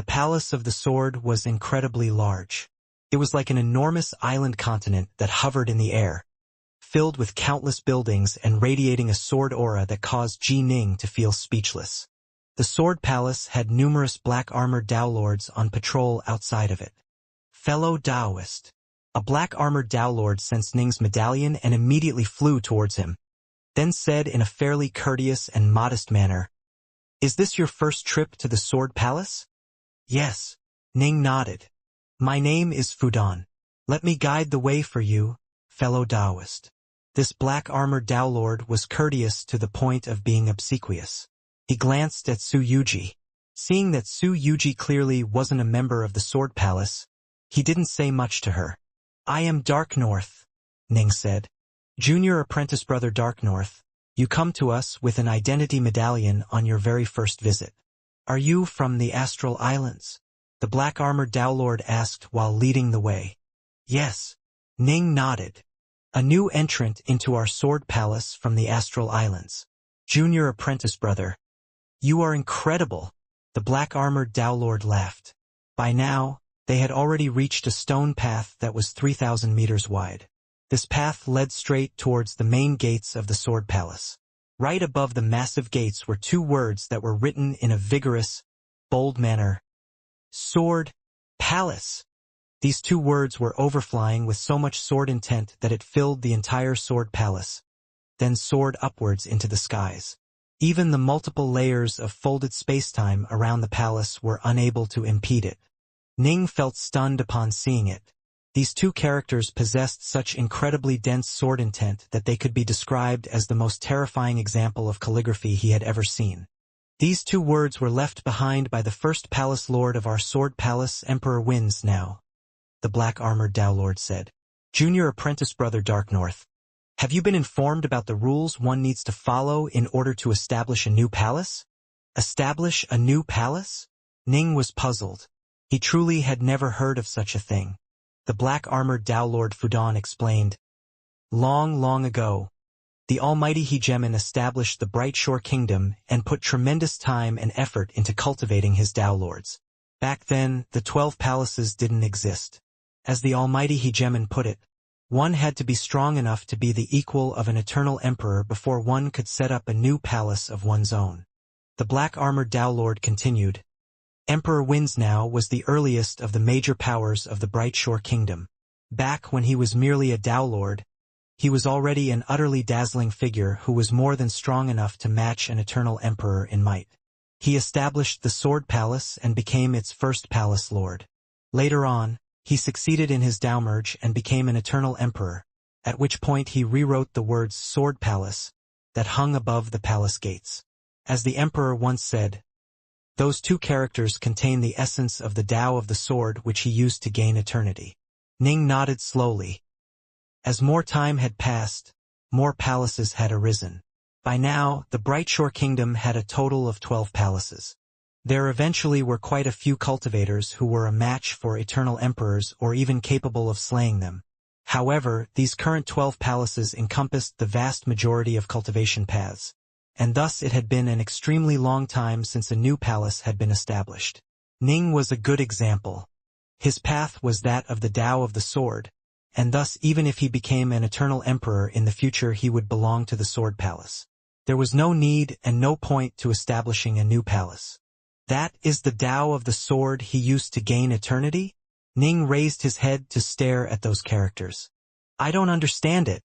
The Palace of the Sword was incredibly large. It was like an enormous island continent that hovered in the air, filled with countless buildings and radiating a sword aura that caused Ji Ning to feel speechless. The Sword Palace had numerous black-armored Dao Lords on patrol outside of it. Fellow Daoist. A black-armored Dao Lord sensed Ning's medallion and immediately flew towards him, then said in a fairly courteous and modest manner, "Is this your first trip to the Sword Palace?" "Yes." Ning nodded. "My name is Fudan. Let me guide the way for you, fellow Daoist." This black-armored Dao Lord was courteous to the point of being obsequious. He glanced at Su Yuji. Seeing that Su Yuji clearly wasn't a member of the Sword Palace, he didn't say much to her. "I am Dark North," Ning said. "Junior apprentice brother Dark North, you come to us with an identity medallion on your very first visit. Are you from the Astral Islands?" the black-armored Dao Lord asked while leading the way. "Yes." Ning nodded. "A new entrant into our Sword Palace from the Astral Islands. Junior apprentice brother. You are incredible." The black-armored Dao Lord laughed. By now, they had already reached a stone path that was 3,000 meters wide. This path led straight towards the main gates of the Sword Palace. Right above the massive gates were two words that were written in a vigorous, bold manner. Sword Palace. These two words were overflying with so much sword intent that it filled the entire Sword Palace, then soared upwards into the skies. Even the multiple layers of folded spacetime around the palace were unable to impede it. Ning felt stunned upon seeing it. These two characters possessed such incredibly dense sword intent that they could be described as the most terrifying example of calligraphy he had ever seen. These two words were left behind by the first palace lord of our Sword Palace. "Emperor wins now," the black-armored Dao Lord said. "Junior apprentice brother Dark North, have you been informed about the rules one needs to follow in order to establish a new palace?" Establish a new palace? Ning was puzzled. He truly had never heard of such a thing. The black-armored Dao Lord Fudan explained. "Long, long ago, the almighty Hegemon established the Bright Shore Kingdom and put tremendous time and effort into cultivating his Dao Lords. Back then, the 12 palaces didn't exist. As the almighty Hegemon put it, one had to be strong enough to be the equal of an eternal emperor before one could set up a new palace of one's own." The black-armored Dao Lord continued. "Emperor Wins Now was the earliest of the major powers of the Bright Shore Kingdom. Back when he was merely a Dao Lord, he was already an utterly dazzling figure who was more than strong enough to match an eternal emperor in might. He established the Sword Palace and became its first palace lord. Later on, he succeeded in his Dao merge and became an eternal emperor, at which point he rewrote the words Sword Palace that hung above the palace gates. As the emperor once said, those two characters contain the essence of the Tao of the sword which he used to gain eternity." Ning nodded slowly. As more time had passed, more palaces had arisen. By now, the Bright Shore Kingdom had a total of 12 palaces. There eventually were quite a few cultivators who were a match for eternal emperors or even capable of slaying them. However, these current 12 palaces encompassed the vast majority of cultivation paths, and thus it had been an extremely long time since a new palace had been established. Ning was a good example. His path was that of the Tao of the sword, and thus even if he became an eternal emperor in the future he would belong to the Sword Palace. There was no need and no point to establishing a new palace. That is the Tao of the sword he used to gain eternity? Ning raised his head to stare at those characters. "I don't understand it,"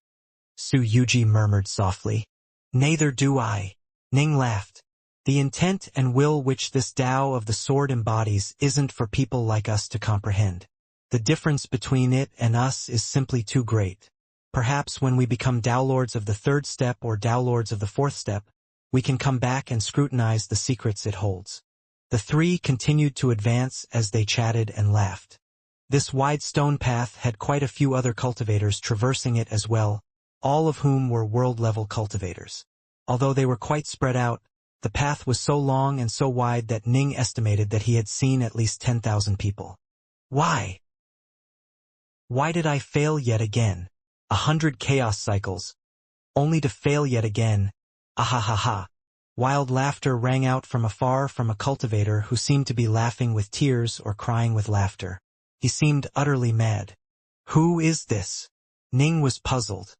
Su Yuji murmured softly. "Neither do I." Ning laughed. "The intent and will which this Tao of the sword embodies isn't for people like us to comprehend. The difference between it and us is simply too great. Perhaps when we become Dao Lords of the third step or Dao Lords of the fourth step, we can come back and scrutinize the secrets it holds." The three continued to advance as they chatted and laughed. This wide stone path had quite a few other cultivators traversing it as well, all of whom were world-level cultivators. Although they were quite spread out, the path was so long and so wide that Ning estimated that he had seen at least 10,000 people. Why? Why did I fail yet again? 100 chaos cycles. Only to fail yet again. Ahahaha. Wild laughter rang out from afar from a cultivator who seemed to be laughing with tears or crying with laughter. He seemed utterly mad. Who is this? Ning was puzzled.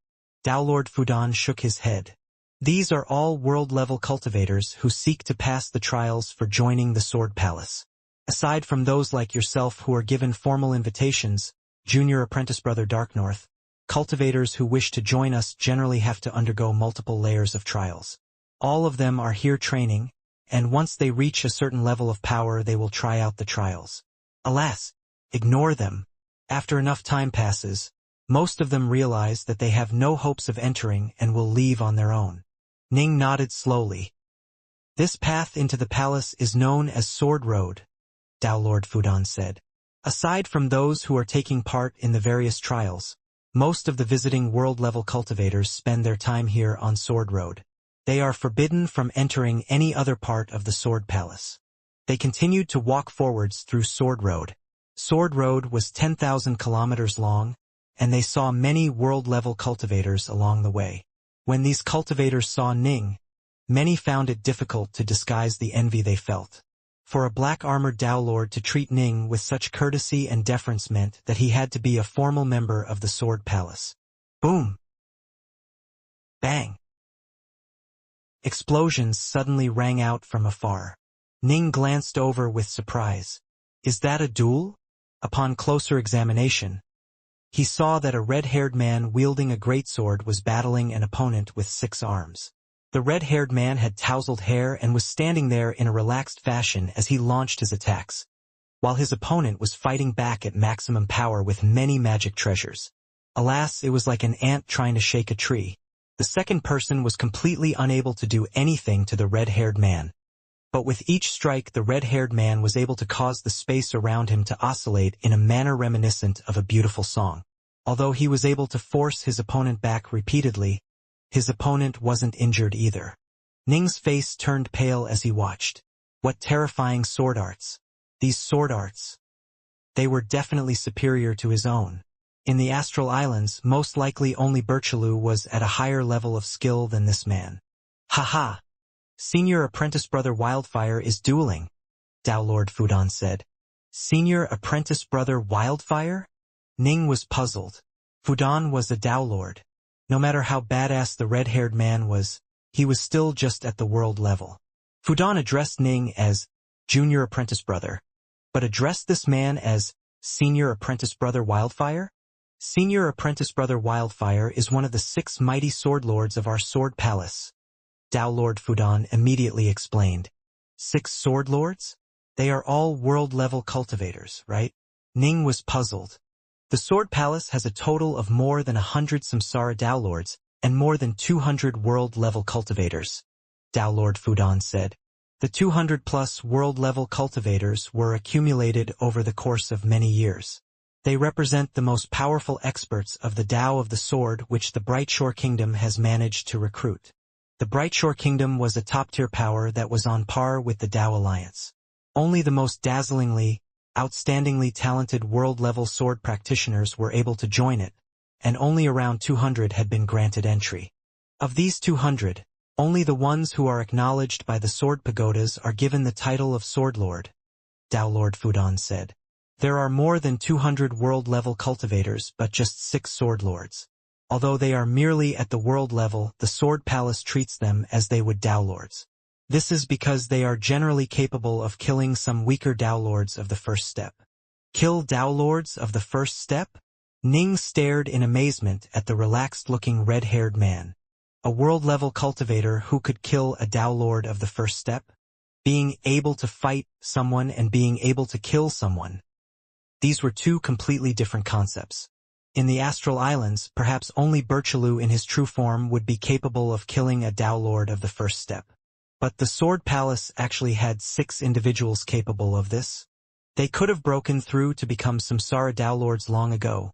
Lord Fudan shook his head. These are all world-level cultivators who seek to pass the trials for joining the Sword Palace. Aside from those like yourself who are given formal invitations, Junior Apprentice Brother Darknorth, cultivators who wish to join us generally have to undergo multiple layers of trials. All of them are here training, and once they reach a certain level of power they will try out the trials. Alas, ignore them. After enough time passes, most of them realize that they have no hopes of entering and will leave on their own. Ning nodded slowly. This path into the palace is known as Sword Road, Lord Fudan said. Aside from those who are taking part in the various trials, most of the visiting world-level cultivators spend their time here on Sword Road. They are forbidden from entering any other part of the Sword Palace. They continued to walk forwards through Sword Road. Sword Road was 10,000 kilometers long, and they saw many world-level cultivators along the way. When these cultivators saw Ning, many found it difficult to disguise the envy they felt. For a black-armored Dao Lord to treat Ning with such courtesy and deference meant that he had to be a formal member of the Sword Palace. Boom! Bang! Explosions suddenly rang out from afar. Ning glanced over with surprise. Is that a duel? Upon closer examination, he saw that a red-haired man wielding a greatsword was battling an opponent with 6 arms. The red-haired man had tousled hair and was standing there in a relaxed fashion as he launched his attacks, while his opponent was fighting back at maximum power with many magic treasures. Alas, it was like an ant trying to shake a tree. The second person was completely unable to do anything to the red-haired man. But with each strike the red-haired man was able to cause the space around him to oscillate in a manner reminiscent of a beautiful song. Although he was able to force his opponent back repeatedly, his opponent wasn't injured either. Ning's face turned pale as he watched. What terrifying sword arts! These sword arts! They were definitely superior to his own. In the Astral Islands, most likely only Birchelu was at a higher level of skill than this man. Ha! Senior Apprentice Brother Wildfire is dueling, Lord Fudan said. Senior Apprentice Brother Wildfire? Ning was puzzled. Fudan was a Dao Lord. No matter how badass the red-haired man was, he was still just at the world level. Fudan addressed Ning as Junior Apprentice Brother, but addressed this man as Senior Apprentice Brother Wildfire? Senior Apprentice Brother Wildfire is one of the 6 mighty sword lords of our Sword Palace, Lord Fudan immediately explained. 6 sword lords? They are all world-level cultivators, right? Ning was puzzled. The Sword Palace has a total of more than 100 Samsara Dao Lords and more than 200 world-level cultivators, Lord Fudan said. The 200-plus world-level cultivators were accumulated over the course of many years. They represent the most powerful experts of the Tao of the Sword which the Brightshore Kingdom has managed to recruit. The Brightshore Kingdom was a top-tier power that was on par with the Tao Alliance. Only the most dazzlingly, outstandingly talented world-level sword practitioners were able to join it, and only around 200 had been granted entry. Of these 200, only the ones who are acknowledged by the Sword Pagodas are given the title of Sword Lord, Lord Fudan said. There are more than 200 world-level cultivators but just 6 Sword Lords. Although they are merely at the world level, the Sword Palace treats them as they would Dao Lords. This is because they are generally capable of killing some weaker Dao Lords of the first step. Kill Dao Lords of the first step? Ning stared in amazement at the relaxed-looking red-haired man. A world-level cultivator who could kill a Dao Lord of the first step? Being able to fight someone and being able to kill someone. These were 2 completely different concepts. In the Astral Islands, perhaps only Birchelu in his true form would be capable of killing a Dao Lord of the first step. But the Sword Palace actually had 6 individuals capable of this. They could have broken through to become Samsara Dao Lords long ago,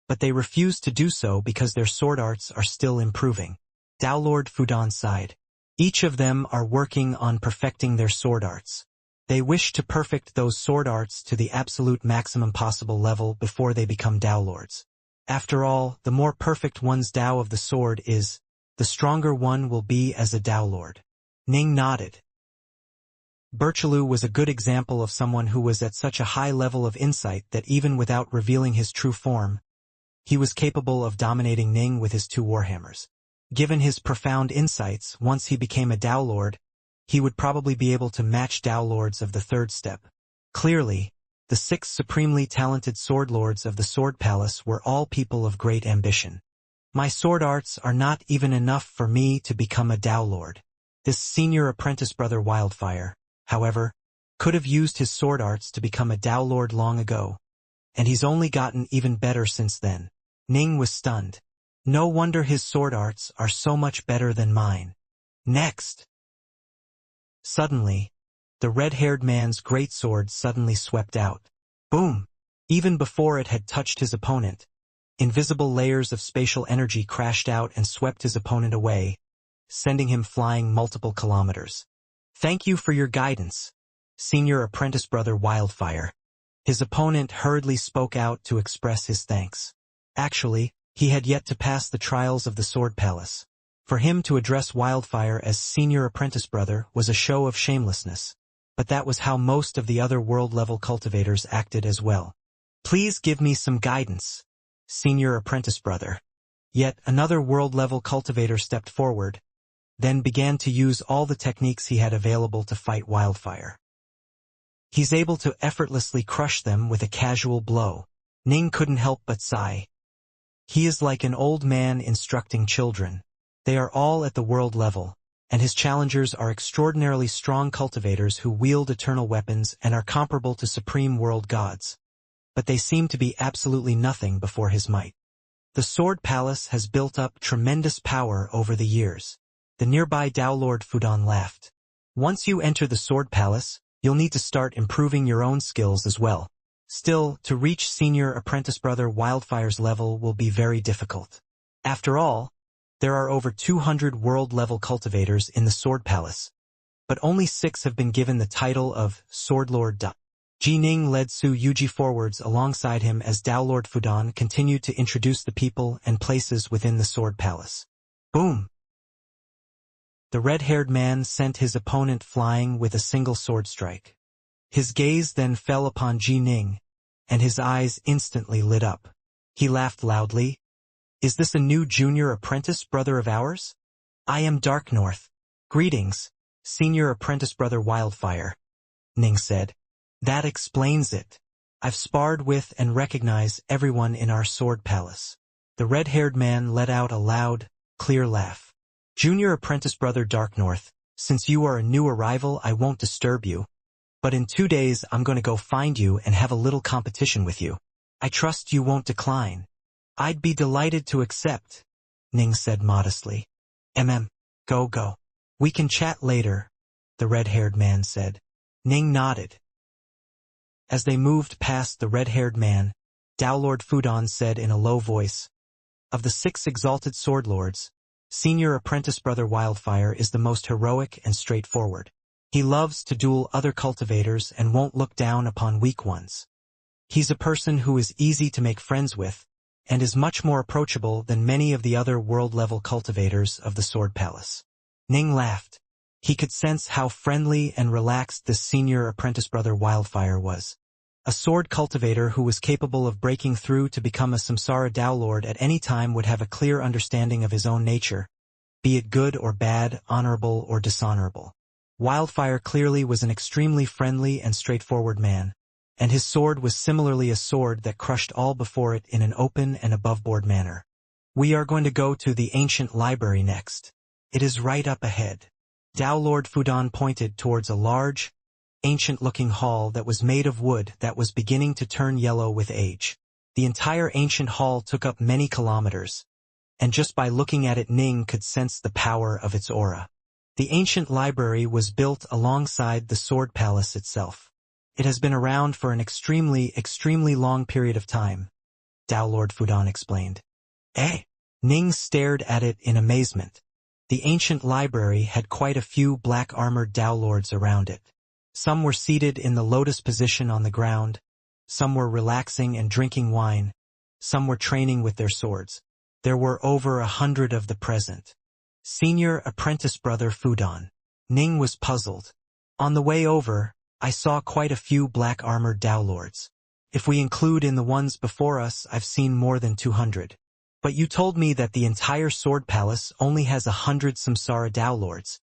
but they refused to do so because their sword arts are still improving. Dao Lord Fudan sighed. Each of them are working on perfecting their sword arts. They wish to perfect those sword arts to the absolute maximum possible level before they become Dao Lords. After all, the more perfect one's Dao of the sword is, the stronger one will be as a Dao Lord. Ning nodded. Birchelu was a good example of someone who was at such a high level of insight that even without revealing his true form, he was capable of dominating Ning with his two warhammers. Given his profound insights, once he became a Dao Lord, he would probably be able to match Dao Lords of the third step. Clearly, the 6 supremely talented sword lords of the Sword Palace were all people of great ambition. My sword arts are not even enough for me to become a Dao Lord. This senior apprentice brother Wildfire, however, could have used his sword arts to become a Dao Lord long ago, and he's only gotten even better since then. Ning was stunned. No wonder his sword arts are so much better than mine. Next! Suddenly, the red-haired man's greatsword suddenly swept out. Boom! Even before it had touched his opponent, invisible layers of spatial energy crashed out and swept his opponent away, sending him flying multiple kilometers. Thank you for your guidance, Senior Apprentice Brother Wildfire. His opponent hurriedly spoke out to express his thanks. Actually, he had yet to pass the trials of the Sword Palace. For him to address Wildfire as Senior Apprentice Brother was a show of shamelessness, but that was how most of the other world-level cultivators acted as well. Please give me some guidance, Senior Apprentice Brother. Yet another world-level cultivator stepped forward, then began to use all the techniques he had available to fight Wildfire. He's able to effortlessly crush them with a casual blow. Ning couldn't help but sigh. He is like an old man instructing children. They are all at the world level, and his challengers are extraordinarily strong cultivators who wield eternal weapons and are comparable to supreme world gods. But they seem to be absolutely nothing before his might. The Sword Palace has built up tremendous power over the years. The nearby Dao Lord Fudan laughed. Once you enter the Sword Palace, you'll need to start improving your own skills as well. Still, to reach Senior Apprentice Brother Wildfire's level will be very difficult. After all, there are over 200 world-level cultivators in the Sword Palace, but only 6 have been given the title of Sword Lord. Ji Ning led Su Yuji forwards alongside him as Dao Lord Fudan continued to introduce the people and places within the Sword Palace. Boom! The red-haired man sent his opponent flying with a single sword strike. His gaze then fell upon Ji Ning, and his eyes instantly lit up. He laughed loudly. Is this a new junior apprentice brother of ours? I am Dark North. Greetings, Senior Apprentice Brother Wildfire, Ning said. That explains it. I've sparred with and recognize everyone in our Sword Palace. The red-haired man let out a loud, clear laugh. Junior Apprentice Brother Dark North, since you are a new arrival, I won't disturb you. But in 2 days I'm going to go find you and have a little competition with you. I trust you won't decline. I'd be delighted to accept, Ning said modestly. Go. We can chat later, the red-haired man said. Ning nodded. As they moved past the red-haired man, Dao Lord Fudan said in a low voice, of the 6 exalted sword lords, Senior Apprentice Brother Wildfire is the most heroic and straightforward. He loves to duel other cultivators and won't look down upon weak ones. He's a person who is easy to make friends with, and is much more approachable than many of the other world-level cultivators of the Sword Palace. Ning laughed. He could sense how friendly and relaxed this Senior Apprentice Brother Wildfire was. A sword cultivator who was capable of breaking through to become a Samsara Dao Lord at any time would have a clear understanding of his own nature, be it good or bad, honorable or dishonorable. Wildfire clearly was an extremely friendly and straightforward man, and his sword was similarly a sword that crushed all before it in an open and above-board manner. We are going to go to the ancient library next. It is right up ahead. Dao Lord Fudan pointed towards a large, ancient-looking hall that was made of wood that was beginning to turn yellow with age. The entire ancient hall took up many kilometers, and just by looking at it Ning could sense the power of its aura. The ancient library was built alongside the Sword Palace itself. It has been around for an extremely long period of time, Dao Lord Fudan explained. Eh? Ning stared at it in amazement. The ancient library had quite a few black-armored Dao Lords around it. Some were seated in the lotus position on the ground, some were relaxing and drinking wine, some were training with their swords. There were over 100 of the present. Senior Apprentice Brother Fudan, Ning was puzzled. On the way over, I saw quite a few black-armored Dowlords. If we include in the ones before us, I've seen more than 200. But you told me that the entire Sword Palace only has 100 Samsara Dowlords.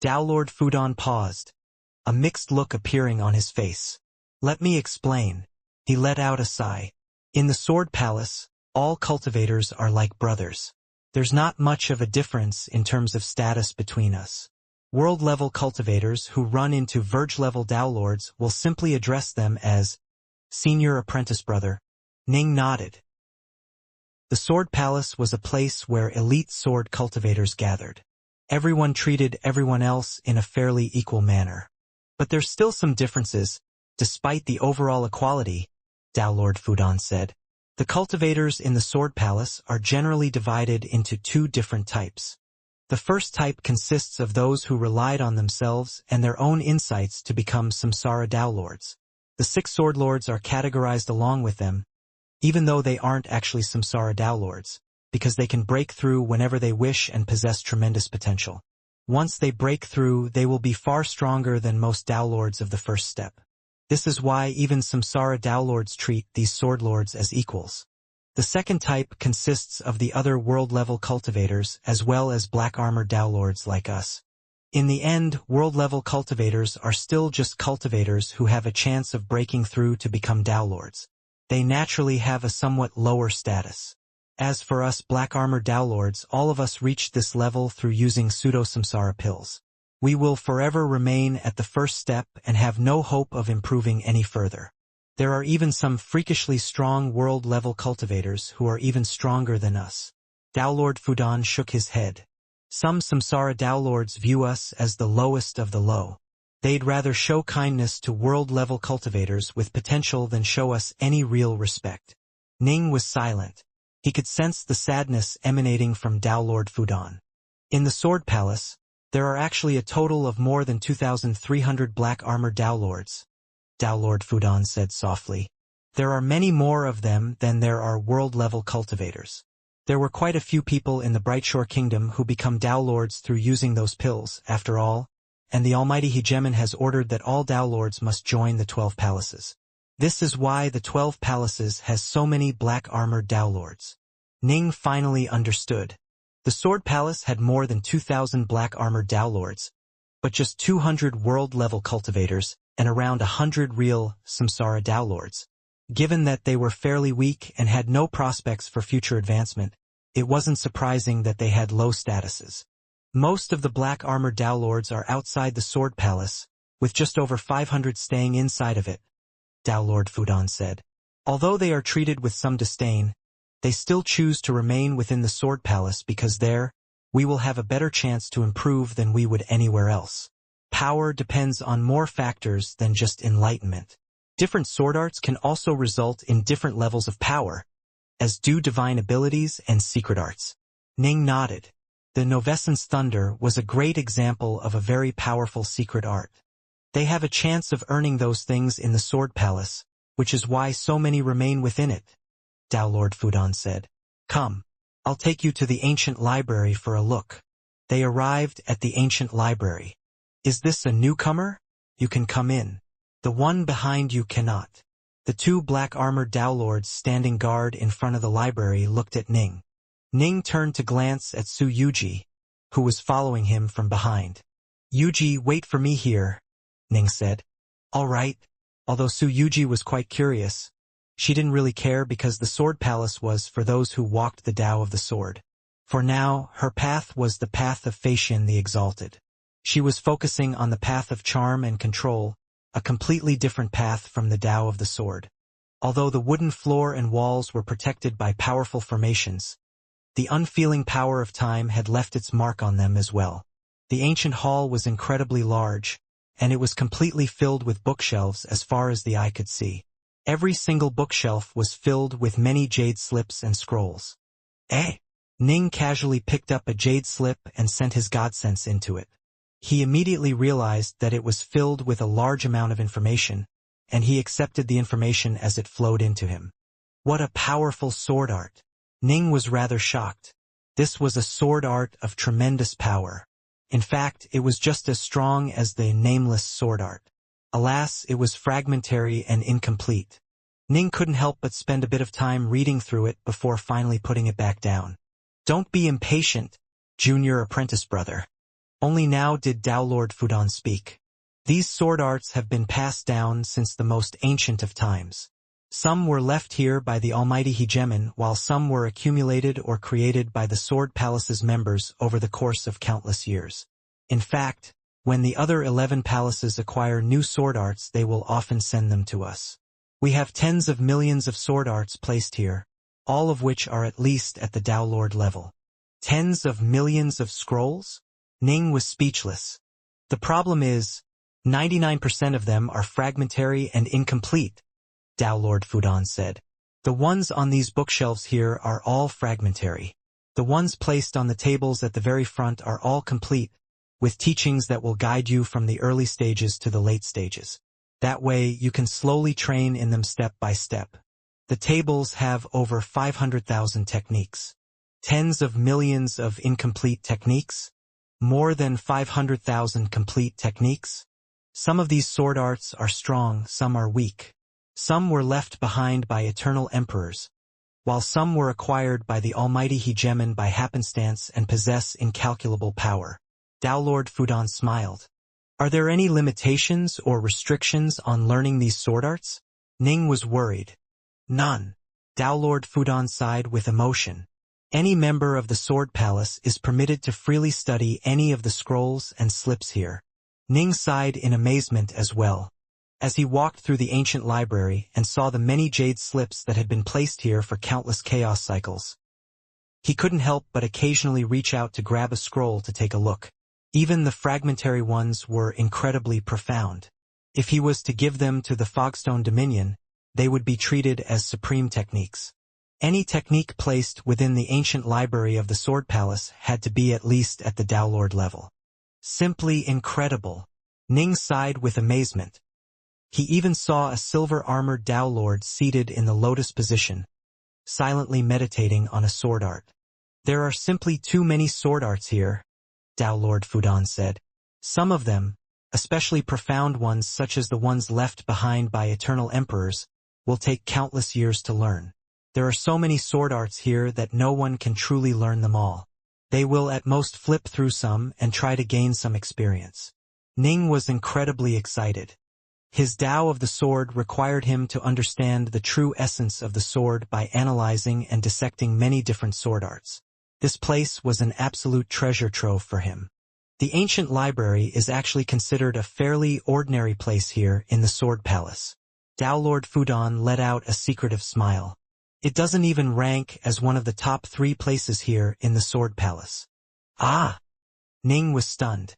Dowlord Fudan paused, a mixed look appearing on his face. Let me explain. He let out a sigh. In the Sword Palace, all cultivators are like brothers. There's not much of a difference in terms of status between us. World-level cultivators who run into Verge-level Dowlords will simply address them as Senior Apprentice Brother. Ning nodded. The Sword Palace was a place where elite sword cultivators gathered. Everyone treated everyone else in a fairly equal manner. But there's still some differences, despite the overall equality, Dowlord Fudan said. The cultivators in the Sword Palace are generally divided into two different types. The first type consists of those who relied on themselves and their own insights to become Samsara Dowlords. The 6 Sword Lords are categorized along with them, even though they aren't actually Samsara Dowlords, because they can break through whenever they wish and possess tremendous potential. Once they break through, they will be far stronger than most Dowlords of the first step. This is why even Samsara Dowlords treat these Sword Lords as equals. The second type consists of the other world-level cultivators as well as black-armored Dowlords like us. In the end, world-level cultivators are still just cultivators who have a chance of breaking through to become Dowlords. They naturally have a somewhat lower status. As for us black-armored Dowlords, all of us reached this level through using pseudo-samsara pills. We will forever remain at the first step and have no hope of improving any further. There are even some freakishly strong world-level cultivators who are even stronger than us. Dowlord Fudan shook his head. Some Samsara Dowlords view us as the lowest of the low. They'd rather show kindness to world-level cultivators with potential than show us any real respect. Ning was silent. He could sense the sadness emanating from Dowlord Fudan. In the Sword Palace, there are actually a total of more than 2,300 black-armored Dowlords, Dowlord Fudan said softly. There are many more of them than there are world-level cultivators. There were quite a few people in the Brightshore Kingdom who become Dowlords through using those pills, after all, and the Almighty Hegemon has ordered that all Dowlords must join the 12 palaces. This is why the 12 palaces has so many black-armored Dowlords. Ning finally understood. The Sword Palace had more than 2,000 black-armored Dowlords, but just 200 world-level cultivators and around 100 real Samsara Dowlords. Given that they were fairly weak and had no prospects for future advancement, it wasn't surprising that they had low statuses. Most of the black-armored Dowlords are outside the Sword Palace, with just over 500 staying inside of it, Dowlord Fudan said. Although they are treated with some disdain, they still choose to remain within the Sword Palace because there, we will have a better chance to improve than we would anywhere else. Power depends on more factors than just enlightenment. Different sword arts can also result in different levels of power, as do divine abilities and secret arts. Ning nodded. The Novescence Thunder was a great example of a very powerful secret art. They have a chance of earning those things in the Sword Palace, which is why so many remain within it, Dowlord Fudan said. Come, I'll take you to the ancient library for a look. They arrived at the ancient library. Is this a newcomer? You can come in. The one behind you cannot. The 2 black-armored Dowlords standing guard in front of the library looked at Ning. Ning turned to glance at Su Yuji, who was following him from behind. Yuji, wait for me here, Ning said. All right. Although Su Yuji was quite curious, she didn't really care because the Sword Palace was for those who walked the Tao of the Sword. For now, her path was the path of Facian the Exalted. She was focusing on the path of charm and control, a completely different path from the Tao of the Sword. Although the wooden floor and walls were protected by powerful formations, the unfeeling power of time had left its mark on them as well. The ancient hall was incredibly large, and it was completely filled with bookshelves as far as the eye could see. Every single bookshelf was filled with many jade slips and scrolls. Ning casually picked up a jade slip and sent his god sense into it. He immediately realized that it was filled with a large amount of information, and he accepted the information as it flowed into him. What a powerful sword art! Ning was rather shocked. This was a sword art of tremendous power. In fact, it was just as strong as the nameless sword art. Alas, it was fragmentary and incomplete. Ning couldn't help but spend a bit of time reading through it before finally putting it back down. Don't be impatient, junior apprentice brother. Only now did Tao Lord Fudan speak. These sword arts have been passed down since the most ancient of times. Some were left here by the almighty hegemon, while some were accumulated or created by the Sword Palace's members over the course of countless years. In fact, when the other 11 palaces acquire new sword arts, they will often send them to us. We have tens of millions of sword arts placed here, all of which are at least at the Tao Lord level. Tens of millions of scrolls? Ning was speechless. The problem is, 99% of them are fragmentary and incomplete, Tao Lord Fudan said. The ones on these bookshelves here are all fragmentary. The ones placed on the tables at the very front are all complete, with teachings that will guide you from the early stages to the late stages. That way, you can slowly train in them step by step. The tables have over 500,000 techniques. Tens of millions of incomplete techniques? More than 500,000 complete techniques? Some of these sword arts are strong, some are weak. Some were left behind by eternal emperors, while some were acquired by the almighty hegemon by happenstance and possess incalculable power. Tao Lord Fudan smiled. Are there any limitations or restrictions on learning these sword arts? Ning was worried. None. Tao Lord Fudan sighed with emotion. Any member of the Sword Palace is permitted to freely study any of the scrolls and slips here. Ning sighed in amazement as well, as he walked through the ancient library and saw the many jade slips that had been placed here for countless chaos cycles. He couldn't help but occasionally reach out to grab a scroll to take a look. Even the fragmentary ones were incredibly profound. If he was to give them to the Fogstone Dominion, they would be treated as supreme techniques. Any technique placed within the ancient library of the Sword Palace had to be at least at the Tao Lord level. Simply incredible. Ning sighed with amazement. He even saw a silver-armored Tao Lord seated in the lotus position, silently meditating on a sword art. There are simply too many sword arts here, Tao Lord Fudan said. Some of them, especially profound ones such as the ones left behind by eternal emperors, will take countless years to learn. There are so many sword arts here that no one can truly learn them all. They will at most flip through some and try to gain some experience. Ning was incredibly excited. His Tao of the sword required him to understand the true essence of the sword by analyzing and dissecting many different sword arts. This place was an absolute treasure trove for him. The ancient library is actually considered a fairly ordinary place here in the Sword Palace. Tao Lord Fudan let out a secretive smile. It doesn't even rank as one of the top 3 places here in the Sword Palace. Ah! Ning was stunned.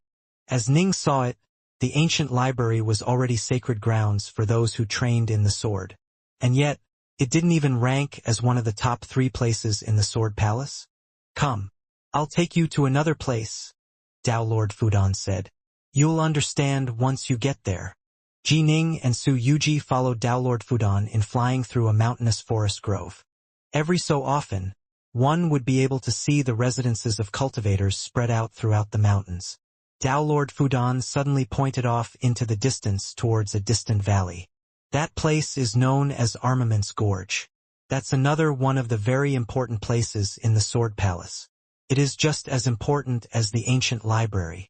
As Ning saw it, the ancient library was already sacred grounds for those who trained in the sword. And yet, it didn't even rank as one of the top 3 places in the Sword Palace? Come, I'll take you to another place, Tao Lord Fudan said. You'll understand once you get there. Ji Ning and Su Yuji followed Tao Lord Fudan in flying through a mountainous forest grove. Every so often, one would be able to see the residences of cultivators spread out throughout the mountains. Tao Lord Fudan suddenly pointed off into the distance towards a distant valley. That place is known as Armaments Gorge. That's another one of the very important places in the Sword Palace. It is just as important as the ancient library.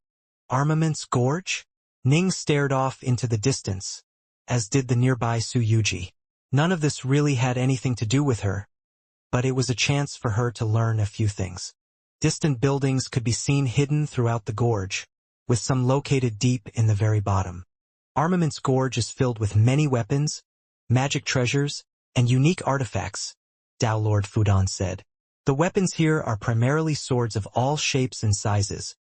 Armaments Gorge? Ning stared off into the distance, as did the nearby Su Yuji. None of this really had anything to do with her, but it was a chance for her to learn a few things. Distant buildings could be seen hidden throughout the gorge, with some located deep in the very bottom. Armaments Gorge is filled with many weapons, magic treasures, and unique artifacts, Tao Lord Fudan said. The weapons here are primarily swords of all shapes and sizes,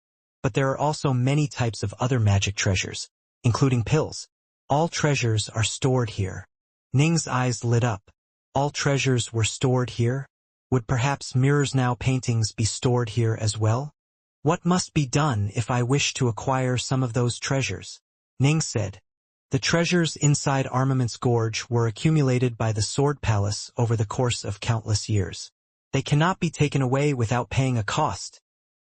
but there are also many types of other magic treasures, including pills. All treasures are stored here. Ning's eyes lit up. All treasures were stored here? Would perhaps Mirror's Now paintings be stored here as well? What must be done if I wish to acquire some of those treasures? Ning said. The treasures inside Armaments Gorge were accumulated by the Sword Palace over the course of countless years. They cannot be taken away without paying a cost,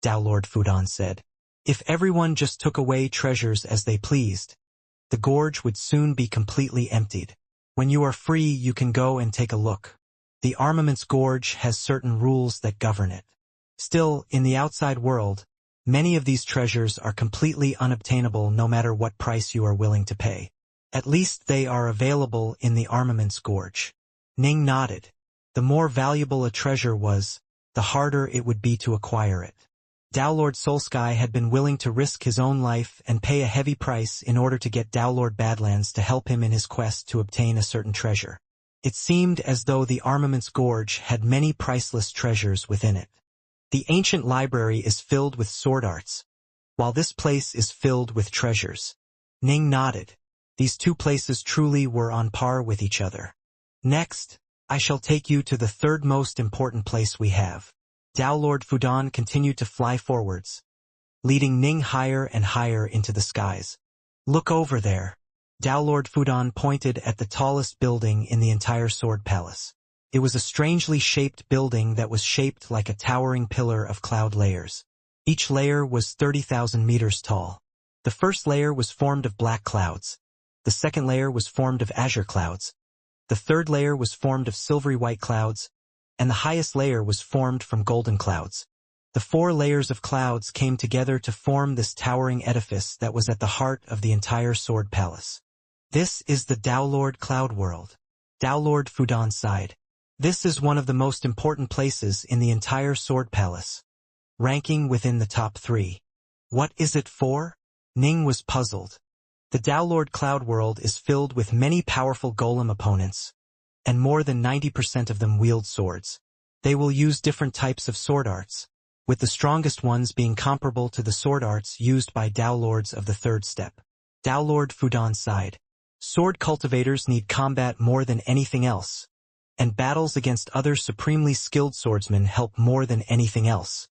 Tao Lord Fudan said. If everyone just took away treasures as they pleased, the gorge would soon be completely emptied. When you are free, you can go and take a look. The armaments gorge has certain rules that govern it. Still, in the outside world, many of these treasures are completely unobtainable no matter what price you are willing to pay. At least they are available in the armaments gorge. Ning nodded. The more valuable a treasure was, the harder it would be to acquire it. Downlord Soulsky had been willing to risk his own life and pay a heavy price in order to get Downlord Badlands to help him in his quest to obtain a certain treasure. It seemed as though the armaments gorge had many priceless treasures within it. The ancient library is filled with sword arts, while this place is filled with treasures. Ning nodded. These two places truly were on par with each other. Next, I shall take you to the third most important place we have. Downlord Fudan continued to fly forwards, leading Ning higher and higher into the skies. Look over there. Downlord Fudan pointed at the tallest building in the entire sword palace. It was a strangely shaped building that was shaped like a towering pillar of cloud layers. Each layer was 30,000 meters tall. The first layer was formed of black clouds. The second layer was formed of azure clouds. The third layer was formed of silvery white clouds, and the highest layer was formed from golden clouds. The 4 layers of clouds came together to form this towering edifice that was at the heart of the entire sword palace. This is the Downlord Cloud World. Downlord Fudan sighed. This is one of the most important places in the entire sword palace, ranking within the top 3. What is it for? Ning was puzzled. The Downlord Cloud World is filled with many powerful golem opponents, and more than 90% of them wield swords. They will use different types of sword arts, with the strongest ones being comparable to the sword arts used by Downlords of the third step. Downlord Fudan sighed. Sword cultivators need combat more than anything else, and battles against other supremely skilled swordsmen help more than anything else.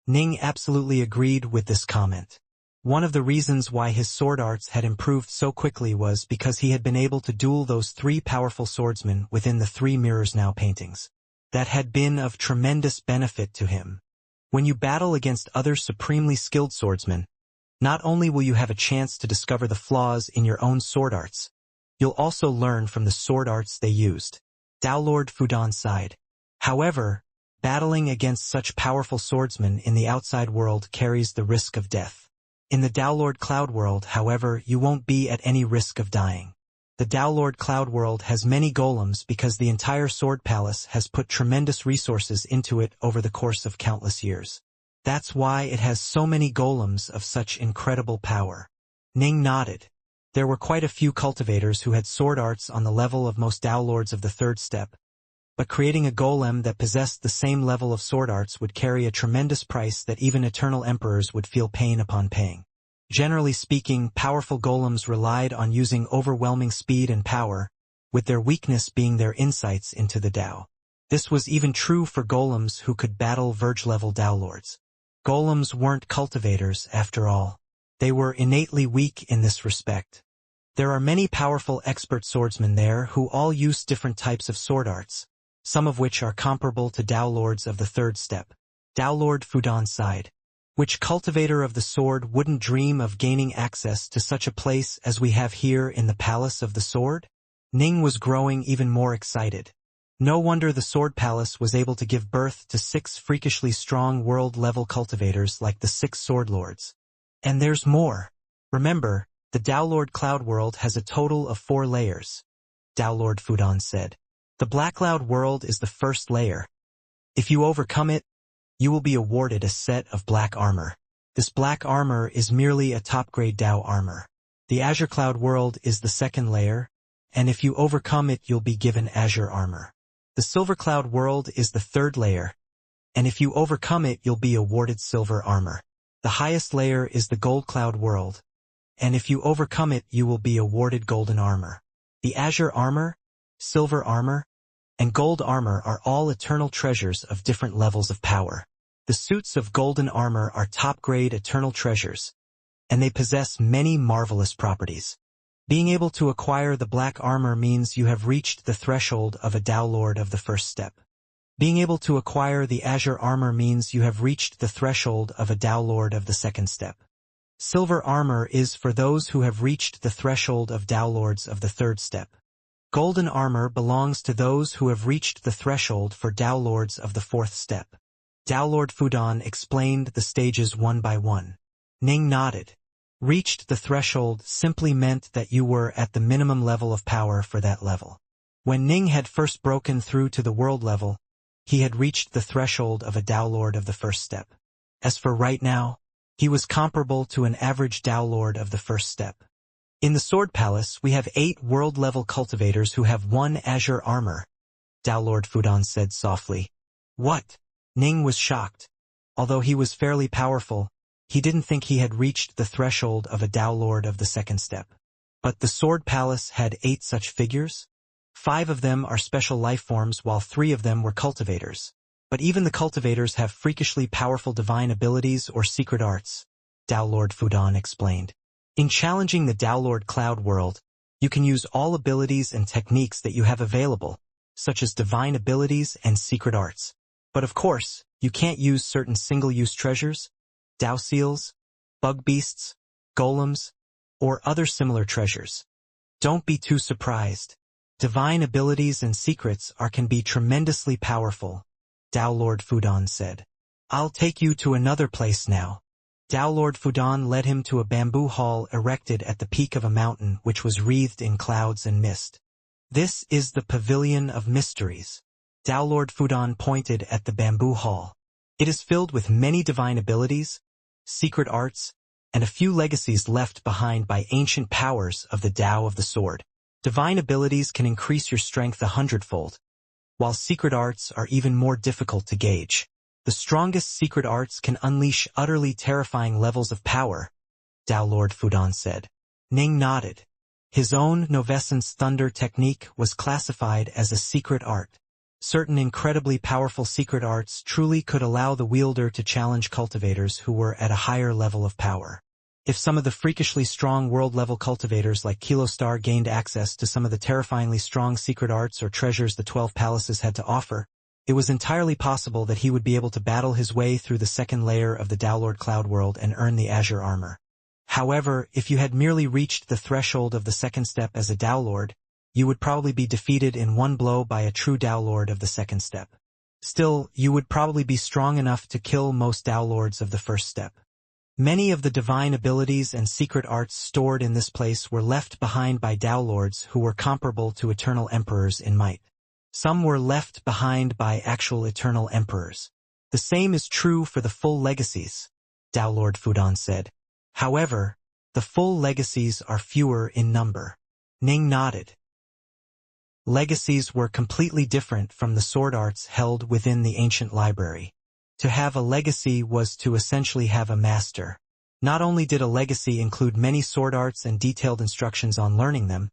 Ning absolutely agreed with this comment. One of the reasons why his sword arts had improved so quickly was because he had been able to duel those 3 powerful swordsmen within the 3 Mirrors Now paintings. That had been of tremendous benefit to him. When you battle against other supremely skilled swordsmen, not only will you have a chance to discover the flaws in your own sword arts, you'll also learn from the sword arts they used. Downlord Fudan sighed. However, battling against such powerful swordsmen in the outside world carries the risk of death. In the Downlord Cloud World, however, you won't be at any risk of dying. The Downlord Cloud World has many golems because the entire sword palace has put tremendous resources into it over the course of countless years. That's why it has so many golems of such incredible power. Ning nodded. There were quite a few cultivators who had sword arts on the level of most Downlords of the third step, but creating a golem that possessed the same level of sword arts would carry a tremendous price that even eternal emperors would feel pain upon paying. Generally speaking, powerful golems relied on using overwhelming speed and power, with their weakness being their insights into the Dao. This was even true for golems who could battle Verge-level Downlords. Golems weren't cultivators, after all. They were innately weak in this respect. There are many powerful expert swordsmen there who all use different types of sword arts, some of which are comparable to Downlords of the third step. Downlord Fudan sighed. Which cultivator of the sword wouldn't dream of gaining access to such a place as we have here in the Palace of the Sword? Ning was growing even more excited. No wonder the Sword Palace was able to give birth to 6 freakishly strong world-level cultivators like the 6 Sword Lords. And there's more. Remember, the Downlord Cloud World has a total of 4 layers. Downlord Fudan said. The Black Cloud World is the first layer. If you overcome it, you will be awarded a set of black armor. This black armor is merely a top-grade Dao armor. The Azure Cloud World is the second layer, and if you overcome it you'll be given Azure armor. The Silver Cloud World is the third layer, and if you overcome it you'll be awarded silver armor. The highest layer is the Gold Cloud World, and if you overcome it you will be awarded golden armor. The Azure armor, silver armor, and gold armor are all eternal treasures of different levels of power. The suits of golden armor are top-grade eternal treasures, and they possess many marvelous properties. Being able to acquire the black armor means you have reached the threshold of a Downlord of the first step. Being able to acquire the Azure armor means you have reached the threshold of a Downlord of the second step. Silver armor is for those who have reached the threshold of downlords of the third step. Golden armor belongs to those who have reached the threshold for downlords of the fourth step. Downlord Fudan explained the stages one by one. Ning nodded. Reached the threshold simply meant that you were at the minimum level of power for that level. When Ning had first broken through to the world level, he had reached the threshold of a downlord of the first step. As for right now, he was comparable to an average downlord of the first step. In the Sword Palace, we have 8 world-level cultivators who have 1 azure armor, Downlord Fudan said softly. What? Ning was shocked. Although he was fairly powerful, he didn't think he had reached the threshold of a downlord of the second step. But the Sword Palace had 8 such figures? 5 of them are special life forms while 3 of them were cultivators. But even the cultivators have freakishly powerful divine abilities or secret arts, Downlord Fudan explained. In challenging the Downlord Cloud world, you can use all abilities and techniques that you have available, such as divine abilities and secret arts. But of course, you can't use certain single-use treasures, Dao seals, bug beasts, golems, or other similar treasures. Don't be too surprised. Divine abilities and secrets can be tremendously powerful, Downlord Fudan said. I'll take you to another place now. Downlord Fudan led him to a bamboo hall erected at the peak of a mountain which was wreathed in clouds and mist. This is the Pavilion of Mysteries. Downlord Fudan pointed at the bamboo hall. It is filled with many divine abilities, secret arts, and a few legacies left behind by ancient powers of the Tao of the Sword. Divine abilities can increase your strength 100-fold, while secret arts are even more difficult to gauge. The strongest secret arts can unleash utterly terrifying levels of power, Downlord Fudan said. Ning nodded. His own Novescence Thunder technique was classified as a secret art. Certain incredibly powerful secret arts truly could allow the wielder to challenge cultivators who were at a higher level of power. If some of the freakishly strong world-level cultivators like Kilostar gained access to some of the terrifyingly strong secret arts or treasures the 12 palaces had to offer, it was entirely possible that he would be able to battle his way through the second layer of the Downlord Cloud world and earn the azure armor. However, if you had merely reached the threshold of the second step as a Downlord, you would probably be defeated in one blow by a true Downlord of the second step. Still, you would probably be strong enough to kill most Downlords of the first step. Many of the divine abilities and secret arts stored in this place were left behind by Downlords who were comparable to eternal emperors in might. Some were left behind by actual eternal emperors. The same is true for the full legacies, Downlord Fudan said. However, the full legacies are fewer in number. Ning nodded. Legacies were completely different from the sword arts held within the ancient library. To have a legacy was to essentially have a master. Not only did a legacy include many sword arts and detailed instructions on learning them,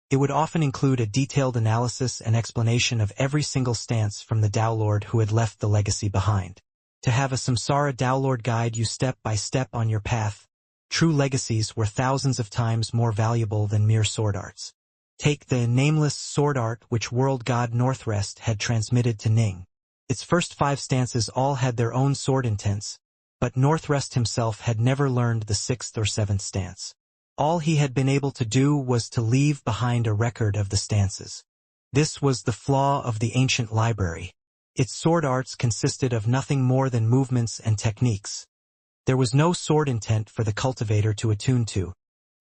it would often include a detailed analysis and explanation of every single stance from the Downlord who had left the legacy behind. To have a Samsara Downlord guide you step by step on your path, true legacies were thousands of times more valuable than mere sword arts. Take the nameless sword art which world god Northrest had transmitted to Ning. Its first 5 stances all had their own sword intents, but Northrest himself had never learned the 6th or 7th stance. All he had been able to do was to leave behind a record of the stances. This was the flaw of the ancient library. Its sword arts consisted of nothing more than movements and techniques. There was no sword intent for the cultivator to attune to.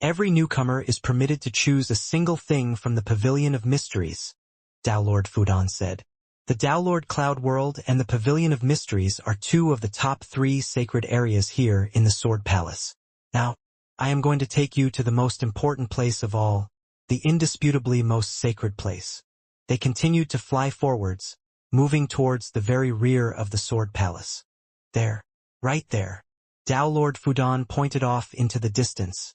Every newcomer is permitted to choose a single thing from the Pavilion of Mysteries, Downlord Fudan said. The Downlord Cloud World and the Pavilion of Mysteries are 2 of the top 3 sacred areas here in the Sword Palace. Now, I am going to take you to the most important place of all, the indisputably most sacred place. They continued to fly forwards, moving towards the very rear of the Sword Palace. There, right there, Downlord Fudan pointed off into the distance,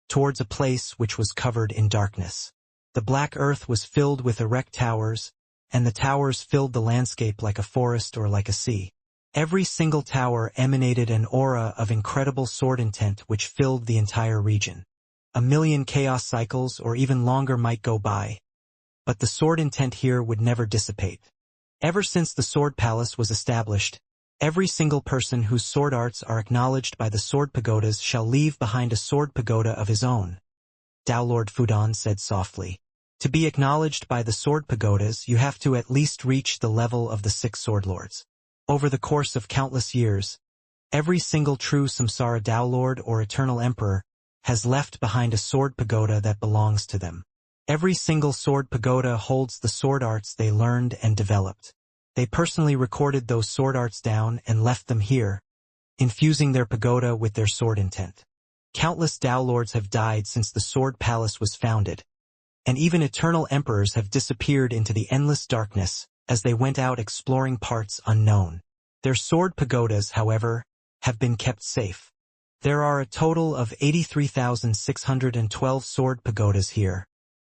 towards a place which was covered in darkness. The black earth was filled with erect towers, and the towers filled the landscape like a forest or like a sea. Every single tower emanated an aura of incredible sword intent which filled the entire region. 1,000,000 chaos cycles or even longer might go by, but the sword intent here would never dissipate. Ever since the Sword Palace was established, Every single person whose sword arts are acknowledged by the sword pagodas shall leave behind a sword pagoda of his own, Dao Lord Fudan said softly. To be acknowledged by the sword pagodas, you have to at least reach the level of the 6 sword lords. Over the course of countless years, every single true Samsara Dao Lord or Eternal Emperor has left behind a sword pagoda that belongs to them. Every single sword pagoda holds the sword arts they learned and developed. They personally recorded those sword arts down and left them here, infusing their pagoda with their sword intent. Countless Dao Lords have died since the Sword Palace was founded, and even eternal emperors have disappeared into the endless darkness as they went out exploring parts unknown. Their sword pagodas, however, have been kept safe. There are a total of 83,612 sword pagodas here.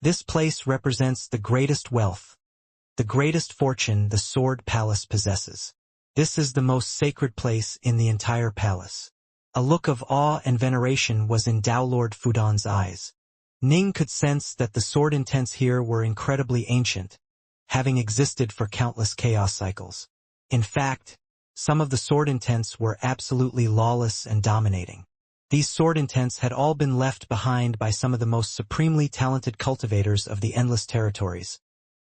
This place represents the greatest wealth, the greatest fortune the Sword Palace possesses. This is the most sacred place in the entire palace. A look of awe and veneration was in Dao Lord Fudan's eyes. Ning could sense that the sword intents here were incredibly ancient, having existed for countless chaos cycles. In fact, some of the sword intents were absolutely lawless and dominating. These sword intents had all been left behind by some of the most supremely talented cultivators of the endless territories,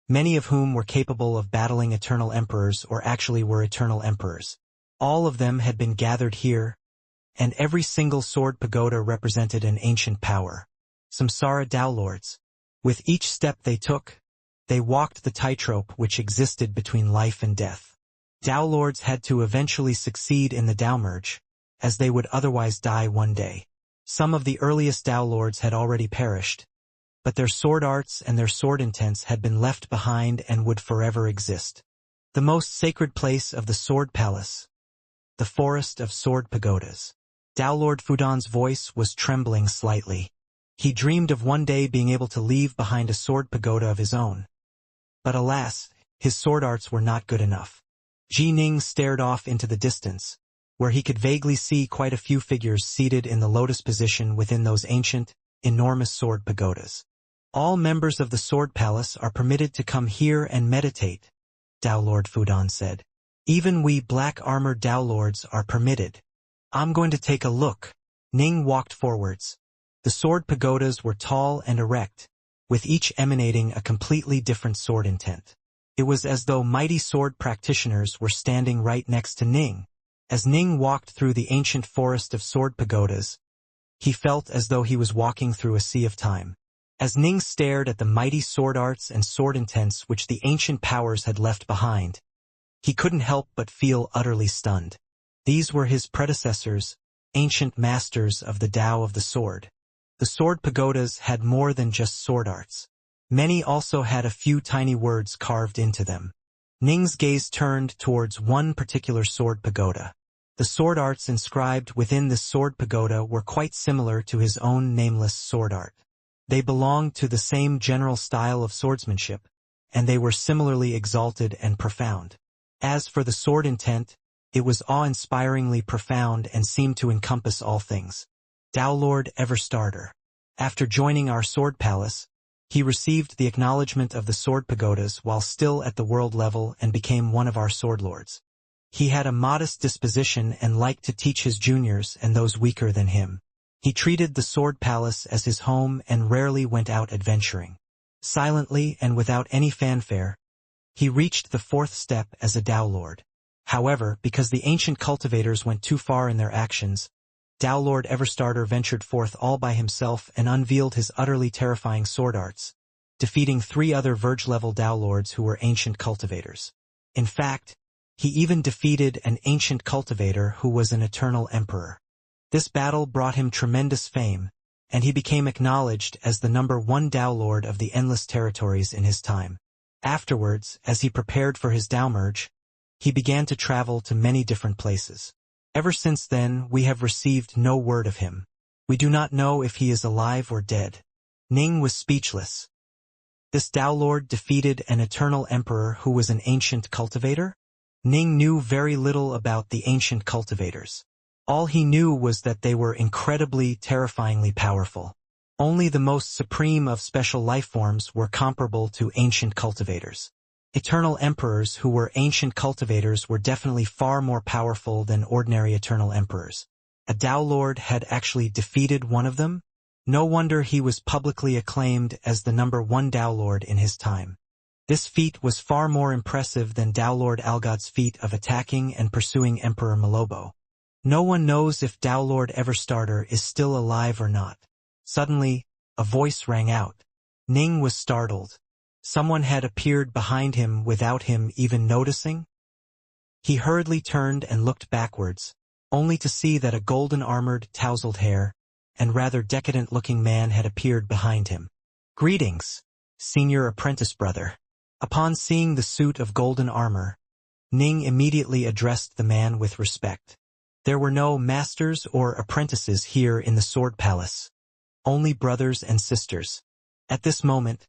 many of whom were capable of battling eternal emperors or actually were eternal emperors. All of them had been gathered here, and every single sword pagoda represented an ancient power. Samsara Dao Lords. With each step they took, they walked the tightrope which existed between life and death. Dao Lords had to eventually succeed in the Dao merge, as they would otherwise die one day. Some of the earliest Dao Lords had already perished, but their sword arts and their sword intents had been left behind and would forever exist. The most sacred place of the Sword Palace, the Forest of Sword Pagodas. Dao Lord Fudan's voice was trembling slightly. He dreamed of one day being able to leave behind a sword pagoda of his own. But alas, his sword arts were not good enough. Ji Ning stared off into the distance, where he could vaguely see quite a few figures seated in the lotus position within those ancient, enormous sword pagodas. All members of the Sword Palace are permitted to come here and meditate, Dao Lord Fudan said. Even we black-armored Dao Lords are permitted. I'm going to take a look. Ning walked forwards. The sword pagodas were tall and erect, with each emanating a completely different sword intent. It was as though mighty sword practitioners were standing right next to Ning. As Ning walked through the ancient forest of sword pagodas, he felt as though he was walking through a sea of time. As Ning stared at the mighty sword arts and sword intents which the ancient powers had left behind, he couldn't help but feel utterly stunned. These were his predecessors, ancient masters of the Tao of the sword. The sword pagodas had more than just sword arts. Many also had a few tiny words carved into them. Ning's gaze turned towards one particular sword pagoda. The sword arts inscribed within this sword pagoda were quite similar to his own nameless sword art. They belonged to the same general style of swordsmanship, and they were similarly exalted and profound. As for the sword intent, it was awe-inspiringly profound and seemed to encompass all things. Dao Lord Everstarter. After joining our sword palace, he received the acknowledgement of the sword pagodas while still at the world level and became one of our sword lords. He had a modest disposition and liked to teach his juniors and those weaker than him. He treated the sword palace as his home and rarely went out adventuring. Silently and without any fanfare, he reached the 4th step as a Dao Lord. However, because the ancient cultivators went too far in their actions, Dao Lord Everstarter ventured forth all by himself and unveiled his utterly terrifying sword arts, defeating 3 other Verge-level Dao Lords who were ancient cultivators. In fact, he even defeated an ancient cultivator who was an eternal emperor. This battle brought him tremendous fame, and he became acknowledged as the #1 Dao Lord of the endless territories in his time. Afterwards, as he prepared for his Dao merge, he began to travel to many different places. Ever since then, we have received no word of him. We do not know if he is alive or dead. Ning was speechless. This Dao Lord defeated an eternal emperor who was an ancient cultivator? Ning knew very little about the ancient cultivators. All he knew was that they were incredibly, terrifyingly powerful. Only the most supreme of special life forms were comparable to ancient cultivators. Eternal emperors who were ancient cultivators were definitely far more powerful than ordinary eternal emperors. A Tao Lord had actually defeated one of them? No wonder he was publicly acclaimed as the #1 Tao Lord in his time. This feat was far more impressive than Tao Lord Algod's feat of attacking and pursuing Emperor Malobo. No one knows if Tao Lord Everstarter is still alive or not. Suddenly, a voice rang out. Ning was startled. Someone had appeared behind him without him even noticing. He hurriedly turned and looked backwards, only to see that a golden-armored, tousled-hair, and rather decadent-looking man had appeared behind him. "Greetings, senior apprentice brother." Upon seeing the suit of golden armor, Ning immediately addressed the man with respect. There were no masters or apprentices here in the Sword Palace, only brothers and sisters. At this moment,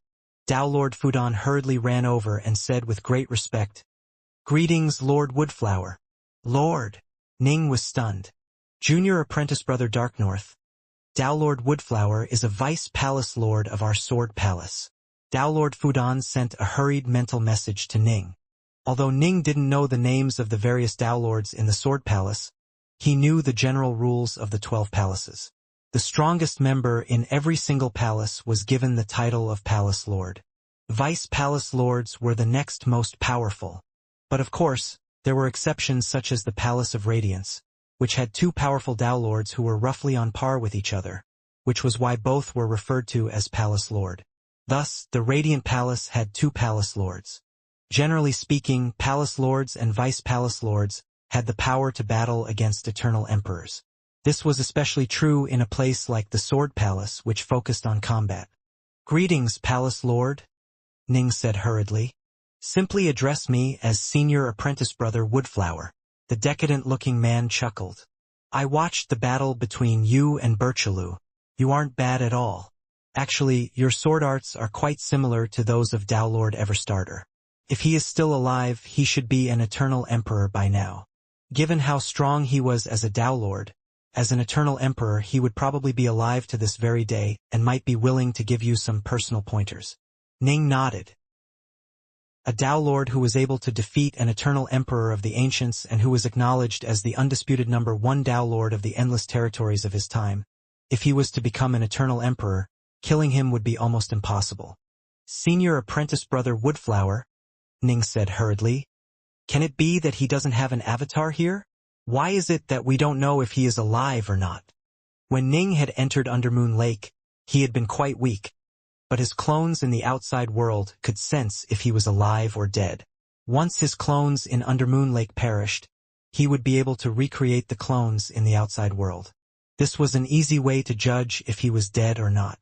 Tao Lord Fudan hurriedly ran over and said with great respect, "Greetings, Lord Woodflower." "Lord." Ning was stunned. "Junior apprentice brother Darknorth. Tao Lord Woodflower is a vice palace lord of our Sword Palace." Tao Lord Fudan sent a hurried mental message to Ning. Although Ning didn't know the names of the various Tao Lords in the Sword Palace, he knew the general rules of the 12 palaces. The strongest member in every single palace was given the title of Palace Lord. Vice Palace Lords were the next most powerful. But of course, there were exceptions such as the Palace of Radiance, which had 2 powerful Tao Lords who were roughly on par with each other, which was why both were referred to as Palace Lord. Thus, the Radiant Palace had 2 Palace Lords. Generally speaking, Palace Lords and Vice Palace Lords had the power to battle against eternal emperors. This was especially true in a place like the Sword Palace, which focused on combat. "Greetings, Palace Lord," Ning said hurriedly. "Simply address me as Senior Apprentice Brother Woodflower." The decadent-looking man chuckled. "I watched the battle between you and Birchaloo. You aren't bad at all. Actually, your sword arts are quite similar to those of Tao Lord Everstarter. If he is still alive, he should be an eternal emperor by now. Given how strong he was as a Tao Lord, as an eternal emperor he would probably be alive to this very day and might be willing to give you some personal pointers." Ning nodded. A Tao Lord who was able to defeat an eternal emperor of the ancients and who was acknowledged as the undisputed #1 Tao Lord of the endless territories of his time. If he was to become an eternal emperor, killing him would be almost impossible. "Senior apprentice brother Woodflower," Ning said hurriedly. "Can it be that he doesn't have an avatar here? Why is it that we don't know if he is alive or not?" When Ning had entered Undermoon Lake, he had been quite weak, but his clones in the outside world could sense if he was alive or dead. Once his clones in Undermoon Lake perished, he would be able to recreate the clones in the outside world. This was an easy way to judge if he was dead or not.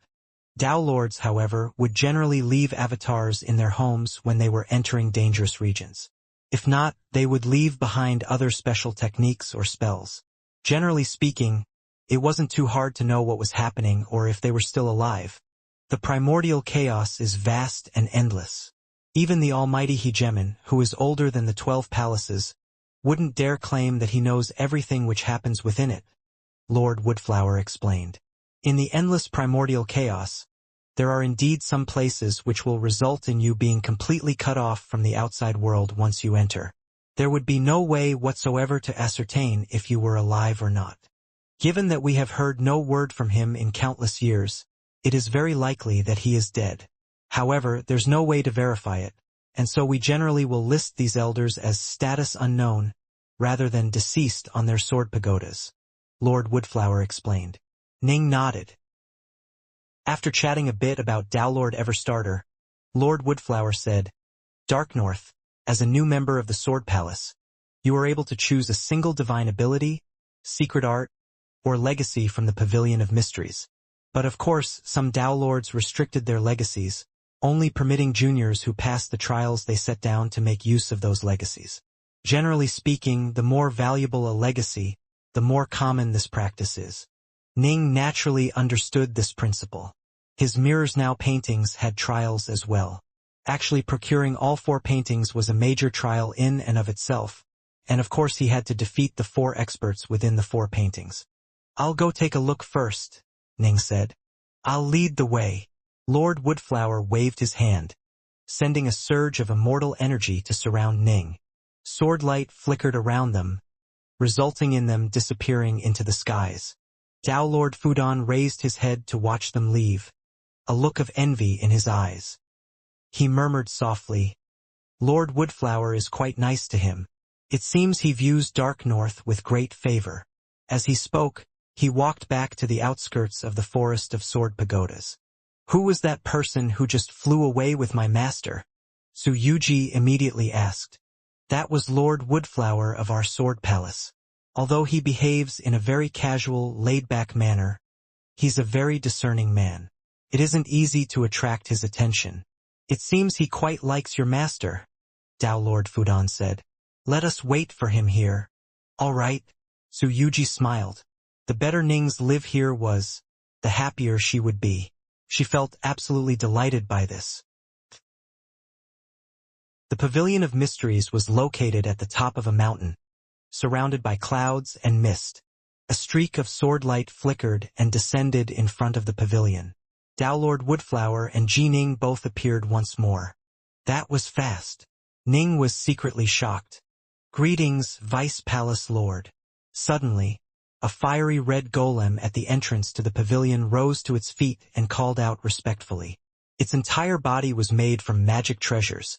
Tao Lords, however, would generally leave avatars in their homes when they were entering dangerous regions. If not, they would leave behind other special techniques or spells. Generally speaking, it wasn't too hard to know what was happening or if they were still alive. The primordial chaos is vast and endless. Even the almighty Hegemon, who is older than the 12 palaces, wouldn't dare claim that he knows everything which happens within it, Lord Woodflower explained. In the endless primordial chaos, there are indeed some places which will result in you being completely cut off from the outside world once you enter. There would be no way whatsoever to ascertain if you were alive or not. Given that we have heard no word from him in countless years, it is very likely that he is dead. However, there's no way to verify it, and so we generally will list these elders as status unknown, rather than deceased on their sword pagodas, Lord Woodflower explained. Ning nodded. After chatting a bit about Tao Lord Everstarter, Lord Woodflower said, "Darknorth, as a new member of the Sword Palace, you are able to choose a single divine ability, secret art, or legacy from the Pavilion of Mysteries. But of course, some Tao Lords restricted their legacies, only permitting juniors who pass the trials they set down to make use of those legacies. Generally speaking, the more valuable a legacy, the more common this practice is." Ning naturally understood this principle. His Mirrors Now paintings had trials as well. Actually, procuring all 4 paintings was a major trial in and of itself, and of course he had to defeat the 4 experts within the 4 paintings. "I'll go take a look first," Ning said. "I'll lead the way." Lord Woodflower waved his hand. sending a surge of immortal energy to surround Ning. Sword light flickered around them, resulting in them disappearing into the skies. Tao Lord Fudan raised his head to watch them leave, a look of envy in his eyes. He murmured softly, "Lord Woodflower is quite nice to him. It seems he views Dark North with great favor." As he spoke, he walked back to the outskirts of the forest of sword pagodas. "Who was that person who just flew away with my master?" Su Yuji immediately asked. "That was Lord Woodflower of our sword palace. Although he behaves in a very casual, laid-back manner, he's a very discerning man. It isn't easy to attract his attention. It seems he quite likes your master," Tao Lord Fudan said. "Let us wait for him here." "All right." Su Yuji smiled. The better Ning's live here was, the happier she would be. She felt absolutely delighted by this. The Pavilion of Mysteries was located at the top of a mountain, surrounded by clouds and mist. A streak of sword light flickered and descended in front of the pavilion. Tao Lord Woodflower and Ji Ning both appeared once more. That was fast. Ning was secretly shocked. "Greetings, Vice Palace Lord." Suddenly, a fiery red golem at the entrance to the pavilion rose to its feet and called out respectfully. Its entire body was made from magic treasures.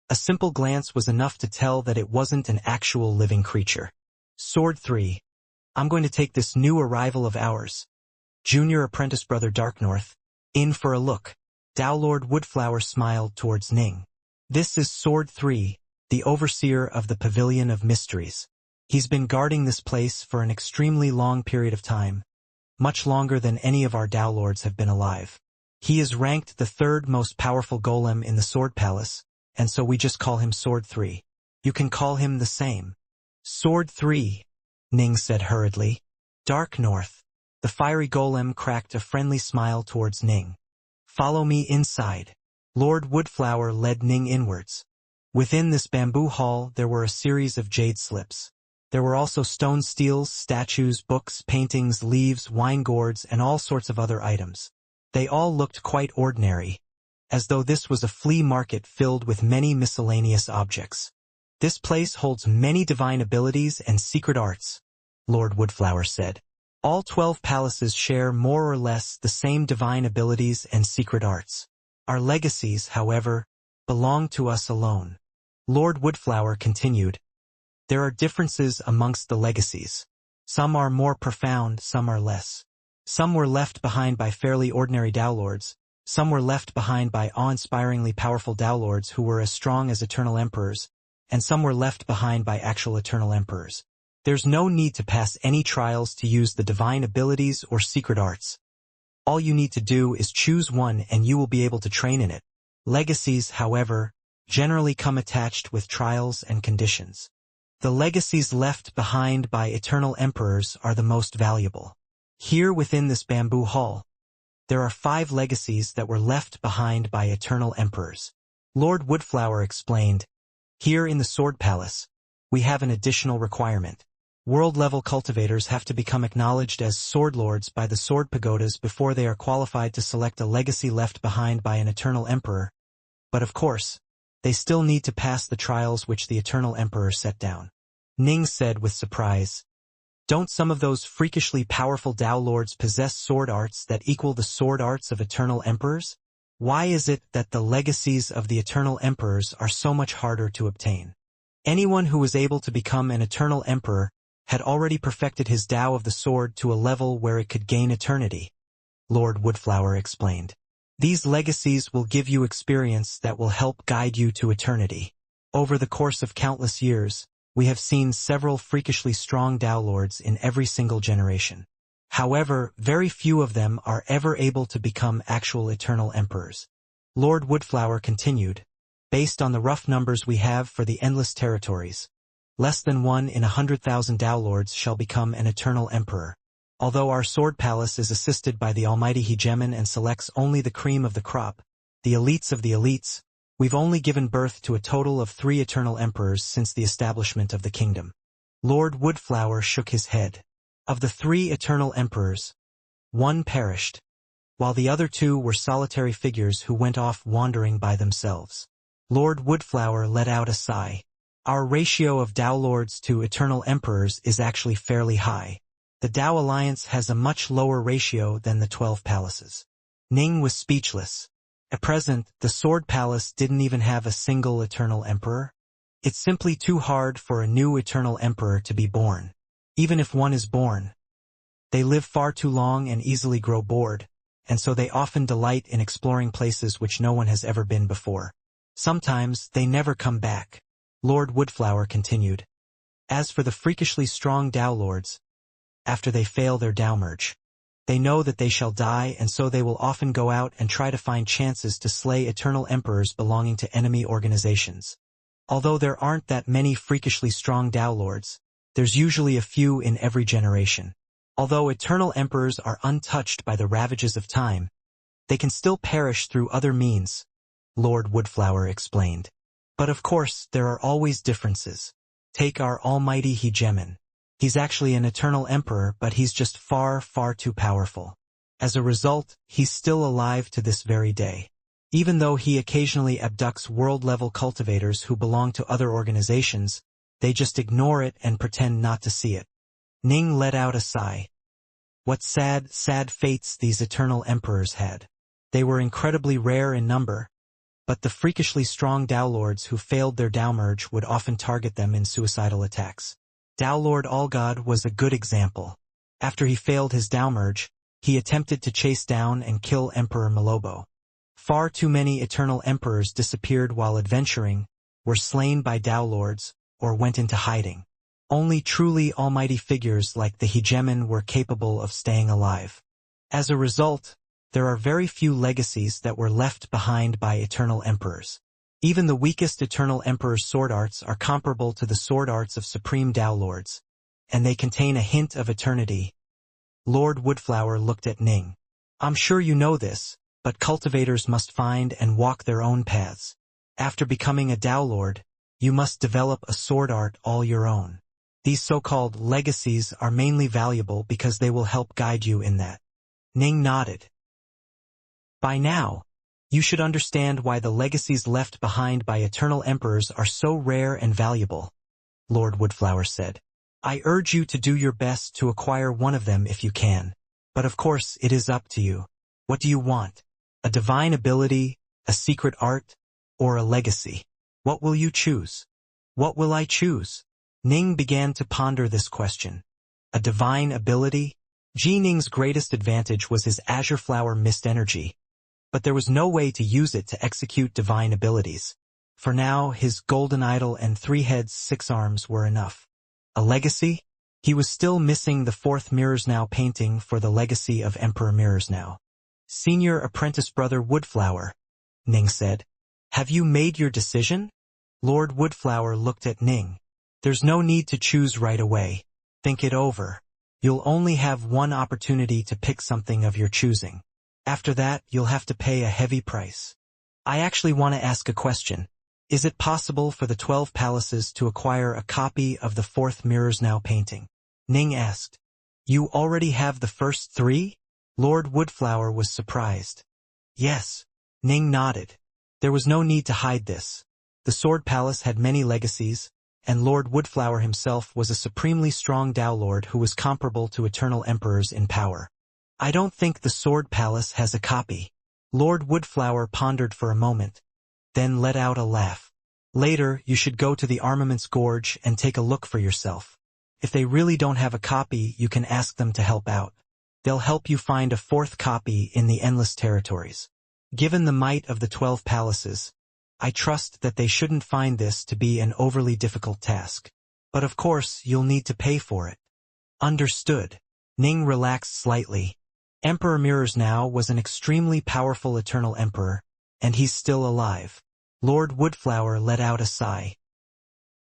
A simple glance was enough to tell that it wasn't an actual living creature. "Sword 3. I'm going to take this new arrival of ours, Junior Apprentice Brother Darknorth, in for a look." Tao Lord Woodflower smiled towards Ning. "This is Sword 3, the overseer of the Pavilion of Mysteries. He's been guarding this place for an extremely long period of time, much longer than any of our Tao Lords have been alive. He is ranked the third most powerful golem in the Sword Palace, and so we just call him Sword 3. You can call him the same." "Sword 3, Ning said hurriedly. "Dark North." The fiery golem cracked a friendly smile towards Ning. "Follow me inside." Lord Woodflower led Ning inwards. Within this bamboo hall there were a series of jade slips. There were also stone steels, statues, books, paintings, leaves, wine gourds, and all sorts of other items. They all looked quite ordinary, as though this was a flea market filled with many miscellaneous objects. "This place holds many divine abilities and secret arts," Lord Woodflower said. "All 12 palaces share more or less the same divine abilities and secret arts. Our legacies, however, belong to us alone." Lord Woodflower continued. "There are differences amongst the legacies. Some are more profound, some are less. Some were left behind by fairly ordinary Tao Lords. Some were left behind by awe-inspiringly powerful Tao Lords who were as strong as Eternal Emperors, and some were left behind by actual Eternal Emperors. There's no need to pass any trials to use the divine abilities or secret arts. All you need to do is choose one and you will be able to train in it. Legacies, however, generally come attached with trials and conditions. The legacies left behind by Eternal Emperors are the most valuable. Here within this bamboo hall, there are 5 legacies that were left behind by Eternal Emperors." Lord Woodflower explained. "Here in the Sword Palace, we have an additional requirement. World-level cultivators have to become acknowledged as Sword Lords by the Sword Pagodas before they are qualified to select a legacy left behind by an Eternal Emperor. But of course, they still need to pass the trials which the Eternal Emperor set down." Ning said with surprise, "Don't some of those freakishly powerful Tao Lords possess sword arts that equal the sword arts of Eternal Emperors? Why is it that the legacies of the Eternal Emperors are so much harder to obtain?" Anyone who was able to become an Eternal Emperor had already perfected his Tao of the sword to a level where it could gain eternity, Lord Woodflower explained. "These legacies will give you experience that will help guide you to eternity. Over the course of countless years, we have seen several freakishly strong Tao Lords in every single generation. However, very few of them are ever able to become actual Eternal Emperors." Lord Woodflower continued. "Based on the rough numbers we have for the endless territories, less than 1 in 100,000 Tao Lords shall become an Eternal Emperor. Although our Sword Palace is assisted by the almighty Hegemon and selects only the cream of the crop, the elites of the elites, we've only given birth to a total of 3 Eternal Emperors since the establishment of the kingdom." Lord Woodflower shook his head. "Of the 3 Eternal Emperors, 1 perished, while the other 2 were solitary figures who went off wandering by themselves. Lord Woodflower let out a sigh. Our ratio of Dao Lords to Eternal Emperors is actually fairly high. The Dao Alliance has a much lower ratio than the 12 palaces. Ning was speechless. At present, the Sword Palace didn't even have a single Eternal Emperor. It's simply too hard for a new Eternal Emperor to be born. Even if one is born, they live far too long and easily grow bored, and so they often delight in exploring places which no one has ever been before. Sometimes they never come back. Lord Woodflower continued. As for the freakishly strong Dao Lords, after they fail their Dao merge, they know that they shall die, and so they will often go out and try to find chances to slay Eternal Emperors belonging to enemy organizations. Although there aren't that many freakishly strong Dao Lords, there's usually a few in every generation. Although Eternal Emperors are untouched by the ravages of time, they can still perish through other means, Lord Woodflower explained. But of course, there are always differences. Take our almighty Hegemon. He's actually an Eternal Emperor, but he's just far, far too powerful. As a result, he's still alive to this very day. Even though he occasionally abducts world-level cultivators who belong to other organizations, they just ignore it and pretend not to see it. Ning let out a sigh. What sad, sad fates these Eternal Emperors had. They were incredibly rare in number, but the freakishly strong Dao Lords who failed their Dao merge would often target them in suicidal attacks. Dao Lord Allgod was a good example. After he failed his Dao merge, he attempted to chase down and kill Emperor Malobo. Far too many Eternal Emperors disappeared while adventuring, were slain by Dao Lords, or went into hiding. Only truly almighty figures like the Hegemon were capable of staying alive. As a result, there are very few legacies that were left behind by Eternal Emperors. Even the weakest Eternal Emperor's sword arts are comparable to the sword arts of Supreme Dao Lords, and they contain a hint of eternity. Lord Woodflower looked at Ning. I'm sure you know this, but cultivators must find and walk their own paths. After becoming a Dao Lord, you must develop a sword art all your own. These so-called legacies are mainly valuable because they will help guide you in that. Ning nodded. By now, you should understand why the legacies left behind by Eternal Emperors are so rare and valuable, Lord Woodflower said. I urge you to do your best to acquire one of them if you can, but of course it is up to you. What do you want? A divine ability, a secret art, or a legacy? What will you choose? What will I choose? Ning began to ponder this question. A divine ability? Ji Ning's greatest advantage was his Azure Flower Mist energy, but there was no way to use it to execute divine abilities. For now, his golden idol and 3 heads 6 arms were enough. A legacy? He was still missing the 4th Mirrors Now painting for the legacy of Emperor Mirrors Now. Senior Apprentice Brother Woodflower, Ning said. Have you made your decision? Lord Woodflower looked at Ning. There's no need to choose right away. Think it over. You'll only have one opportunity to pick something of your choosing. After that, you'll have to pay a heavy price. I actually want to ask a question. Is it possible for the 12 palaces to acquire a copy of the 4th Mirrors Now painting? Ning asked. You already have the first 3? Lord Woodflower was surprised. Yes. Ning nodded. There was no need to hide this. The Sword Palace had many legacies, and Lord Woodflower himself was a supremely strong Dao Lord who was comparable to Eternal Emperors in power. I don't think the Sword Palace has a copy. Lord Woodflower pondered for a moment, then let out a laugh. Later, you should go to the Armaments Gorge and take a look for yourself. If they really don't have a copy, you can ask them to help out. They'll help you find a 4th copy in the Endless Territories. Given the might of the 12 palaces, I trust that they shouldn't find this to be an overly difficult task. But of course, you'll need to pay for it. Understood. Ning relaxed slightly. Emperor Mirrors Now was an extremely powerful Eternal Emperor, and he's still alive. Lord Woodflower let out a sigh.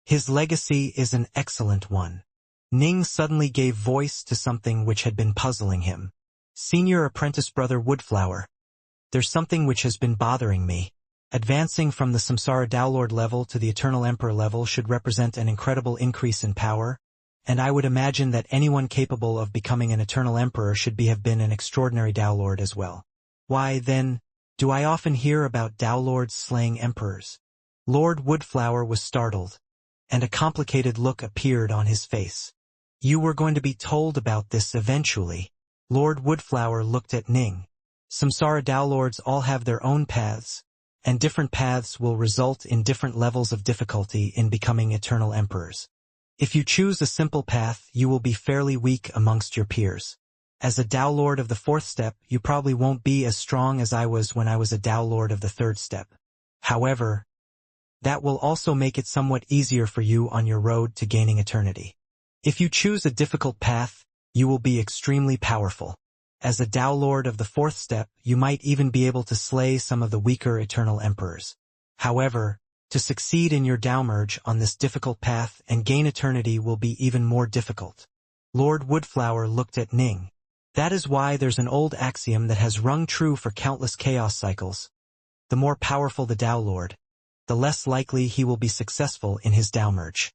His legacy is an excellent one. Ning suddenly gave voice to something which had been puzzling him. Senior Apprentice Brother Woodflower, there's something which has been bothering me. Advancing from the Samsara Dao Lord level to the Eternal Emperor level should represent an incredible increase in power, and I would imagine that anyone capable of becoming an Eternal Emperor should have been an extraordinary Dao Lord as well. Why, then, do I often hear about Dao Lords slaying emperors? Lord Woodflower was startled, and a complicated look appeared on his face. You were going to be told about this eventually. Lord Woodflower looked at Ning. Samsara Dowlords all have their own paths, and different paths will result in different levels of difficulty in becoming eternal emperors. If you choose a simple path, you will be fairly weak amongst your peers. As a Dowlord of the 4th step, you probably won't be as strong as I was when I was a Dowlord of the 3rd step. However, that will also make it somewhat easier for you on your road to gaining eternity. If you choose a difficult path, you will be extremely powerful. As a Dowlord of the 4th step, you might even be able to slay some of the weaker eternal emperors. However, to succeed in your Dowmerge on this difficult path and gain eternity will be even more difficult. Lord Woodflower looked at Ning. That is why there's an old axiom that has rung true for countless chaos cycles. The more powerful the Dowlord, the less likely he will be successful in his Dowmerge.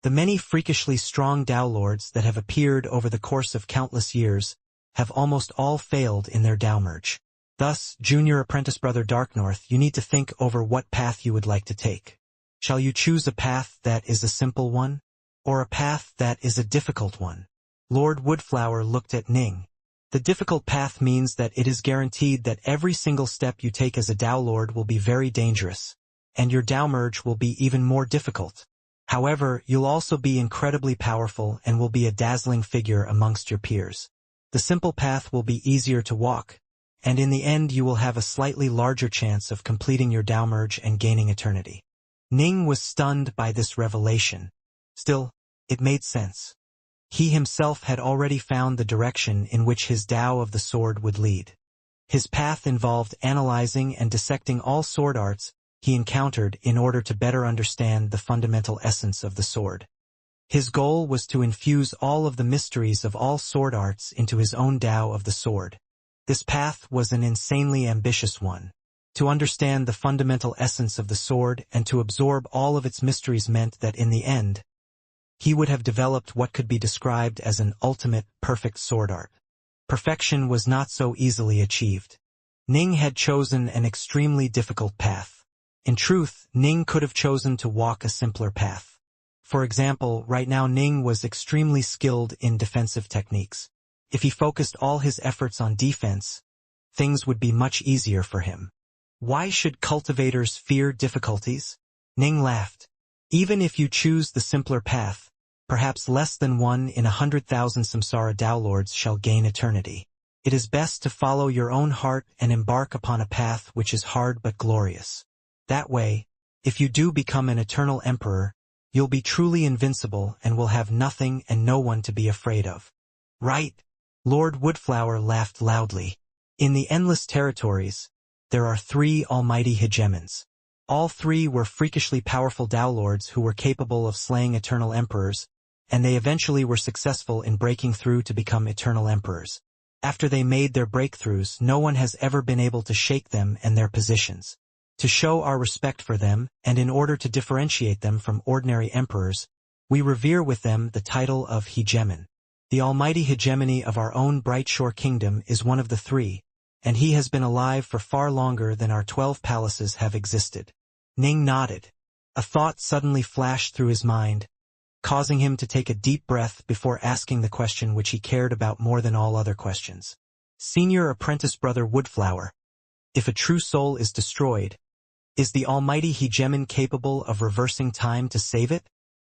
The many freakishly strong Dowlords that have appeared over the course of countless years have almost all failed in their Dowmerge. Thus, Junior Apprentice Brother Darknorth, you need to think over what path you would like to take. Shall you choose a path that is a simple one, or a path that is a difficult one? Lord Woodflower looked at Ning. The difficult path means that it is guaranteed that every single step you take as a Dowlord will be very dangerous, and your Dowmerge will be even more difficult. However, you'll also be incredibly powerful and will be a dazzling figure amongst your peers. The simple path will be easier to walk, and in the end you will have a slightly larger chance of completing your Dowmerge and gaining eternity. Ning was stunned by this revelation. Still, it made sense. He himself had already found the direction in which his Tao of the sword would lead. His path involved analyzing and dissecting all sword arts he encountered in order to better understand the fundamental essence of the sword. His goal was to infuse all of the mysteries of all sword arts into his own Tao of the sword. This path was an insanely ambitious one. To understand the fundamental essence of the sword and to absorb all of its mysteries meant that in the end, he would have developed what could be described as an ultimate, perfect sword art. Perfection was not so easily achieved. Ning had chosen an extremely difficult path. In truth, Ning could have chosen to walk a simpler path. For example, right now Ning was extremely skilled in defensive techniques. If he focused all his efforts on defense, things would be much easier for him. Why should cultivators fear difficulties? Ning laughed. Even if you choose the simpler path, perhaps less than 1 in 100,000 Samsara Dowlords shall gain eternity. It is best to follow your own heart and embark upon a path which is hard but glorious. That way, if you do become an eternal emperor, you'll be truly invincible and will have nothing and no one to be afraid of. Right? Lord Woodflower laughed loudly. In the Endless Territories, there are 3 almighty hegemons. All 3 were freakishly powerful Dowlords who were capable of slaying eternal emperors, and they eventually were successful in breaking through to become eternal emperors. After they made their breakthroughs, no one has ever been able to shake them and their positions. To show our respect for them, and in order to differentiate them from ordinary emperors, we revere with them the title of hegemon. The almighty hegemony of our own Brightshore Kingdom is one of the 3, and he has been alive for far longer than our 12 palaces have existed. Ning nodded. A thought suddenly flashed through his mind, causing him to take a deep breath before asking the question which he cared about more than all other questions. Senior Apprentice Brother Woodflower, if a true soul is destroyed, is the almighty hegemon capable of reversing time to save it?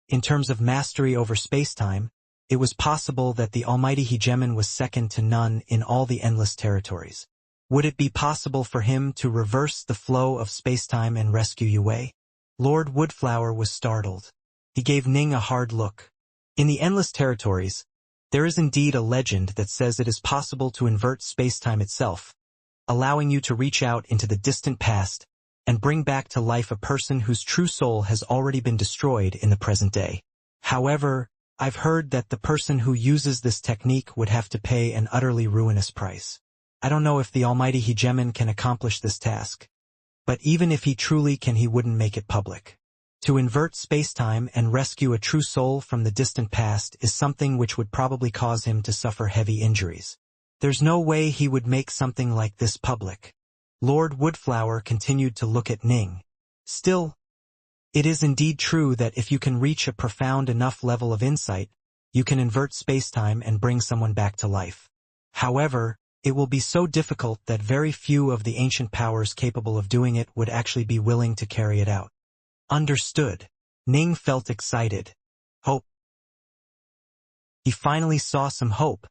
In terms of mastery over space-time, it was possible that the almighty hegemon was second to none in all the Endless Territories. Would it be possible for him to reverse the flow of space-time and rescue Yue? Lord Woodflower was startled. He gave Ning a hard look. In the Endless Territories, there is indeed a legend that says it is possible to invert space-time itself, allowing you to reach out into the distant past and bring back to life a person whose true soul has already been destroyed in the present day. However, I've heard that the person who uses this technique would have to pay an utterly ruinous price. I don't know if the almighty hegemon can accomplish this task, but even if he truly can, he wouldn't make it public. To invert space-time and rescue a true soul from the distant past is something which would probably cause him to suffer heavy injuries. There's no way he would make something like this public. Lord Woodflower continued to look at Ning. Still, It is indeed true that if you can reach a profound enough level of insight, you can invert spacetime and bring someone back to life. However, it will be so difficult that very few of the ancient powers capable of doing it would actually be willing to carry it out. Understood. Ning felt excited. Hope. He finally saw some hope.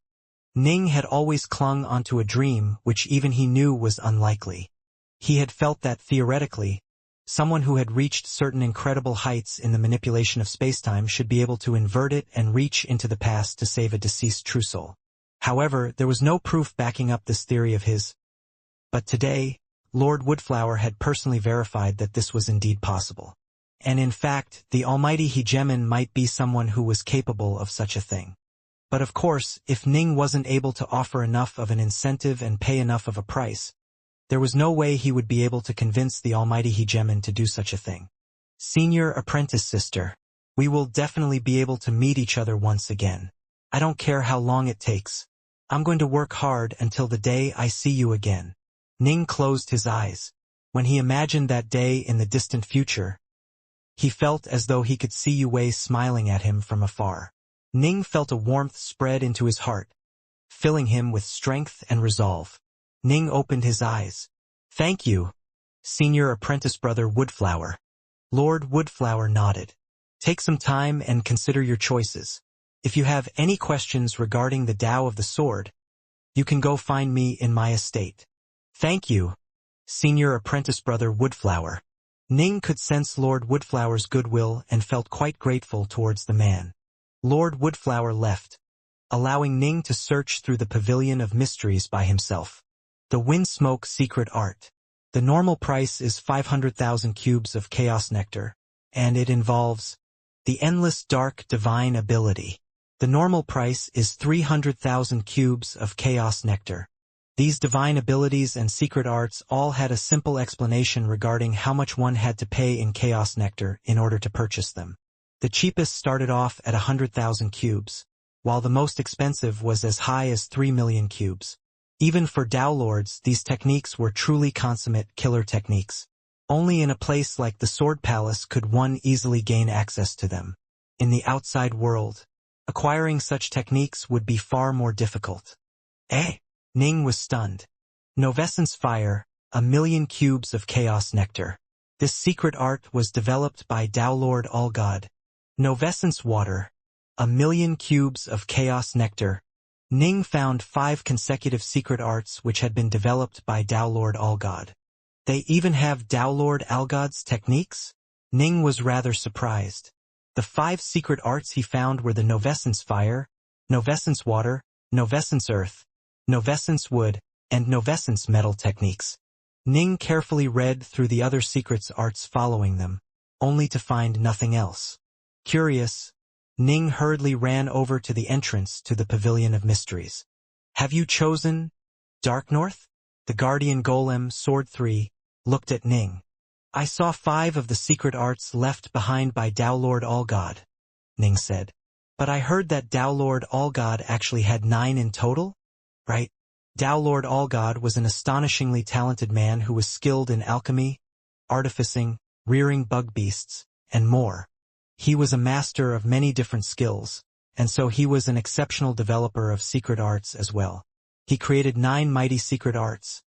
Ning had always clung onto a dream which even he knew was unlikely. He had felt that theoretically, someone who had reached certain incredible heights in the manipulation of spacetime should be able to invert it and reach into the past to save a deceased true soul. However, there was no proof backing up this theory of his. But today, Lord Woodflower had personally verified that this was indeed possible. And in fact, the almighty hegemon might be someone who was capable of such a thing. But of course, if Ning wasn't able to offer enough of an incentive and pay enough of a price, there was no way he would be able to convince the almighty hegemon to do such a thing. Senior apprentice sister, we will definitely be able to meet each other once again. I don't care how long it takes. I'm going to work hard until the day I see you again. Ning closed his eyes. When he imagined that day in the distant future, he felt as though he could see Yue smiling at him from afar. Ning felt a warmth spread into his heart, filling him with strength and resolve. Ning opened his eyes. Thank you, Senior Apprentice Brother Woodflower. Lord Woodflower nodded. Take some time and consider your choices. If you have any questions regarding the Tao of the Sword, you can go find me in my estate. Thank you, Senior Apprentice Brother Woodflower. Ning could sense Lord Woodflower's goodwill and felt quite grateful towards the man. Lord Woodflower left, allowing Ning to search through the Pavilion of Mysteries by himself. The Windsmoke Secret Art. The normal price is 500,000 cubes of Chaos Nectar, and it involves the Endless Dark Divine Ability. The normal price is 300,000 cubes of Chaos Nectar. These divine abilities and secret arts all had a simple explanation regarding how much one had to pay in Chaos Nectar in order to purchase them. The cheapest started off at 100,000 cubes, while the most expensive was as high as 3 million cubes. Even for Tao Lords, these techniques were truly consummate killer techniques. Only in a place like the Sword Palace could one easily gain access to them. In the outside world, acquiring such techniques would be far more difficult. Ning was stunned. Novescence Fire, 1,000,000 cubes of Chaos Nectar. This secret art was developed by Tao Lord Allgod. Novescence Water, 1,000,000 cubes of Chaos Nectar. Ning found 5 consecutive secret arts which had been developed by Tao Lord Allgod. They even have Tao Lord Allgod's techniques? Ning was rather surprised. The 5 secret arts he found were the Novescence Fire, Novescence Water, Novescence Earth, Novescence Wood, and Novescence Metal techniques. Ning carefully read through the other secrets arts following them, only to find nothing else. Curious, Ning hurriedly ran over to the entrance to the Pavilion of Mysteries. Have you chosen Dark North? The Guardian Golem, Sword 3, looked at Ning. I saw 5 of the secret arts left behind by Tao Lord Allgod, Ning said. But I heard that Tao Lord Allgod actually had 9 in total? Right? Tao Lord Allgod was an astonishingly talented man who was skilled in alchemy, artificing, rearing bug beasts, and more. He was a master of many different skills, and so he was an exceptional developer of secret arts as well. He created 9 mighty secret arts,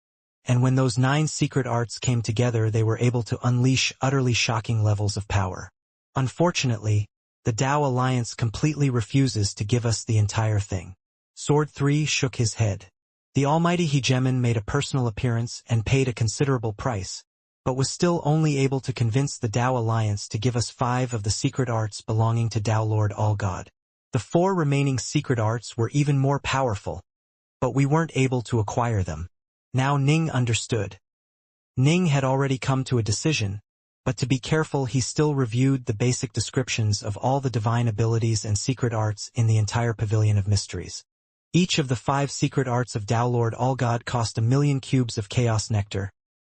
and when those 9 secret arts came together they were able to unleash utterly shocking levels of power. Unfortunately, the Tao Alliance completely refuses to give us the entire thing. Sword 3 shook his head. The almighty hegemon made a personal appearance and paid a considerable price, but was still only able to convince the Tao Alliance to give us 5 of the secret arts belonging to Tao Lord Allgod. The 4 remaining secret arts were even more powerful, but we weren't able to acquire them. Now Ning understood. Ning had already come to a decision, but to be careful he still reviewed the basic descriptions of all the divine abilities and secret arts in the entire Pavilion of Mysteries. Each of the 5 secret arts of Tao Lord Allgod cost 1,000,000 cubes of Chaos Nectar,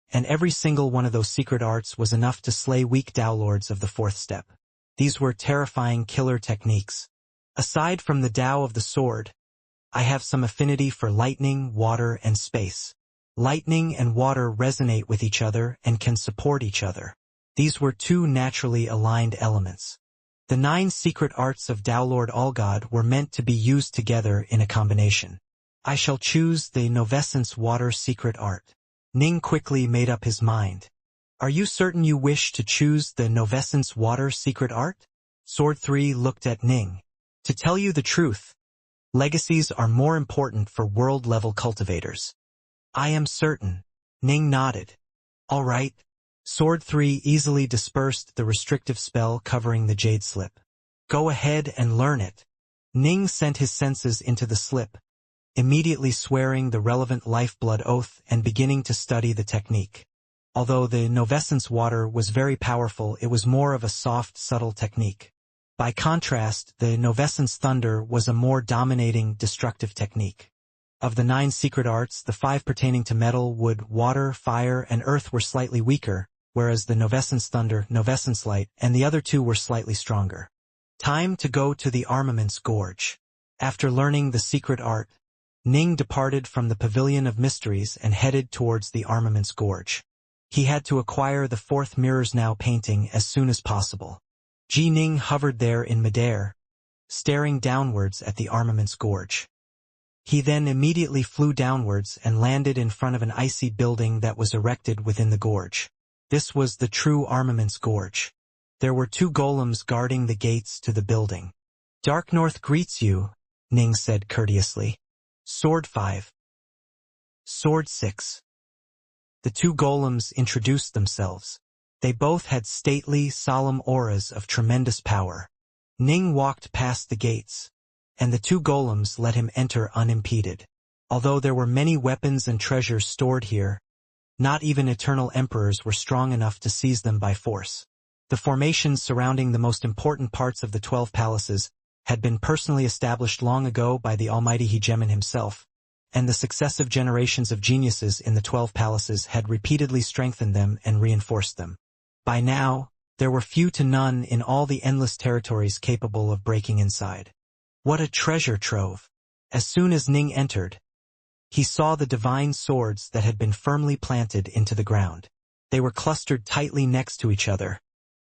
and every single one of those secret arts was enough to slay weak Tao Lords of the 4th step. These were terrifying killer techniques. Aside from the Tao of the Sword, I have some affinity for lightning, water, and space. Lightning and water resonate with each other and can support each other. These were two naturally aligned elements. The 9 secret arts of Taolord Allgod were meant to be used together in a combination. I shall choose the Novescence Water secret art. Ning quickly made up his mind. Are you certain you wish to choose the Novescence Water secret art? Sword 3 looked at Ning. To tell you the truth, legacies are more important for world-level cultivators. I am certain. Ning nodded. All right. Sword 3 easily dispersed the restrictive spell covering the jade slip. Go ahead and learn it. Ning sent his senses into the slip, immediately swearing the relevant lifeblood oath and beginning to study the technique. Although the Novescence Water was very powerful, it was more of a soft, subtle technique. By contrast, the Novescence Thunder was a more dominating, destructive technique. Of the 9 secret arts, the 5 pertaining to metal, wood, water, fire, and earth were slightly weaker, whereas the Novescence Thunder, Novescence Light, and the other 2 were slightly stronger. Time to go to the Armaments Gorge. After learning the secret art, Ning departed from the Pavilion of Mysteries and headed towards the Armaments Gorge. He had to acquire the 4th Mirrors Now painting as soon as possible. Ji Ning hovered there in midair, staring downwards at the Armaments Gorge. He then immediately flew downwards and landed in front of an icy building that was erected within the gorge. This was the true Armaments Gorge. There were 2 golems guarding the gates to the building. Dark North greets you, Ning said courteously. Sword 5. Sword 6. The 2 golems introduced themselves. They both had stately, solemn auras of tremendous power. Ning walked past the gates, and the 2 golems let him enter unimpeded. Although there were many weapons and treasures stored here, not even eternal emperors were strong enough to seize them by force. The formations surrounding the most important parts of the 12 palaces had been personally established long ago by the almighty hegemon himself, and the successive generations of geniuses in the 12 palaces had repeatedly strengthened them and reinforced them. By now, there were few to none in all the endless territories capable of breaking inside. What a treasure trove! As soon as Ning entered, he saw the divine swords that had been firmly planted into the ground. They were clustered tightly next to each other,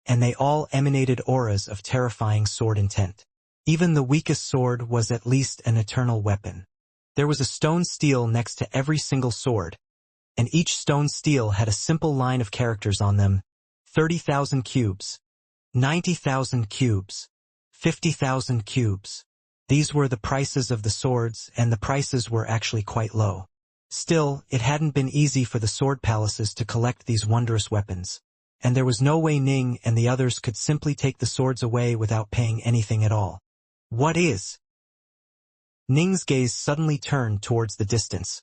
and they all emanated auras of terrifying sword intent. Even the weakest sword was at least an eternal weapon. There was a stone steel next to every single sword, and each stone steel had a simple line of characters on them: 30,000 cubes, 90,000 cubes, 50,000 cubes. These were the prices of the swords, and the prices were actually quite low. Still, it hadn't been easy for the sword palaces to collect these wondrous weapons, and there was no way Ning and the others could simply take the swords away without paying anything at all. What is? Ning's gaze suddenly turned towards the distance,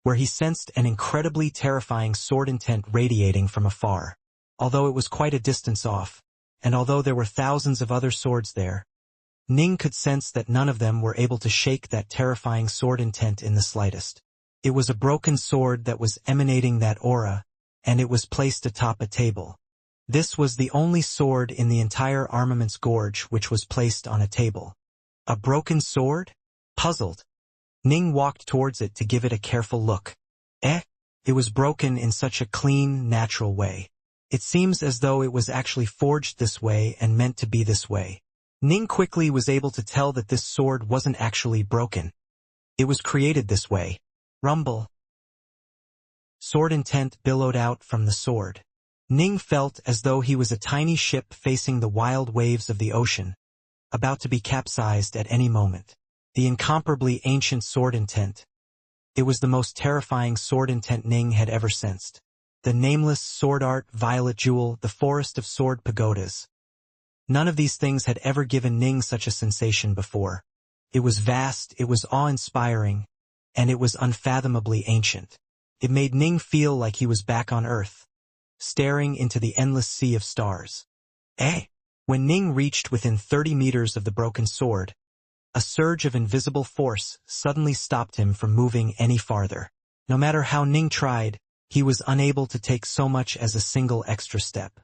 where he sensed an incredibly terrifying sword intent radiating from afar. Although it was quite a distance off, and although there were thousands of other swords there, Ning could sense that none of them were able to shake that terrifying sword intent in the slightest. It was a broken sword that was emanating that aura, and it was placed atop a table. This was the only sword in the entire Armaments Gorge which was placed on a table. A broken sword? Puzzled, Ning walked towards it to give it a careful look. It was broken in such a clean, natural way. It seems as though it was actually forged this way and meant to be this way. Ning quickly was able to tell that this sword wasn't actually broken. It was created this way. Rumble. Sword intent billowed out from the sword. Ning felt as though he was a tiny ship facing the wild waves of the ocean, about to be capsized at any moment. The incomparably ancient sword intent. It was the most terrifying sword intent Ning had ever sensed. The nameless sword art, violet jewel, the forest of sword pagodas. None of these things had ever given Ning such a sensation before. It was vast, it was awe-inspiring, and it was unfathomably ancient. It made Ning feel like he was back on Earth, staring into the endless sea of stars. When Ning reached within 30 meters of the broken sword, a surge of invisible force suddenly stopped him from moving any farther. No matter how Ning tried, he was unable to take so much as a single extra step.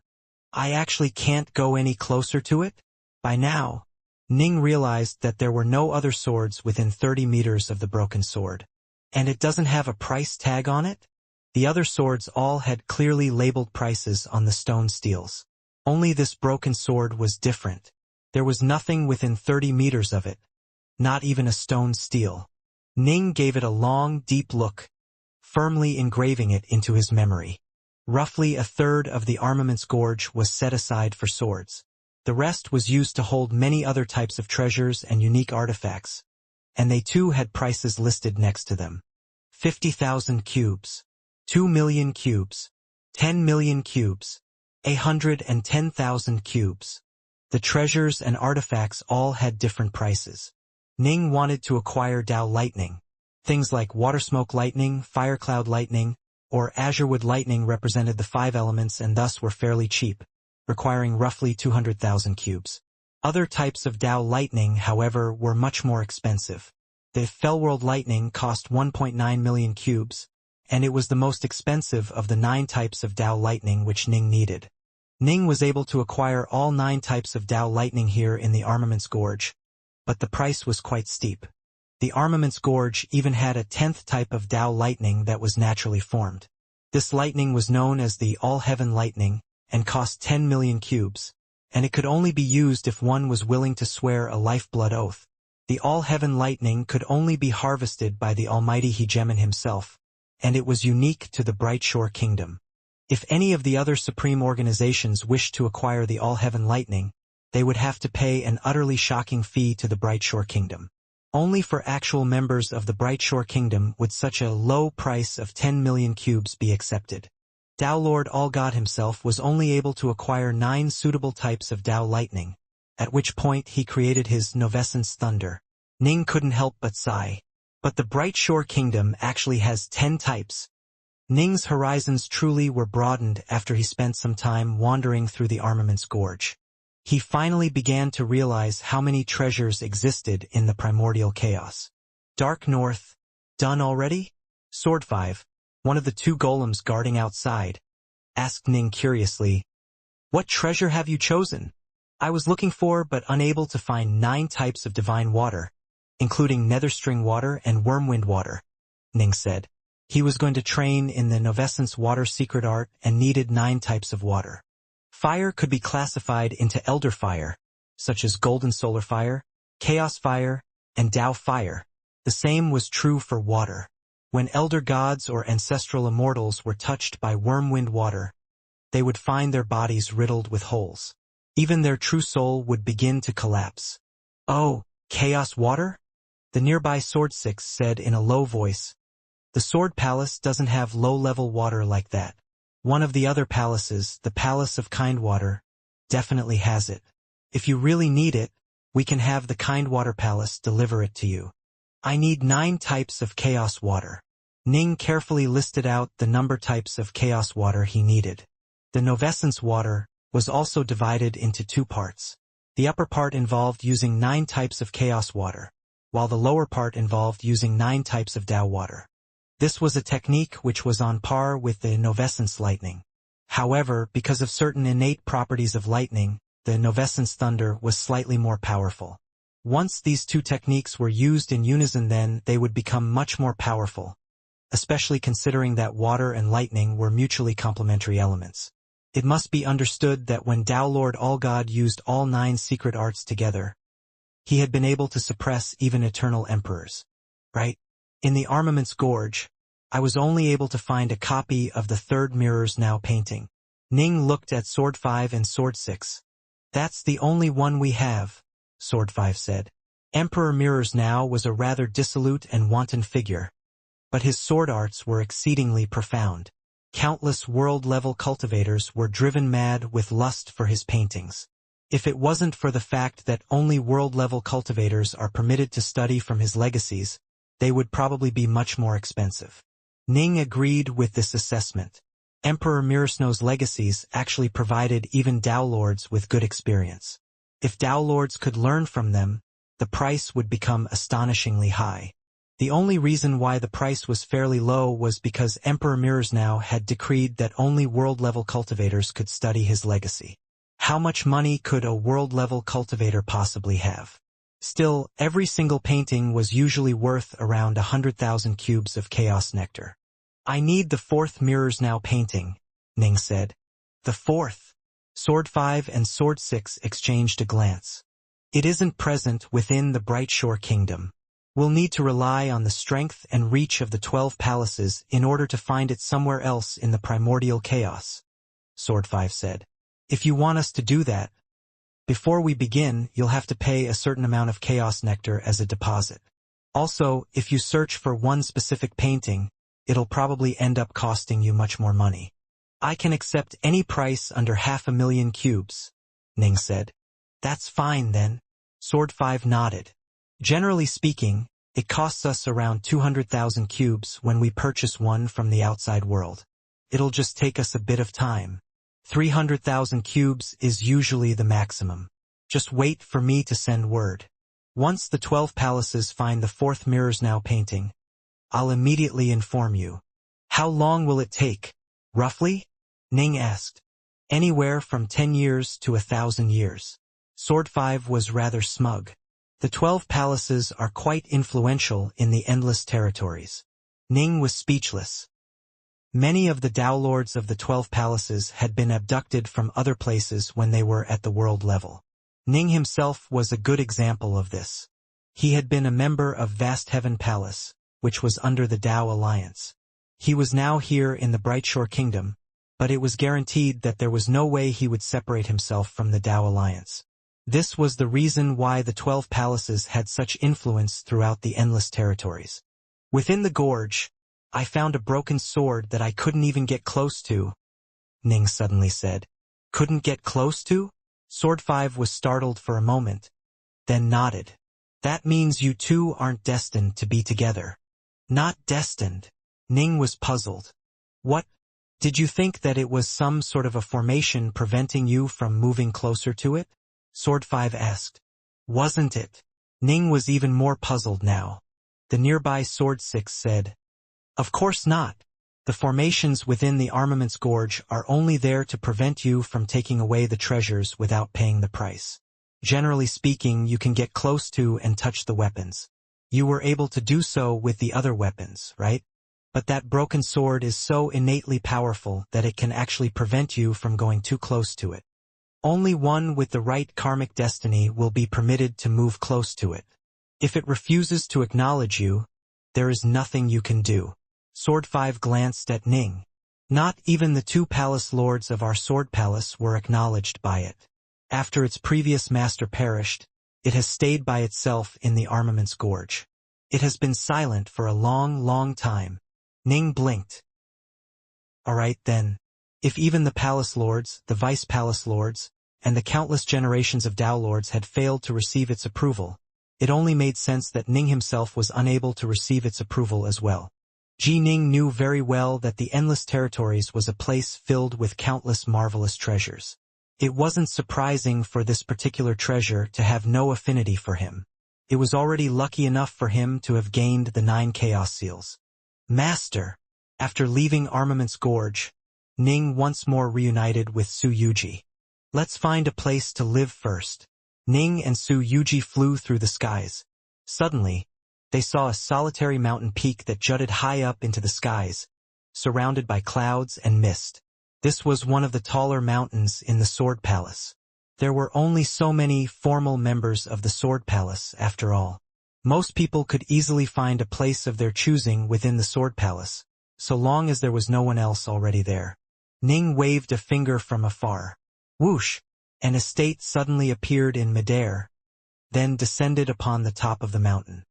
I actually can't go any closer to it? By now, Ning realized that there were no other swords within 30 meters of the broken sword. And it doesn't have a price tag on it? The other swords all had clearly labeled prices on the stone steels. Only this broken sword was different. There was nothing within 30 meters of it, not even a stone steel. Ning gave it a long, deep look, firmly engraving it into his memory. Roughly a third of the armaments gorge was set aside for swords. The rest was used to hold many other types of treasures and unique artifacts, and they too had prices listed next to them. 50,000 cubes, 2 million cubes, 10 million cubes, 110,000 cubes. The treasures and artifacts all had different prices. Ning wanted to acquire Dao lightning. Things like watersmoke lightning, firecloud lightning, or azurewood lightning represented the 5 elements and thus were fairly cheap, requiring roughly 200,000 cubes. Other types of Dao lightning, however, were much more expensive. The Fellworld lightning cost 1.9 million cubes, and it was the most expensive of the 9 types of Dao lightning which Ning needed. Ning was able to acquire all 9 types of Dao lightning here in the Armaments Gorge, but the price was quite steep. The Armaments Gorge even had a 10th type of Dao lightning that was naturally formed. This lightning was known as the All-Heaven lightning, and cost 10 million cubes, and it could only be used if one was willing to swear a lifeblood oath. The All-Heaven lightning could only be harvested by the almighty Hegemon himself, and it was unique to the Bright Shore Kingdom. If any of the other supreme organizations wished to acquire the All-Heaven lightning, they would have to pay an utterly shocking fee to the Bright Shore Kingdom. Only for actual members of the Bright Shore Kingdom would such a low price of 10 million cubes be accepted. Dao Lord All-God himself was only able to acquire 9 suitable types of Dao lightning, at which point he created his Novescence Thunder. Ning couldn't help but sigh. But the Bright Shore Kingdom actually has 10 types. Ning's horizons truly were broadened after he spent some time wandering through the Armaments Gorge. He finally began to realize how many treasures existed in the primordial chaos. Dark North, done already? Sword 5, one of the 2 golems guarding outside, asked Ning curiously. What treasure have you chosen? I was looking for but unable to find 9 types of divine water, including netherstring water and wormwind water, Ning said. He was going to train in the Novescence water secret art and needed 9 types of water. Fire could be classified into Elder Fire, such as Golden Solar Fire, Chaos Fire, and Dao Fire. The same was true for water. When Elder Gods or Ancestral Immortals were touched by Wormwind water, they would find their bodies riddled with holes. Even their true soul would begin to collapse. Oh, Chaos Water? The nearby Sword 6 said in a low voice. The Sword Palace doesn't have low-level water like that. One of the other palaces, the Palace of Kindwater, definitely has it. If you really need it, we can have the Kindwater Palace deliver it to you. I need 9 types of Chaos Water. Ning carefully listed out the number types of Chaos Water he needed. The Novescence water was also divided into 2 parts. The upper part involved using 9 types of Chaos Water, while the lower part involved using 9 types of Dao Water. This was a technique which was on par with the Novescence lightning. However, because of certain innate properties of lightning, the Novescence thunder was slightly more powerful. Once these 2 techniques were used in unison, then they would become much more powerful, especially considering that water and lightning were mutually complementary elements. It must be understood that when Dao Lord All-God used all 9 secret arts together, he had been able to suppress even eternal emperors. Right? In the Armaments Gorge, I was only able to find a copy of the 3rd Mirror's Now painting. Ning looked at Sword 5 and Sword 6. That's the only one we have, Sword 5 said. Emperor Mirror's Now was a rather dissolute and wanton figure, but his sword arts were exceedingly profound. Countless world-level cultivators were driven mad with lust for his paintings. If it wasn't for the fact that only world-level cultivators are permitted to study from his legacies, they would probably be much more expensive. Ning agreed with this assessment. Emperor Mirasno's legacies actually provided even Dao Lords with good experience. If Dao Lords could learn from them, the price would become astonishingly high. The only reason why the price was fairly low was because Emperor Mirasno had decreed that only world-level cultivators could study his legacy. How much money could a world-level cultivator possibly have? Still, every single painting was usually worth around 100,000 cubes of chaos nectar. I need the fourth mirrors now painting, Ning said. The fourth? Sword 5 and Sword 6 exchanged a glance. It isn't present within the Brightshore Kingdom. We'll need to rely on the strength and reach of the 12 palaces in order to find it somewhere else in the primordial chaos, Sword 5 said. If you want us to do that, before we begin, you'll have to pay a certain amount of chaos nectar as a deposit. Also, if you search for one specific painting, it'll probably end up costing you much more money. I can accept any price under 500,000 cubes, Ning said. That's fine then, Sword 5 nodded. Generally speaking, it costs us around 200,000 cubes when we purchase one from the outside world. It'll just take us a bit of time. 300,000 cubes is usually the maximum. Just wait for me to send word. Once the 12 palaces find the fourth mirrors now painting, I'll immediately inform you. How long will it take, roughly? Ning asked. Anywhere from 10 years to 1,000 years. Sword 5 was rather smug. The 12 palaces are quite influential in the endless territories. Ning was speechless. Many of the Tao lords of the 12 palaces had been abducted from other places when they were at the world level. Ning himself was a good example of this. He had been a member of Vast Heaven Palace, which was under the Tao Alliance. He was now here in the Brightshore Kingdom, but it was guaranteed that there was no way he would separate himself from the Tao Alliance. This was the reason why the 12 palaces had such influence throughout the endless territories. Within the gorge, I found a broken sword that I couldn't even get close to, Ning suddenly said. Couldn't get close to? Sword 5 was startled for a moment, then nodded. That means you two aren't destined to be together. Not destined. Ning was puzzled. What? Did you think that it was some sort of a formation preventing you from moving closer to it? Sword 5 asked. Wasn't it? Ning was even more puzzled now. The nearby Sword 6 said, Of course not. The formations within the armaments gorge are only there to prevent you from taking away the treasures without paying the price. Generally speaking, you can get close to and touch the weapons. You were able to do so with the other weapons, right? But that broken sword is so innately powerful that it can actually prevent you from going too close to it. Only one with the right karmic destiny will be permitted to move close to it. If it refuses to acknowledge you, there is nothing you can do. Sword 5 glanced at Ning. Not even the 2 palace lords of our sword palace were acknowledged by it. After its previous master perished, it has stayed by itself in the armaments gorge. It has been silent for a long, long time. Ning blinked. Alright then. If even the palace lords, the vice palace lords, and the countless generations of Tao lords had failed to receive its approval, it only made sense that Ning himself was unable to receive its approval as well. Ning knew very well that the Endless Territories was a place filled with countless marvelous treasures. It wasn't surprising for this particular treasure to have no affinity for him. It was already lucky enough for him to have gained the 9 Chaos Seals. Master! After leaving Armaments Gorge, Ning once more reunited with Su Yuji. Let's find a place to live first. Ning and Su Yuji flew through the skies. Suddenly, they saw a solitary mountain peak that jutted high up into the skies, surrounded by clouds and mist. This was one of the taller mountains in the Sword Palace. There were only so many formal members of the Sword Palace, after all. Most people could easily find a place of their choosing within the Sword Palace, so long as there was no one else already there. Ning waved a finger from afar. Whoosh! An estate suddenly appeared in midair, then descended upon the top of the mountain.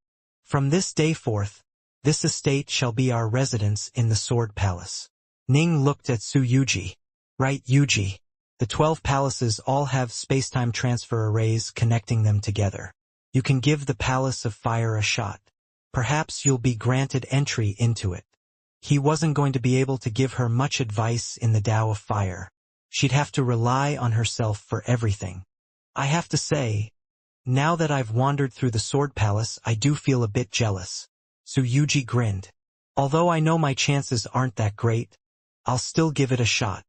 From this day forth, this estate shall be our residence in the Sword Palace. Ning looked at Su Yuji. Right, Yuji. The 12 palaces all have space-time transfer arrays connecting them together. You can give the Palace of Fire a shot. Perhaps you'll be granted entry into it. He wasn't going to be able to give her much advice in the Tao of Fire. She'd have to rely on herself for everything. I have to say, now that I've wandered through the Sword Palace, I do feel a bit jealous. Su Yuji grinned. Although I know my chances aren't that great, I'll still give it a shot.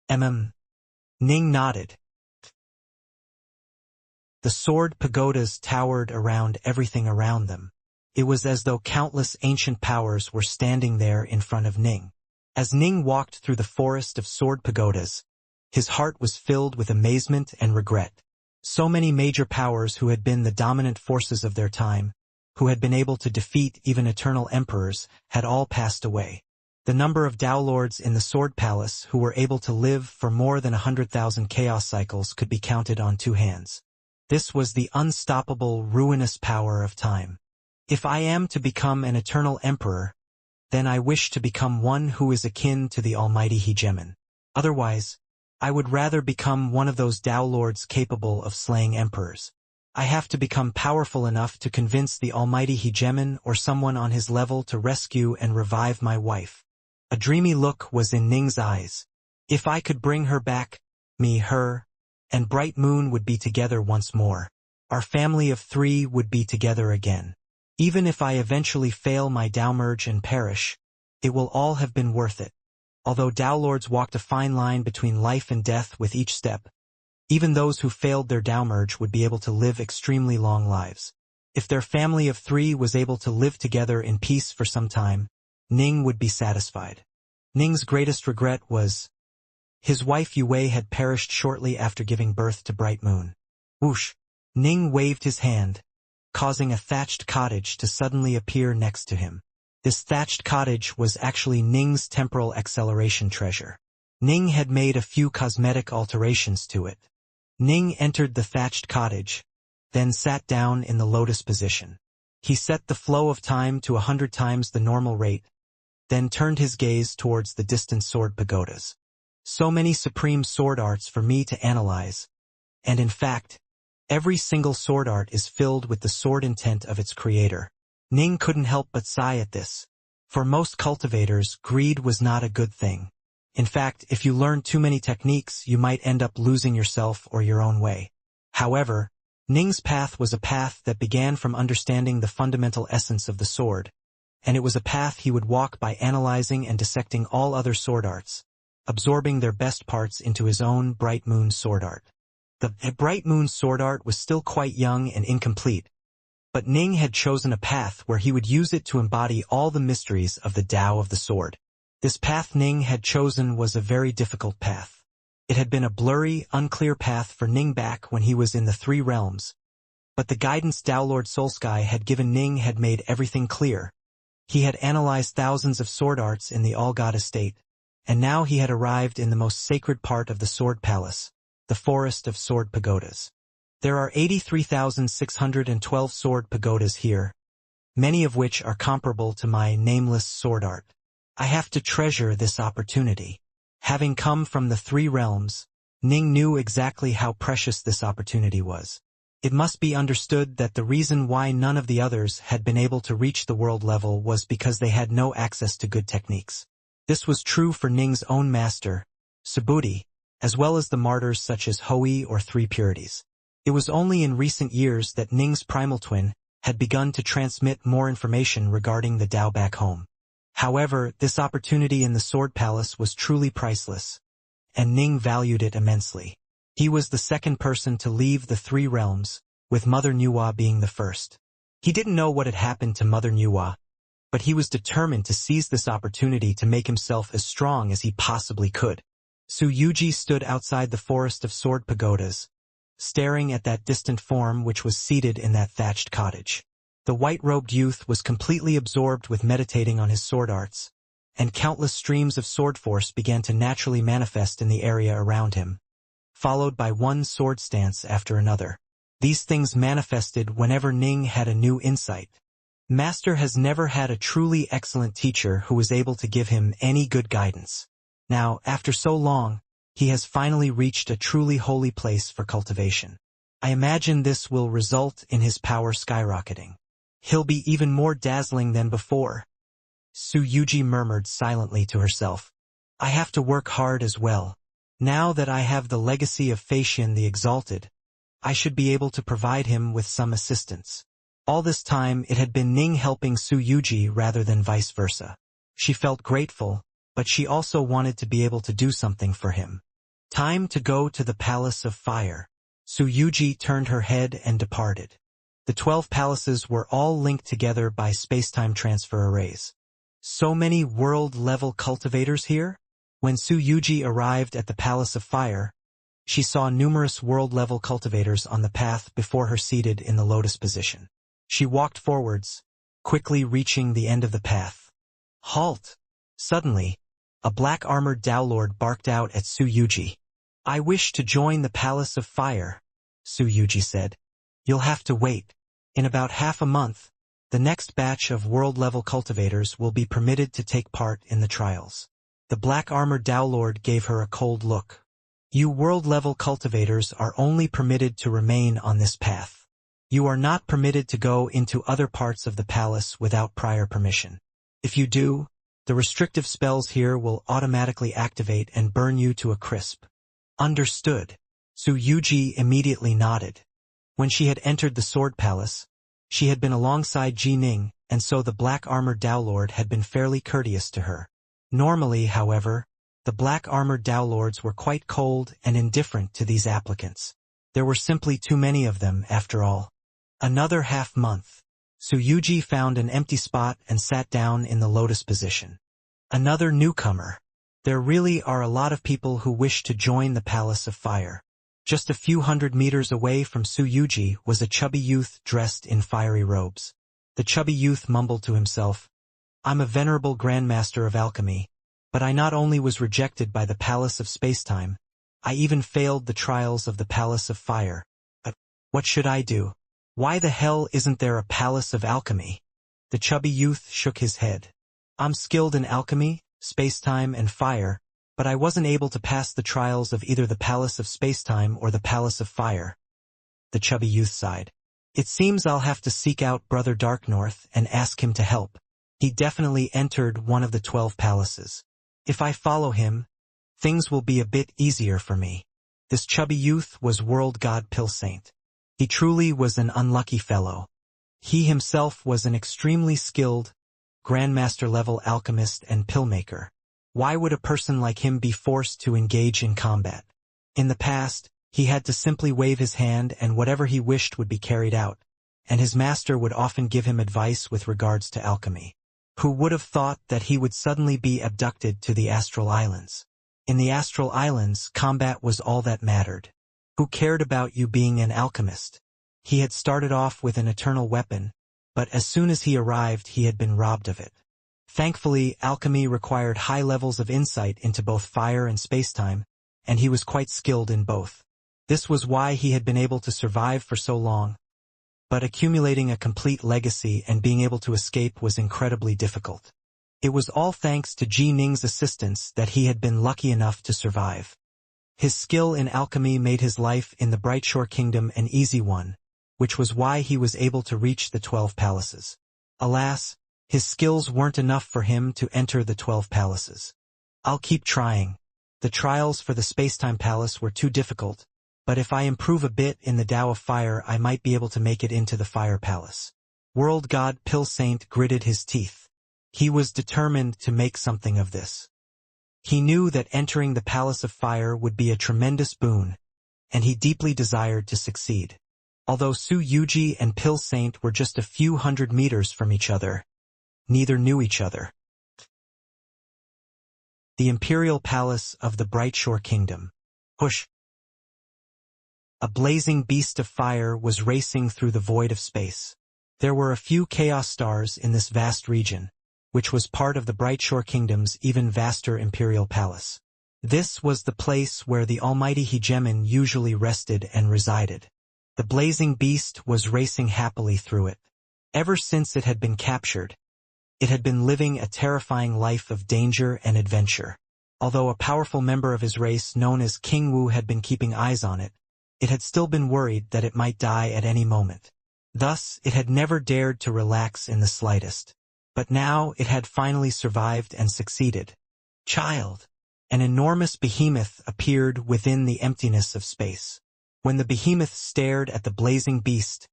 Ning nodded. The sword pagodas towered around everything around them. It was as though countless ancient powers were standing there in front of Ning. As Ning walked through the forest of sword pagodas, his heart was filled with amazement and regret. So many major powers who had been the dominant forces of their time, who had been able to defeat even eternal emperors, had all passed away. The number of Tao Lords in the Sword Palace who were able to live for more than 100,000 chaos cycles could be counted on two hands. This was the unstoppable, ruinous power of time. If I am to become an eternal emperor, then I wish to become one who is akin to the almighty hegemon. Otherwise, I would rather become one of those Tao Lords capable of slaying emperors. I have to become powerful enough to convince the almighty hegemon or someone on his level to rescue and revive my wife. A dreamy look was in Ning's eyes. If I could bring her back, me, her, and Bright Moon would be together once more. Our family of three would be together again. Even if I eventually fail my Tao merge and perish, it will all have been worth it. Although Tao Lords walked a fine line between life and death with each step, even those who failed their Tao merge would be able to live extremely long lives. If their family of three was able to live together in peace for some time, Ning would be satisfied. Ning's greatest regret was his wife Yue had perished shortly after giving birth to Bright Moon. Whoosh! Ning waved his hand, causing a thatched cottage to suddenly appear next to him. This thatched cottage was actually Ning's temporal acceleration treasure. Ning had made a few cosmetic alterations to it. Ning entered the thatched cottage, then sat down in the lotus position. He set the flow of time to 100 times the normal rate, then turned his gaze towards the distant sword pagodas. So many supreme sword arts for me to analyze, and in fact, every single sword art is filled with the sword intent of its creator. Ning couldn't help but sigh at this. For most cultivators, greed was not a good thing. In fact, if you learn too many techniques, you might end up losing yourself or your own way. However, Ning's path was a path that began from understanding the fundamental essence of the sword, and it was a path he would walk by analyzing and dissecting all other sword arts, absorbing their best parts into his own Bright Moon sword art. The Bright Moon sword art was still quite young and incomplete, but Ning had chosen a path where he would use it to embody all the mysteries of the Tao of the sword. This path Ning had chosen was a very difficult path. It had been a blurry, unclear path for Ning back when he was in the Three Realms, but the guidance Tao Lord Soulsky had given Ning had made everything clear. He had analyzed thousands of sword arts in the All-God estate, and now he had arrived in the most sacred part of the Sword Palace, the Forest of Sword Pagodas. There are 83,612 sword pagodas here, many of which are comparable to my nameless sword art. I have to treasure this opportunity. Having come from the Three Realms, Ning knew exactly how precious this opportunity was. It must be understood that the reason why none of the others had been able to reach the world level was because they had no access to good techniques. This was true for Ning's own master, Subhuti, as well as the martyrs such as Hoi or Three Purities. It was only in recent years that Ning's primal twin had begun to transmit more information regarding the Tao back home. However, this opportunity in the Sword Palace was truly priceless, and Ning valued it immensely. He was the second person to leave the Three Realms, with Mother Nuwa being the first. He didn't know what had happened to Mother Nuwa, but he was determined to seize this opportunity to make himself as strong as he possibly could. Su Yuji stood outside the Forest of Sword Pagodas, staring at that distant form which was seated in that thatched cottage. The white-robed youth was completely absorbed with meditating on his sword arts, and countless streams of sword force began to naturally manifest in the area around him, followed by one sword stance after another. These things manifested whenever Ning had a new insight. Master has never had a truly excellent teacher who was able to give him any good guidance. Now, after so long, he has finally reached a truly holy place for cultivation. I imagine this will result in his power skyrocketing. He'll be even more dazzling than before. Su Yuji murmured silently to herself. I have to work hard as well. Now that I have the legacy of Facian the Exalted, I should be able to provide him with some assistance. All this time it had been Ning helping Su Yuji rather than vice versa. She felt grateful, but she also wanted to be able to do something for him. Time to go to the Palace of Fire. Su Yuji turned her head and departed. The 12 palaces were all linked together by spacetime transfer arrays. So many world-level cultivators here? When Su Yuji arrived at the Palace of Fire, she saw numerous world-level cultivators on the path before her seated in the lotus position. She walked forwards, quickly reaching the end of the path. Halt! Suddenly, a black-armored Dowlord barked out at Su Yuji. I wish to join the Palace of Fire, Su Yuji said. You'll have to wait. In about half a month, the next batch of world-level cultivators will be permitted to take part in the trials. The black-armored Dowlord gave her a cold look. You world-level cultivators are only permitted to remain on this path. You are not permitted to go into other parts of the palace without prior permission. If you do, the restrictive spells here will automatically activate and burn you to a crisp. Understood. Su Yuji immediately nodded. When she had entered the Sword Palace, she had been alongside Ji Ning, and so the black-armored Dowlord had been fairly courteous to her. Normally, however, the black-armored Dowlords were quite cold and indifferent to these applicants. There were simply too many of them, after all. Another half-month. Su Yuji found an empty spot and sat down in the lotus position. Another newcomer. There really are a lot of people who wish to join the Palace of Fire. Just a few hundred meters away from Su Yuji was a chubby youth dressed in fiery robes. The chubby youth mumbled to himself, I'm a venerable grandmaster of alchemy, but I not only was rejected by the Palace of Spacetime, I even failed the trials of the Palace of Fire. What should I do? Why the hell isn't there a Palace of Alchemy? The chubby youth shook his head. I'm skilled in alchemy, spacetime, and fire, but I wasn't able to pass the trials of either the Palace of Spacetime or the Palace of Fire. The chubby youth sighed. It seems I'll have to seek out Brother Darknorth and ask him to help. He definitely entered one of the 12 palaces. If I follow him, things will be a bit easier for me. This chubby youth was World God Pill Saint. He truly was an unlucky fellow. He himself was an extremely skilled, Grandmaster-level alchemist and pillmaker. Why would a person like him be forced to engage in combat? In the past, he had to simply wave his hand and whatever he wished would be carried out, and his master would often give him advice with regards to alchemy. Who would have thought that he would suddenly be abducted to the Astral Islands? In the Astral Islands, combat was all that mattered. Who cared about you being an alchemist? He had started off with an eternal weapon, but as soon as he arrived he had been robbed of it. Thankfully, alchemy required high levels of insight into both fire and spacetime, and he was quite skilled in both. This was why he had been able to survive for so long. But accumulating a complete legacy and being able to escape was incredibly difficult. It was all thanks to Ji Ning's assistance that he had been lucky enough to survive. His skill in alchemy made his life in the Brightshore Kingdom an easy one, which was why he was able to reach the 12 palaces. Alas, his skills weren't enough for him to enter the 12 palaces. I'll keep trying. The trials for the Spacetime Palace were too difficult, but if I improve a bit in the Tao of Fire I might be able to make it into the Fire Palace. World God Pill Saint gritted his teeth. He was determined to make something of this. He knew that entering the Palace of Fire would be a tremendous boon, and he deeply desired to succeed. Although Su Yuji and Pill Saint were just a few hundred meters from each other, neither knew each other. The Imperial Palace of the Brightshore Kingdom. Hush! A blazing beast of fire was racing through the void of space. There were a few chaos stars in this vast region, which was part of the Brightshore Kingdom's even vaster Imperial Palace. This was the place where the almighty Hegemon usually rested and resided. The blazing beast was racing happily through it. Ever since it had been captured, it had been living a terrifying life of danger and adventure. Although a powerful member of his race known as King Wu had been keeping eyes on it, it had still been worried that it might die at any moment. Thus, it had never dared to relax in the slightest. But now it had finally survived and succeeded. Child! An enormous behemoth appeared within the emptiness of space. When the behemoth stared at the blazing beast,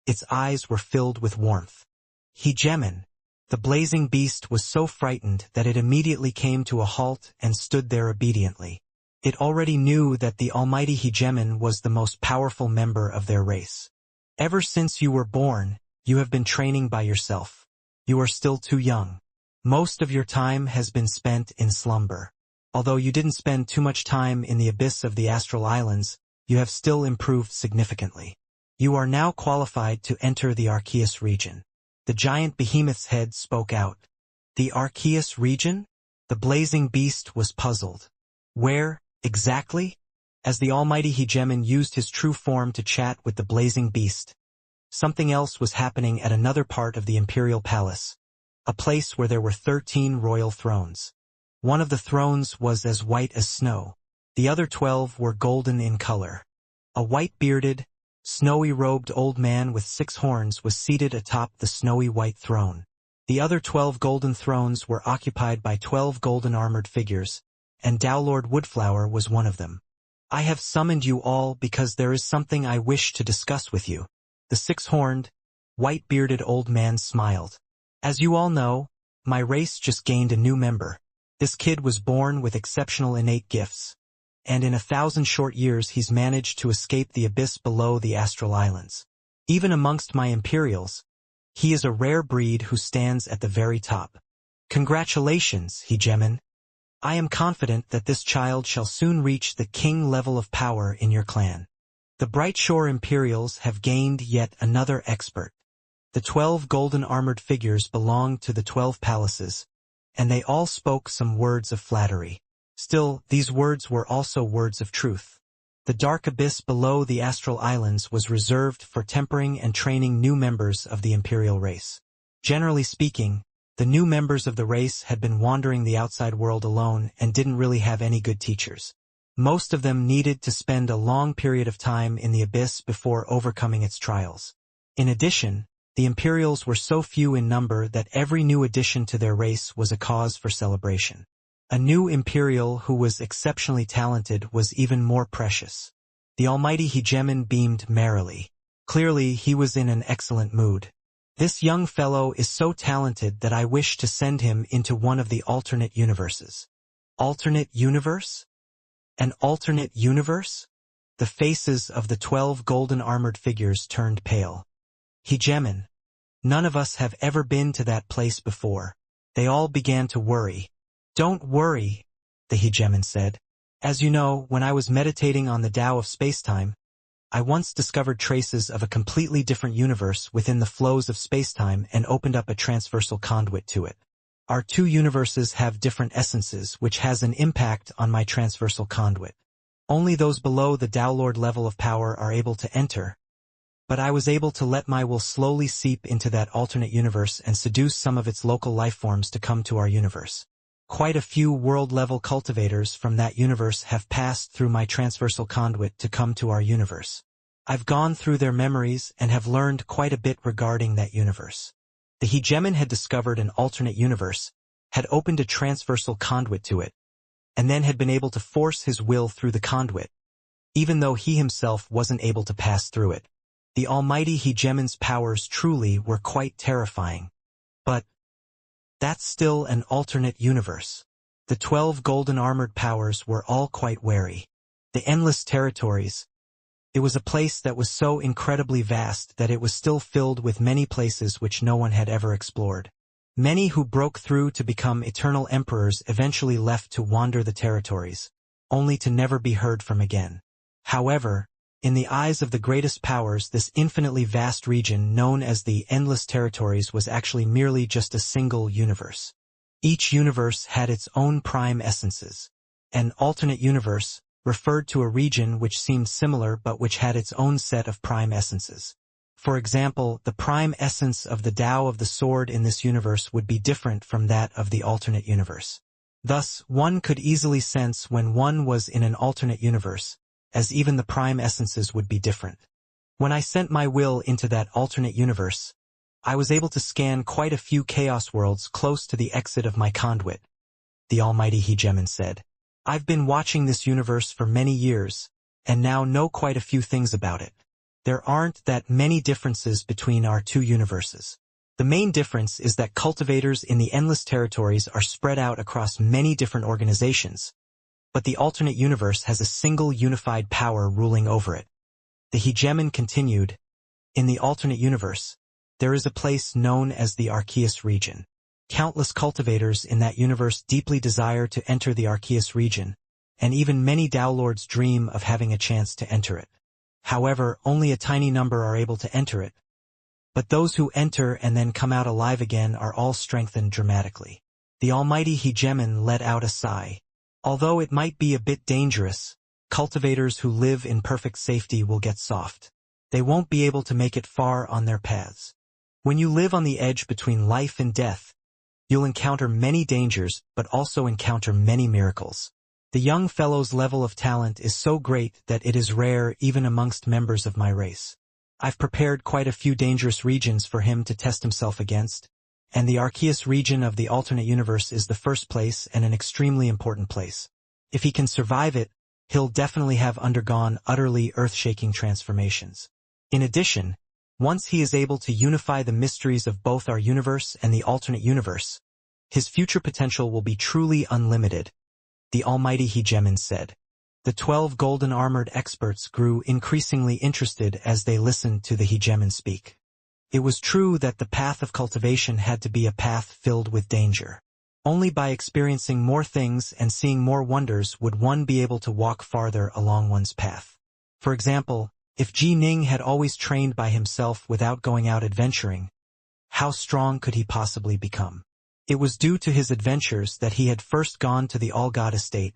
its eyes were filled with warmth. Hegemon! The blazing beast was so frightened that it immediately came to a halt and stood there obediently. It already knew that the almighty Hegemon was the most powerful member of their race. Ever since you were born, you have been training by yourself. You are still too young. Most of your time has been spent in slumber. Although you didn't spend too much time in the abyss of the astral islands, you have still improved significantly. You are now qualified to enter the Arceus region. The giant behemoth's head spoke out. The Arceus region? The blazing beast was puzzled. Where, exactly? As the almighty Hegemon used his true form to chat with the blazing beast, something else was happening at another part of the imperial palace, a place where there were 13 royal thrones. One of the thrones was as white as snow. The other 12 were golden in color. A white-bearded, snowy-robed old man with 6 horns was seated atop the snowy white throne. The other 12 golden thrones were occupied by 12 golden armored figures, and Dowlord Woodflower was one of them. I have summoned you all because there is something I wish to discuss with you. The 6-horned, white-bearded old man smiled. As you all know, my race just gained a new member. This kid was born with exceptional innate gifts, and in 1,000 short years he's managed to escape the abyss below the astral islands. Even amongst my Imperials, he is a rare breed who stands at the very top. Congratulations, Hegemon. I am confident that this child shall soon reach the king level of power in your clan. The Brightshore Imperials have gained yet another expert. The 12 golden armored figures belonged to the 12 palaces, and they all spoke some words of flattery. Still, these words were also words of truth. The dark abyss below the astral islands was reserved for tempering and training new members of the imperial race. Generally speaking, the new members of the race had been wandering the outside world alone and didn't really have any good teachers. Most of them needed to spend a long period of time in the abyss before overcoming its trials. In addition, the Imperials were so few in number that every new addition to their race was a cause for celebration. A new Imperial who was exceptionally talented was even more precious. The almighty Hegemon beamed merrily. Clearly, he was in an excellent mood. This young fellow is so talented that I wish to send him into one of the alternate universes. Alternate universe? An alternate universe? The faces of the 12 golden armored figures turned pale. Hegemon, none of us have ever been to that place before. They all began to worry. Don't worry, the Hegemon said. As you know, when I was meditating on the Tao of spacetime, I once discovered traces of a completely different universe within the flows of spacetime and opened up a transversal conduit to it. Our two universes have different essences, which has an impact on my transversal conduit. Only those below the Dowlord level of power are able to enter, but I was able to let my will slowly seep into that alternate universe and seduce some of its local life forms to come to our universe. Quite a few world-level cultivators from that universe have passed through my transversal conduit to come to our universe. I've gone through their memories and have learned quite a bit regarding that universe. The Hegemon had discovered an alternate universe, had opened a transversal conduit to it, and then had been able to force his will through the conduit, even though he himself wasn't able to pass through it. The almighty Hegemon's powers truly were quite terrifying. But that's still an alternate universe. The 12 golden armored powers were all quite wary. The endless territories. It was a place that was so incredibly vast that it was still filled with many places which no one had ever explored. Many who broke through to become eternal emperors eventually left to wander the territories, only to never be heard from again. However, in the eyes of the greatest powers, this infinitely vast region known as the Endless Territories was actually merely just a single universe. Each universe had its own prime essences. An alternate universe referred to a region which seemed similar but which had its own set of prime essences. For example, the prime essence of the Tao of the sword in this universe would be different from that of the alternate universe. Thus, one could easily sense when one was in an alternate universe, as even the prime essences would be different. When I sent my will into that alternate universe, I was able to scan quite a few chaos worlds close to the exit of my conduit, the almighty Hegemon said. I've been watching this universe for many years, and now know quite a few things about it. There aren't that many differences between our two universes. The main difference is that cultivators in the Endless Territories are spread out across many different organizations, but the alternate universe has a single unified power ruling over it. The Hegemon continued, In the alternate universe, there is a place known as the Arceus region. Countless cultivators in that universe deeply desire to enter the Arceus region, and even many Downlords dream of having a chance to enter it. However, only a tiny number are able to enter it, but those who enter and then come out alive again are all strengthened dramatically. The almighty Hegemon let out a sigh. Although it might be a bit dangerous, cultivators who live in perfect safety will get soft. They won't be able to make it far on their paths. When you live on the edge between life and death, you'll encounter many dangers but also encounter many miracles. The young fellow's level of talent is so great that it is rare even amongst members of my race. I've prepared quite a few dangerous regions for him to test himself against, and the Arceus region of the alternate universe is the first place and an extremely important place. If he can survive it, he'll definitely have undergone utterly earth-shaking transformations. In addition, once he is able to unify the mysteries of both our universe and the alternate universe, his future potential will be truly unlimited, the almighty Hegemon said. The 12 golden-armored experts grew increasingly interested as they listened to the Hegemon speak. It was true that the path of cultivation had to be a path filled with danger. Only by experiencing more things and seeing more wonders would one be able to walk farther along one's path. For example, if Ji Ning had always trained by himself without going out adventuring, how strong could he possibly become? It was due to his adventures that he had first gone to the All-God estate,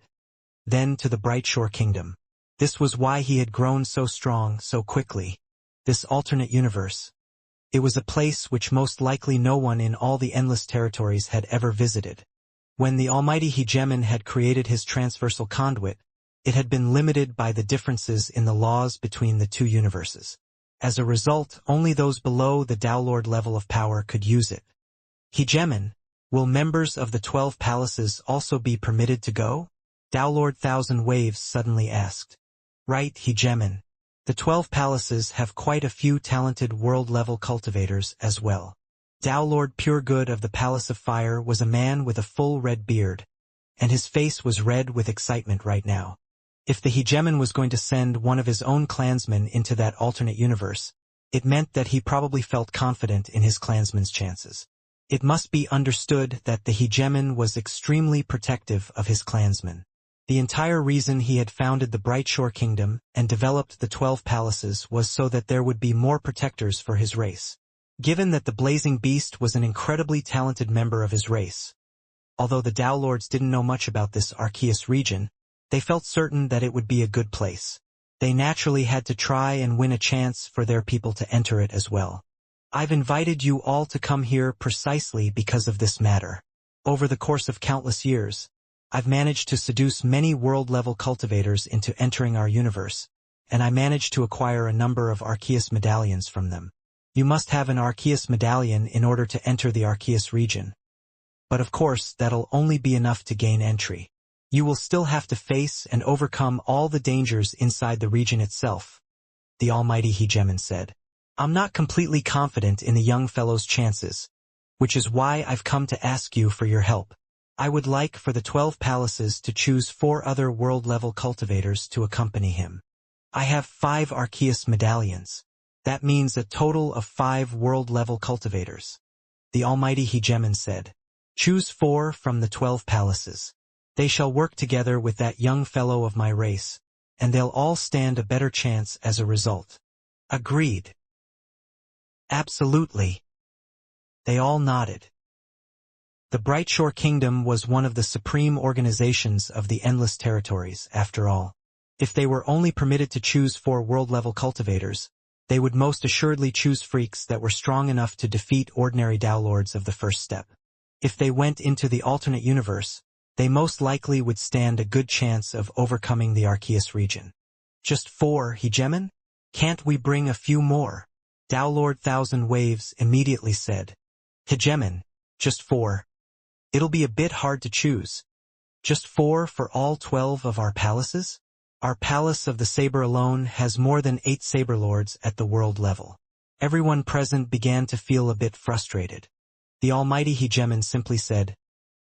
then to the Brightshore Kingdom. This was why he had grown so strong so quickly. This alternate universe. It was a place which most likely no one in all the endless territories had ever visited. When the almighty Hegemon had created his transversal conduit, it had been limited by the differences in the laws between the two universes. As a result, only those below the Downlord level of power could use it. Hegemon, will members of the 12 palaces also be permitted to go? Downlord Thousand Waves suddenly asked. Right, Hegemon. The 12 palaces have quite a few talented world-level cultivators as well. Downlord Puregood of the Palace of Fire was a man with a full red beard, and his face was red with excitement right now. If the Hegemon was going to send one of his own clansmen into that alternate universe, it meant that he probably felt confident in his clansman's chances. It must be understood that the Hegemon was extremely protective of his clansmen. The entire reason he had founded the Brightshore Kingdom and developed the 12 palaces was so that there would be more protectors for his race. Given that the Blazing Beast was an incredibly talented member of his race, although the Downlords didn't know much about this Arceus region, they felt certain that it would be a good place. They naturally had to try and win a chance for their people to enter it as well. I've invited you all to come here precisely because of this matter. Over the course of countless years, I've managed to seduce many world-level cultivators into entering our universe, and I managed to acquire a number of Arceus medallions from them. You must have an Arceus medallion in order to enter the Arceus region. But of course, that'll only be enough to gain entry. You will still have to face and overcome all the dangers inside the region itself, the almighty Hegemon said. I'm not completely confident in the young fellow's chances, which is why I've come to ask you for your help. I would like for the 12 palaces to choose 4 other world-level cultivators to accompany him. I have 5 Arceus medallions. That means a total of 5 world-level cultivators. The almighty Hegemon said. Choose 4 from the 12 palaces. They shall work together with that young fellow of my race, and they'll all stand a better chance as a result. Agreed. Absolutely. They all nodded. The Brightshore Kingdom was one of the supreme organizations of the Endless Territories, after all. If they were only permitted to choose 4 world-level cultivators, they would most assuredly choose freaks that were strong enough to defeat ordinary Downlords of the first step. If they went into the alternate universe, they most likely would stand a good chance of overcoming the Arceus region. Just 4, Hegemon? Can't we bring a few more? Downlord Thousand Waves immediately said. Hegemon, just 4. It'll be a bit hard to choose. Just 4 for all 12 of our palaces? Our Palace of the Saber alone has more than 8 Saber Lords at the world level. Everyone present began to feel a bit frustrated. The almighty Hegemon simply said,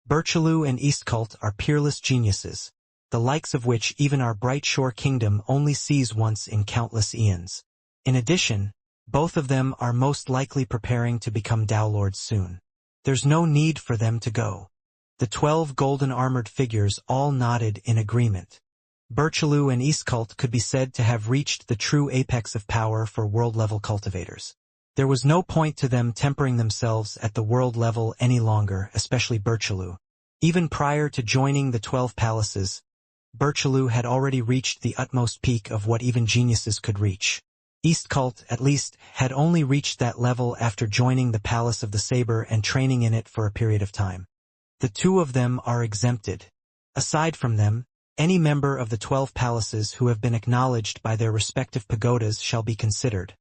Birchaloo and Eastcult are peerless geniuses, the likes of which even our Brightshore Kingdom only sees once in countless eons. In addition, Both of them are most likely preparing to become Tao Lords soon. There's no need for them to go. The 12 golden armored figures all nodded in agreement. Birchaloo and Eastcult could be said to have reached the true apex of power for world-level cultivators. There was no point to them tempering themselves at the world level any longer, especially Birchaloo. Even prior to joining the 12 palaces, Birchaloo had already reached the utmost peak of what even geniuses could reach. Eastcult, at least, had only reached that level after joining the Palace of the Saber and training in it for a period of time. The two of them are exempted. Aside from them, any member of the 12 palaces who have been acknowledged by their respective pagodas shall be considered,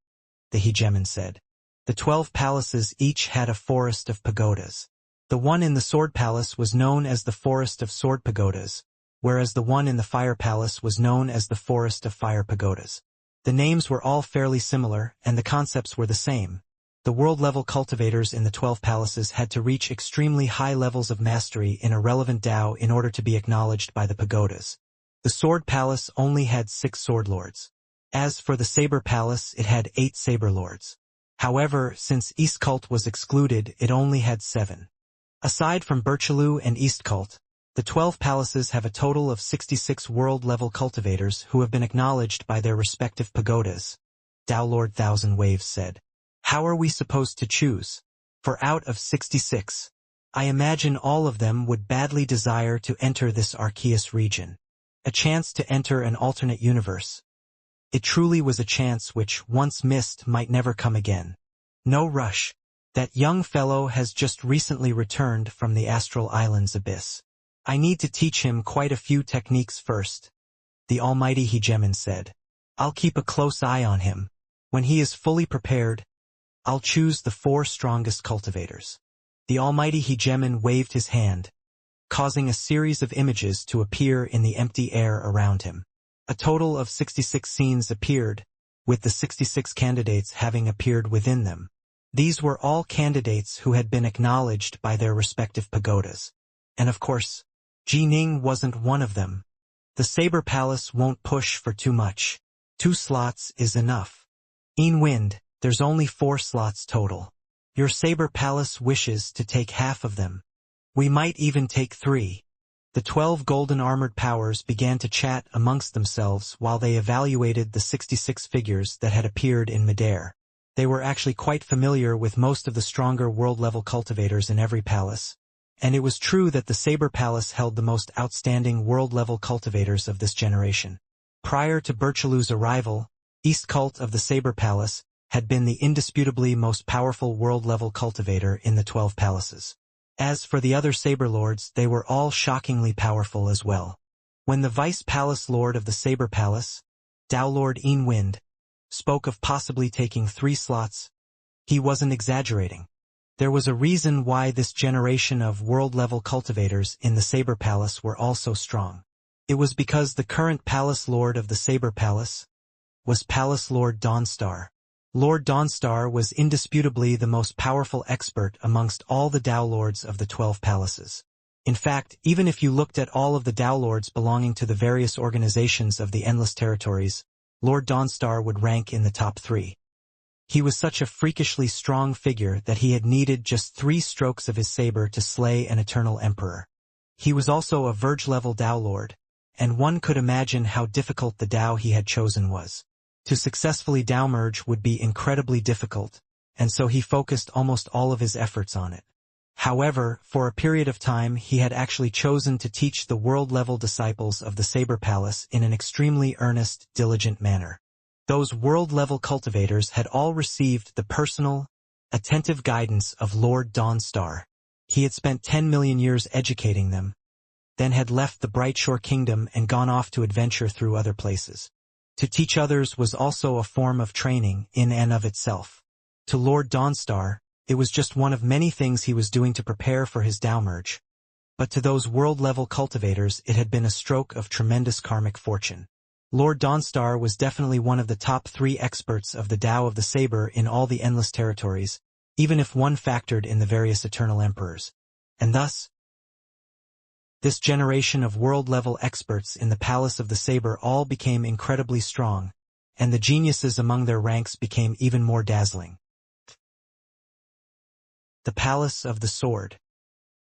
the hegemon said. The 12 palaces each had a forest of pagodas. The one in the Sword Palace was known as the Forest of Sword Pagodas, whereas the one in the Fire Palace was known as the Forest of Fire Pagodas. The names were all fairly similar, and the concepts were the same. The world-level cultivators in the 12 palaces had to reach extremely high levels of mastery in a relevant Tao in order to be acknowledged by the pagodas. The Sword Palace only had 6 Sword Lords. As for the Saber Palace, it had 8 Saber Lords. However, since Eastcult was excluded, it only had 7. Aside from Birchaloo and Eastcult, the 12 palaces have a total of 66 world-level cultivators who have been acknowledged by their respective pagodas. Tao Lord Thousand Waves said. How are we supposed to choose? For out of 66, I imagine all of them would badly desire to enter this Arceus region. A chance to enter an alternate universe. It truly was a chance which, once missed, might never come again. No rush. That young fellow has just recently returned from the Astral Islands abyss. I need to teach him quite a few techniques first, the almighty hegemon said. I'll keep a close eye on him. When he is fully prepared, I'll choose the 4 strongest cultivators. The almighty hegemon waved his hand, causing a series of images to appear in the empty air around him. A total of 66 scenes appeared, with the 66 candidates having appeared within them. These were all candidates who had been acknowledged by their respective pagodas. And of course, Jining wasn't one of them. The Saber Palace won't push for too much. 2 slots is enough. Wind, there's only 4 slots total. Your Saber Palace wishes to take half of them. We might even take 3. The 12 golden armored powers began to chat amongst themselves while they evaluated the 66 figures that had appeared in midair. They were actually quite familiar with most of the stronger world-level cultivators in every palace. And it was true that the Saber Palace held the most outstanding world-level cultivators of this generation. Prior to Birchaloo's arrival, Eastcult of the Saber Palace had been the indisputably most powerful world-level cultivator in the 12 palaces. As for the other Saber Lords, they were all shockingly powerful as well. When the Vice Palace Lord of the Saber Palace, Tao Lord Wind, spoke of possibly taking 3 slots, he wasn't exaggerating. There was a reason why this generation of world-level cultivators in the Saber Palace were all so strong. It was because the current Palace Lord of the Saber Palace was Palace Lord Dawnstar. Lord Dawnstar was indisputably the most powerful expert amongst all the Tao Lords of the 12 palaces. In fact, even if you looked at all of the Tao Lords belonging to the various organizations of the Endless Territories, Lord Dawnstar would rank in the top 3. He was such a freakishly strong figure that he had needed just 3 strokes of his saber to slay an eternal emperor. He was also a Verge-level Tao Lord, and one could imagine how difficult the Tao he had chosen was. To successfully Tao merge would be incredibly difficult, and so he focused almost all of his efforts on it. However, for a period of time he had actually chosen to teach the world-level disciples of the Saber Palace in an extremely earnest, diligent manner. Those world-level cultivators had all received the personal, attentive guidance of Lord Dawnstar. He had spent 10 million years educating them, then had left the Brightshore Kingdom and gone off to adventure through other places. To teach others was also a form of training in and of itself. To Lord Dawnstar, it was just one of many things he was doing to prepare for his Tao merge. But to those world-level cultivators it had been a stroke of tremendous karmic fortune. Lord Dawnstar was definitely one of the top 3 experts of the Tao of the Saber in all the Endless Territories, even if one factored in the various Eternal Emperors. And thus, this generation of world-level experts in the Palace of the Saber all became incredibly strong, and the geniuses among their ranks became even more dazzling. The Palace of the Sword.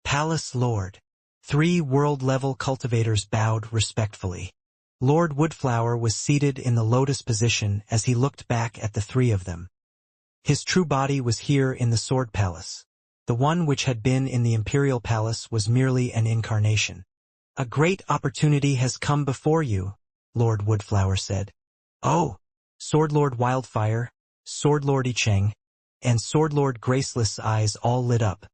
Palace Lord. 3 world-level cultivators bowed respectfully. Lord Woodflower was seated in the lotus position as he looked back at the 3 of them. His true body was here in the Sword Palace. The one which had been in the Imperial Palace was merely an incarnation. "A great opportunity has come before you," Lord Woodflower said. "Oh!" Sword Lord Wildfire, Sword Lord Icheng, and Sword Lord Graceless eyes all lit up.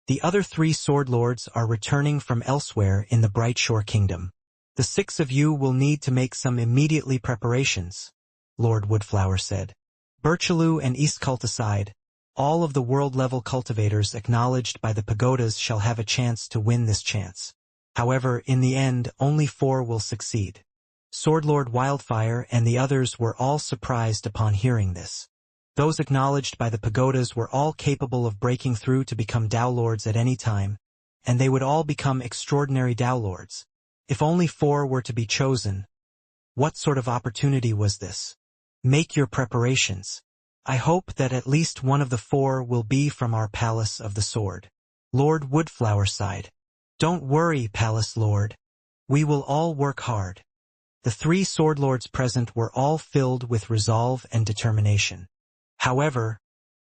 "The other 3 Sword Lords are returning from elsewhere in the Bright Shore Kingdom. The 6 of you will need to make some immediately preparations," Lord Woodflower said. Birchaloo and Eastcult aside, all of the world-level cultivators acknowledged by the pagodas shall have a chance to win this chance. However, in the end, only 4 will succeed. Sword Lord Wildfire and the others were all surprised upon hearing this. Those acknowledged by the pagodas were all capable of breaking through to become Dao Lords at any time, and they would all become extraordinary Dao Lords. If only 4 were to be chosen. What sort of opportunity was this? Make your preparations. I hope that at least one of the 4 will be from our Palace of the Sword. Lord Woodflower sighed. "Don't worry, Palace Lord. We will all work hard." The 3 Sword Lords present were all filled with resolve and determination. However,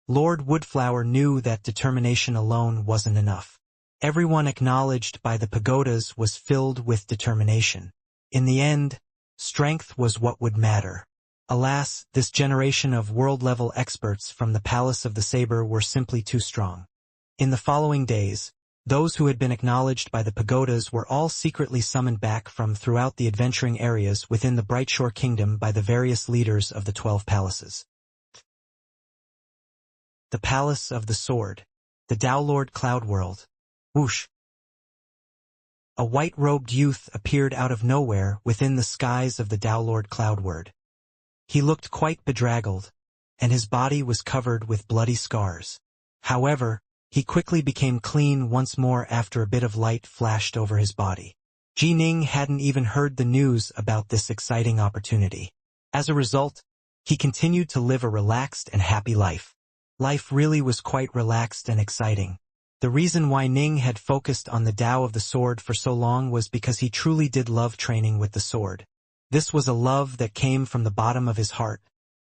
Lord Woodflower knew that determination alone wasn't enough. Everyone acknowledged by the pagodas was filled with determination. In the end, strength was what would matter. Alas, this generation of world-level experts from the Palace of the Saber were simply too strong. In the following days, those who had been acknowledged by the pagodas were all secretly summoned back from throughout the adventuring areas within the Bright Shore Kingdom by the various leaders of the 12 palaces. The Palace of the Sword. The Dao Lord Cloud World. Whoosh! A white-robed youth appeared out of nowhere within the skies of the Dao Lord Cloud World. He looked quite bedraggled, and his body was covered with bloody scars. However, he quickly became clean once more after a bit of light flashed over his body. Ji Ning hadn't even heard the news about this exciting opportunity. As a result, he continued to live a relaxed and happy life. Life really was quite relaxed and exciting. The reason why Ning had focused on the Tao of the sword for so long was because he truly did love training with the sword. This was a love that came from the bottom of his heart,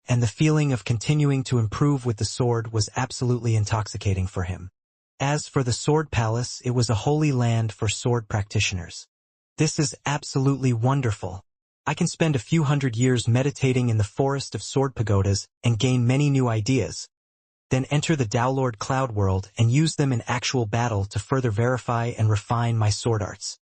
and the feeling of continuing to improve with the sword was absolutely intoxicating for him. As for the Sword Palace, it was a holy land for sword practitioners. "This is absolutely wonderful. I can spend a few hundred years meditating in the forest of sword pagodas and gain many new ideas, then enter the Dao Lord Cloud World and use them in actual battle to further verify and refine my sword arts."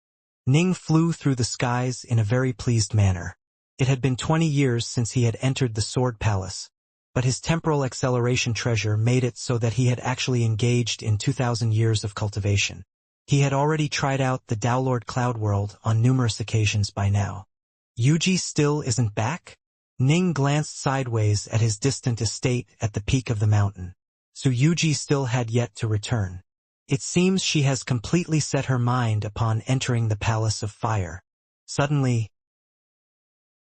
Ning flew through the skies in a very pleased manner. It had been 20 years since he had entered the Sword Palace, but his temporal acceleration treasure made it so that he had actually engaged in 2,000 years of cultivation. He had already tried out the Dao Lord Cloud World on numerous occasions by now. Yuji still isn't back? Ning glanced sideways at his distant estate at the peak of the mountain. So Yuji still had yet to return. It seems she has completely set her mind upon entering the Palace of Fire. Suddenly,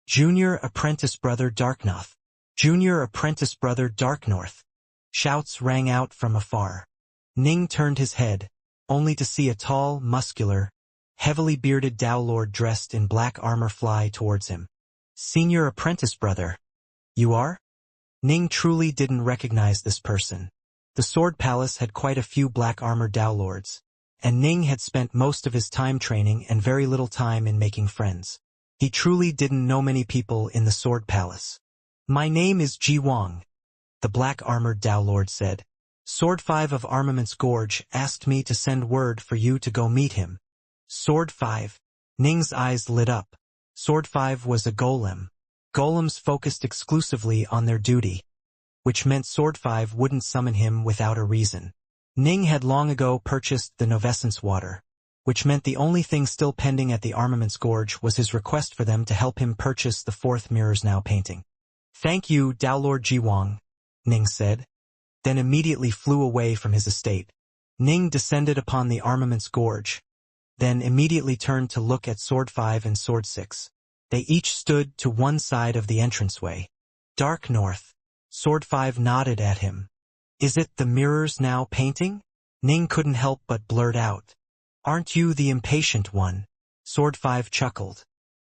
"Junior Apprentice Brother Darknoth! Junior Apprentice Brother Darknorth!" Shouts rang out from afar. Ning turned his head, only to see a tall, muscular, heavily bearded Dao Lord dressed in black armor fly towards him. "Senior Apprentice Brother! You are?" Ning truly didn't recognize this person. The Sword Palace had quite a few black-armored Dao Lords, and Ning had spent most of his time training and very little time in making friends. He truly didn't know many people in the Sword Palace. "My name is Ji Wang," the black-armored Dao Lord said. "Sword 5 of Armaments Gorge asked me to send word for you to go meet him." Sword 5. Ning's eyes lit up. Sword 5 was a golem. Golems focused exclusively on their duty, which meant Sword 5 wouldn't summon him without a reason. Ning had long ago purchased the Novescence water, which meant the only thing still pending at the Armaments Gorge was his request for them to help him purchase the 4th Mirrors Now painting. "Thank you, Dao Lord Ji Wang," Ning said, then immediately flew away from his estate. Ning descended upon the Armaments Gorge, then immediately turned to look at Sword 5 and Sword 6. They each stood to one side of the entranceway. Dark North. Sword 5 nodded at him. Is it the mirrors now painting? Ning couldn't help but blurt out. Aren't you the impatient one? Sword 5 chuckled.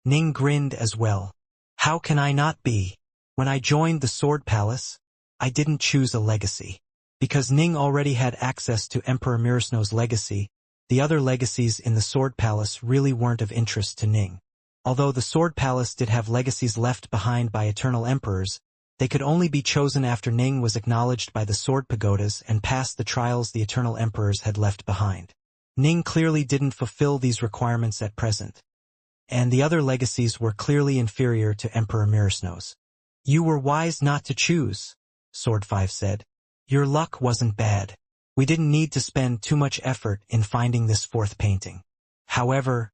Ning grinned as well. How can I not be? When I joined the Sword Palace, I didn't choose a legacy. Because Ning already had access to Emperor Mirsno's legacy, the other legacies in the Sword Palace really weren't of interest to Ning. Although the Sword Palace did have legacies left behind by eternal emperors, they could only be chosen after Ning was acknowledged by the Sword Pagodas and passed the trials the eternal emperors had left behind. Ning clearly didn't fulfill these requirements at present. And the other legacies were clearly inferior to Emperor Mirsno's. You were wise not to choose, Sword 5 said. Your luck wasn't bad. We didn't need to spend too much effort in finding this fourth painting. However,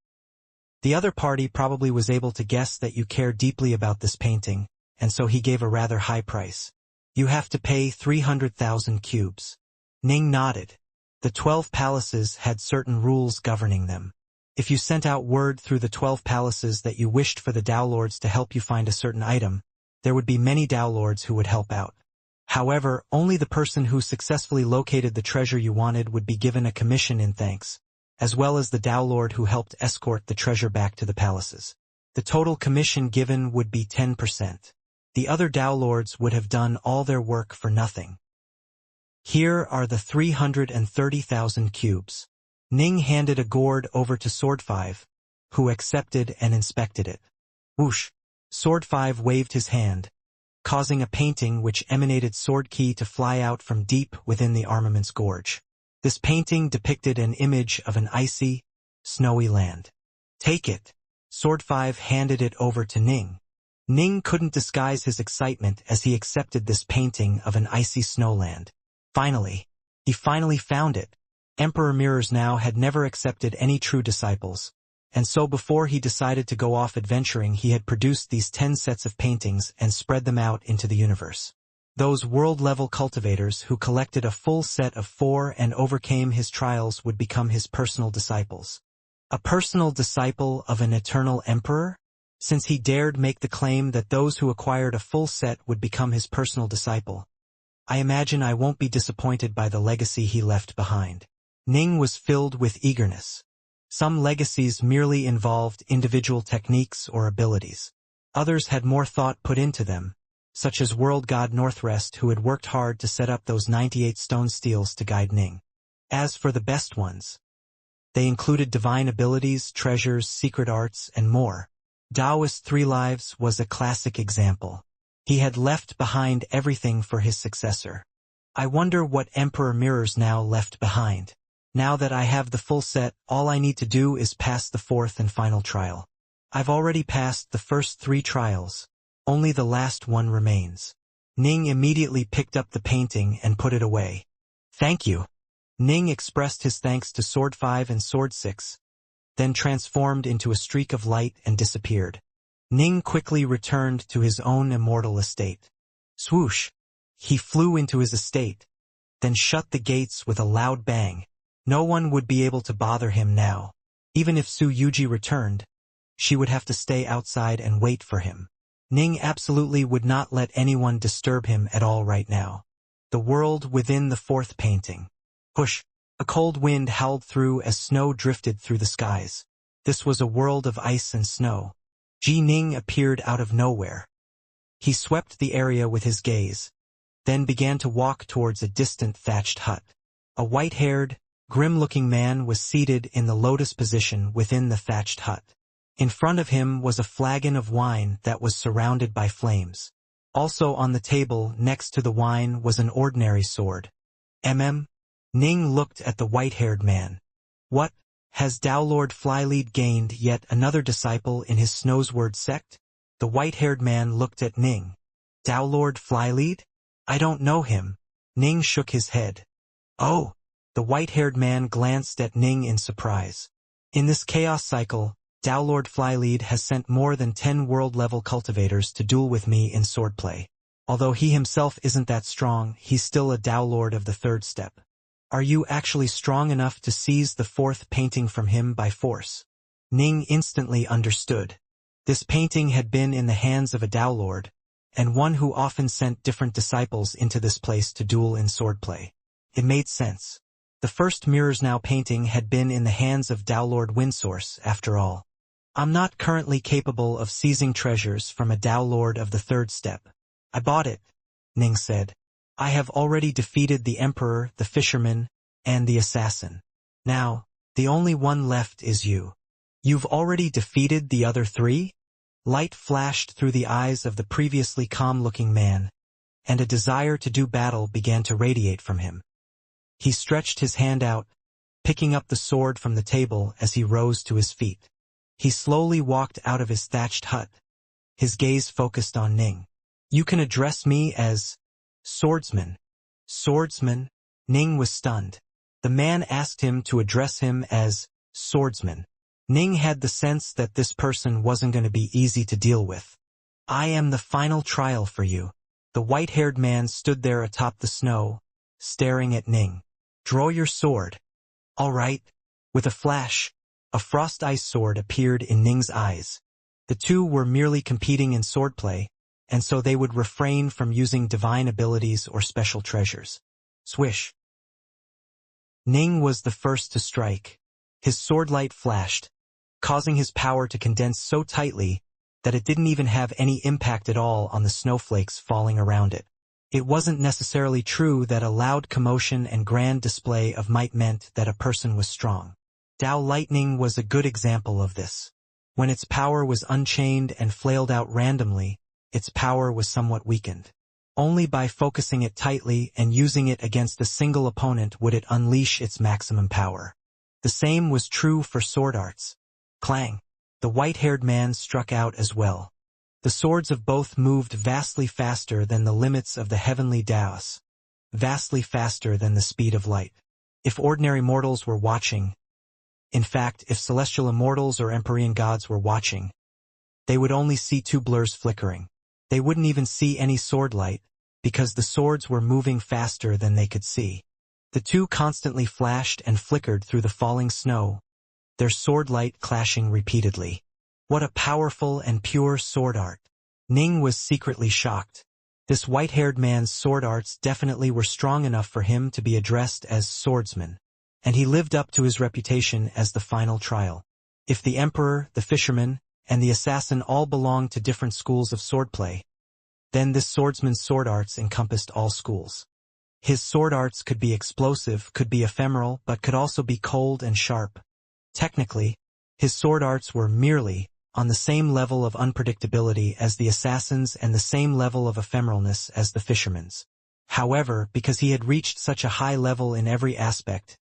the other party probably was able to guess that you care deeply about this painting, and so he gave a rather high price. You have to pay 300,000 cubes. Ning nodded. The 12 palaces had certain rules governing them. If you sent out word through the 12 palaces that you wished for the Dao Lords to help you find a certain item, there would be many Dao Lords who would help out. However, only the person who successfully located the treasure you wanted would be given a commission in thanks, as well as the Dao Lord who helped escort the treasure back to the palaces. The total commission given would be 10%. The other Dao Lords would have done all their work for nothing. Here are the 330,000 cubes. Ning handed a gourd over to Sword 5, who accepted and inspected it. Whoosh! Sword 5 waved his hand, causing a painting which emanated sword ki to fly out from deep within the armament's gorge. This painting depicted an image of an icy, snowy land. Take it. Sword 5 handed it over to Ning. Ning couldn't disguise his excitement as he accepted this painting of an icy snowland. He finally found it. Emperor Mirrors now had never accepted any true disciples, and so before he decided to go off adventuring he had produced these 10 sets of paintings and spread them out into the universe. Those world-level cultivators who collected a full set of 4 and overcame his trials would become his personal disciples. A personal disciple of an eternal emperor? Since he dared make the claim that those who acquired a full set would become his personal disciple, I imagine I won't be disappointed by the legacy he left behind. Ning was filled with eagerness. Some legacies merely involved individual techniques or abilities. Others had more thought put into them, such as World God Northrest, who had worked hard to set up those 98 stone steels to guide Ning. As for the best ones, they included divine abilities, treasures, secret arts, and more. Taoist 3 Lives was a classic example. He had left behind everything for his successor. I wonder what Emperor Mirrors now left behind. Now that I have the full set, all I need to do is pass the 4th and final trial. I've already passed the first 3 trials. Only the last one remains. Ning immediately picked up the painting and put it away. Thank you. Ning expressed his thanks to Sword 5 and Sword 6, then transformed into a streak of light and disappeared. Ning quickly returned to his own immortal estate. Swoosh! He flew into his estate, then shut the gates with a loud bang. No one would be able to bother him now. Even if Su Yuji returned, she would have to stay outside and wait for him. Ning absolutely would not let anyone disturb him at all right now. The world within the 4th painting. Push! A cold wind howled through as snow drifted through the skies. This was a world of ice and snow. Ji Ning appeared out of nowhere. He swept the area with his gaze, then began to walk towards a distant thatched hut. A white-haired, grim-looking man was seated in the lotus position within the thatched hut. In front of him was a flagon of wine that was surrounded by flames. Also on the table next to the wine was an ordinary sword. Ning looked at the white-haired man. What? Has Dao Lord Flylead gained yet another disciple in his Snowsword sect? The white-haired man looked at Ning. Dao Lord Flylead? I don't know him. Ning shook his head. Oh! The white-haired man glanced at Ning in surprise. In this chaos cycle, Dao Lord Flylead has sent more than 10 world-level cultivators to duel with me in swordplay. Although he himself isn't that strong, he's still a Dao Lord of the 3rd step. Are you actually strong enough to seize the 4th painting from him by force? Ning instantly understood. This painting had been in the hands of a Dao Lord, and one who often sent different disciples into this place to duel in swordplay. It made sense. The first Mirrors Now painting had been in the hands of Tao Lord Windsource, after all. I'm not currently capable of seizing treasures from a Tao Lord of the third step. I bought it, Ning said. I have already defeated the Emperor, the Fisherman, and the Assassin. Now, the only one left is you. You've already defeated the other three? Light flashed through the eyes of the previously calm-looking man, and a desire to do battle began to radiate from him. He stretched his hand out, picking up the sword from the table as he rose to his feet. He slowly walked out of his thatched hut, his gaze focused on Ning. You can address me as swordsman. Swordsman? Ning was stunned. The man asked him to address him as swordsman. Ning had the sense that this person wasn't going to be easy to deal with. I am the final trial for you. The white-haired man stood there atop the snow, staring at Ning. Draw your sword. All right. With a flash, a frost ice sword appeared in Ning's eyes. The two were merely competing in swordplay, and so they would refrain from using divine abilities or special treasures. Swish. Ning was the first to strike. His sword light flashed, causing his power to condense so tightly that it didn't even have any impact at all on the snowflakes falling around it. It wasn't necessarily true that a loud commotion and grand display of might meant that a person was strong. Tao lightning was a good example of this. When its power was unchained and flailed out randomly, its power was somewhat weakened. Only by focusing it tightly and using it against a single opponent would it unleash its maximum power. The same was true for sword arts. Clang! The white-haired man struck out as well. The swords of both moved vastly faster than the limits of the heavenly Taos, vastly faster than the speed of light. If ordinary mortals were watching, in fact, if celestial immortals or Empyrean gods were watching, they would only see two blurs flickering. They wouldn't even see any sword light, because the swords were moving faster than they could see. The two constantly flashed and flickered through the falling snow, their sword light clashing repeatedly. What a powerful and pure sword art. Ning was secretly shocked. This white-haired man's sword arts definitely were strong enough for him to be addressed as swordsman, and he lived up to his reputation as the final trial. If the Emperor, the Fisherman, and the Assassin all belonged to different schools of swordplay, then this swordsman's sword arts encompassed all schools. His sword arts could be explosive, could be ephemeral, but could also be cold and sharp. Technically, his sword arts were merely on the same level of unpredictability as the Assassin's and the same level of ephemeralness as the Fisherman's. However, because he had reached such a high level in every aspect,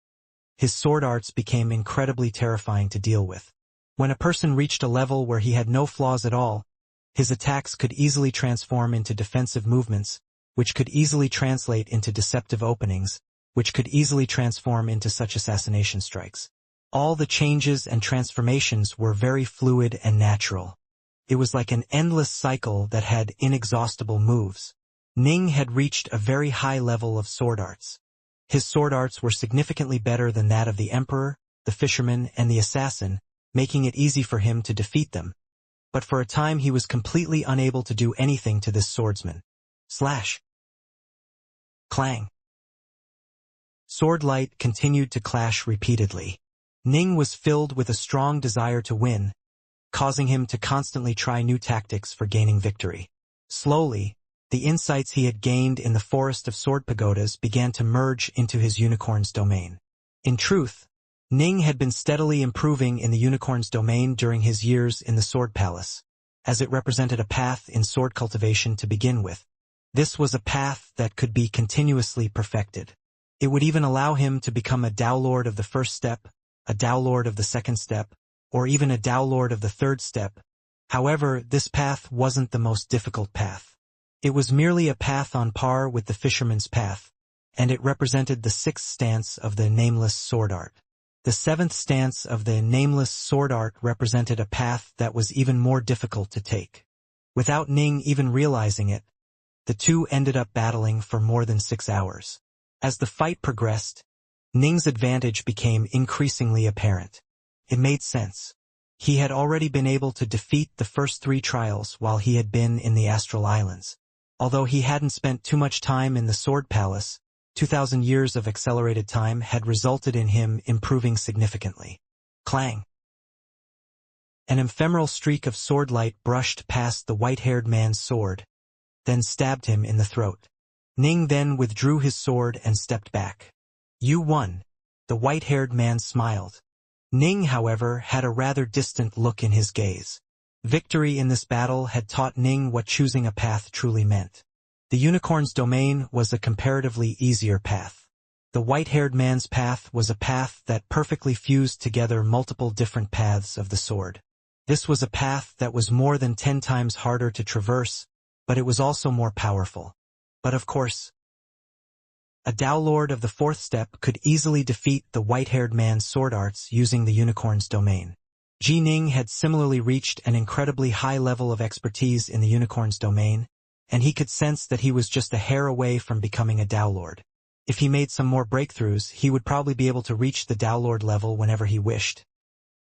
his sword arts became incredibly terrifying to deal with. When a person reached a level where he had no flaws at all, his attacks could easily transform into defensive movements, which could easily translate into deceptive openings, which could easily transform into such assassination strikes. All the changes and transformations were very fluid and natural. It was like an endless cycle that had inexhaustible moves. Ning had reached a very high level of sword arts. His sword arts were significantly better than that of the Emperor, the Fisherman, and the Assassin, making it easy for him to defeat them. But for a time he was completely unable to do anything to this swordsman. Slash! Clang! Sword light continued to clash repeatedly. Ning was filled with a strong desire to win, causing him to constantly try new tactics for gaining victory. Slowly, the insights he had gained in the forest of sword pagodas began to merge into his unicorn's domain. In truth, Ning had been steadily improving in the unicorn's domain during his years in the Sword Palace, as it represented a path in sword cultivation to begin with. This was a path that could be continuously perfected. It would even allow him to become a Tao Lord of the first step, a Tao Lord of the second step, or even a Tao Lord of the third step. However, this path wasn't the most difficult path. It was merely a path on par with the Fisherman's path, and it represented the sixth stance of the Nameless Sword Art. The seventh stance of the Nameless Sword Art represented a path that was even more difficult to take. Without Ning even realizing it, the two ended up battling for more than 6 hours. As the fight progressed, Ning's advantage became increasingly apparent. It made sense. He had already been able to defeat the first 3 trials while he had been in the Astral Islands. Although he hadn't spent too much time in the Sword Palace, 2,000 years of accelerated time had resulted in him improving significantly. Clang! An ephemeral streak of sword light brushed past the white-haired man's sword, then stabbed him in the throat. Ning then withdrew his sword and stepped back. You won. The white-haired man smiled. Ning, however, had a rather distant look in his gaze. Victory in this battle had taught Ning what choosing a path truly meant. The unicorn's domain was a comparatively easier path. The white-haired man's path was a path that perfectly fused together multiple different paths of the sword. This was a path that was more than 10 times harder to traverse, but it was also more powerful. But of course, a Dao Lord of the 4th step could easily defeat the white-haired man's sword arts using the unicorn's domain. Ji Ning had similarly reached an incredibly high level of expertise in the unicorn's domain, and he could sense that he was just a hair away from becoming a Dao Lord. If he made some more breakthroughs, he would probably be able to reach the Dao Lord level whenever he wished.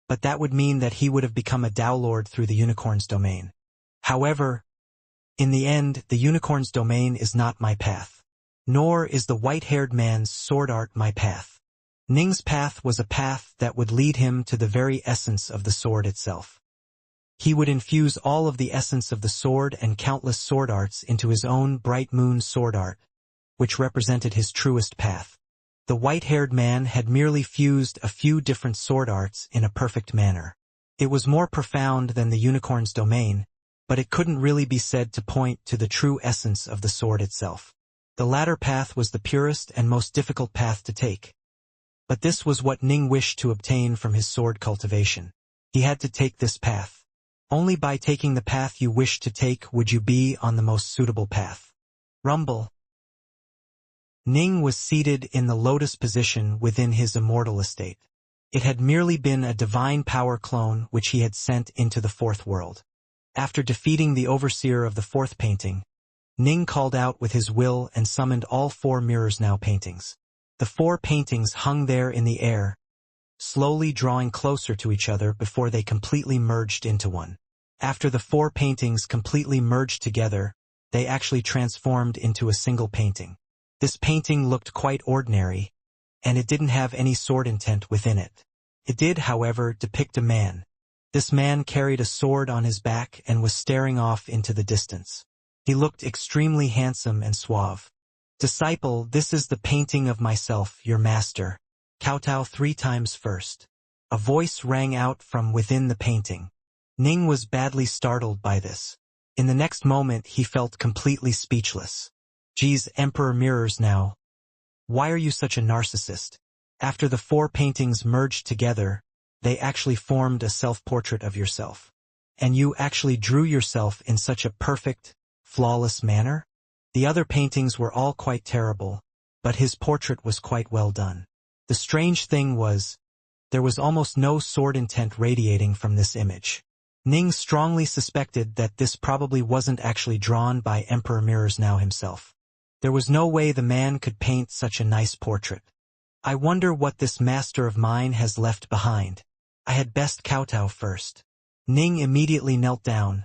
But that would mean that he would have become a Dao Lord through the unicorn's domain. However, in the end, the unicorn's domain is not my path. Nor is the white-haired man's sword art my path. Ning's path was a path that would lead him to the very essence of the sword itself. He would infuse all of the essence of the sword and countless sword arts into his own bright moon sword art, which represented his truest path. The white-haired man had merely fused a few different sword arts in a perfect manner. It was more profound than the unicorn's domain, but it couldn't really be said to point to the true essence of the sword itself. The latter path was the purest and most difficult path to take. But this was what Ning wished to obtain from his sword cultivation. He had to take this path. Only by taking the path you wish to take would you be on the most suitable path. Rumble. Ning was seated in the lotus position within his immortal estate. It had merely been a divine power clone which he had sent into the 4th world. After defeating the overseer of the 4th painting, Ning called out with his will and summoned all 4 mirrors now paintings. The 4 paintings hung there in the air, slowly drawing closer to each other before they completely merged into one. After the 4 paintings completely merged together, they actually transformed into a single painting. This painting looked quite ordinary, and it didn't have any sword intent within it. It did, however, depict a man. This man carried a sword on his back and was staring off into the distance. He looked extremely handsome and suave. Disciple, this is the painting of myself, your master. Kowtow 3 times first. A voice rang out from within the painting. Ning was badly startled by this. In the next moment he felt completely speechless. Geez, Emperor Mirrors now. Why are you such a narcissist? After the 4 paintings merged together, they actually formed a self-portrait of yourself. And you actually drew yourself in such a perfect, flawless manner? The other paintings were all quite terrible, but his portrait was quite well done. The strange thing was, there was almost no sword intent radiating from this image. Ning strongly suspected that this probably wasn't actually drawn by Emperor Mirrors now himself. There was no way the man could paint such a nice portrait. I wonder what this master of mine has left behind. I had best kowtow first. Ning immediately knelt down,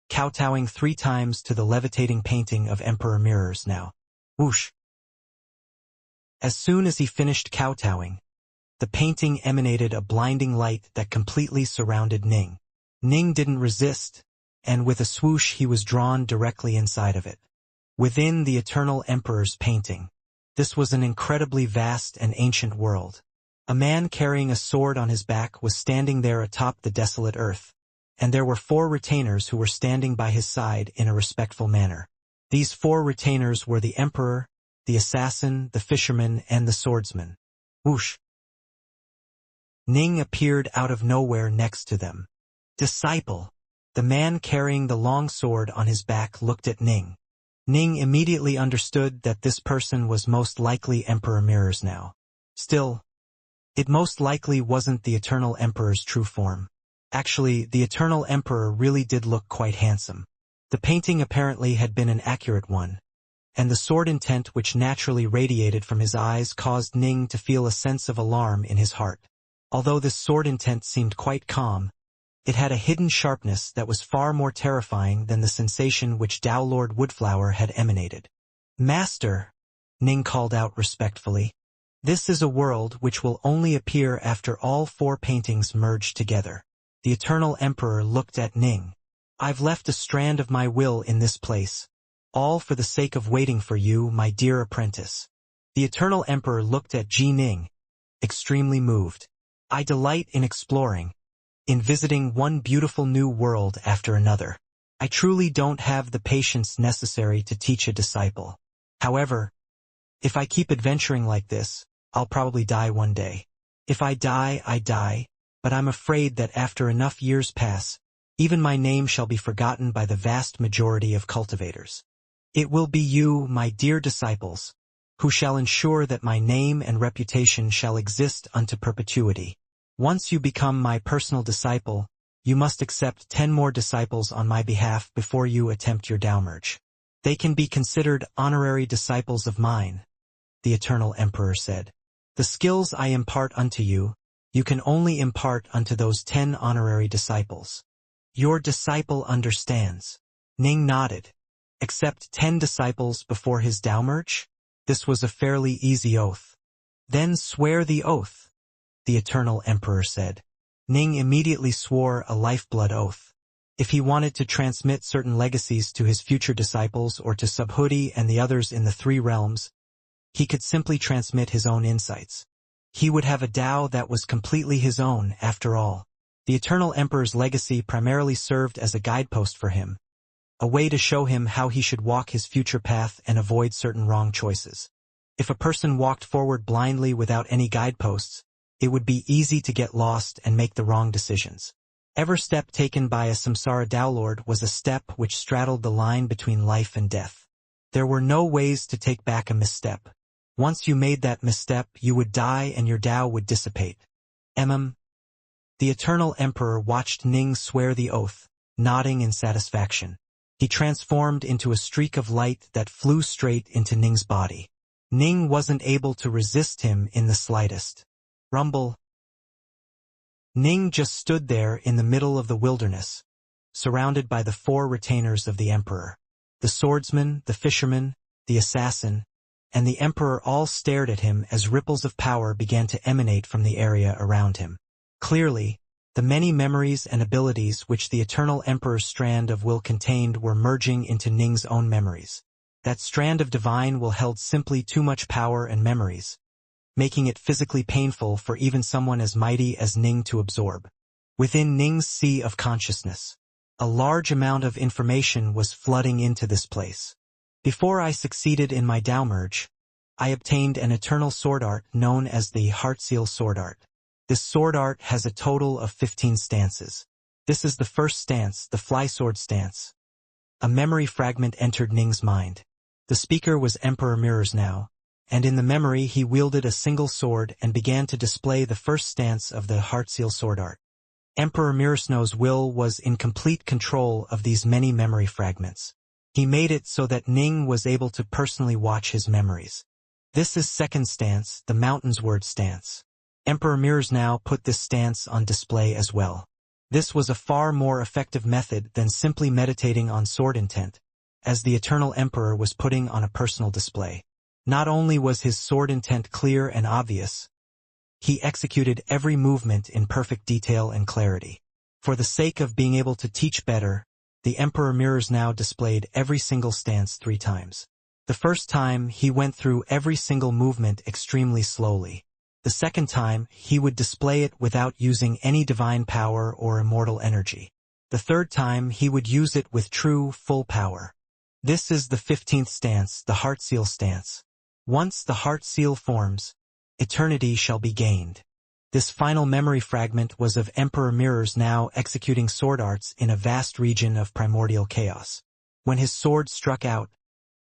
kowtowing 3 times to the levitating painting of Emperor Mirrors now. Whoosh! As soon as he finished kowtowing, the painting emanated a blinding light that completely surrounded Ning. Ning didn't resist, and with a swoosh he was drawn directly inside of it. Within the Eternal Emperor's painting, this was an incredibly vast and ancient world. A man carrying a sword on his back was standing there atop the desolate earth, and there were 4 retainers who were standing by his side in a respectful manner. These 4 retainers were the Emperor, the Assassin, the Fisherman, and the Swordsman. Whoosh! Ning appeared out of nowhere next to them. Disciple! The man carrying the long sword on his back looked at Ning. Ning immediately understood that this person was most likely Emperor Mirrors now. Still, it most likely wasn't the Eternal Emperor's true form. Actually, the Eternal Emperor really did look quite handsome. The painting apparently had been an accurate one, and the sword intent which naturally radiated from his eyes caused Ning to feel a sense of alarm in his heart. Although this sword intent seemed quite calm, It had a hidden sharpness that was far more terrifying than the sensation which Tao Lord Woodflower had emanated. "Master," Ning called out respectfully, "this is a world which will only appear after all 4 paintings merge together." The Eternal Emperor looked at Ning. "I've left a strand of my will in this place, all for the sake of waiting for you, my dear apprentice." The Eternal Emperor looked at Ji Ning, extremely moved. "I delight in exploring, in visiting one beautiful new world after another. I truly don't have the patience necessary to teach a disciple. However, if I keep adventuring like this, I'll probably die one day. If I die, I die, but I'm afraid that after enough years pass, even my name shall be forgotten by the vast majority of cultivators. It will be you, my dear disciples, who shall ensure that my name and reputation shall exist unto perpetuity. Once you become my personal disciple, you must accept 10 more disciples on my behalf before you attempt your downmerge. They can be considered honorary disciples of mine," the Eternal Emperor said. "The skills I impart unto you, you can only impart unto those 10 honorary disciples." "Your disciple understands." Ning nodded. "Accept 10 disciples before his downmerge?" This was a fairly easy oath. "Then swear the oath," the Eternal Emperor said. Ning immediately swore a lifeblood oath. If he wanted to transmit certain legacies to his future disciples or to Subhuti and the others in the 3 realms, he could simply transmit his own insights. He would have a Tao that was completely his own, after all. The Eternal Emperor's legacy primarily served as a guidepost for him, a way to show him how he should walk his future path and avoid certain wrong choices. If a person walked forward blindly without any guideposts, it would be easy to get lost and make the wrong decisions. Every step taken by a samsara Daolord was a step which straddled the line between life and death. There were no ways to take back a misstep. Once you made that misstep, you would die and your Tao would dissipate. The Eternal Emperor watched Ning swear the oath, nodding in satisfaction. He transformed into a streak of light that flew straight into Ning's body. Ning wasn't able to resist him in the slightest. Rumble. Ning just stood there in the middle of the wilderness, surrounded by the 4 retainers of the Emperor. The swordsman, the fisherman, the assassin, and the Emperor all stared at him as ripples of power began to emanate from the area around him. Clearly, the many memories and abilities which the Eternal Emperor's strand of will contained were merging into Ning's own memories. That strand of divine will held simply too much power and memories, making it physically painful for even someone as mighty as Ning to absorb. Within Ning's sea of consciousness, a large amount of information was flooding into this place. Before I succeeded in my downmerge, I obtained an eternal sword art known as the Heartseal sword art. This sword art has a total of 15 stances. This is the first stance, the fly sword stance. A memory fragment entered Ning's mind. The speaker was Emperor Mirrors now, and in the memory he wielded a single sword and began to display the first stance of the Heartseal sword art. Emperor Mirrosnow's will was in complete control of these many memory fragments. He made it so that Ning was able to personally watch his memories. This is second stance, the Mountain's Word stance. Emperor Mirrors now put this stance on display as well. This was a far more effective method than simply meditating on sword intent, as the Eternal Emperor was putting on a personal display. Not only was his sword intent clear and obvious, he executed every movement in perfect detail and clarity. For the sake of being able to teach better, the Emperor Mirrors now displayed every single stance 3 times. The first time, he went through every single movement extremely slowly. The second time, he would display it without using any divine power or immortal energy. The third time, he would use it with true, full power. This is the 15th stance, the Heartseal stance. Once the Heartseal forms, eternity shall be gained. This final memory fragment was of Emperor Mirrors now executing sword arts in a vast region of primordial chaos. When his sword struck out,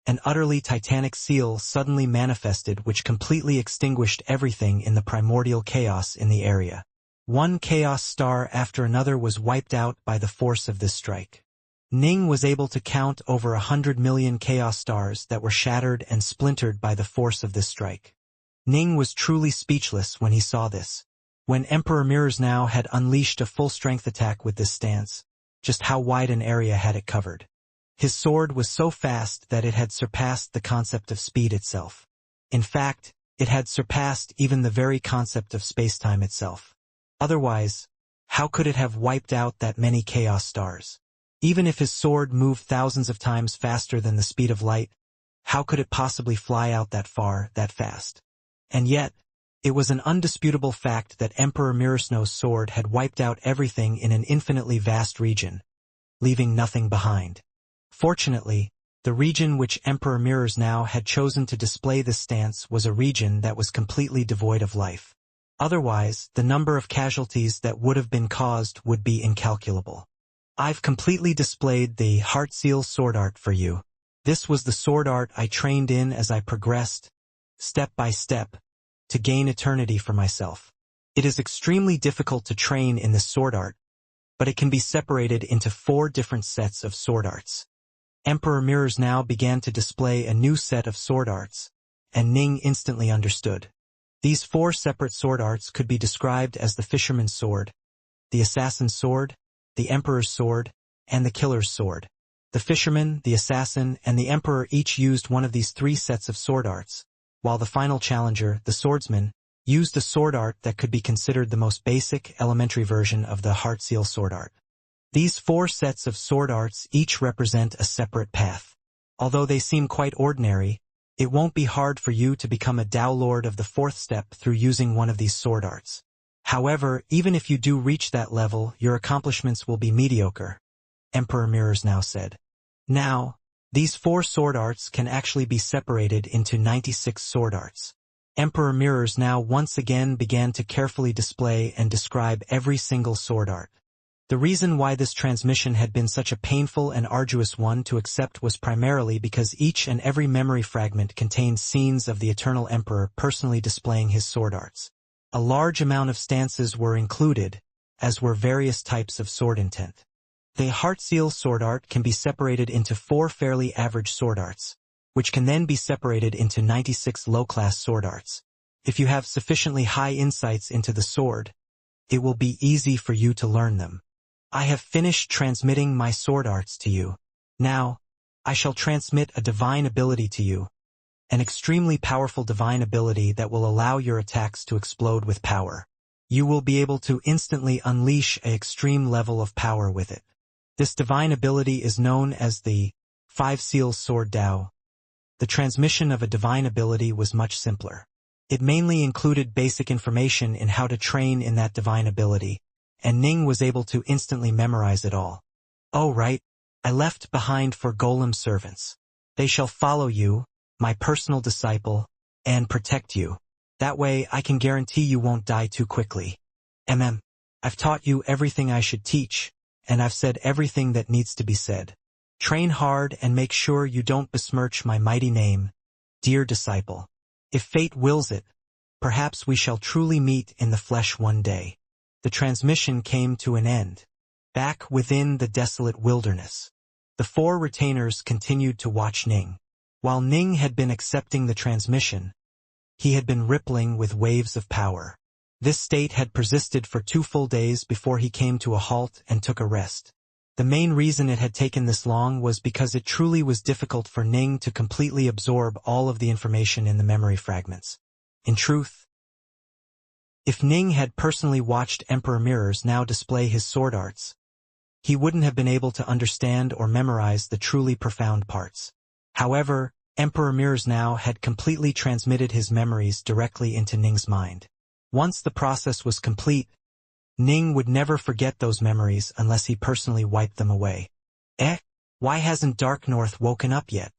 an utterly titanic seal suddenly manifested which completely extinguished everything in the primordial chaos in the area. One chaos star after another was wiped out by the force of this strike. Ning was able to count over 100 million chaos stars that were shattered and splintered by the force of this strike. Ning was truly speechless when he saw this. When Emperor Mirrors now had unleashed a full-strength attack with this stance, just how wide an area had it covered? His sword was so fast that it had surpassed the concept of speed itself. In fact, it had surpassed even the very concept of space-time itself. Otherwise, how could it have wiped out that many chaos stars? Even if his sword moved thousands of times faster than the speed of light, how could it possibly fly out that far, that fast? And yet, it was an undisputable fact that Emperor Mirror's sword had wiped out everything in an infinitely vast region, leaving nothing behind. Fortunately, the region which Emperor Mirrors now had chosen to display this stance was a region that was completely devoid of life. Otherwise, the number of casualties that would have been caused would be incalculable. I've completely displayed the Heartseal sword art for you. This was the sword art I trained in as I progressed, step by step, to gain eternity for myself. It is extremely difficult to train in this sword art, but it can be separated into 4 different sets of sword arts. Emperor Mirrors now began to display a new set of sword arts, and Ning instantly understood. These 4 separate sword arts could be described as the Fisherman's Sword, the Assassin's Sword, the Emperor's Sword, and the Killer's Sword. The Fisherman, the Assassin, and the Emperor each used one of these 3 sets of sword arts, while the final challenger, the Swordsman, used a sword art that could be considered the most basic, elementary version of the Heartseal sword art. These 4 sets of sword arts each represent a separate path. Although they seem quite ordinary, it won't be hard for you to become a Tao Lord of the 4th step through using one of these sword arts. However, even if you do reach that level, your accomplishments will be mediocre, Emperor Mirrors now said. Now, these 4 sword arts can actually be separated into 96 sword arts. Emperor Mirrors now once again began to carefully display and describe every single sword art. The reason why this transmission had been such a painful and arduous one to accept was primarily because each and every memory fragment contained scenes of the Eternal Emperor personally displaying his sword arts. A large amount of stances were included, as were various types of sword intent. The Heartseal sword art can be separated into 4 fairly average sword arts, which can then be separated into 96 low-class sword arts. If you have sufficiently high insights into the sword, it will be easy for you to learn them. I have finished transmitting my sword arts to you. Now, I shall transmit a divine ability to you, an extremely powerful divine ability that will allow your attacks to explode with power. You will be able to instantly unleash an extreme level of power with it. This divine ability is known as the 5 Seals Sword Tao. The transmission of a divine ability was much simpler. It mainly included basic information in how to train in that divine ability, and Ning was able to instantly memorize it all. Oh right, I left behind 4 golem servants. They shall follow you, my personal disciple, and protect you. That way I can guarantee you won't die too quickly. I've taught you everything I should teach, and I've said everything that needs to be said. Train hard and make sure you don't besmirch my mighty name, dear disciple. If fate wills it, perhaps we shall truly meet in the flesh one day. The transmission came to an end. Back within the desolate wilderness, the 4 retainers continued to watch Ning. While Ning had been accepting the transmission, he had been rippling with waves of power. This state had persisted for 2 full days before he came to a halt and took a rest. The main reason it had taken this long was because it truly was difficult for Ning to completely absorb all of the information in the memory fragments. In truth, if Ning had personally watched Emperor Mirrors now display his sword arts, he wouldn't have been able to understand or memorize the truly profound parts. However, Emperor Mirrors now had completely transmitted his memories directly into Ning's mind. Once the process was complete, Ning would never forget those memories unless he personally wiped them away. Why hasn't Dark North woken up yet?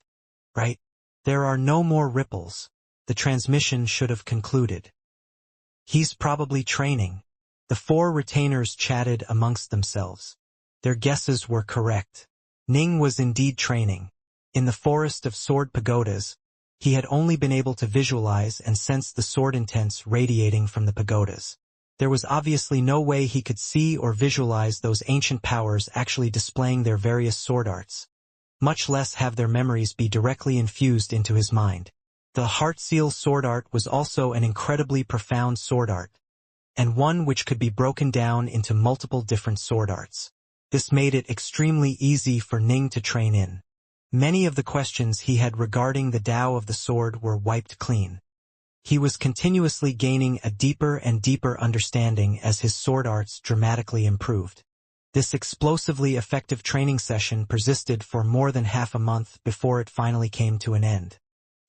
Right? There are no more ripples. The transmission should have concluded. He's probably training. The 4 retainers chatted amongst themselves. Their guesses were correct. Ning was indeed training. In the forest of sword pagodas, he had only been able to visualize and sense the sword intents radiating from the pagodas. There was obviously no way he could see or visualize those ancient powers actually displaying their various sword arts, much less have their memories be directly infused into his mind. The Heartseal sword art was also an incredibly profound sword art, and one which could be broken down into multiple different sword arts. This made it extremely easy for Ning to train in. Many of the questions he had regarding the Tao of the sword were wiped clean. He was continuously gaining a deeper and deeper understanding as his sword arts dramatically improved. This explosively effective training session persisted for more than half a month before it finally came to an end.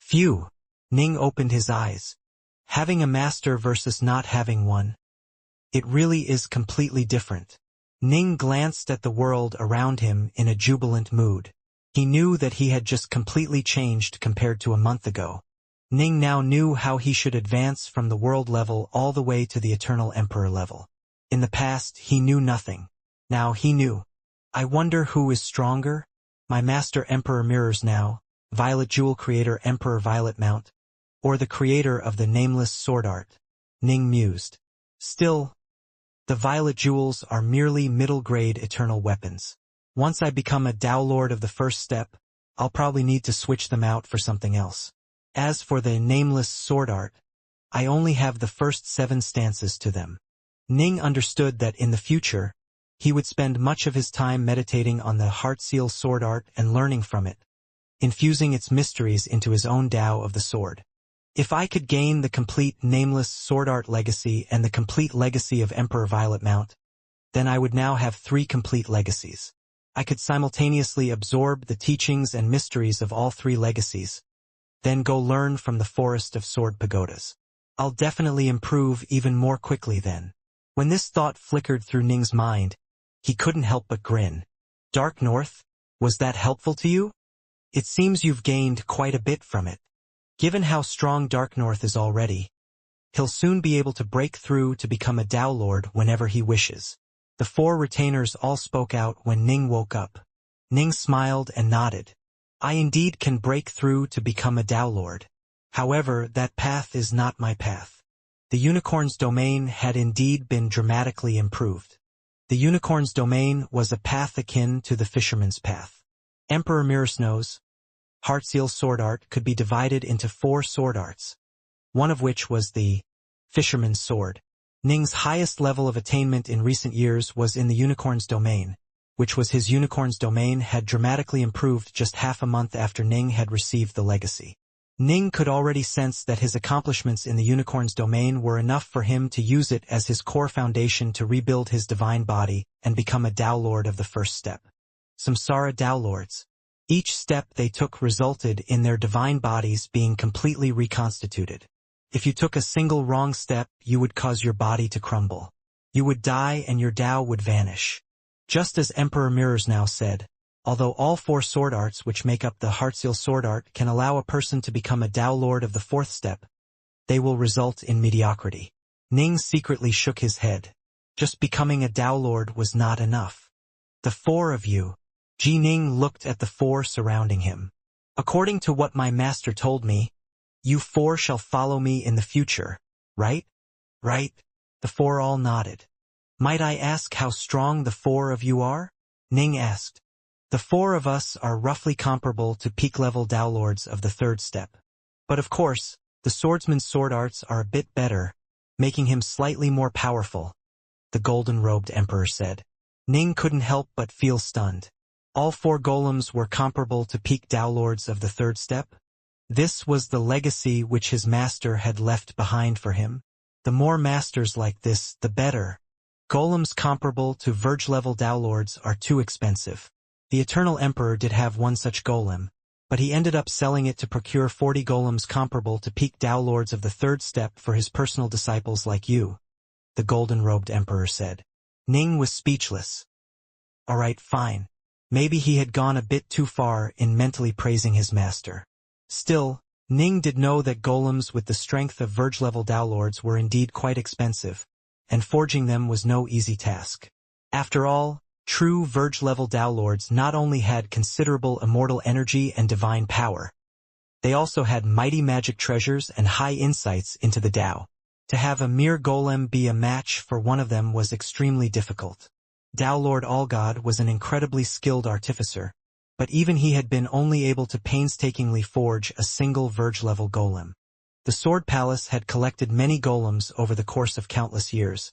Phew! Ning opened his eyes. Having a master versus not having one. It really is completely different. Ning glanced at the world around him in a jubilant mood. He knew that he had just completely changed compared to a month ago. Ning now knew how he should advance from the world level all the way to the Eternal Emperor level. In the past, he knew nothing. Now he knew. I wonder who is stronger? My master Emperor Mirrors now, Violet Jewel creator Emperor Violet Mount, or the creator of the nameless sword art? Ning mused. Still, the Violet Jewels are merely middle-grade eternal weapons. Once I become a Tao Lord of the first step, I'll probably need to switch them out for something else. As for the nameless sword art, I only have the first 7 stances to them. Ning understood that in the future, he would spend much of his time meditating on the Heartseal sword art and learning from it, infusing its mysteries into his own Tao of the sword. If I could gain the complete nameless sword art legacy and the complete legacy of Emperor Violet Mount, then I would now have 3 complete legacies. I could simultaneously absorb the teachings and mysteries of all 3 legacies, then go learn from the Forest of Sword Pagodas. I'll definitely improve even more quickly then. When this thought flickered through Ning's mind, he couldn't help but grin. Dark North, was that helpful to you? It seems you've gained quite a bit from it. Given how strong Dark North is already, he'll soon be able to break through to become a Tao Lord whenever he wishes. The 4 retainers all spoke out when Ning woke up. Ning smiled and nodded. I indeed can break through to become a Tao Lord. However, that path is not my path. The Unicorn's domain had indeed been dramatically improved. The Unicorn's domain was a path akin to the Fisherman's path. Emperor Mirror's Heartseal sword art could be divided into 4 sword arts, one of which was the Fisherman's sword. Ning's highest level of attainment in recent years was in the Unicorn's domain, which was his Unicorn's domain had dramatically improved just half a month after Ning had received the legacy. Ning could already sense that his accomplishments in the Unicorn's domain were enough for him to use it as his core foundation to rebuild his divine body and become a Tao Lord of the first step. Samsara Tao Lords. Each step they took resulted in their divine bodies being completely reconstituted. If you took a single wrong step, you would cause your body to crumble. You would die and your Tao would vanish. Just as Emperor Mirrors now said, although all 4 sword arts which make up the Heartseal sword art can allow a person to become a Tao Lord of the 4th step, they will result in mediocrity. Ning secretly shook his head. Just becoming a Tao Lord was not enough. The 4 of you. Ji Ning looked at the 4 surrounding him. According to what my master told me, you 4 shall follow me in the future, right? Right? The 4 all nodded. Might I ask how strong the 4 of you are? Ning asked. The 4 of us are roughly comparable to peak-level Tao Lords of the 3rd step. But of course, the swordsman's sword arts are a bit better, making him slightly more powerful, the golden-robed emperor said. Ning couldn't help but feel stunned. All 4 golems were comparable to peak Tao Lords of the 3rd step? This was the legacy which his master had left behind for him. The more masters like this, the better. Golems comparable to Verge-level Tao Lords are too expensive. The Eternal Emperor did have one such golem, but he ended up selling it to procure 40 golems comparable to peak Tao Lords of the 3rd step for his personal disciples like you, the golden-robed emperor said. Ning was speechless. Alright, fine. Maybe he had gone a bit too far in mentally praising his master. Still, Ning did know that golems with the strength of Verge-level Tao Lords were indeed quite expensive, and forging them was no easy task. After all, true Verge-level Tao Lords not only had considerable immortal energy and divine power, they also had mighty magic treasures and high insights into the Tao. To have a mere golem be a match for one of them was extremely difficult. Tao Lord Allgod was an incredibly skilled artificer, but even he had been only able to painstakingly forge a single Verge-level golem. The Sword Palace had collected many golems over the course of countless years,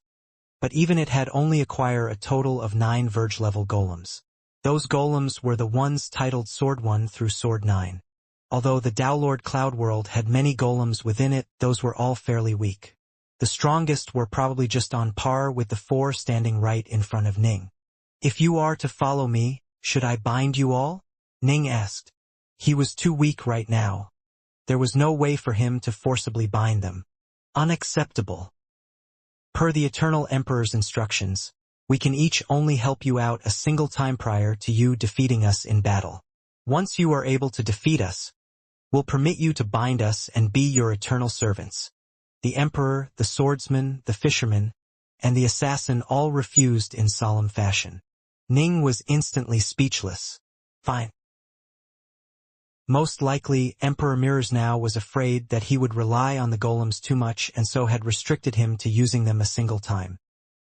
but even it had only acquired a total of 9 Verge-level golems. Those golems were the ones titled Sword 1 through Sword 9. Although the Downlord Cloud World had many golems within it, those were all fairly weak. The strongest were probably just on par with the 4 standing right in front of Ning. "If you are to follow me, should I bind you all?" Ning asked. He was too weak right now. There was no way for him to forcibly bind them. Unacceptable. Per the Eternal Emperor's instructions, we can each only help you out a single time prior to you defeating us in battle. Once you are able to defeat us, we'll permit you to bind us and be your eternal servants. The Emperor, the Swordsman, the Fisherman, and the Assassin all refused in solemn fashion. Ning was instantly speechless. Fine. Most likely, Emperor Mirrors now was afraid that he would rely on the golems too much and so had restricted him to using them a single time.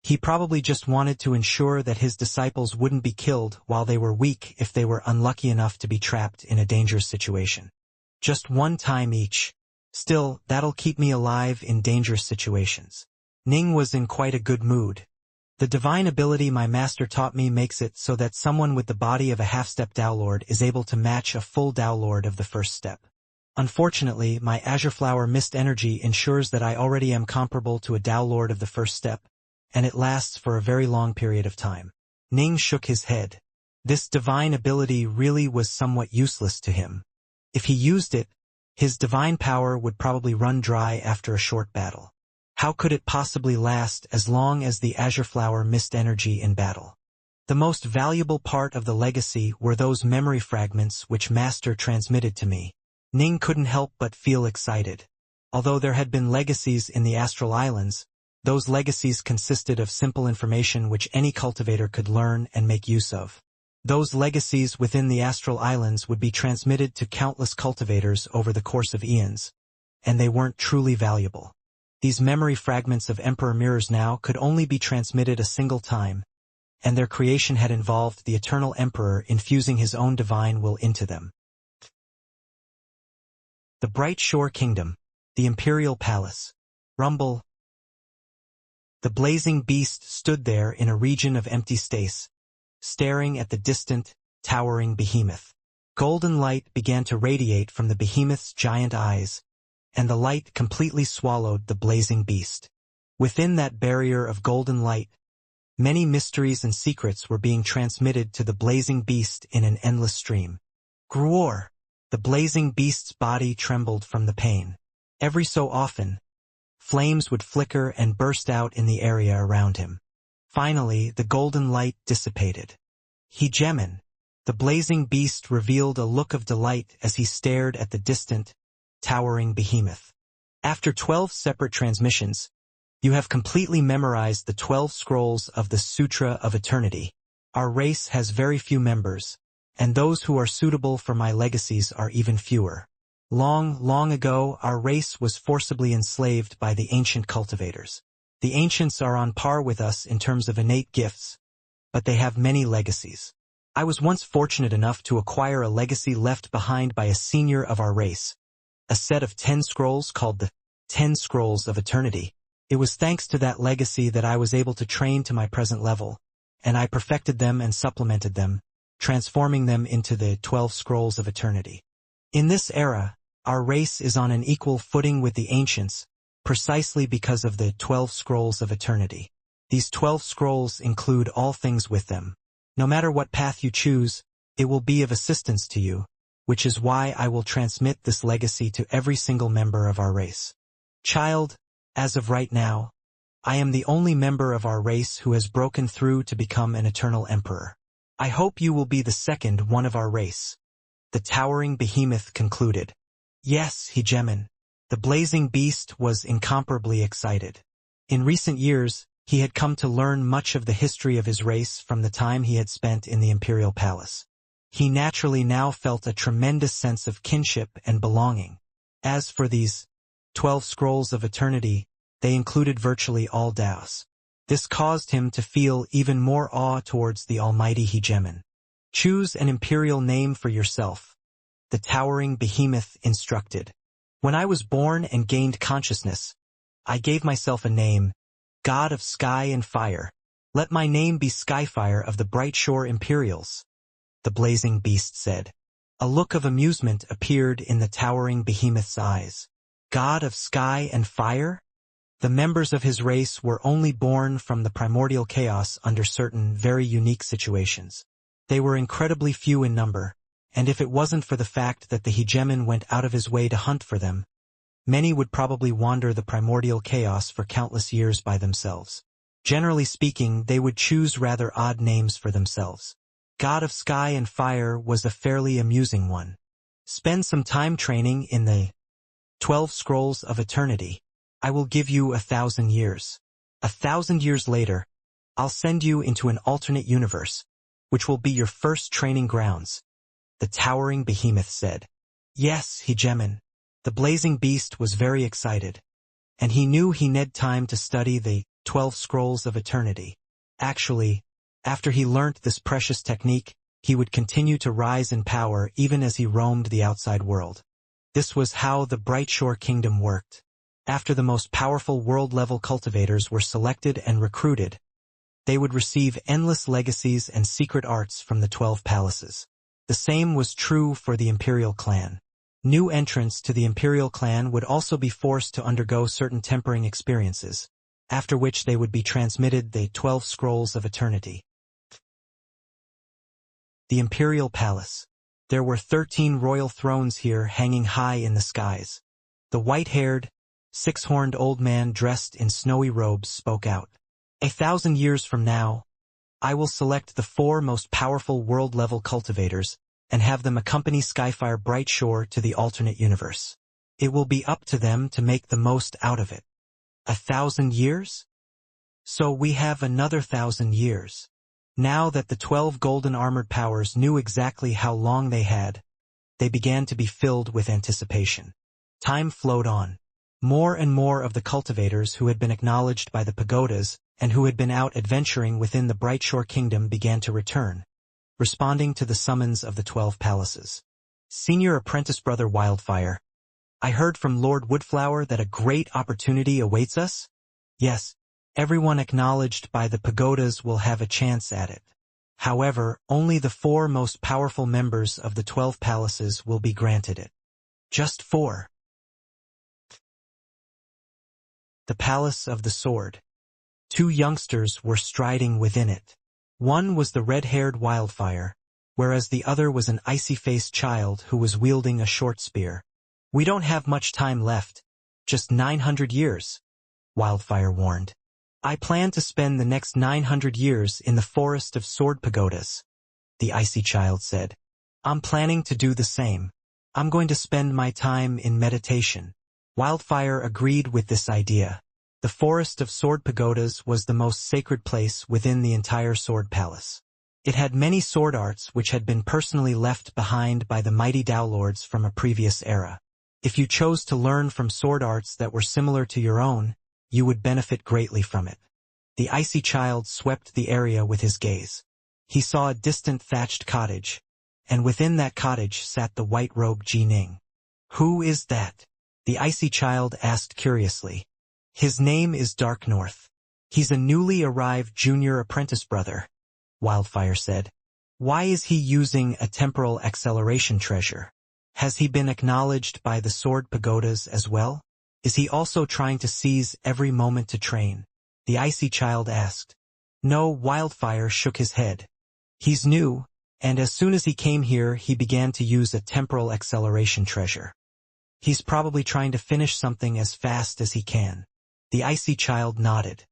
He probably just wanted to ensure that his disciples wouldn't be killed while they were weak if they were unlucky enough to be trapped in a dangerous situation. Just one time each. Still, that'll keep me alive in dangerous situations. Ning was in quite a good mood. The divine ability my master taught me makes it so that someone with the body of a half-step Downlord is able to match a full Downlord of the first step. Unfortunately, my Azure Flower Mist energy ensures that I already am comparable to a Downlord of the first step, and it lasts for a very long period of time. Ning shook his head. This divine ability really was somewhat useless to him. If he used it, his divine power would probably run dry after a short battle. How could it possibly last as long as the Azure Flower Mist energy in battle? The most valuable part of the legacy were those memory fragments which Master transmitted to me. Ning couldn't help but feel excited. Although there had been legacies in the Astral Islands, those legacies consisted of simple information which any cultivator could learn and make use of. Those legacies within the Astral Islands would be transmitted to countless cultivators over the course of eons, and they weren't truly valuable. These memory fragments of Emperor Mirrors now could only be transmitted a single time, and their creation had involved the Eternal Emperor infusing his own divine will into them. The Bright Shore Kingdom, the Imperial Palace. Rumble. The blazing beast stood there in a region of empty space, staring at the distant, towering behemoth. Golden light began to radiate from the behemoth's giant eyes, and the light completely swallowed the blazing beast. Within that barrier of golden light, many mysteries and secrets were being transmitted to the blazing beast in an endless stream. Gruor! The blazing beast's body trembled from the pain. Every so often, flames would flicker and burst out in the area around him. Finally, the golden light dissipated. Hegemon! The blazing beast revealed a look of delight as he stared at the distant, towering behemoth. After 12 separate transmissions, you have completely memorized the 12 scrolls of the Sutra of Eternity. Our race has very few members, and those who are suitable for my legacies are even fewer. Long, long ago, our race was forcibly enslaved by the ancient cultivators. The ancients are on par with us in terms of innate gifts, but they have many legacies. I was once fortunate enough to acquire a legacy left behind by a senior of our race, a set of 10 scrolls called the 10 Scrolls of Eternity. It was thanks to that legacy that I was able to train to my present level, and I perfected them and supplemented them, transforming them into the 12 Scrolls of Eternity. In this era, our race is on an equal footing with the ancients, precisely because of the 12 Scrolls of Eternity. These 12 scrolls include all things with them. No matter what path you choose, it will be of assistance to you, which is why I will transmit this legacy to every single member of our race. Child, as of right now, I am the only member of our race who has broken through to become an eternal emperor. I hope you will be the second one of our race. The towering behemoth concluded. Yes, Hegemon. The blazing beast was incomparably excited. In recent years, he had come to learn much of the history of his race from the time he had spent in the Imperial Palace. He naturally now felt a tremendous sense of kinship and belonging. As for these 12 Scrolls of Eternity, they included virtually all Daos. This caused him to feel even more awe towards the almighty Hegemon. Choose an imperial name for yourself, the towering behemoth instructed. When I was born and gained consciousness, I gave myself a name, God of Sky and Fire. Let my name be Skyfire of the Bright Shore Imperials, the blazing beast said. A look of amusement appeared in the towering behemoth's eyes. God of Sky and Fire? The members of his race were only born from the primordial chaos under certain very unique situations. They were incredibly few in number, and if it wasn't for the fact that the hegemon went out of his way to hunt for them, many would probably wander the primordial chaos for countless years by themselves. Generally speaking, they would choose rather odd names for themselves. God of Sky and Fire was a fairly amusing one. Spend some time training in the 12 Scrolls of Eternity. I will give you 1,000 years. 1,000 years later, I'll send you into an alternate universe, which will be your first training grounds, the towering behemoth said. Yes, hegemon. The blazing beast was very excited, and he knew he needed time to study the 12 Scrolls of Eternity. Actually, after he learnt this precious technique, he would continue to rise in power even as he roamed the outside world. This was how the Bright Shore Kingdom worked. After the most powerful world-level cultivators were selected and recruited, they would receive endless legacies and secret arts from the 12 palaces. The same was true for the Imperial clan. New entrants to the Imperial clan would also be forced to undergo certain tempering experiences, after which they would be transmitted the 12 Scrolls of Eternity. The Imperial Palace. There were 13 royal thrones here hanging high in the skies. The white-haired, six-horned old man dressed in snowy robes spoke out. 1,000 years from now, I will select the 4 most powerful world-level cultivators and have them accompany Skyfire Bright Shore to the alternate universe. It will be up to them to make the most out of it. 1,000 years? So we have another 1,000 years. Now that the 12 golden armored powers knew exactly how long they had, they began to be filled with anticipation. Time flowed on. More and more of the cultivators who had been acknowledged by the pagodas and who had been out adventuring within the Bright Shore Kingdom began to return, responding to the summons of the 12 palaces. Senior Apprentice Brother Wildfire, I heard from Lord Woodflower that a great opportunity awaits us? Yes, everyone acknowledged by the pagodas will have a chance at it. However, only the 4 most powerful members of the 12 palaces will be granted it. Just 4. The Palace of the Sword. 2 youngsters were striding within it. One was the red-haired Wildfire, whereas the other was an icy-faced child who was wielding a short spear. We don't have much time left, just 900 years, Wildfire warned. I plan to spend the next 900 years in the Forest of Sword Pagodas, the icy child said. I'm planning to do the same. I'm going to spend my time in meditation. Wildfire agreed with this idea. The Forest of Sword Pagodas was the most sacred place within the entire Sword Palace. It had many sword arts which had been personally left behind by the mighty Dowlords from a previous era. If you chose to learn from sword arts that were similar to your own, you would benefit greatly from it. The icy child swept the area with his gaze. He saw a distant thatched cottage, and within that cottage sat the white-robed Jining. Who is that? The icy child asked curiously. His name is Dark North. He's a newly arrived junior apprentice brother, Wildfire said. Why is he using a temporal acceleration treasure? Has he been acknowledged by the sword pagodas as well? Is he also trying to seize every moment to train? The icy child asked. No, Wildfire shook his head. He's new, and as soon as he came here he began to use a temporal acceleration treasure. He's probably trying to finish something as fast as he can. The icy child nodded.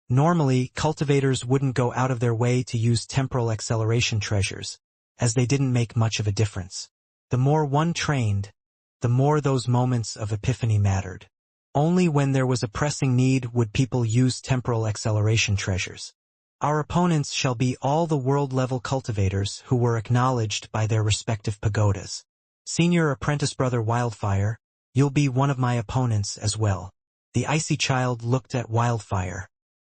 Normally, cultivators wouldn't go out of their way to use temporal acceleration treasures, as they didn't make much of a difference. The more one trained, the more those moments of epiphany mattered. Only when there was a pressing need would people use temporal acceleration treasures. Our opponents shall be all the world-level cultivators who were acknowledged by their respective pagodas. Senior Apprentice Brother Wildfire, you'll be one of my opponents as well. The icy child looked at Wildfire.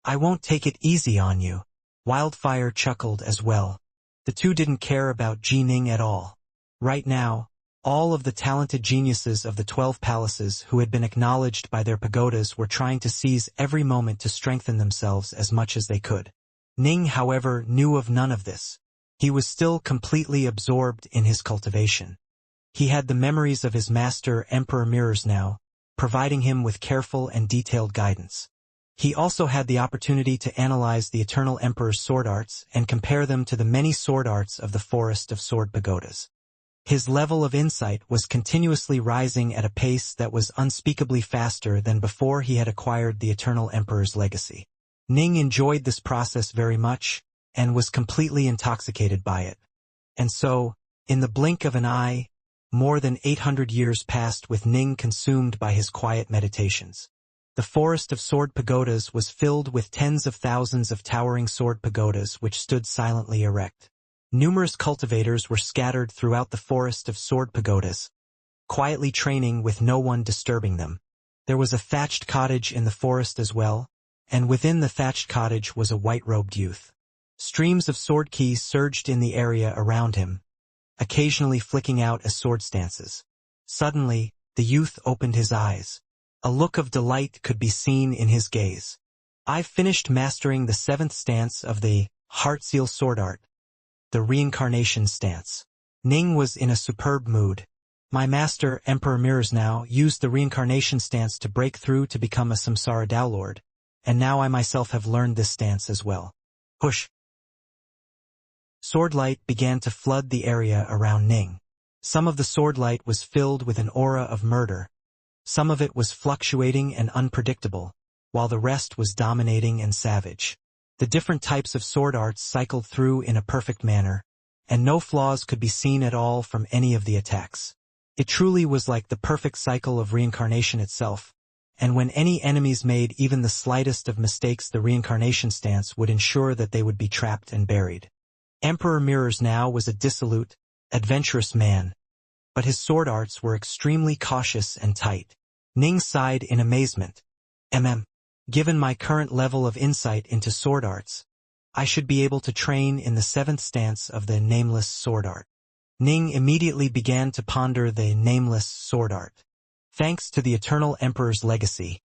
I won't take it easy on you. Wildfire chuckled as well. The two didn't care about Jining at all. Right now, All of the talented geniuses of the 12 palaces who had been acknowledged by their pagodas were trying to seize every moment to strengthen themselves as much as they could. Ning, however, knew of none of this. He was still completely absorbed in his cultivation. He had the memories of his master, Emperor Mirrors now, providing him with careful and detailed guidance. He also had the opportunity to analyze the Eternal Emperor's sword arts and compare them to the many sword arts of the Forest of Sword Pagodas. His level of insight was continuously rising at a pace that was unspeakably faster than before he had acquired the Eternal Emperor's legacy. Ning enjoyed this process very much, and was completely intoxicated by it. And so, in the blink of an eye, more than 800 years passed with Ning consumed by his quiet meditations. The Forest of Sword Pagodas was filled with tens of thousands of towering sword pagodas which stood silently erect. Numerous cultivators were scattered throughout the Forest of Sword Pagodas, quietly training with no one disturbing them. There was a thatched cottage in the forest as well, and within the thatched cottage was a white-robed youth. Streams of sword keys surged in the area around him, occasionally flicking out as sword stances. Suddenly, the youth opened his eyes. A look of delight could be seen in his gaze. "I've finished mastering the 7th stance of the Heartseal sword art, the Reincarnation stance." Ning was in a superb mood. "My master, Emperor Mirrors now, used the Reincarnation stance to break through to become a Samsara Dowlord, and now I myself have learned this stance as well." Hush! Swordlight began to flood the area around Ning. Some of the swordlight was filled with an aura of murder. Some of it was fluctuating and unpredictable, while the rest was dominating and savage. The different types of sword arts cycled through in a perfect manner, and no flaws could be seen at all from any of the attacks. It truly was like the perfect cycle of reincarnation itself, and when any enemies made even the slightest of mistakes, the Reincarnation stance would ensure that they would be trapped and buried. Emperor Mirrors now was a dissolute, adventurous man, but his sword arts were extremely cautious and tight. Ning sighed in amazement. Given my current level of insight into sword arts, I should be able to train in the 7th stance of the Nameless sword art. Ning immediately began to ponder the Nameless sword art. Thanks to the Eternal Emperor's legacy,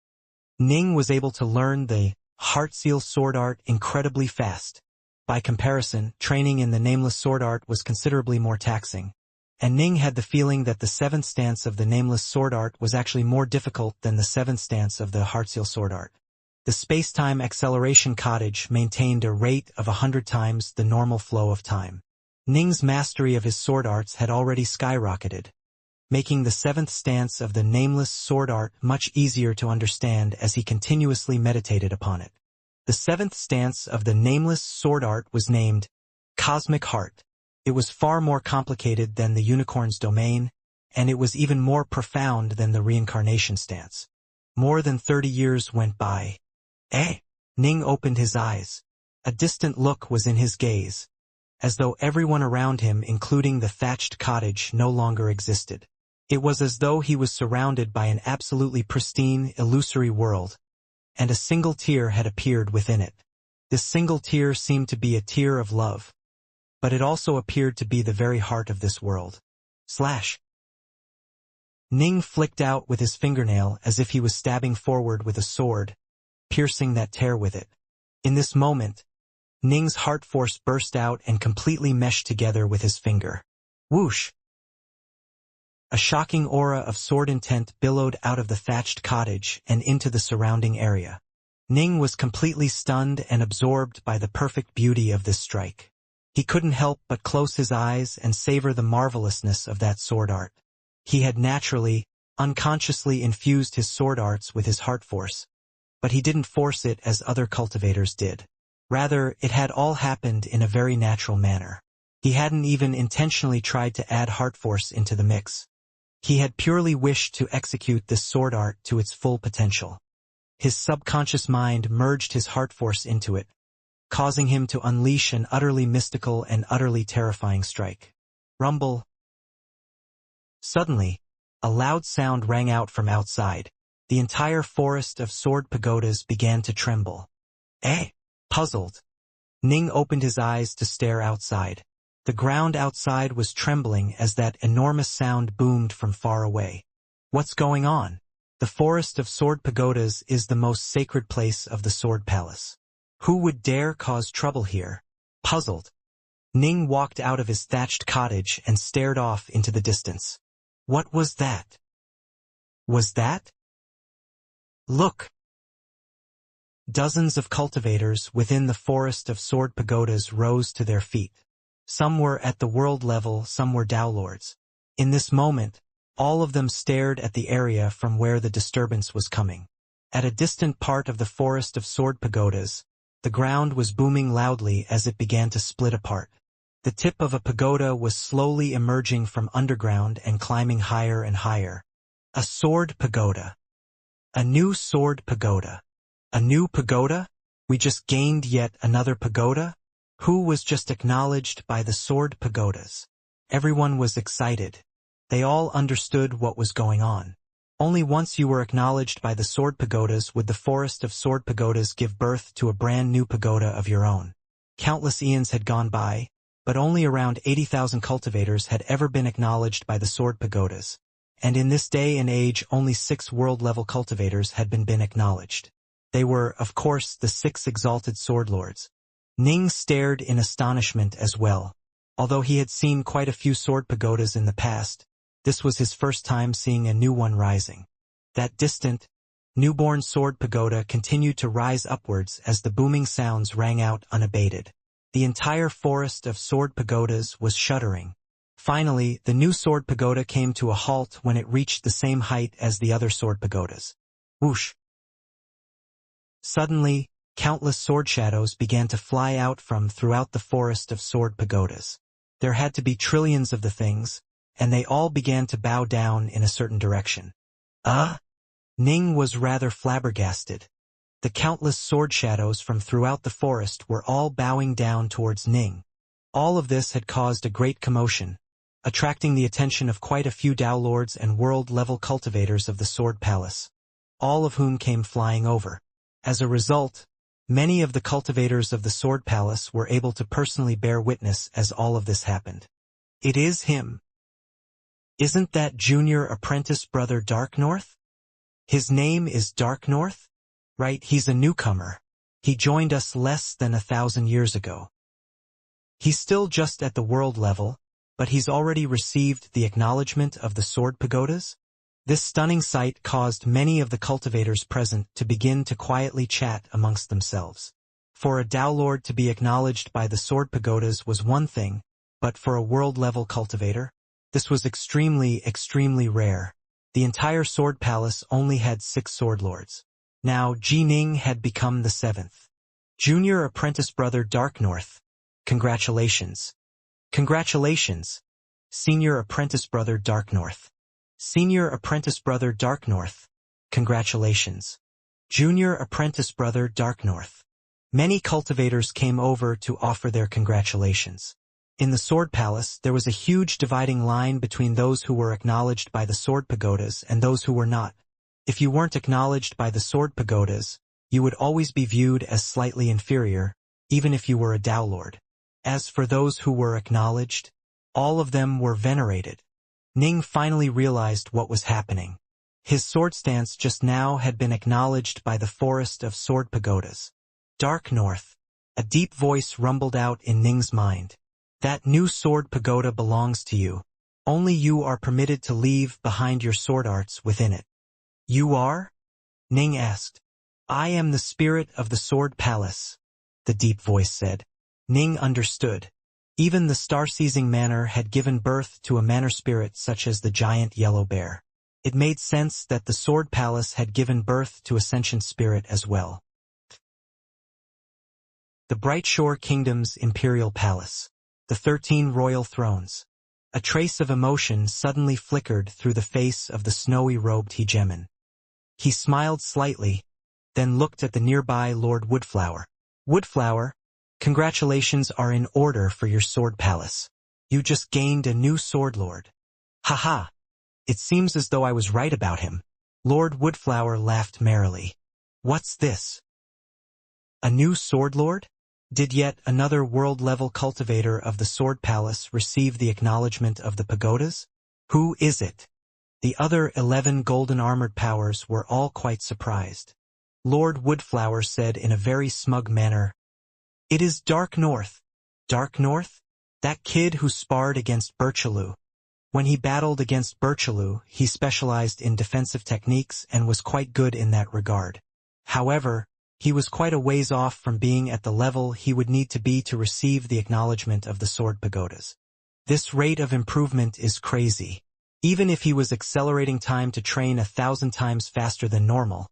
Ning was able to learn the Heartseal sword art incredibly fast. By comparison, training in the Nameless sword art was considerably more taxing, and Ning had the feeling that the 7th stance of the Nameless sword art was actually more difficult than the 7th stance of the Heartseal sword art. The space-time acceleration cottage maintained a rate of 100 times the normal flow of time. Ning's mastery of his sword arts had already skyrocketed, making the 7th stance of the Nameless sword art much easier to understand as he continuously meditated upon it. The 7th stance of the Nameless sword art was named Cosmic Heart. It was far more complicated than the Unicorn's domain, and it was even more profound than the Reincarnation stance. More than 30 years went by. Ning opened his eyes. A distant look was in his gaze, as though everyone around him, including the thatched cottage, no longer existed. It was as though he was surrounded by an absolutely pristine, illusory world, and a single tear had appeared within it. This single tear seemed to be a tear of love, but it also appeared to be the very heart of this world. Ning flicked out with his fingernail as if he was stabbing forward with a sword, piercing that tear with it. In this moment, Ning's heart force burst out and completely meshed together with his finger. Whoosh! A shocking aura of sword intent billowed out of the thatched cottage and into the surrounding area. Ning was completely stunned and absorbed by the perfect beauty of this strike. He couldn't help but close his eyes and savor the marvelousness of that sword art. He had naturally, unconsciously infused his sword arts with his heart force, but he didn't force it as other cultivators did. Rather, it had all happened in a very natural manner. He hadn't even intentionally tried to add heart force into the mix. He had purely wished to execute this sword art to its full potential. His subconscious mind merged his heart force into it, causing him to unleash an utterly mystical and utterly terrifying strike. Rumble. Suddenly, a loud sound rang out from outside. The entire forest of sword pagodas began to tremble. Puzzled, Ning opened his eyes to stare outside. The ground outside was trembling as that enormous sound boomed from far away. What's going on? The Forest of Sword Pagodas is the most sacred place of the Sword Palace. Who would dare cause trouble here? Puzzled, Ning walked out of his thatched cottage and stared off into the distance. What was that? Was that? Look! Dozens of cultivators within the Forest of Sword Pagodas rose to their feet. Some were at the world level, some were Dowlords. In this moment, all of them stared at the area from where the disturbance was coming. At a distant part of the Forest of Sword Pagodas, the ground was booming loudly as it began to split apart. The tip of a pagoda was slowly emerging from underground and climbing higher and higher. A sword pagoda. A new sword pagoda. A new pagoda? We just gained yet another pagoda? Who was just acknowledged by the sword pagodas? Everyone was excited. They all understood what was going on. Only once you were acknowledged by the sword pagodas would the Forest of Sword Pagodas give birth to a brand new pagoda of your own. Countless eons had gone by, but only around 80,000 cultivators had ever been acknowledged by the sword pagodas. And in this day and age only 6 world-level cultivators had been acknowledged. They were, of course, the 6 exalted sword lords. Ning stared in astonishment as well. Although he had seen quite a few sword pagodas in the past, this was his first time seeing a new one rising. That distant, newborn sword pagoda continued to rise upwards as the booming sounds rang out unabated. The entire Forest of Sword Pagodas was shuddering. Finally, the new sword pagoda came to a halt when it reached the same height as the other sword pagodas. Whoosh! Suddenly, countless sword shadows began to fly out from throughout the Forest of Sword Pagodas. There had to be trillions of the things, and they all began to bow down in a certain direction. Ning was rather flabbergasted. The countless sword shadows from throughout the forest were all bowing down towards Ning. All of this had caused a great commotion, attracting the attention of quite a few Dowlords and world-level cultivators of the Sword Palace, all of whom came flying over. As a result, many of the cultivators of the Sword Palace were able to personally bear witness as all of this happened. It is him. Isn't that junior apprentice brother Darknorth? His name is Darknorth? Right, he's a newcomer. He joined us less than 1,000 years ago. He's still just at the world level, but he's already received the acknowledgement of the sword pagodas? This stunning sight caused many of the cultivators present to begin to quietly chat amongst themselves. For a Dowlord to be acknowledged by the sword pagodas was one thing, but for a world-level cultivator, this was extremely, extremely rare. The entire sword palace only had 6 sword lords. Now Ning had become the 7th. Junior apprentice brother Darknorth. Congratulations. Congratulations. Senior apprentice brother Darknorth. Senior apprentice brother Darknorth. Congratulations. Junior apprentice brother Darknorth. Many cultivators came over to offer their congratulations. In the Sword Palace, there was a huge dividing line between those who were acknowledged by the Sword Pagodas and those who were not. If you weren't acknowledged by the Sword Pagodas, you would always be viewed as slightly inferior, even if you were a Dowlord. As for those who were acknowledged, all of them were venerated. Ning finally realized what was happening. His sword stance just now had been acknowledged by the Forest of Sword Pagodas. Darknorth. A deep voice rumbled out in Ning's mind. That new sword pagoda belongs to you. Only you are permitted to leave behind your sword arts within it. You are? Ning asked. I am the spirit of the Sword Palace, the deep voice said. Ning understood. Even the star-seizing manor had given birth to a manor spirit such as the giant yellow bear. It made sense that the Sword Palace had given birth to a sentient spirit as well. The Bright Shore Kingdom's Imperial Palace. The 13 Royal Thrones. A trace of emotion suddenly flickered through the face of the snowy-robed hegemon. He smiled slightly, then looked at the nearby Lord Woodflower. Woodflower, congratulations are in order for your sword palace. You just gained a new sword lord. Haha. It seems as though I was right about him. Lord Woodflower laughed merrily. What's this? A new sword lord? Did yet another world-level cultivator of the Sword Palace receive the acknowledgement of the pagodas? Who is it? The other 11 golden-armored powers were all quite surprised. Lord Woodflower said in a very smug manner, "It is Dark North." Dark North? That kid who sparred against Birchaloo. When he battled against Birchaloo, he specialized in defensive techniques and was quite good in that regard. However, he was quite a ways off from being at the level he would need to be to receive the acknowledgement of the sword pagodas. This rate of improvement is crazy. Even if he was accelerating time to train 1,000 times faster than normal,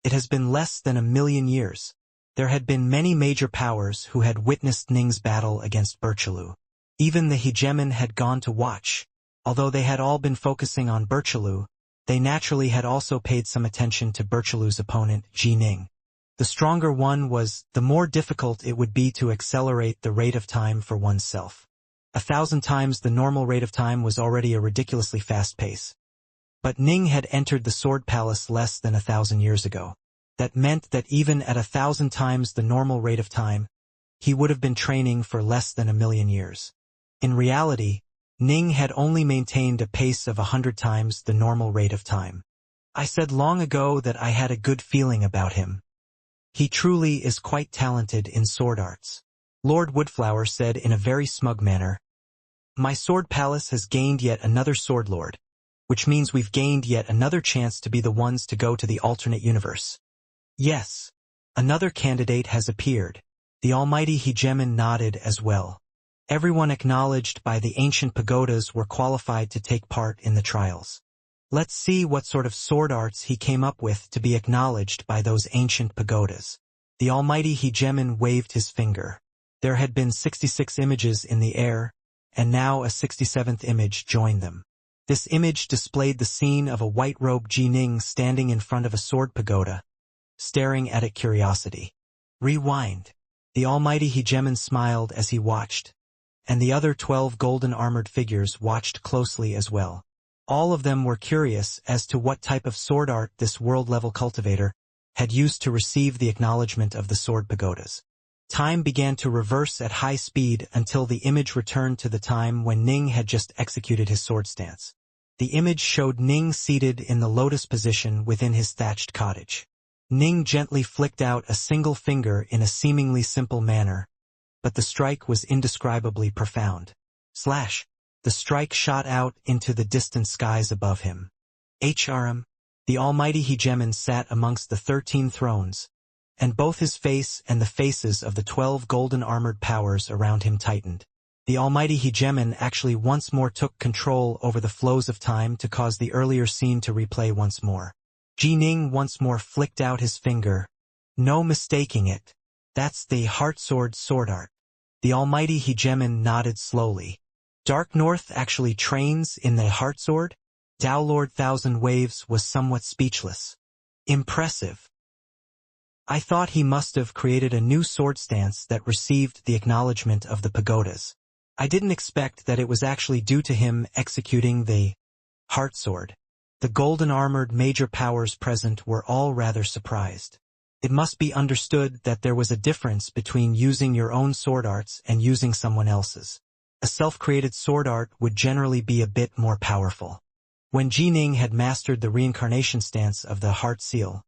it has been less than 1,000,000 years. There had been many major powers who had witnessed Ning's battle against Birchaloo. Even the hegemon had gone to watch. Although they had all been focusing on Birchaloo, they naturally had also paid some attention to Birchaloo's opponent, Ji Ning. The stronger one was, the more difficult it would be to accelerate the rate of time for oneself. 1,000 times the normal rate of time was already a ridiculously fast pace. But Ning had entered the Sword Palace less than 1,000 years ago. That meant that even at 1,000 times the normal rate of time, he would have been training for less than 1,000,000 years. In reality, Ning had only maintained a pace of 100 times the normal rate of time. I said long ago that I had a good feeling about him. He truly is quite talented in sword arts. Lord Woodflower said in a very smug manner, "My sword palace has gained yet another sword lord, which means we've gained yet another chance to be the ones to go to the alternate universe." Yes, another candidate has appeared. The almighty hegemon nodded as well. Everyone acknowledged by the ancient pagodas were qualified to take part in the trials. Let's see what sort of sword arts he came up with to be acknowledged by those ancient pagodas. The almighty hegemon waved his finger. There had been 66 images in the air, and now a 67th image joined them. This image displayed the scene of a white-robed Ji Ning standing in front of a sword pagoda, staring at it curiosity. Rewind. The almighty hegemon smiled as he watched, and the other 12 golden-armored figures watched closely as well. All of them were curious as to what type of sword art this world-level cultivator had used to receive the acknowledgement of the sword pagodas. Time began to reverse at high speed until the image returned to the time when Ning had just executed his sword stance. The image showed Ning seated in the lotus position within his thatched cottage. Ning gently flicked out a single finger in a seemingly simple manner, but the strike was indescribably profound. Slash. The strike shot out into the distant skies above him. HRM. The almighty hegemon sat amongst the 13 thrones, and both his face and the faces of the 12 golden-armored powers around him tightened. The almighty hegemon actually once more took control over the flows of time to cause the earlier scene to replay once more. Ji Ning once more flicked out his finger. No mistaking it. That's the Heartsword sword art. The almighty hegemon nodded slowly. Dark North actually trains in the Heartsword? Tao Lord Thousand Waves was somewhat speechless. Impressive. I thought he must have created a new sword stance that received the acknowledgement of the pagodas. I didn't expect that it was actually due to him executing the Heartsword. The golden-armored major powers present were all rather surprised. It must be understood that there was a difference between using your own sword arts and using someone else's. A self-created sword art would generally be a bit more powerful. When Ji Ning had mastered the reincarnation stance of the Heart Seal,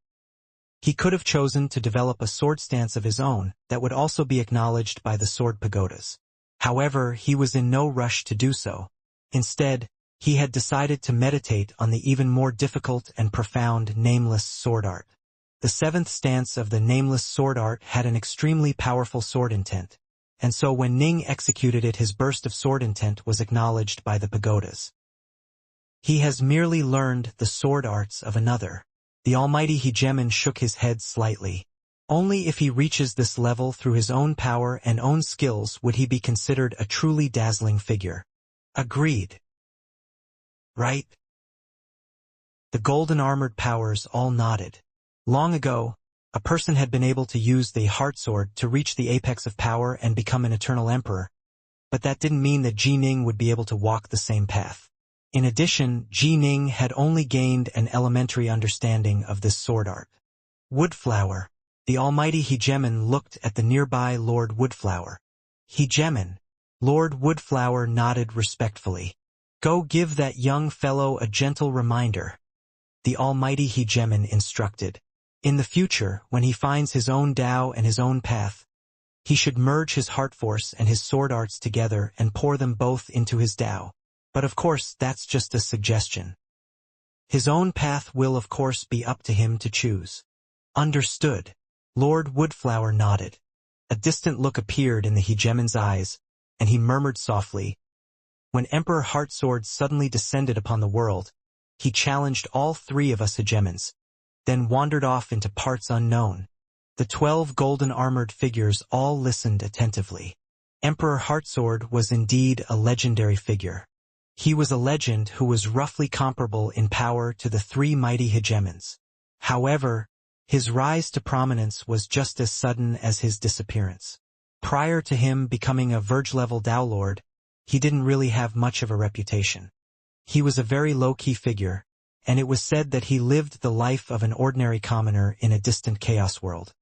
he could have chosen to develop a sword stance of his own that would also be acknowledged by the sword pagodas. However, he was in no rush to do so. Instead, he had decided to meditate on the even more difficult and profound Nameless sword art. The 7th stance of the Nameless sword art had an extremely powerful sword intent, and so when Ning executed it, his burst of sword intent was acknowledged by the pagodas. He has merely learned the sword arts of another. The almighty hegemon shook his head slightly. Only if he reaches this level through his own power and own skills would he be considered a truly dazzling figure. Agreed. Right? The golden-armored powers all nodded. Long ago, a person had been able to use the Heartsword to reach the apex of power and become an eternal emperor, but that didn't mean that Ji Ning would be able to walk the same path. In addition, Ji Ning had only gained an elementary understanding of this sword art. Woodflower. The almighty Hegemon looked at the nearby Lord Woodflower. Hegemon. Lord Woodflower nodded respectfully. Go give that young fellow a gentle reminder. The almighty Hegemon instructed. In the future, when he finds his own Tao and his own path, he should merge his heart force and his sword arts together and pour them both into his Tao. But of course, that's just a suggestion. His own path will of course be up to him to choose. Understood. Lord Woodflower nodded. A distant look appeared in the Hegemon's eyes, and he murmured softly. When Emperor Heartsword suddenly descended upon the world, he challenged all three of us Hegemons, then wandered off into parts unknown. The 12 golden-armored figures all listened attentively. Emperor Heartsword was indeed a legendary figure. He was a legend who was roughly comparable in power to the three mighty Hegemons. However, his rise to prominence was just as sudden as his disappearance. Prior to him becoming a Verge-level Tao Lord, he didn't really have much of a reputation. He was a very low-key figure, and it was said that he lived the life of an ordinary commoner in a distant chaos world.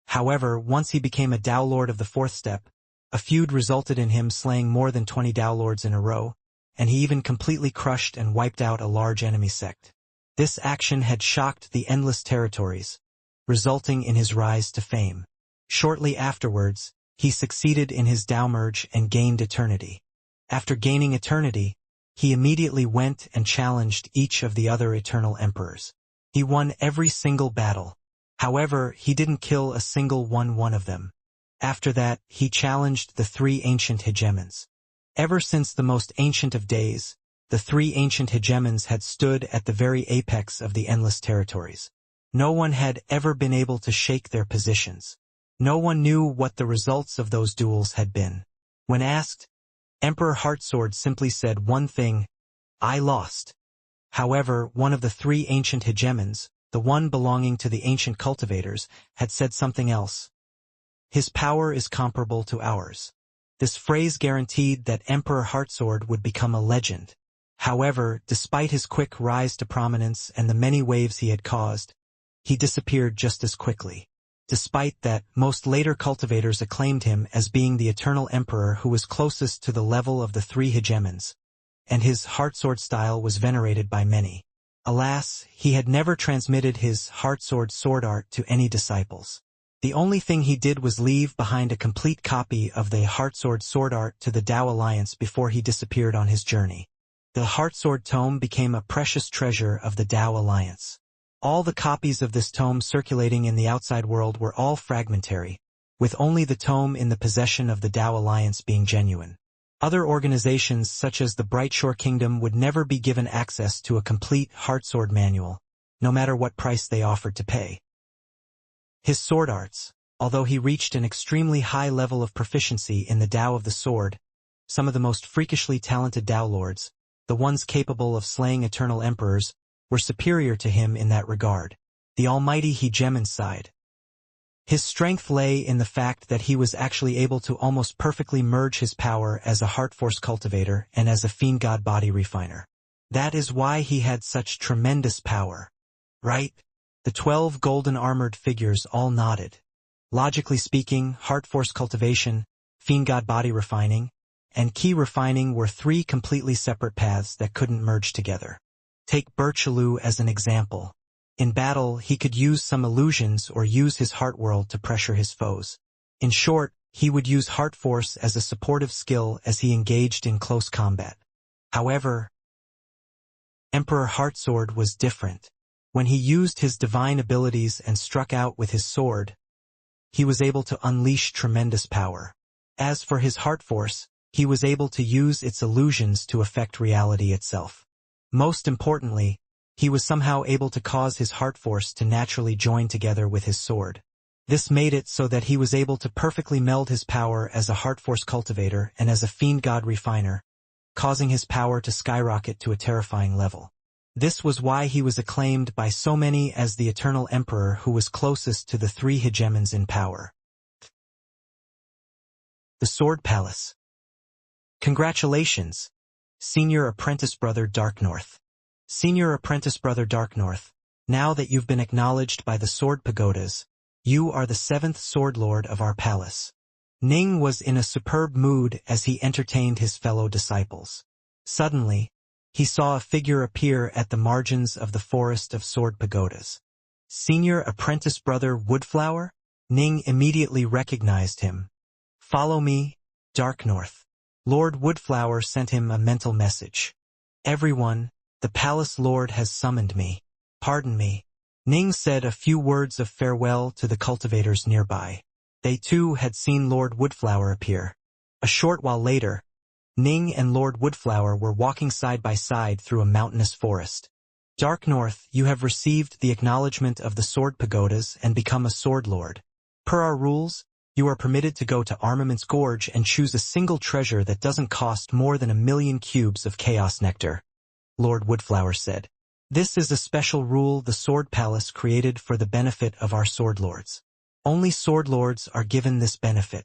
However, once he became a Tao Lord of the fourth step, a feud resulted in him slaying more than 20 Tao Lords in a row, and he even completely crushed and wiped out a large enemy sect. This action had shocked the endless territories, resulting in his rise to fame. Shortly afterwards, he succeeded in his Tao merge and gained eternity. After gaining eternity, he immediately went and challenged each of the other eternal emperors. He won every single battle. However, he didn't kill a single one of them. After that, he challenged the three ancient Hegemons. Ever since the most ancient of days, the three ancient Hegemons had stood at the very apex of the endless territories. No one had ever been able to shake their positions. No one knew what the results of those duels had been. When asked, Emperor Heartsword simply said one thing: I lost. However, one of the three ancient Hegemons, the one belonging to the ancient cultivators, had said something else. His power is comparable to ours. This phrase guaranteed that Emperor Heartsword would become a legend. However, despite his quick rise to prominence and the many waves he had caused, he disappeared just as quickly. Despite that, most later cultivators acclaimed him as being the eternal emperor who was closest to the level of the three Hegemons, and his Heartsword style was venerated by many. Alas, he had never transmitted his Heartsword sword art to any disciples. The only thing he did was leave behind a complete copy of the Heartsword sword art to the Tao Alliance before he disappeared on his journey. The Heartsword tome became a precious treasure of the Tao Alliance. All the copies of this tome circulating in the outside world were all fragmentary, with only the tome in the possession of the Tao Alliance being genuine. Other organizations such as the Brightshore Kingdom would never be given access to a complete Heartsword manual, no matter what price they offered to pay. His sword arts, although he reached an extremely high level of proficiency in the Tao of the sword, some of the most freakishly talented Tao Lords, the ones capable of slaying eternal emperors, were superior to him in that regard. The almighty Hegemon's side. His strength lay in the fact that he was actually able to almost perfectly merge his power as a heart force cultivator and as a Fiendgod body refiner. That is why he had such tremendous power. Right? The 12 golden-armored figures all nodded. Logically speaking, heart force cultivation, Fiendgod body refining, and key refining were three completely separate paths that couldn't merge together. Take Birchaloo as an example. In battle, he could use some illusions or use his heart world to pressure his foes. In short, he would use heart force as a supportive skill as he engaged in close combat. However, Emperor Heartsword was different. When he used his divine abilities and struck out with his sword, he was able to unleash tremendous power. As for his heart force, he was able to use its illusions to affect reality itself. Most importantly, he was somehow able to cause his heart force to naturally join together with his sword. This made it so that he was able to perfectly meld his power as a heart force cultivator and as a Fiendgod refiner, causing his power to skyrocket to a terrifying level. This was why he was acclaimed by so many as the Eternal Emperor who was closest to the three Hegemons in power. The Sword Palace. Congratulations, Senior Apprentice Brother Darknorth. Senior Apprentice Brother Darknorth, now that you've been acknowledged by the Sword Pagodas, You are the 7th Sword Lord of our palace." Ning was in a superb mood as he entertained his fellow disciples. Suddenly, he saw a figure appear at the margins of the forest of sword pagodas. Senior apprentice brother Woodflower? Ning immediately recognized him. "Follow me, Dark North." Lord Woodflower sent him a mental message. "Everyone, the palace lord has summoned me. Pardon me." Ning said a few words of farewell to the cultivators nearby. They too had seen Lord Woodflower appear. A short while later, Ning and Lord Woodflower were walking side by side through a mountainous forest. "Dark North, you have received the acknowledgement of the sword pagodas and become a sword lord. Per our rules, you are permitted to go to Armament's Gorge and choose a single treasure that doesn't cost more than 1,000,000 cubes of chaos nectar," Lord Woodflower said. "This is a special rule the Sword Palace created for the benefit of our sword lords. Only sword lords are given this benefit."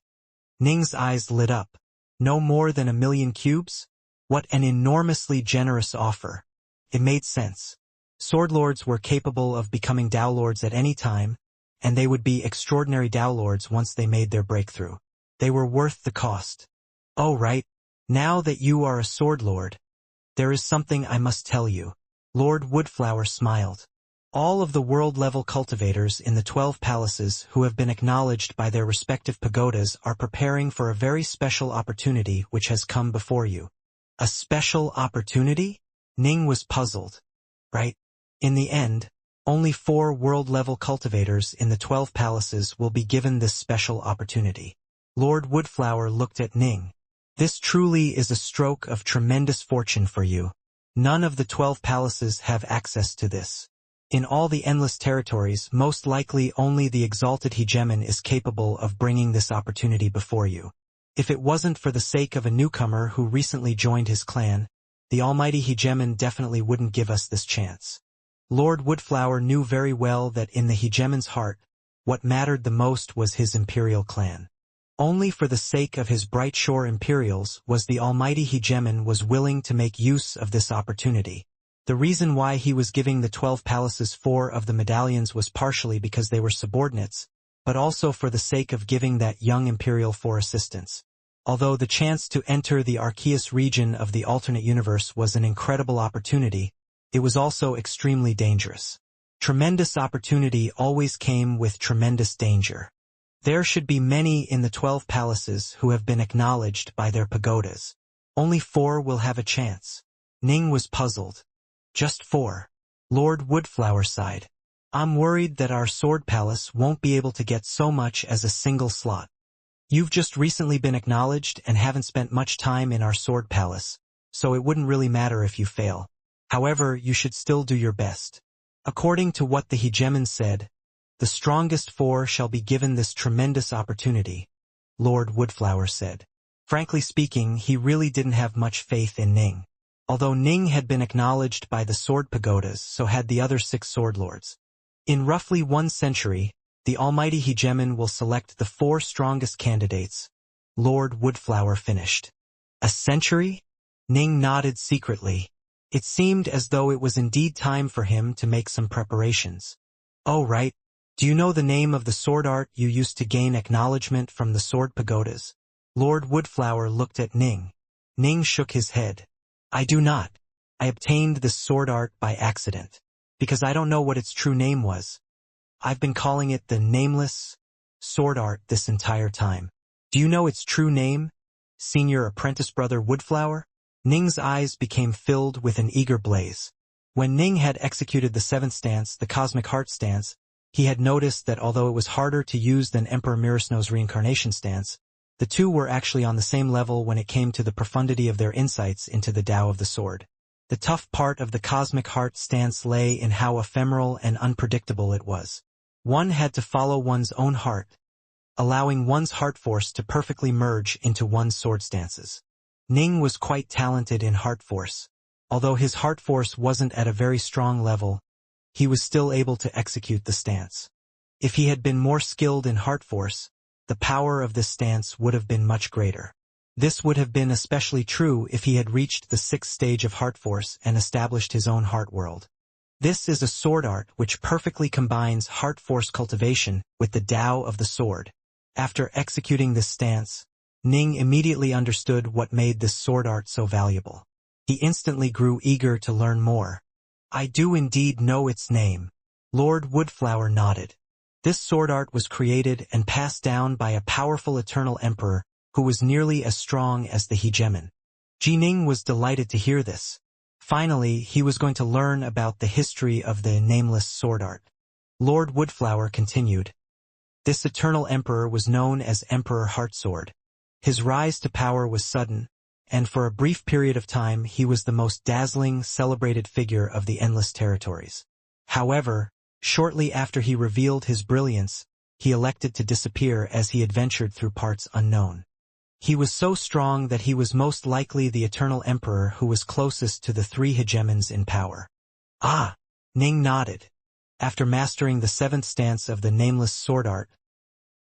Ning's eyes lit up. No more than 1,000,000 cubes? What an enormously generous offer. It made sense. Sword lords were capable of becoming Dao lords at any time, and they would be extraordinary Dao lords once they made their breakthrough. They were worth the cost. "Oh right, now that you are a sword lord, there is something I must tell you." Lord Woodflower smiled. "All of the world-level cultivators in the 12 palaces who have been acknowledged by their respective pagodas are preparing for a very special opportunity which has come before you." "A special opportunity?" Ning was puzzled. "Right. In the end, only 4 world-level cultivators in the 12 palaces will be given this special opportunity." Lord Woodflower looked at Ning. "This truly is a stroke of tremendous fortune for you. None of the 12 palaces have access to this. In all the endless territories, most likely only the exalted hegemon is capable of bringing this opportunity before you. If it wasn't for the sake of a newcomer who recently joined his clan, the almighty hegemon definitely wouldn't give us this chance." Lord Woodflower knew very well that in the hegemon's heart, what mattered the most was his imperial clan. Only for the sake of his Bright Shore Imperials was the almighty hegemon was willing to make use of this opportunity. The reason why he was giving the 12 palaces 4 of the medallions was partially because they were subordinates, but also for the sake of giving that young Imperial 4 assistance. Although the chance to enter the Arceus region of the alternate universe was an incredible opportunity, it was also extremely dangerous. Tremendous opportunity always came with tremendous danger. There should be many in the 12 palaces who have been acknowledged by their pagodas. Only 4 will have a chance. Ning was puzzled. "Just 4. Lord Woodflower sighed. "I'm worried that our sword palace won't be able to get so much as a single slot. You've just recently been acknowledged and haven't spent much time in our sword palace, so it wouldn't really matter if you fail. However, you should still do your best. According to what the hegemon said, the strongest 4 shall be given this tremendous opportunity," Lord Woodflower said. Frankly speaking, he really didn't have much faith in Ning. Although Ning had been acknowledged by the sword pagodas, so had the other 6 sword lords. In roughly 1 century, the almighty hegemon will select the 4 strongest candidates, Lord Woodflower finished. "A century?" Ning nodded secretly. It seemed as though it was indeed time for him to make some preparations. "Oh right. Do you know the name of the sword art you used to gain acknowledgement from the sword pagodas?" Lord Woodflower looked at Ning. Ning shook his head. "I do not. I obtained this sword art by accident, because I don't know what its true name was. I've been calling it the Nameless Sword Art this entire time. Do you know its true name, Senior Apprentice Brother Woodflower?" Ning's eyes became filled with an eager blaze. When Ning had executed the 7th stance, the Cosmic Heart stance, he had noticed that although it was harder to use than Emperor Mirasno's Reincarnation stance, the two were actually on the same level when it came to the profundity of their insights into the Tao of the sword. The tough part of the Cosmic Heart stance lay in how ephemeral and unpredictable it was. One had to follow one's own heart, allowing one's heart force to perfectly merge into one's sword stances. Ning was quite talented in heart force. Although his heart force wasn't at a very strong level, he was still able to execute the stance. If he had been more skilled in heart force, the power of this stance would have been much greater. This would have been especially true if he had reached the 6th stage of heart force and established his own heart world. This is a sword art which perfectly combines heart force cultivation with the Tao of the sword. After executing this stance, Ning immediately understood what made this sword art so valuable. He instantly grew eager to learn more. I do indeed know its name. Lord Woodflower nodded. This sword art was created and passed down by a powerful eternal emperor who was nearly as strong as the hegemon. Ning was delighted to hear this. Finally, he was going to learn about the history of the nameless sword art. Lord Woodflower continued. This eternal emperor was known as Emperor Heartsword. His rise to power was sudden, and for a brief period of time he was the most dazzling, celebrated figure of the endless territories. However, shortly after he revealed his brilliance, he elected to disappear as he adventured through parts unknown. He was so strong that he was most likely the eternal emperor who was closest to the three hegemons in power. Ah! Ning nodded. After mastering the seventh stance of the nameless sword art,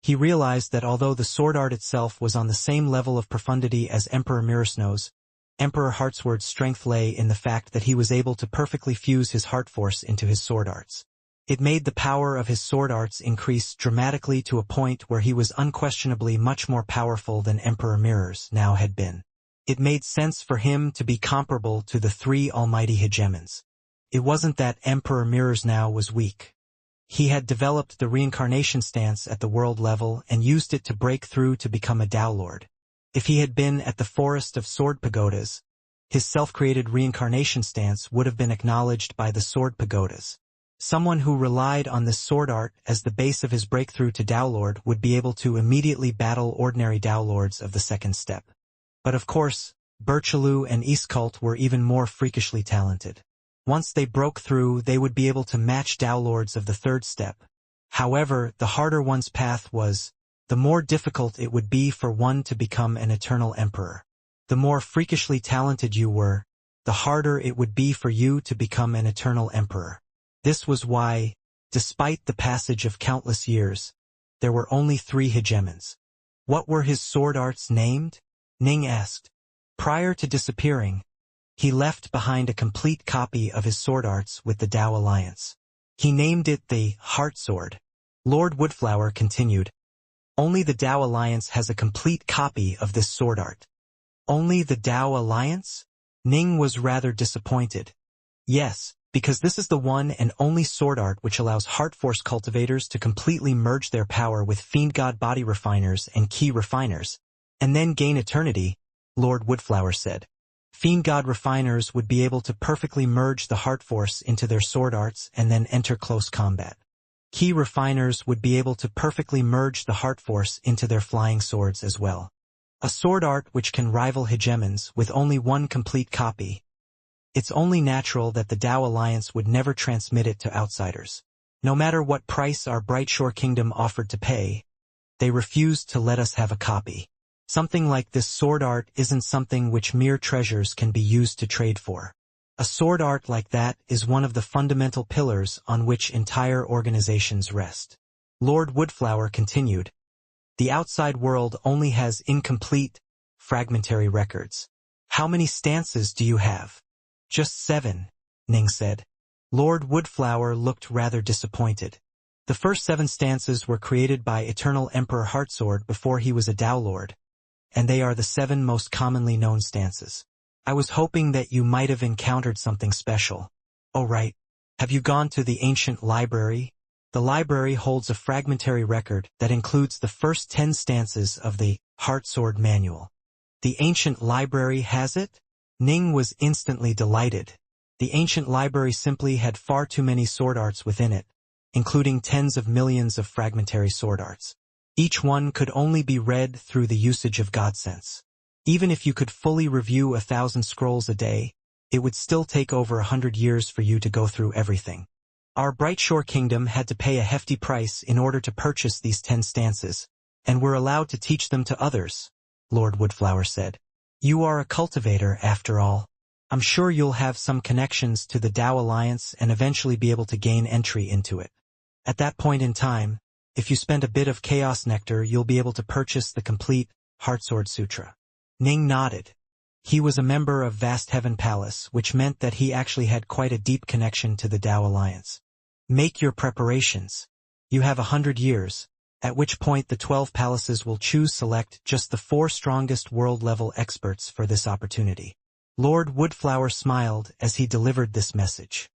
he realized that although the sword art itself was on the same level of profundity as Emperor Mirasno's, Emperor Heartsword's strength lay in the fact that he was able to perfectly fuse his heart force into his sword arts. It made the power of his sword arts increase dramatically to a point where he was unquestionably much more powerful than Emperor Mirrors now had been. It made sense for him to be comparable to the three almighty hegemons. It wasn't that Emperor Mirrors now was weak. He had developed the Reincarnation stance at the world level and used it to break through to become a Tao Lord. If he had been at the Forest of Sword Pagodas, his self-created Reincarnation stance would have been acknowledged by the Sword Pagodas. Someone who relied on this sword art as the base of his breakthrough to Tao Lord would be able to immediately battle ordinary Tao Lords of the second step. But of course, Birchaloo and Eastcult were even more freakishly talented. Once they broke through, they would be able to match Tao Lords of the third step. However, the harder one's path was, the more difficult it would be for one to become an eternal emperor. The more freakishly talented you were, the harder it would be for you to become an eternal emperor. This was why, despite the passage of countless years, there were only three hegemons. What were his sword arts named? Ning asked. Prior to disappearing, he left behind a complete copy of his sword arts with the Tao Alliance. He named it the Heart Sword. Lord Woodflower continued. Only the Tao Alliance has a complete copy of this sword art. Only the Tao Alliance? Ning was rather disappointed. Yes, because this is the one and only sword art which allows heart force cultivators to completely merge their power with Fiendgod body refiners and key refiners, and then gain eternity, Lord Woodflower said. Fiendgod refiners would be able to perfectly merge the heart force into their sword arts and then enter close combat. Key refiners would be able to perfectly merge the heart force into their flying swords as well. A sword art which can rival hegemons with only one complete copy. It's only natural that the Tao Alliance would never transmit it to outsiders. No matter what price our Brightshore Kingdom offered to pay, they refused to let us have a copy. Something like this sword art isn't something which mere treasures can be used to trade for. A sword art like that is one of the fundamental pillars on which entire organizations rest. Lord Woodflower continued. The outside world only has incomplete, fragmentary records. How many stances do you have? Just 7, Ning said. Lord Woodflower looked rather disappointed. The first 7 stances were created by Eternal Emperor Heartsword before he was a Tao Lord, and they are the 7 most commonly known stances. I was hoping that you might have encountered something special. Oh right. Have you gone to the ancient library? The library holds a fragmentary record that includes the first 10 stances of the Heartsword Manual. The ancient library has it? Ning was instantly delighted. The ancient library simply had far too many sword arts within it, including tens of millions of fragmentary sword arts. Each one could only be read through the usage of Godsense. Even if you could fully review 1,000 scrolls a day, it would still take over 100 years for you to go through everything. Our Brightshore Kingdom had to pay a hefty price in order to purchase these 10 stances, and we're allowed to teach them to others, Lord Woodflower said. You are a cultivator, after all. I'm sure you'll have some connections to the Tao Alliance and eventually be able to gain entry into it. At that point in time, if you spend a bit of Chaos Nectar, you'll be able to purchase the complete Heartsword Sutra. Ning nodded. He was a member of Vast Heaven Palace, which meant that he actually had quite a deep connection to the Tao Alliance. Make your preparations. You have 100 years, at which point the 12 palaces will select just the 4 strongest world-level experts for this opportunity. Lord Woodflower smiled as he delivered this message.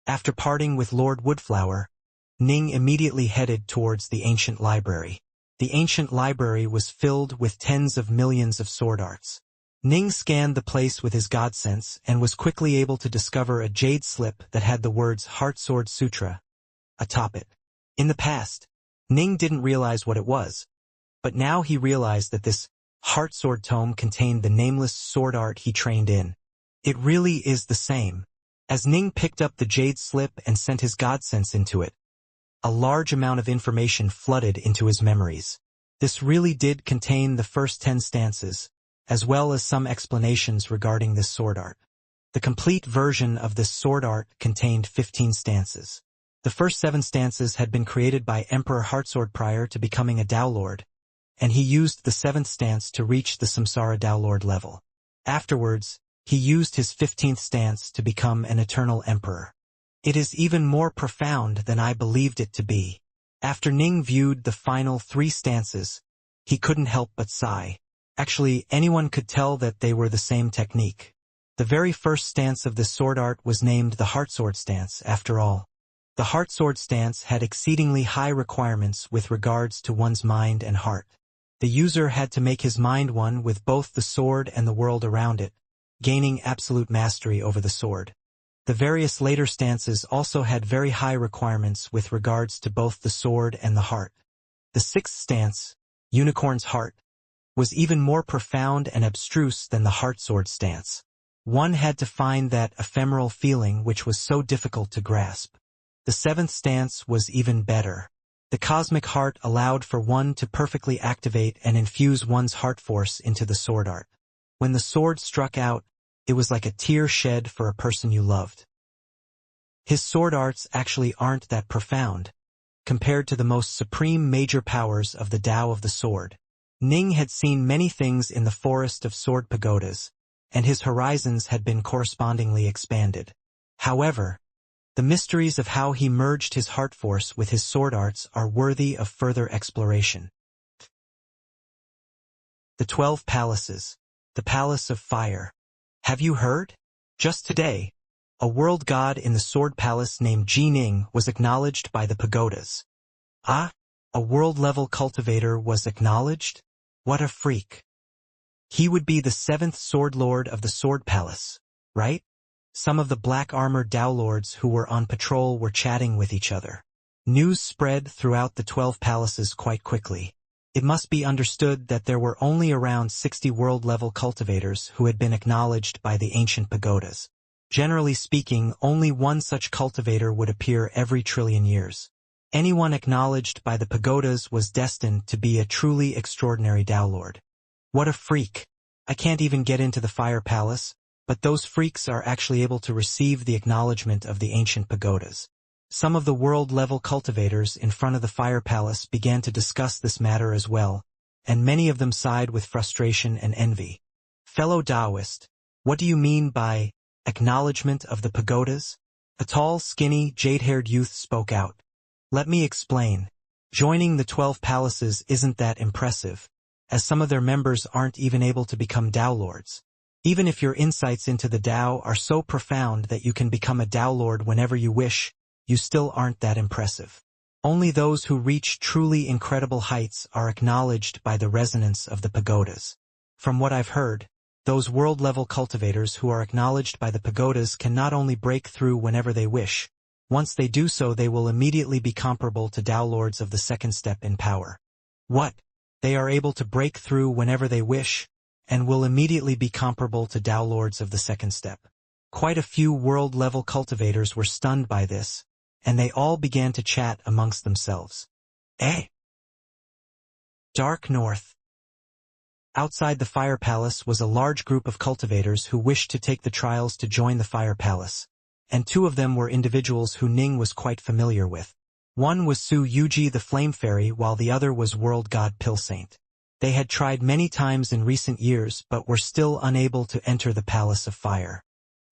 After parting with Lord Woodflower, Ning immediately headed towards the ancient library. The ancient library was filled with tens of millions of sword arts. Ning scanned the place with his god sense and was quickly able to discover a jade slip that had the words Heartsword Sutra atop it. In the past, Ning didn't realize what it was, but now he realized that this Heartsword tome contained the nameless sword art he trained in. It really is the same. As Ning picked up the jade slip and sent his god sense into it, a large amount of information flooded into his memories. This really did contain the first 10 stances, as well as some explanations regarding this sword art. The complete version of this sword art contained 15 stances. The first 7 stances had been created by Emperor Heartsword prior to becoming a Tao Lord, and he used the 7th stance to reach the Samsara Tao Lord level. Afterwards, he used his 15th stance to become an eternal emperor. It is even more profound than I believed it to be. After Ning viewed the final 3 stances, he couldn't help but sigh. Actually, anyone could tell that they were the same technique. The very first stance of this sword art was named the Heartsword stance, after all. The Heartsword stance had exceedingly high requirements with regards to one's mind and heart. The user had to make his mind one with both the sword and the world around it, gaining absolute mastery over the sword. The various later stances also had very high requirements with regards to both the sword and the heart. The 6th stance, Unicorn's Heart, was even more profound and abstruse than the Heartsword stance. One had to find that ephemeral feeling which was so difficult to grasp. The 7th stance was even better. The Cosmic Heart allowed for one to perfectly activate and infuse one's heart force into the sword art. When the sword struck out, it was like a tear shed for a person you loved. His sword arts actually aren't that profound, compared to the most supreme major powers of the Tao of the Sword. Ning had seen many things in the forest of sword pagodas, and his horizons had been correspondingly expanded. However, the mysteries of how he merged his heart force with his sword arts are worthy of further exploration. The 12 Palaces. The Palace of Fire. Have you heard? Just today, a world god in the Sword Palace named Ji Ning was acknowledged by the pagodas. Ah, a world-level cultivator was acknowledged? What a freak. He would be the 7th Sword Lord of the Sword Palace, right? Some of the black-armored Tao Lords who were on patrol were chatting with each other. News spread throughout the 12 palaces quite quickly. It must be understood that there were only around 60 world-level cultivators who had been acknowledged by the ancient pagodas. Generally speaking, only one such cultivator would appear every trillion years. Anyone acknowledged by the pagodas was destined to be a truly extraordinary Tao Lord. What a freak! I can't even get into the Fire Palace, but those freaks are actually able to receive the acknowledgement of the ancient pagodas. Some of the world-level cultivators in front of the Fire Palace began to discuss this matter as well, and many of them sighed with frustration and envy. Fellow Taoist, what do you mean by acknowledgement of the pagodas? A tall, skinny, jade-haired youth spoke out. Let me explain. Joining the 12 palaces isn't that impressive, as some of their members aren't even able to become Tao Lords. Even if your insights into the Tao are so profound that you can become a Tao Lord whenever you wish, you still aren't that impressive. Only those who reach truly incredible heights are acknowledged by the resonance of the pagodas. From what I've heard, those world-level cultivators who are acknowledged by the pagodas can not only break through whenever they wish. Once they do so, they will immediately be comparable to Tao Lords of the 2nd step in power. What? They are able to break through whenever they wish, and will immediately be comparable to Tao Lords of the 2nd step. Quite a few world-level cultivators were stunned by this, and they all began to chat amongst themselves. Dark North. Outside the Fire Palace was a large group of cultivators who wished to take the trials to join the Fire Palace, and 2 of them were individuals who Ning was quite familiar with. One was Su Yuji the Flame Fairy, while the other was World God Pill Saint. They had tried many times in recent years but were still unable to enter the Palace of Fire.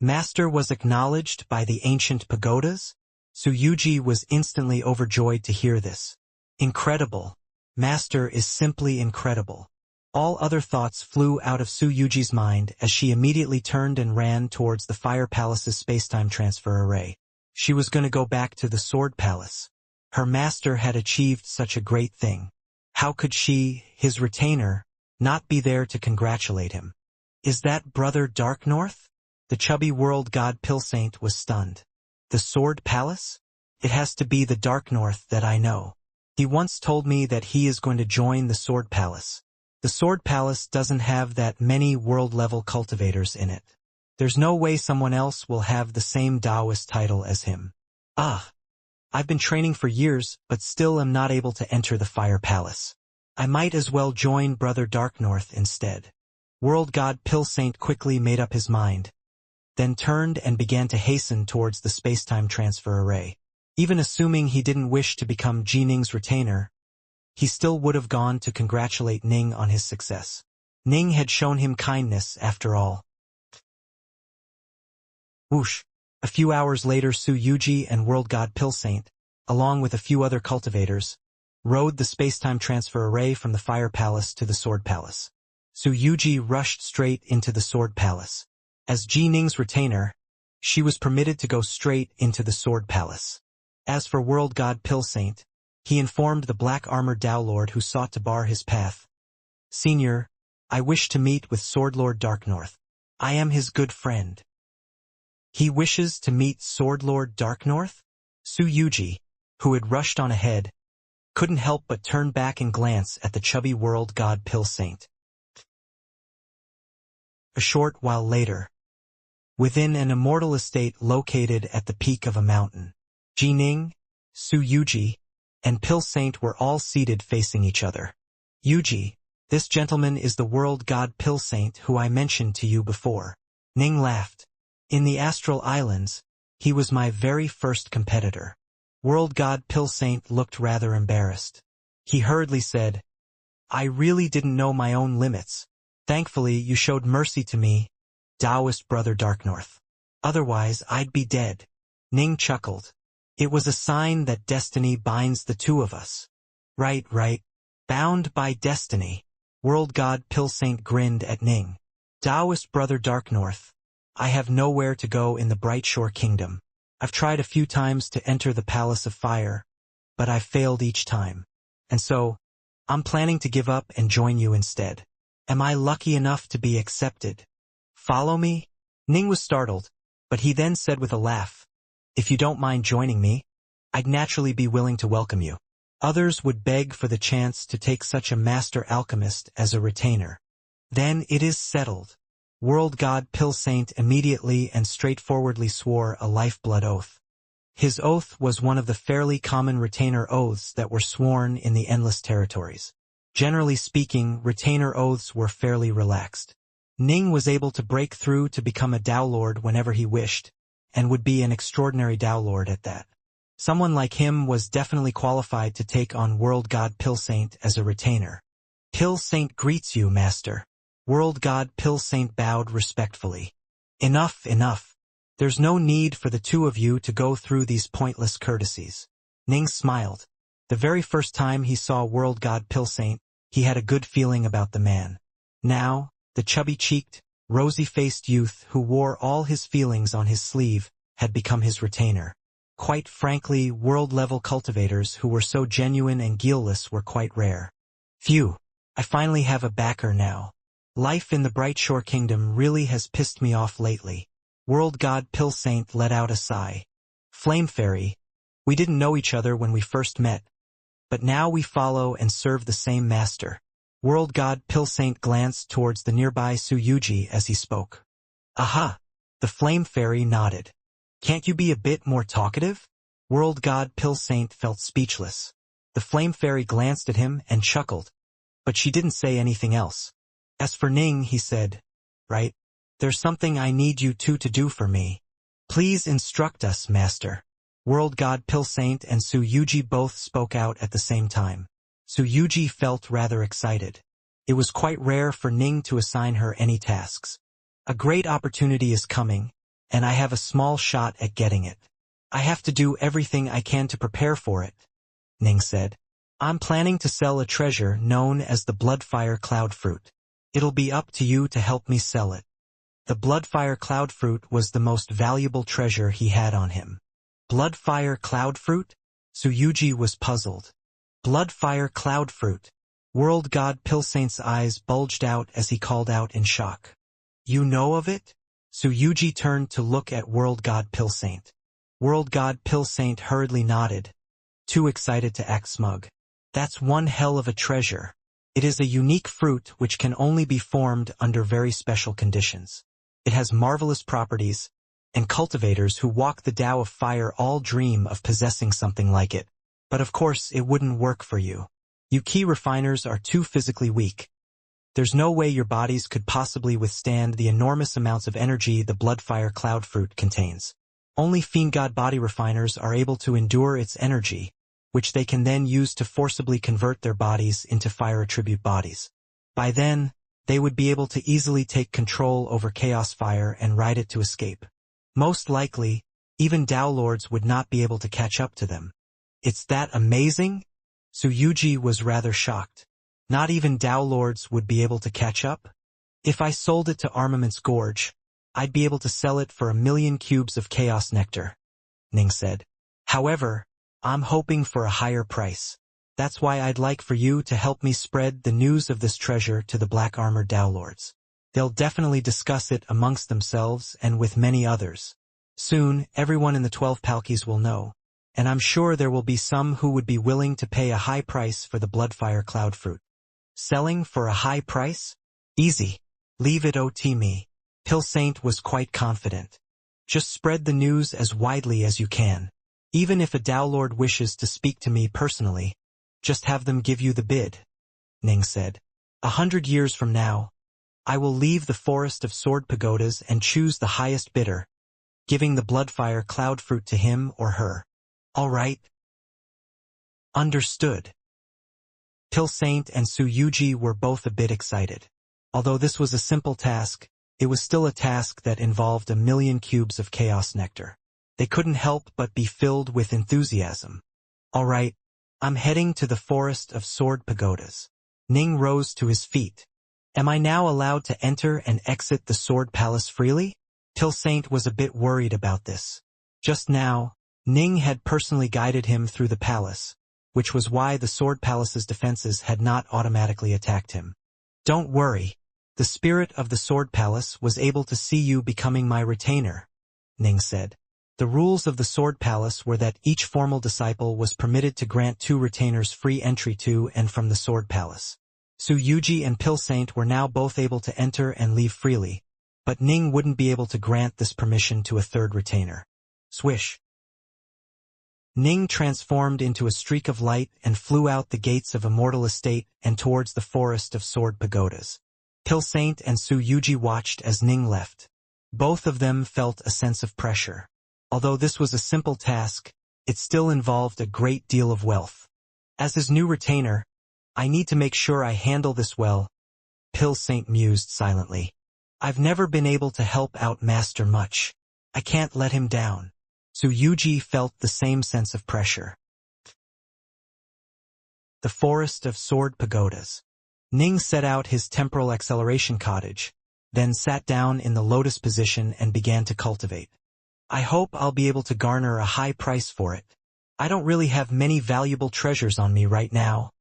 Master was acknowledged by the ancient pagodas? Suyuji was instantly overjoyed to hear this. Incredible. Master is simply incredible. All other thoughts flew out of Suyuji's mind as she immediately turned and ran towards the Fire Palace's spacetime transfer array. She was going to go back to the Sword Palace. Her master had achieved such a great thing. How could she, his retainer, not be there to congratulate him? Is that Brother Dark North? The chubby world god Pilsaint was stunned. The Sword Palace? It has to be the Dark North that I know. He once told me that he is going to join the Sword Palace. The Sword Palace doesn't have that many world-level cultivators in it. There's no way someone else will have the same Taoist title as him. I've been training for years, but still am not able to enter the Fire Palace. I might as well join Brother Dark North instead. World God Pilsaint quickly made up his mind, then turned and began to hasten towards the spacetime transfer array. Even assuming he didn't wish to become Ji Ning's retainer, he still would have gone to congratulate Ning on his success. Ning had shown him kindness after all. Whoosh! A few hours later, Suyuji and World God Pilsaint, along with a few other cultivators, rode the spacetime transfer array from the Fire Palace to the Sword Palace. Suyuji rushed straight into the Sword Palace. As Ji Ning's retainer, she was permitted to go straight into the Sword Palace. As for World God Pilsaint, he informed the black-armored Tao Lord who sought to bar his path. Senior, I wish to meet with Sword Lord Dark North. I am his good friend. He wishes to meet Sword Lord Dark North? Suyuji, who had rushed on ahead, couldn't help but turn back and glance at the chubby world god Pilsaint. A short while later, within an immortal estate located at the peak of a mountain, Ji Ning, Suyuji, and Pilsaint were all seated facing each other. Yuji, this gentleman is the world god Pilsaint who I mentioned to you before. Ning laughed. In the Astral Islands, he was my very first competitor. World god Pilsaint looked rather embarrassed. He hurriedly said, I really didn't know my own limits. Thankfully, you showed mercy to me, Taoist Brother Dark North. Otherwise, I'd be dead. Ning chuckled. It was a sign that destiny binds the two of us. Right. Bound by destiny. World god Pilsaint grinned at Ning. Taoist Brother Dark North. I have nowhere to go in the Bright Shore Kingdom. I've tried a few times to enter the Palace of Fire, but I've failed each time. And so, I'm planning to give up and join you instead. Am I lucky enough to be accepted? Follow me? Ning was startled, but he then said with a laugh, if you don't mind joining me, I'd naturally be willing to welcome you. Others would beg for the chance to take such a master alchemist as a retainer. Then it is settled. World god Pilsaint immediately and straightforwardly swore a lifeblood oath. His oath was one of the fairly common retainer oaths that were sworn in the Endless Territories. Generally speaking, retainer oaths were fairly relaxed. Ning was able to break through to become a Tao Lord whenever he wished, and would be an extraordinary Tao Lord at that. Someone like him was definitely qualified to take on World God Pilsaint as a retainer. Pilsaint greets you, Master. World God Pilsaint bowed respectfully. Enough. There's no need for the two of you to go through these pointless courtesies. Ning smiled. The very first time he saw World God Pilsaint, he had a good feeling about the man. Now, the chubby-cheeked, rosy-faced youth who wore all his feelings on his sleeve had become his retainer. Quite frankly, world-level cultivators who were so genuine and guileless were quite rare. Phew, I finally have a backer now. Life in the Bright Shore Kingdom really has pissed me off lately. World God Pilsaint let out a sigh. Flame Fairy, we didn't know each other when we first met, but now we follow and serve the same master. World God Pilsaint glanced towards the nearby Suyuji as he spoke. Aha! The Flame Fairy nodded. Can't you be a bit more talkative? World God Pilsaint felt speechless. The Flame Fairy glanced at him and chuckled, but she didn't say anything else. As for Ning, he said, right, there's something I need you two to do for me. Please instruct us, Master. World God Pilsaint and Suyuji both spoke out at the same time. Suyuji felt rather excited. It was quite rare for Ning to assign her any tasks. A great opportunity is coming, and I have a small shot at getting it. I have to do everything I can to prepare for it, Ning said. I'm planning to sell a treasure known as the Bloodfire Cloud Fruit. It'll be up to you to help me sell it. The Bloodfire Cloud Fruit was the most valuable treasure he had on him. Bloodfire Cloud Fruit? Suyuji was puzzled. Bloodfire Cloud Fruit. World God Pilsaint's eyes bulged out as he called out in shock. You know of it? Suyuji turned to look at World God Pilsaint. World God Pilsaint hurriedly nodded, too excited to act smug. That's one hell of a treasure. It is a unique fruit which can only be formed under very special conditions. It has marvelous properties, and cultivators who walk the Tao of Fire all dream of possessing something like it. But of course it wouldn't work for you. You key refiners are too physically weak. There's no way your bodies could possibly withstand the enormous amounts of energy the Bloodfire Cloud Fruit contains. Only Fiendgod body refiners are able to endure its energy, which they can then use to forcibly convert their bodies into fire attribute bodies. By then, they would be able to easily take control over Chaos Fire and ride it to escape. Most likely, even Tao Lords would not be able to catch up to them. It's that amazing? Suyuji was rather shocked. Not even Tao Lords would be able to catch up? If I sold it to Armaments Gorge, I'd be able to sell it for 1,000,000 cubes of Chaos Nectar, Ning said. However, I'm hoping for a higher price. That's why I'd like for you to help me spread the news of this treasure to the Black Armored Tao Lords. They'll definitely discuss it amongst themselves and with many others. Soon, everyone in the 12 Palkis will know, and I'm sure there will be some who would be willing to pay a high price for the Bloodfire Cloud Fruit. Selling for a high price? Easy. Leave it to me. Pilsaint was quite confident. Just spread the news as widely as you can. Even if a Tao Lord wishes to speak to me personally, just have them give you the bid, Ning said. 100 years from now, I will leave the Forest of Sword Pagodas and choose the highest bidder, giving the Bloodfire Cloud Fruit to him or her. All right? Understood. Pilsaint and Suyuji were both a bit excited. Although this was a simple task, it was still a task that involved 1,000,000 cubes of Chaos Nectar. They couldn't help but be filled with enthusiasm. All right, I'm heading to the Forest of Sword Pagodas. Ning rose to his feet. Am I now allowed to enter and exit the Sword Palace freely? Pilsaint was a bit worried about this. Just now, Ning had personally guided him through the palace, which was why the Sword Palace's defenses had not automatically attacked him. Don't worry. The spirit of the Sword Palace was able to see you becoming my retainer, Ning said. The rules of the Sword Palace were that each formal disciple was permitted to grant 2 retainers free entry to and from the Sword Palace. Suyuji and Pilsaint were now both able to enter and leave freely, but Ning wouldn't be able to grant this permission to a 3rd retainer. Swish. Ning transformed into a streak of light and flew out the gates of Immortal Estate and towards the Forest of Sword Pagodas. Pilsaint and Suyuji watched as Ning left. Both of them felt a sense of pressure. Although this was a simple task, it still involved a great deal of wealth. As his new retainer, I need to make sure I handle this well, Pilsaint mused silently. I've never been able to help out Master much. I can't let him down. Suyuji felt the same sense of pressure. The Forest of Sword Pagodas. Ning set out his temporal acceleration cottage, then sat down in the lotus position and began to cultivate. I hope I'll be able to garner a high price for it. I don't really have many valuable treasures on me right now,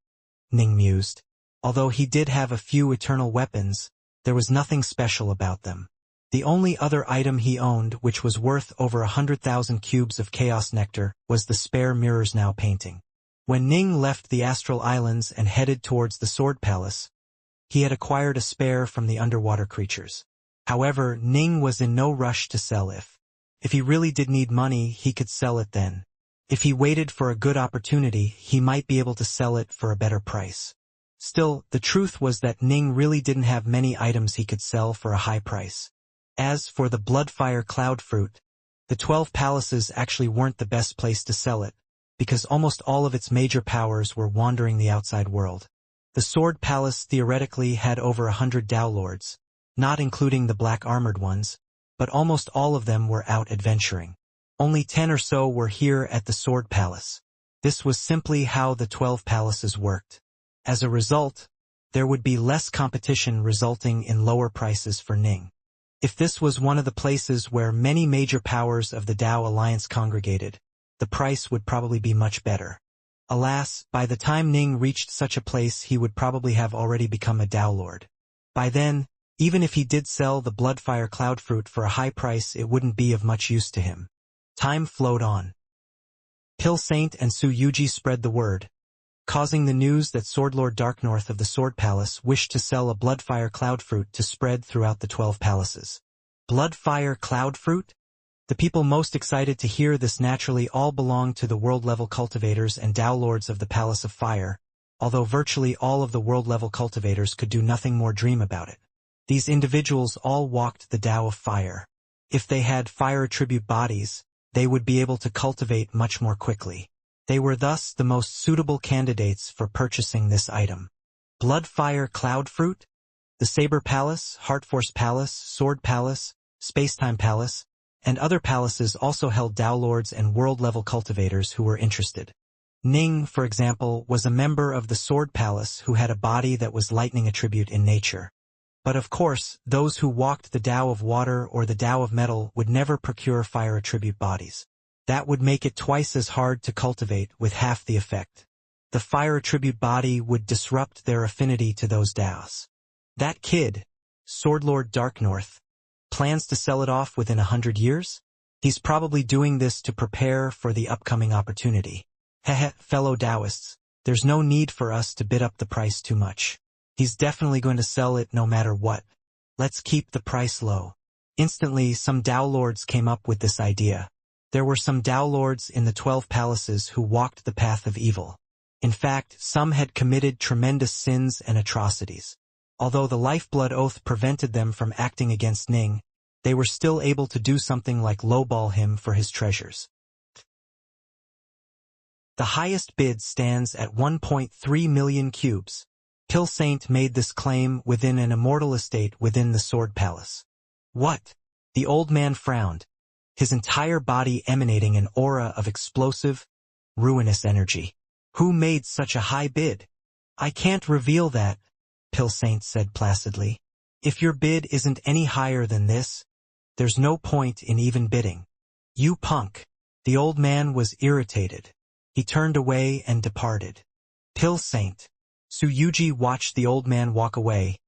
Ning mused. Although he did have a few eternal weapons, there was nothing special about them. The only other item he owned, which was worth over 100,000 cubes of Chaos Nectar, was the spare Mirrors Now painting. When Ning left the Astral Islands and headed towards the Sword Palace, he had acquired a spare from the underwater creatures. However, Ning was in no rush to sell If he really did need money, he could sell it then. If he waited for a good opportunity, he might be able to sell it for a better price. Still, the truth was that Ning really didn't have many items he could sell for a high price. As for the Bloodfire Cloud Fruit, the 12 palaces actually weren't the best place to sell it, because almost all of its major powers were wandering the outside world. The Sword Palace theoretically had over 100 Dao Lords, not including the black-armored ones, but almost all of them were out adventuring. Only 10 or so were here at the Sword Palace. This was simply how the 12 palaces worked. As a result, there would be less competition resulting in lower prices for Ning. If this was one of the places where many major powers of the Dao Alliance congregated, the price would probably be much better. Alas, by the time Ning reached such a place he would probably have already become a Dao Lord. By then, even if he did sell the Bloodfire Cloud Fruit for a high price, it wouldn't be of much use to him. Time flowed on. Pill Saint and Su Yuji spread the word, causing the news that Swordlord Darknorth of the Sword Palace wished to sell a Bloodfire Cloud Fruit to spread throughout the 12 palaces. Bloodfire Cloud Fruit? The people most excited to hear this naturally all belonged to the world-level cultivators and Dao Lords of the Palace of Fire, although virtually all of the world-level cultivators could do nothing more dream about it. These individuals all walked the Dao of Fire. If they had fire attribute bodies, they would be able to cultivate much more quickly. They were thus the most suitable candidates for purchasing this item. Bloodfire Cloud Fruit? The Saber Palace, Heartforce Palace, Sword Palace, Spacetime Palace, and other palaces also held Dao Lords and world-level cultivators who were interested. Ning, for example, was a member of the Sword Palace who had a body that was lightning attribute in nature. But of course, those who walked the Dao of Water or the Dao of Metal would never procure fire attribute bodies. That would make it twice as hard to cultivate with half the effect. The fire attribute body would disrupt their affinity to those Daos. That kid, Swordlord Darknorth, plans to sell it off within 100 years? He's probably doing this to prepare for the upcoming opportunity. Heh, fellow Daoists, there's no need for us to bid up the price too much. He's definitely going to sell it no matter what. Let's keep the price low. Instantly, some Dao Lords came up with this idea. There were some Dao Lords in the 12 palaces who walked the path of evil. In fact, some had committed tremendous sins and atrocities. Although the Lifeblood Oath prevented them from acting against Ning, they were still able to do something like lowball him for his treasures. The highest bid stands at 1.3 million cubes. Pill Saint made this claim within an immortal estate within the Sword Palace. What? The old man frowned, his entire body emanating an aura of explosive, ruinous energy. Who made such a high bid? I can't reveal that, Pill Saint said placidly. If your bid isn't any higher than this, there's no point in even bidding. You punk. The old man was irritated. He turned away and departed. Pill Saint. Su Yuji watched the old man walk away,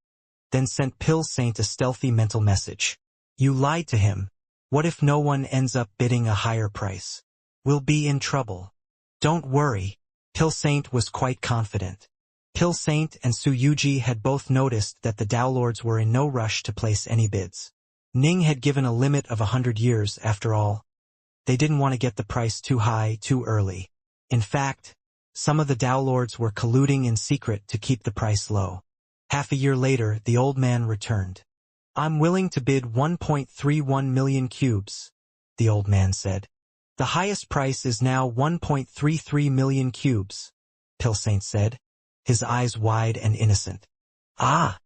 then sent Pill Saint a stealthy mental message. You lied to him. What if no one ends up bidding a higher price? We'll be in trouble. Don't worry. Pill Saint was quite confident. Pill Saint and Su Yuji had both noticed that the Dao Lords were in no rush to place any bids. Ning had given a limit of 100 years after all. They didn't want to get the price too high too early. In fact, some of the Dao Lords were colluding in secret to keep the price low. Half a year later, the old man returned. I'm willing to bid 1.31 million cubes, the old man said. The highest price is now 1.33 million cubes, Pill Saint said, his eyes wide and innocent. Ah!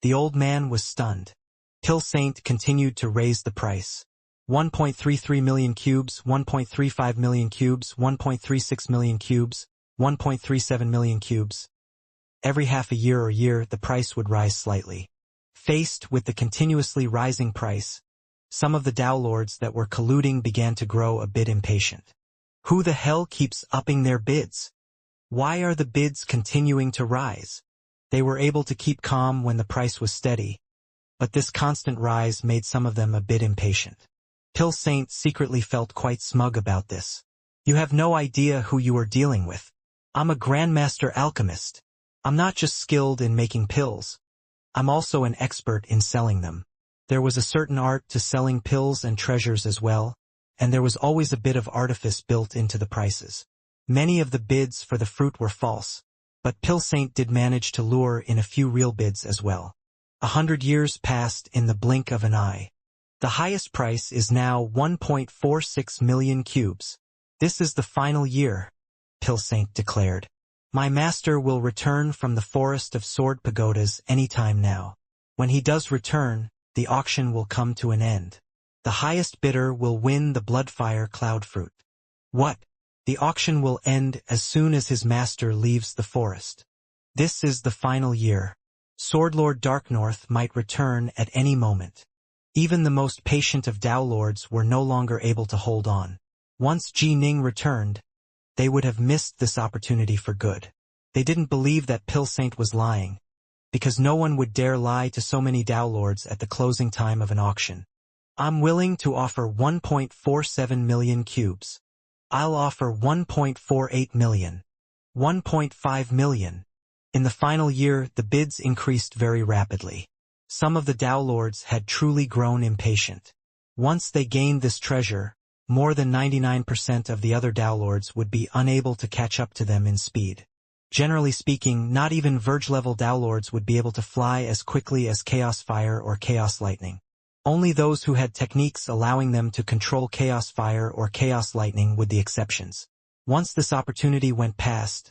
The old man was stunned. Pill Saint continued to raise the price. 1.33 million cubes, 1.35 million cubes, 1.36 million cubes, 1.37 million cubes. Every half a year or year, the price would rise slightly. Faced with the continuously rising price, some of the Dao Lords that were colluding began to grow a bit impatient. Who the hell keeps upping their bids? Why are the bids continuing to rise? They were able to keep calm when the price was steady, but this constant rise made some of them a bit impatient. Pill Saint secretly felt quite smug about this. You have no idea who you are dealing with. I'm a Grandmaster Alchemist. I'm not just skilled in making pills. I'm also an expert in selling them. There was a certain art to selling pills and treasures as well, and there was always a bit of artifice built into the prices. Many of the bids for the fruit were false, but Pill Saint did manage to lure in a few real bids as well. 100 years passed in the blink of an eye. The highest price is now 1.46 million cubes. This is the final year, Pill Saint declared. My master will return from the forest of sword pagodas any time now. When he does return, the auction will come to an end. The highest bidder will win the bloodfire cloud fruit. What? The auction will end as soon as his master leaves the forest. This is the final year. Swordlord Darknorth might return at any moment. Even the most patient of Dao Lords were no longer able to hold on. Once Ji Ning returned, they would have missed this opportunity for good. They didn't believe that Pill Saint was lying, because no one would dare lie to so many Dao Lords at the closing time of an auction. I'm willing to offer 1.47 million cubes. I'll offer 1.48 million. 1.5 million. In the final year, the bids increased very rapidly. Some of the Dao Lords had truly grown impatient. Once they gained this treasure, more than 99% of the other Dao Lords would be unable to catch up to them in speed. Generally speaking, not even Verge-level Dao Lords would be able to fly as quickly as Chaos Fire or Chaos Lightning. Only those who had techniques allowing them to control Chaos Fire or Chaos Lightning would be exceptions. Once this opportunity went past,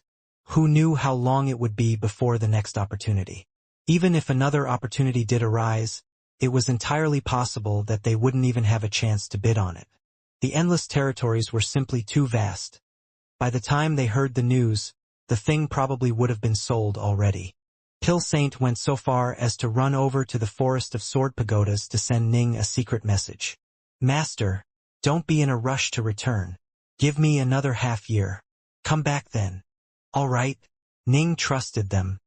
who knew how long it would be before the next opportunity? Even if another opportunity did arise, it was entirely possible that they wouldn't even have a chance to bid on it. The endless territories were simply too vast. By the time they heard the news, the thing probably would have been sold already. Pill Saint went so far as to run over to the forest of sword pagodas to send Ning a secret message. Master, don't be in a rush to return. Give me another half year. Come back then. All right. Ning trusted them.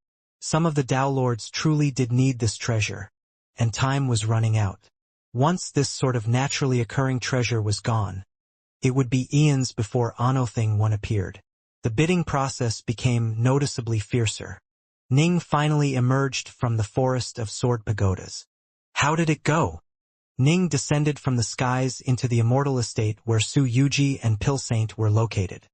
Some of the Dao Lords truly did need this treasure, and time was running out. Once this sort of naturally occurring treasure was gone, it would be eons before Inauthentic one appeared. The bidding process became noticeably fiercer. Ning finally emerged from the forest of sword pagodas. How did it go? Ning descended from the skies into the Immortal estate where Su Yuji and Pill Saint were located.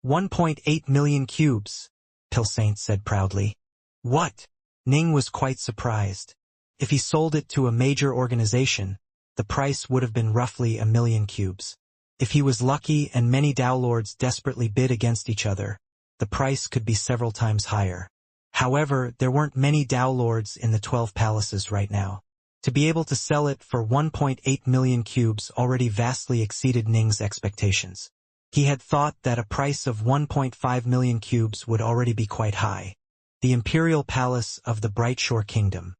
1.8 million cubes, Pill Saint said proudly. What? Ning was quite surprised. If he sold it to a major organization, the price would have been roughly 1 million cubes. If he was lucky and many Dao Lords desperately bid against each other, the price could be several times higher. However, there weren't many Dao Lords in the 12 palaces right now. To be able to sell it for 1.8 million cubes already vastly exceeded Ning's expectations. He had thought that a price of 1.5 million cubes would already be quite high. The Imperial Palace of the Brightshore Kingdom.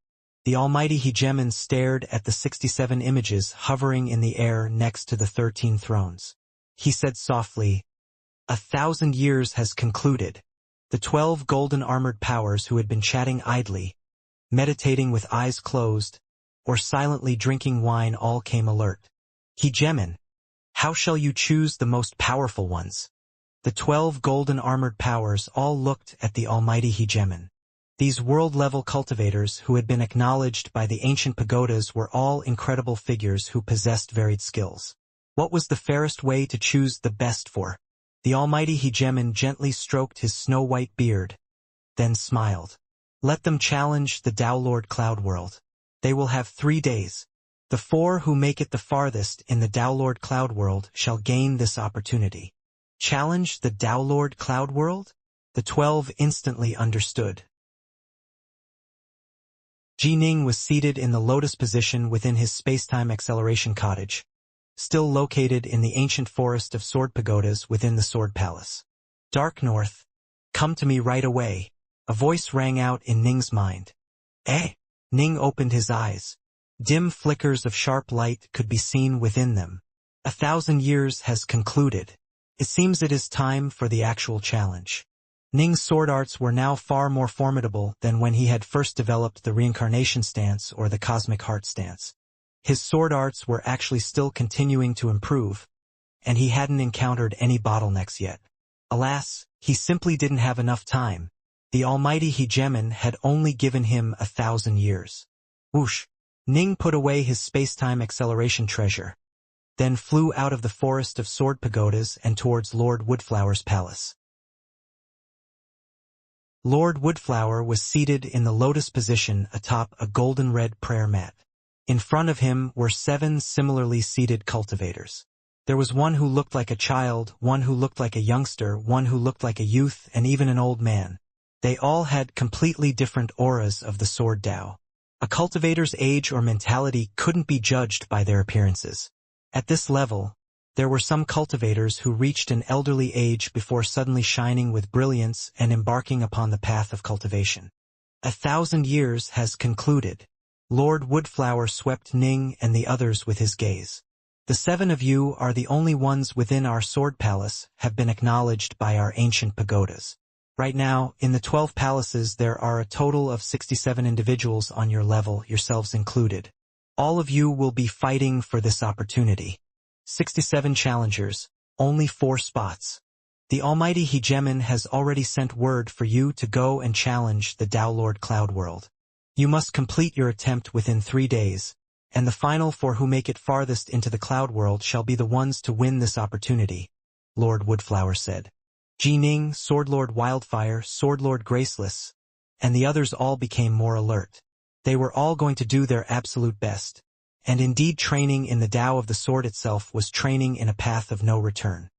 The almighty hegemon stared at the 67 images hovering in the air next to the 13 thrones. He said softly, 1,000 years has concluded. The 12 golden armored powers who had been chatting idly, meditating with eyes closed, or silently drinking wine all came alert. Hegemon, how shall you choose the most powerful ones? The 12 golden armored powers all looked at the almighty hegemon. These world-level cultivators who had been acknowledged by the ancient pagodas were all incredible figures who possessed varied skills. What was the fairest way to choose the best for? The almighty hegemon gently stroked his snow-white beard, then smiled. Let them challenge the Dao Lord Cloud World. They will have 3 days. The 4 who make it the farthest in the Dao Lord Cloud World shall gain this opportunity. Challenge the Dao Lord Cloud World? The 12 instantly understood. Ji Ning was seated in the lotus position within his space-time acceleration cottage, still located in the ancient forest of sword pagodas within the Sword Palace. Darknorth, come to me right away. A voice rang out in Ning's mind. Eh? Ning opened his eyes. Dim flickers of sharp light could be seen within them. 1,000 years has concluded. It seems it is time for the actual challenge. Ning's sword arts were now far more formidable than when he had first developed the Reincarnation stance or the Cosmic Heart stance. His sword arts were actually still continuing to improve, and he hadn't encountered any bottlenecks yet. Alas, he simply didn't have enough time. The almighty hegemon had only given him 1,000 years. Whoosh! Ning put away his space-time acceleration treasure, then flew out of the forest of sword pagodas and towards Lord Woodflower's palace. Lord Woodflower was seated in the lotus position atop a golden-red prayer mat. In front of him were 7 similarly seated cultivators. There was one who looked like a child, one who looked like a youngster, one who looked like a youth, and even an old man. They all had completely different auras of the sword Tao. A cultivator's age or mentality couldn't be judged by their appearances. At this level, there were some cultivators who reached an elderly age before suddenly shining with brilliance and embarking upon the path of cultivation. 1,000 years has concluded. Lord Woodflower swept Ning and the others with his gaze. The 7 of you are the only ones within our sword palace have been acknowledged by our ancient pagodas. Right now, in the 12 palaces there are a total of 67 individuals on your level, yourselves included. All of you will be fighting for this opportunity. 67 challengers, only 4 spots. The almighty Hegemon has already sent word for you to go and challenge the Tao Lord Cloud World. You must complete your attempt within 3 days, and the final 4 who make it farthest into the Cloud World shall be the ones to win this opportunity, Lord Woodflower said. Ji Ning, Sword Lord Wildfire, Sword Lord Graceless, and the others all became more alert. They were all going to do their absolute best, and indeed training in the Tao of the sword itself was training in a path of no return.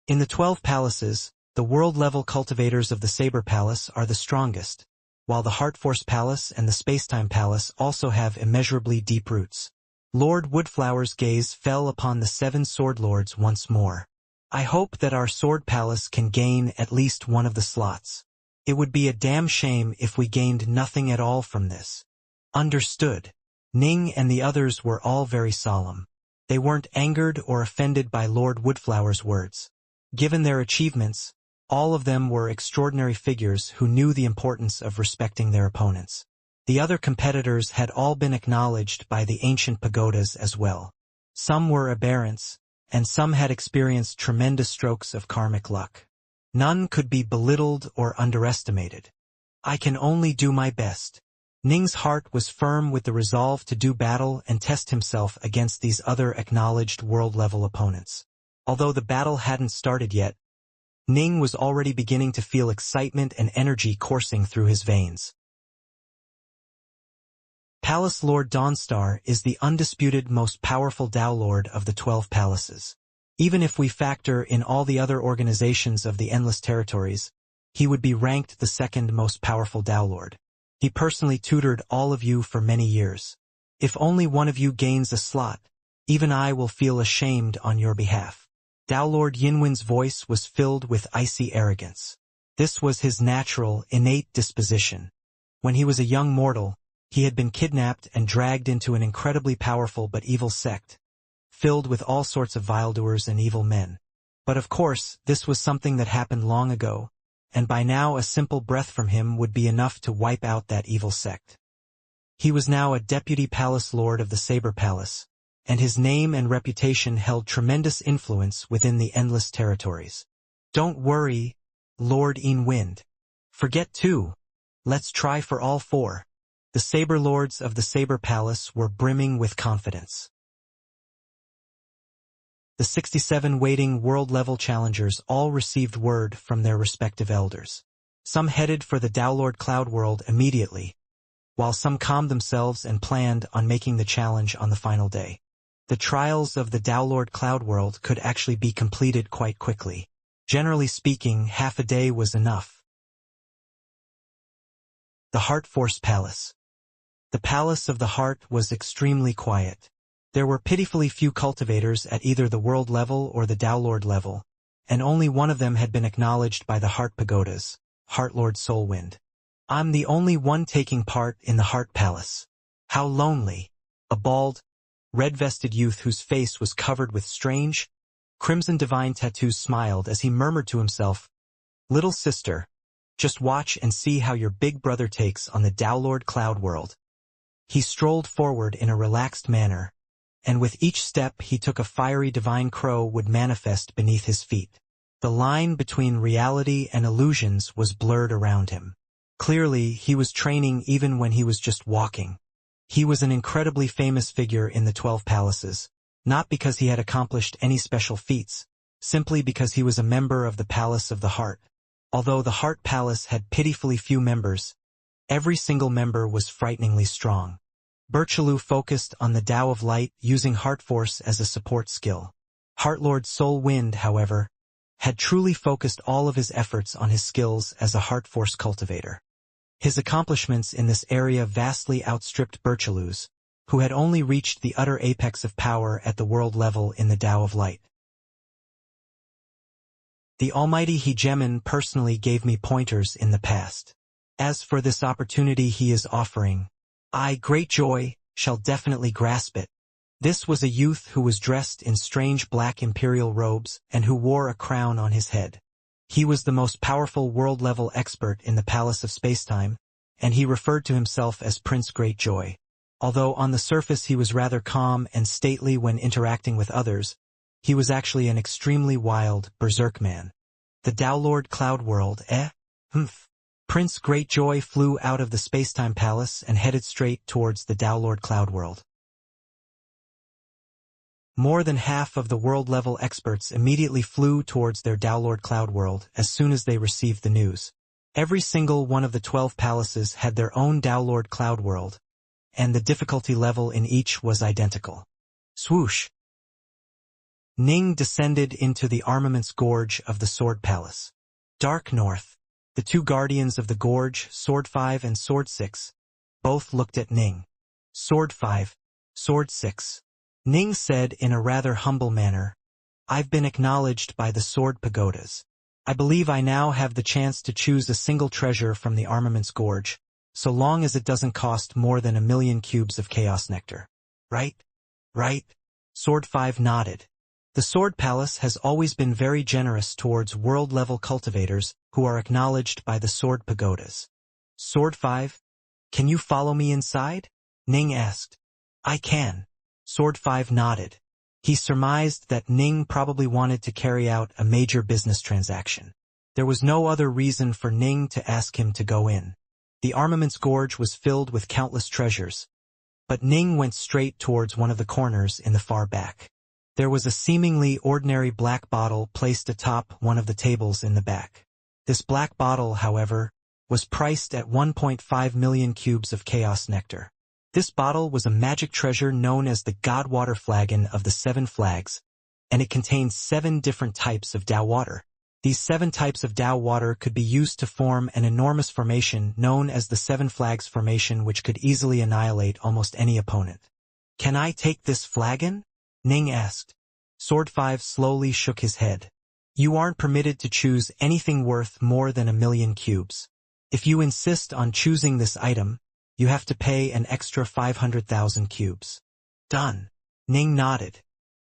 In the 12 palaces, the world-level cultivators of the Saber Palace are the strongest, while the Heart Force Palace and the Spacetime Palace also have immeasurably deep roots. Lord Woodflower's gaze fell upon the 7 sword lords once more. I hope that our sword palace can gain at least one of the slots. It would be a damn shame if we gained nothing at all from this. Understood. Ning and the others were all very solemn. They weren't angered or offended by Lord Woodflower's words. Given their achievements, all of them were extraordinary figures who knew the importance of respecting their opponents. The other competitors had all been acknowledged by the ancient pagodas as well. Some were aberrants, and some had experienced tremendous strokes of karmic luck. None could be belittled or underestimated. I can only do my best. Ning's heart was firm with the resolve to do battle and test himself against these other acknowledged world-level opponents. Although the battle hadn't started yet, Ning was already beginning to feel excitement and energy coursing through his veins. Palace Lord Dawnstar is the undisputed most powerful Tao Lord of the 12 palaces. Even if we factor in all the other organizations of the Endless Territories, he would be ranked the 2nd most powerful Tao Lord. He personally tutored all of you for many years. If only one of you gains a slot, even I will feel ashamed on your behalf. Tao Lord Yinwen's voice was filled with icy arrogance. This was his natural, innate disposition. When he was a young mortal, he had been kidnapped and dragged into an incredibly powerful but evil sect, filled with all sorts of viledoers and evil men. But of course, this was something that happened long ago, and by now a simple breath from him would be enough to wipe out that evil sect. He was now a deputy palace lord of the Saber Palace, and his name and reputation held tremendous influence within the Endless Territories. Don't worry, Lord Inwind. Forget 2. Let's try for all 4. The Saber Lords of the Saber Palace were brimming with confidence. The 67 waiting world-level challengers all received word from their respective elders. Some headed for the Tao Lord Cloud World immediately, while some calmed themselves and planned on making the challenge on the final day. The trials of the Tao Lord Cloud World could actually be completed quite quickly. Generally speaking, half a day was enough. The Heart Force Palace. The Palace of the Heart was extremely quiet. There were pitifully few cultivators at either the world level or the Tao Lord level, and only one of them had been acknowledged by the Heart Pagodas, Heart Lord Soulwind. I'm the only one taking part in the Heart Palace. How lonely. A bald, red-vested youth whose face was covered with strange, crimson divine tattoos smiled as he murmured to himself, "Little sister, just watch and see how your big brother takes on the Tao Lord Cloud World." He strolled forward in a relaxed manner, and with each step he took a fiery divine crow would manifest beneath his feet. The line between reality and illusions was blurred around him. Clearly, he was training even when he was just walking. He was an incredibly famous figure in the 12 palaces, not because he had accomplished any special feats, simply because he was a member of the Palace of the Heart. Although the Heart Palace had pitifully few members, every single member was frighteningly strong. Birchelu focused on the Tao of Light using Heart Force as a support skill. Heartlord Soul Wind, however, had truly focused all of his efforts on his skills as a heart force cultivator. His accomplishments in this area vastly outstripped Birchalu's, who had only reached the utter apex of power at the world level in the Tao of Light. The almighty Hegemon personally gave me pointers in the past. As for this opportunity he is offering, I, great joy, shall definitely grasp it. This was a youth who was dressed in strange black imperial robes and who wore a crown on his head. He was the most powerful world-level expert in the Palace of Spacetime, and he referred to himself as Prince Greatjoy. Although on the surface he was rather calm and stately when interacting with others, he was actually an extremely wild, berserk man. The Downlord Cloud World, Prince Greatjoy flew out of the Spacetime Palace and headed straight towards the Downlord Cloud World. More than half of the world-level experts immediately flew towards their Downlord Cloud World as soon as they received the news. Every single one of the 12 palaces had their own Downlord Cloud World, and the difficulty level in each was identical. Swoosh! Ning descended into the armaments gorge of the Sword Palace. Dark North. The two guardians of the gorge, Sword 5 and Sword 6, both looked at Ning. Sword 5, Sword 6. Ning said in a rather humble manner, I've been acknowledged by the Sword Pagodas. I believe I now have the chance to choose a single treasure from the armaments gorge, so long as it doesn't cost more than 1,000,000 cubes of chaos nectar. Right? Right? Sword 5 nodded. The Sword Palace has always been very generous towards world-level cultivators who are acknowledged by the Sword Pagodas. Sword 5, can you follow me inside? Ning asked. I can. Sword 5 nodded. He surmised that Ning probably wanted to carry out a major business transaction. There was no other reason for Ning to ask him to go in. The armaments gorge was filled with countless treasures, but Ning went straight towards one of the corners in the far back. There was a seemingly ordinary black bottle placed atop one of the tables in the back. This black bottle, however, was priced at 1.5 million cubes of chaos nectar. This bottle was a magic treasure known as the Godwater Flagon of the 7 Flags, and it contained 7 different types of Tao water. These 7 types of Tao water could be used to form an enormous formation known as the 7 Flags Formation, which could easily annihilate almost any opponent. Can I take this flagon? Ning asked. Sword 5 slowly shook his head. You aren't permitted to choose anything worth more than 1,000,000 cubes. If you insist on choosing this item, you have to pay an extra 500,000 cubes. Done. Ning nodded.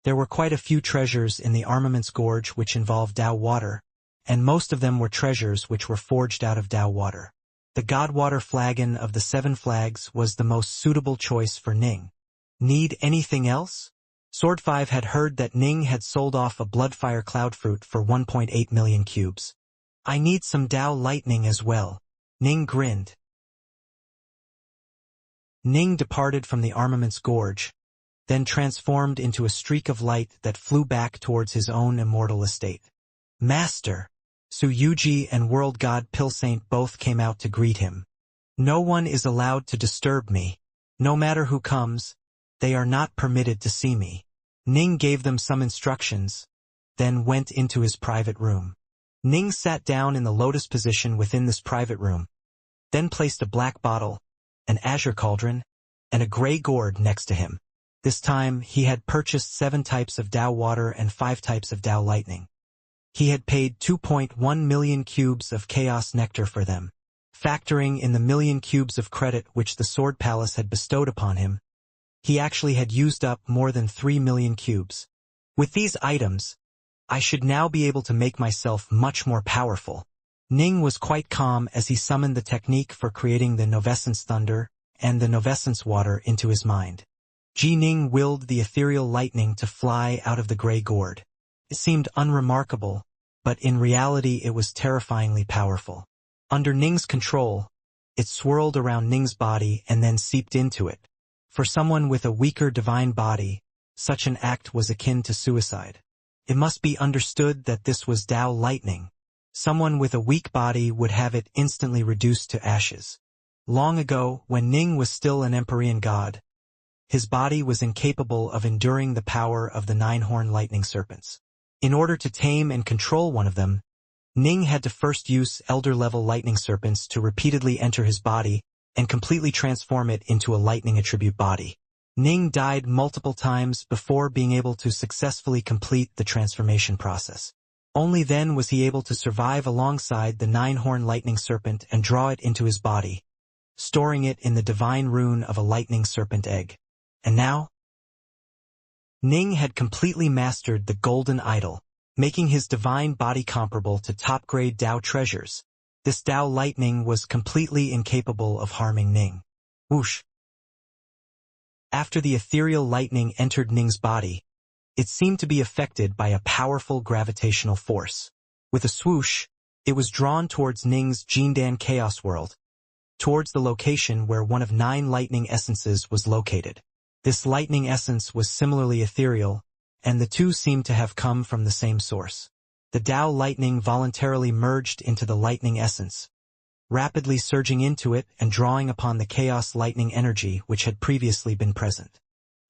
There were quite a few treasures in the armaments gorge which involved Tao water, and most of them were treasures which were forged out of Tao water. The Godwater Flagon of the 7 Flags was the most suitable choice for Ning. Need anything else? Sword 5 had heard that Ning had sold off a Bloodfire Cloud Fruit for 1.8 million cubes. I need some Tao Lightning as well. Ning grinned. Ning departed from the armaments gorge, then transformed into a streak of light that flew back towards his own immortal estate. Master! Su Yuji and World God Pilsaint both came out to greet him. No one is allowed to disturb me. No matter who comes, they are not permitted to see me. Ning gave them some instructions, then went into his private room. Ning sat down in the lotus position within this private room, then placed a black bottle, an azure cauldron, and a gray gourd next to him. This time, he had purchased 7 types of Tao water and 5 types of Tao lightning. He had paid 2.1 million cubes of chaos nectar for them. Factoring in the million cubes of credit which the Sword Palace had bestowed upon him, he actually had used up more than 3 million cubes. With these items, I should now be able to make myself much more powerful. Ning was quite calm as he summoned the technique for creating the Novescence Thunder and the Novescence Water into his mind. Ning willed the ethereal lightning to fly out of the gray gourd. It seemed unremarkable, but in reality it was terrifyingly powerful. Under Ning's control, it swirled around Ning's body and then seeped into it. For someone with a weaker divine body, such an act was akin to suicide. It must be understood that this was Tao lightning. Someone with a weak body would have it instantly reduced to ashes. Long ago, when Ning was still an Empyrean god, his body was incapable of enduring the power of the nine-horned lightning serpents. In order to tame and control one of them, Ning had to first use elder-level lightning serpents to repeatedly enter his body and completely transform it into a lightning attribute body. Ning died multiple times before being able to successfully complete the transformation process. Only then was he able to survive alongside the nine-horned lightning serpent and draw it into his body, storing it in the divine rune of a lightning serpent egg. And now? Ning had completely mastered the golden idol, making his divine body comparable to top-grade Dao treasures. This Dao lightning was completely incapable of harming Ning. Whoosh! After the ethereal lightning entered Ning's body, it seemed to be affected by a powerful gravitational force. With a swoosh, it was drawn towards Ning's Jindan Chaos World, towards the location where one of 9 lightning essences was located. This lightning essence was similarly ethereal, and the two seemed to have come from the same source. The Dao lightning voluntarily merged into the lightning essence, rapidly surging into it and drawing upon the chaos lightning energy which had previously been present.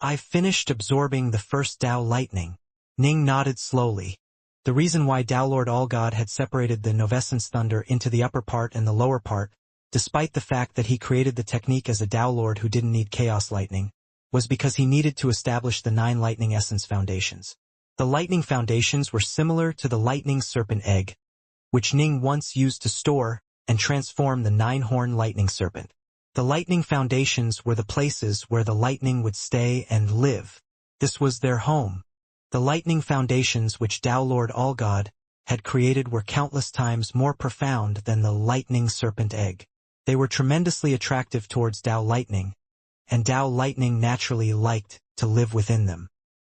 "I've finished absorbing the first Dao lightning." Ning nodded slowly. The reason why Dao Lord Allgod had separated the Novescence Thunder into the upper part and the lower part, despite the fact that he created the technique as a Dao Lord who didn't need chaos lightning, was because he needed to establish the 9 lightning essence foundations. The lightning foundations were similar to the lightning serpent egg, which Ning once used to store and transform the 9-horned lightning serpent. The lightning foundations were the places where the lightning would stay and live. This was their home. The lightning foundations which Dao Lord Allgod had created were countless times more profound than the lightning serpent egg. They were tremendously attractive towards Dao lightning, and Dao lightning naturally liked to live within them.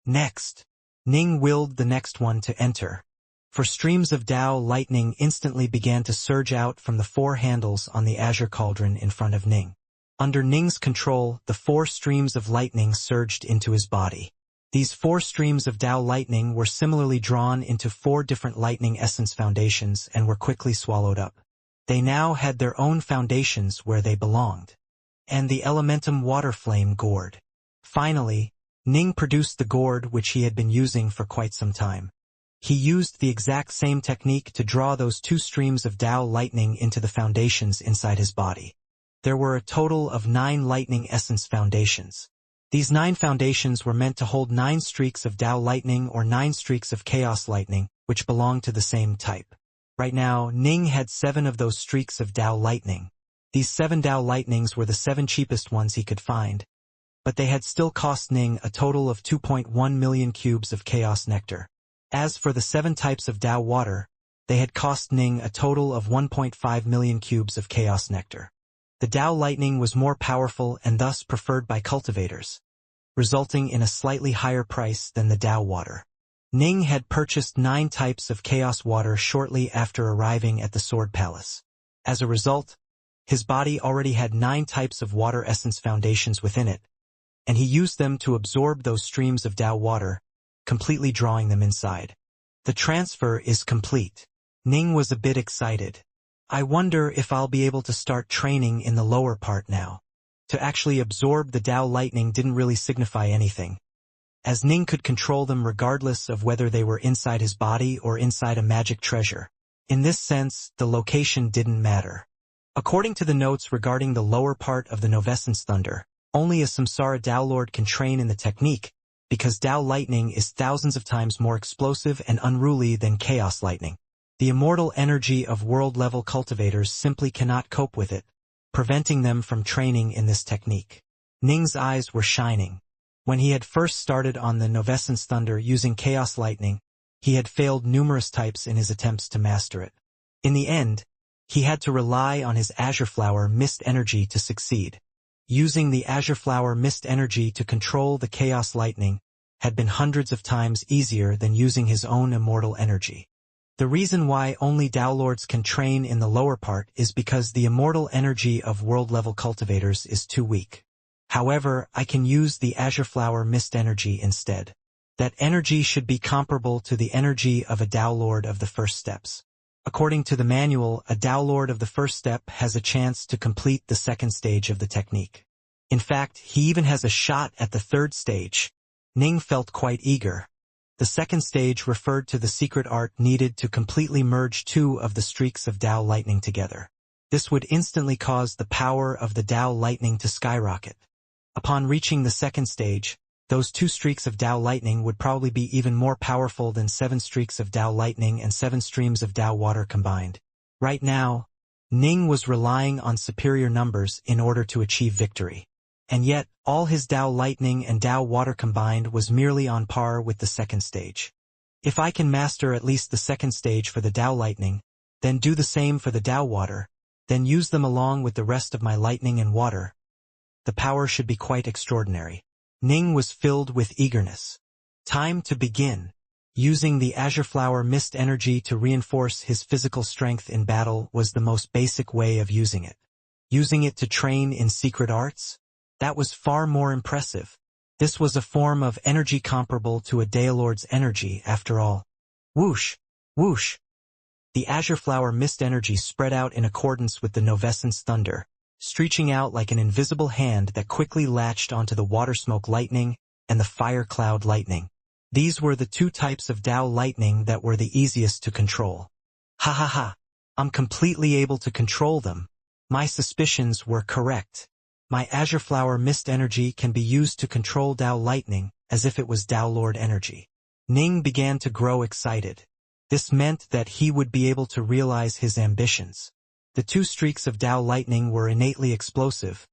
Next, Ning willed the next one to enter. For streams of Dao lightning instantly began to surge out from the 4 handles on the azure cauldron in front of Ning. Under Ning's control, the 4 streams of lightning surged into his body. These 4 streams of Dao lightning were similarly drawn into 4 different lightning essence foundations and were quickly swallowed up. They now had their own foundations where they belonged. And the elementum water flame gourd. Finally, Ning produced the gourd which he had been using for quite some time. He used the exact same technique to draw those 2 streams of Dao lightning into the foundations inside his body. There were a total of 9 lightning essence foundations. These 9 foundations were meant to hold 9 streaks of Dao lightning or 9 streaks of chaos lightning, which belonged to the same type. Right now, Ning had 7 of those streaks of Dao lightning. These 7 Dao lightnings were the 7 cheapest ones he could find, but they had still cost Ning a total of 2.1 million cubes of chaos nectar. As for the 7 types of Dao water, they had cost Ning a total of 1.5 million cubes of chaos nectar. The Dao lightning was more powerful and thus preferred by cultivators, resulting in a slightly higher price than the Dao water. Ning had purchased 9 types of chaos water shortly after arriving at the Sword Palace. As a result, his body already had 9 types of water essence foundations within it, and he used them to absorb those streams of Dao water, completely drawing them inside. The transfer is complete. Ning was a bit excited. I wonder if I'll be able to start training in the lower part now. To actually absorb the Dao lightning didn't really signify anything, as Ning could control them regardless of whether they were inside his body or inside a magic treasure. In this sense, the location didn't matter. According to the notes regarding the lower part of the Novescence Thunder, only a Samsara Dao Lord can train in the technique, because Dao lightning is thousands of times more explosive and unruly than chaos lightning. The immortal energy of world-level cultivators simply cannot cope with it, preventing them from training in this technique. Ning's eyes were shining. When he had first started on the Novescence Thunder using chaos lightning, he had failed numerous types in his attempts to master it. In the end, he had to rely on his Azure Flower Mist energy to succeed. Using the Azure Flower Mist energy to control the chaos lightning had been hundreds of times easier than using his own immortal energy. The reason why only Dao Lords can train in the lower part is because the immortal energy of world-level cultivators is too weak. However, I can use the Azure Flower Mist energy instead. That energy should be comparable to the energy of a Dao Lord of the first steps. According to the manual, a Dao Lord of the first step has a chance to complete the second stage of the technique. In fact, he even has a shot at the third stage. Ning felt quite eager. The second stage referred to the secret art needed to completely merge two of the streaks of Tao lightning together. This would instantly cause the power of the Tao lightning to skyrocket. Upon reaching the second stage, those two streaks of Tao lightning would probably be even more powerful than 7 streaks of Tao lightning and 7 streams of Tao water combined. Right now, Ning was relying on superior numbers in order to achieve victory. And yet, all his Tao lightning and Tao water combined was merely on par with the second stage. If I can master at least the second stage for the Tao lightning, then do the same for the Tao water, then use them along with the rest of my lightning and water, the power should be quite extraordinary. Ning was filled with eagerness. Time to begin. Using the azure flower mist energy to reinforce his physical strength in battle was the most basic way of using it. Using it to train in secret arts? That was far more impressive. This was a form of energy comparable to a Daelord's energy, after all. Whoosh! Whoosh! The azure flower mist energy spread out in accordance with the Novescence thunder, stretching out like an invisible hand that quickly latched onto the water smoke lightning and the fire cloud lightning. These were the two types of Tao lightning that were the easiest to control. Ha ha ha! I'm completely able to control them. My suspicions were correct. My azure flower mist energy can be used to control Tao lightning, as if it was Tao Lord energy. Ning began to grow excited. This meant that he would be able to realize his ambitions. The two streaks of Tao lightning were innately explosive,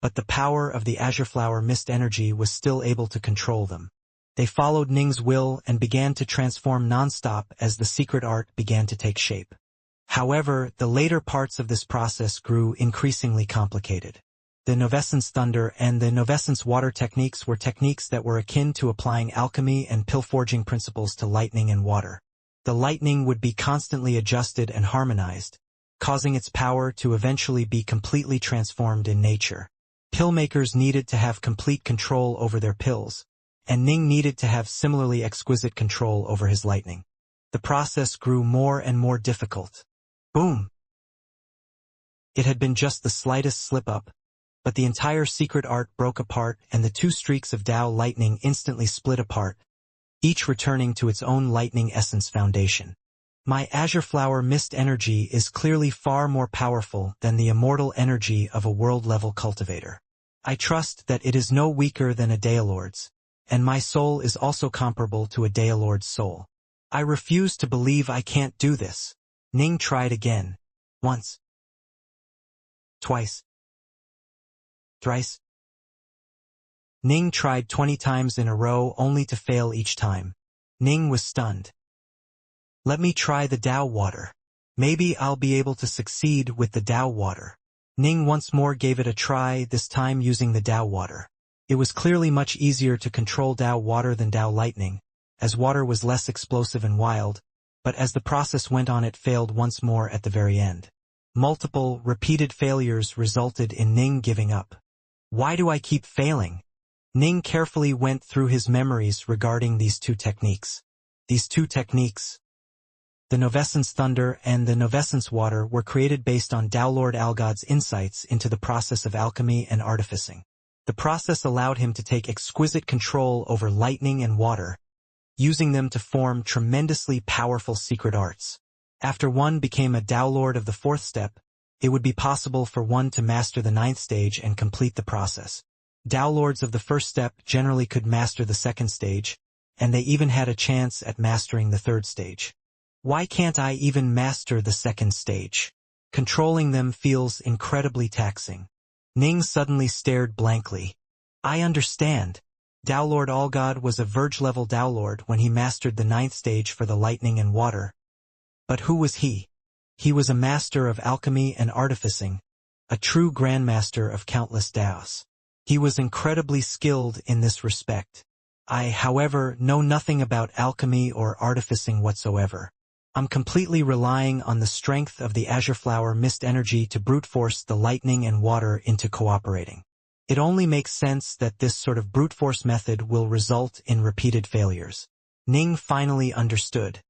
but the power of the azure flower mist energy was still able to control them. They followed Ning's will and began to transform non-stop as the secret art began to take shape. However, the later parts of this process grew increasingly complicated. The Novescence thunder and the Novescence water techniques were techniques that were akin to applying alchemy and pill-forging principles to lightning and water. The lightning would be constantly adjusted and harmonized, causing its power to eventually be completely transformed in nature. Pill makers needed to have complete control over their pills, and Ning needed to have similarly exquisite control over his lightning. The process grew more and more difficult. Boom! It had been just the slightest slip-up, but the entire secret art broke apart and the two streaks of Tao lightning instantly split apart, each returning to its own lightning essence foundation. My azure flower mist energy is clearly far more powerful than the immortal energy of a world-level cultivator. I trust that it is no weaker than a Daelord's, and my soul is also comparable to a Daelord's soul. I refuse to believe I can't do this. Ning tried again. Once. Twice. Thrice. Ning tried 20 times in a row only to fail each time. Ning was stunned. Let me try the Tao water. Maybe I'll be able to succeed with the Tao water. Ning once more gave it a try, this time using the Tao water. It was clearly much easier to control Tao water than Tao lightning, as water was less explosive and wild, but as the process went on it failed once more at the very end. Multiple, repeated failures resulted in Ning giving up. Why do I keep failing? Ning carefully went through his memories regarding these two techniques. These two techniques, the Novescence thunder and the Novescence water, were created based on Tao Lord Algod's insights into the process of alchemy and artificing. The process allowed him to take exquisite control over lightning and water, using them to form tremendously powerful secret arts. After one became a Tao Lord of the fourth step, it would be possible for one to master the ninth stage and complete the process. Tao Lords of the first step generally could master the second stage, and they even had a chance at mastering the third stage. Why can't I even master the second stage? Controlling them feels incredibly taxing. Ning suddenly stared blankly. I understand. Tao Lord Algod was a Verge-level Tao Lord when he mastered the ninth stage for the lightning and water. But who was he? He was a master of alchemy and artificing, a true grandmaster of countless Taos. He was incredibly skilled in this respect. I, however, know nothing about alchemy or artificing whatsoever. I'm completely relying on the strength of the azure flower mist energy to brute force the lightning and water into cooperating. It only makes sense that this sort of brute force method will result in repeated failures. Ning finally understood.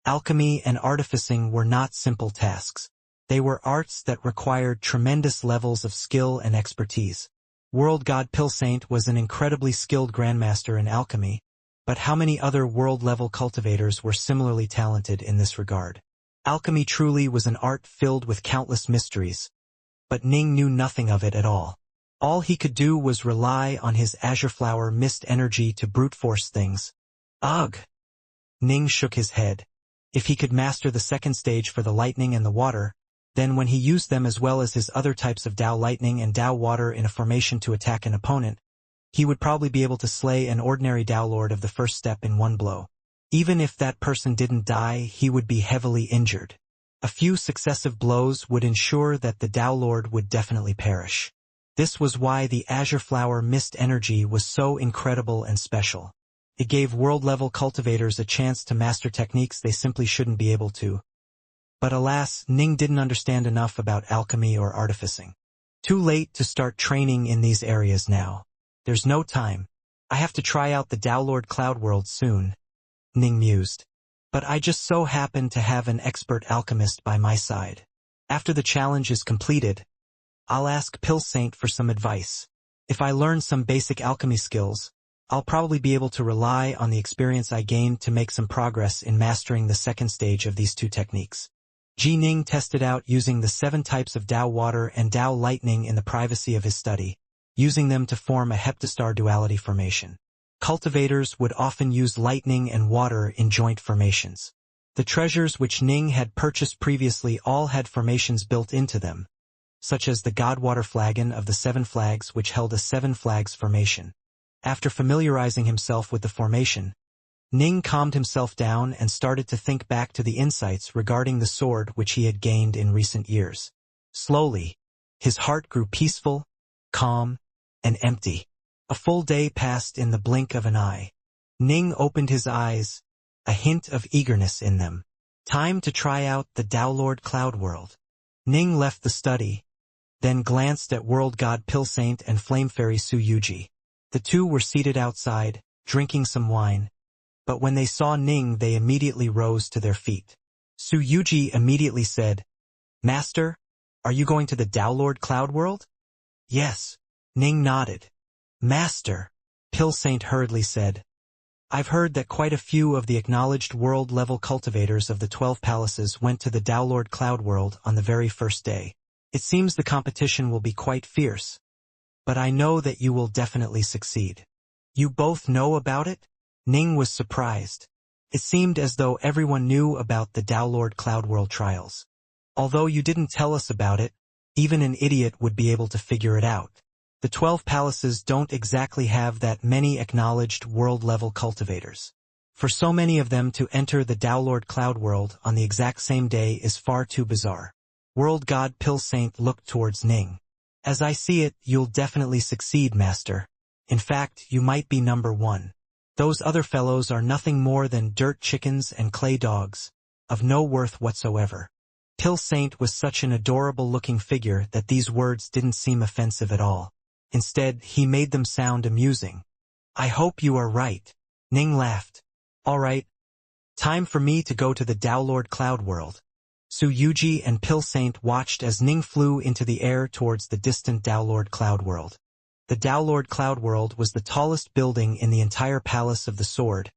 Alchemy and artificing were not simple tasks. They were arts that required tremendous levels of skill and expertise. World God Pilsaint was an incredibly skilled grandmaster in alchemy, but how many other world-level cultivators were similarly talented in this regard? Alchemy truly was an art filled with countless mysteries, but Ning knew nothing of it at all. All he could do was rely on his azure flower mist energy to brute force things. Ugh! Ning shook his head. If he could master the second stage for the lightning and the water, then when he used them as well as his other types of Dao lightning and Dao water in a formation to attack an opponent, he would probably be able to slay an ordinary Dao Lord of the first step in one blow. Even if that person didn't die, he would be heavily injured. A few successive blows would ensure that the Dao Lord would definitely perish. This was why the Azure Flower Mist energy was so incredible and special. It gave world-level cultivators a chance to master techniques they simply shouldn't be able to. But alas, Ning didn't understand enough about alchemy or artificing. Too late to start training in these areas now. There's no time. I have to try out the Dao Lord Cloud World soon, Ning mused. But I just so happen to have an expert alchemist by my side. After the challenge is completed, I'll ask Pilsaint for some advice. If I learn some basic alchemy skills, I'll probably be able to rely on the experience I gained to make some progress in mastering the second stage of these two techniques. Ning tested out using the 7 types of Dao water and Dao lightning in the privacy of his study, using them to form a heptastar duality formation. Cultivators would often use lightning and water in joint formations. The treasures which Ning had purchased previously all had formations built into them, such as the Godwater Flagon of the 7 flags which held a 7 flags formation. After familiarizing himself with the formation, Ning calmed himself down and started to think back to the insights regarding the sword which he had gained in recent years. Slowly, his heart grew peaceful, calm, and empty. A full day passed in the blink of an eye. Ning opened his eyes, a hint of eagerness in them. Time to try out the Dao Lord Cloud World. Ning left the study, then glanced at World God Pilsaint and Flame Fairy Su Yuji. The two were seated outside, drinking some wine, but when they saw Ning they immediately rose to their feet. Su Yuji immediately said, "Master, are you going to the Dao Lord Cloud World?" "Yes." Ning nodded. "Master," Pilsaint hurriedly said, "I've heard that quite a few of the acknowledged world-level cultivators of the 12 palaces went to the Dao Lord Cloud World on the very first day. It seems the competition will be quite fierce, but I know that you will definitely succeed." "You both know about it?" Ning was surprised. It seemed as though everyone knew about the Dao Lord Cloud World trials. "Although you didn't tell us about it, even an idiot would be able to figure it out. The 12 palaces don't exactly have that many acknowledged world-level cultivators. For so many of them to enter the Dao Lord Cloud World on the exact same day is far too bizarre." World God Pilsaint looked towards Ning. "As I see it, you'll definitely succeed, Master. In fact, you might be number 1. Those other fellows are nothing more than dirt chickens and clay dogs, of no worth whatsoever." Pilsaint was such an adorable-looking figure that these words didn't seem offensive at all. Instead, he made them sound amusing. "I hope you are right." Ning laughed. "All right. Time for me to go to the Dao Lord Cloud World." Su Yuji and Pilsaint watched as Ning flew into the air towards the distant Dao Lord Cloud World. The Dao Lord Cloud World was the tallest building in the entire Palace of the Sword,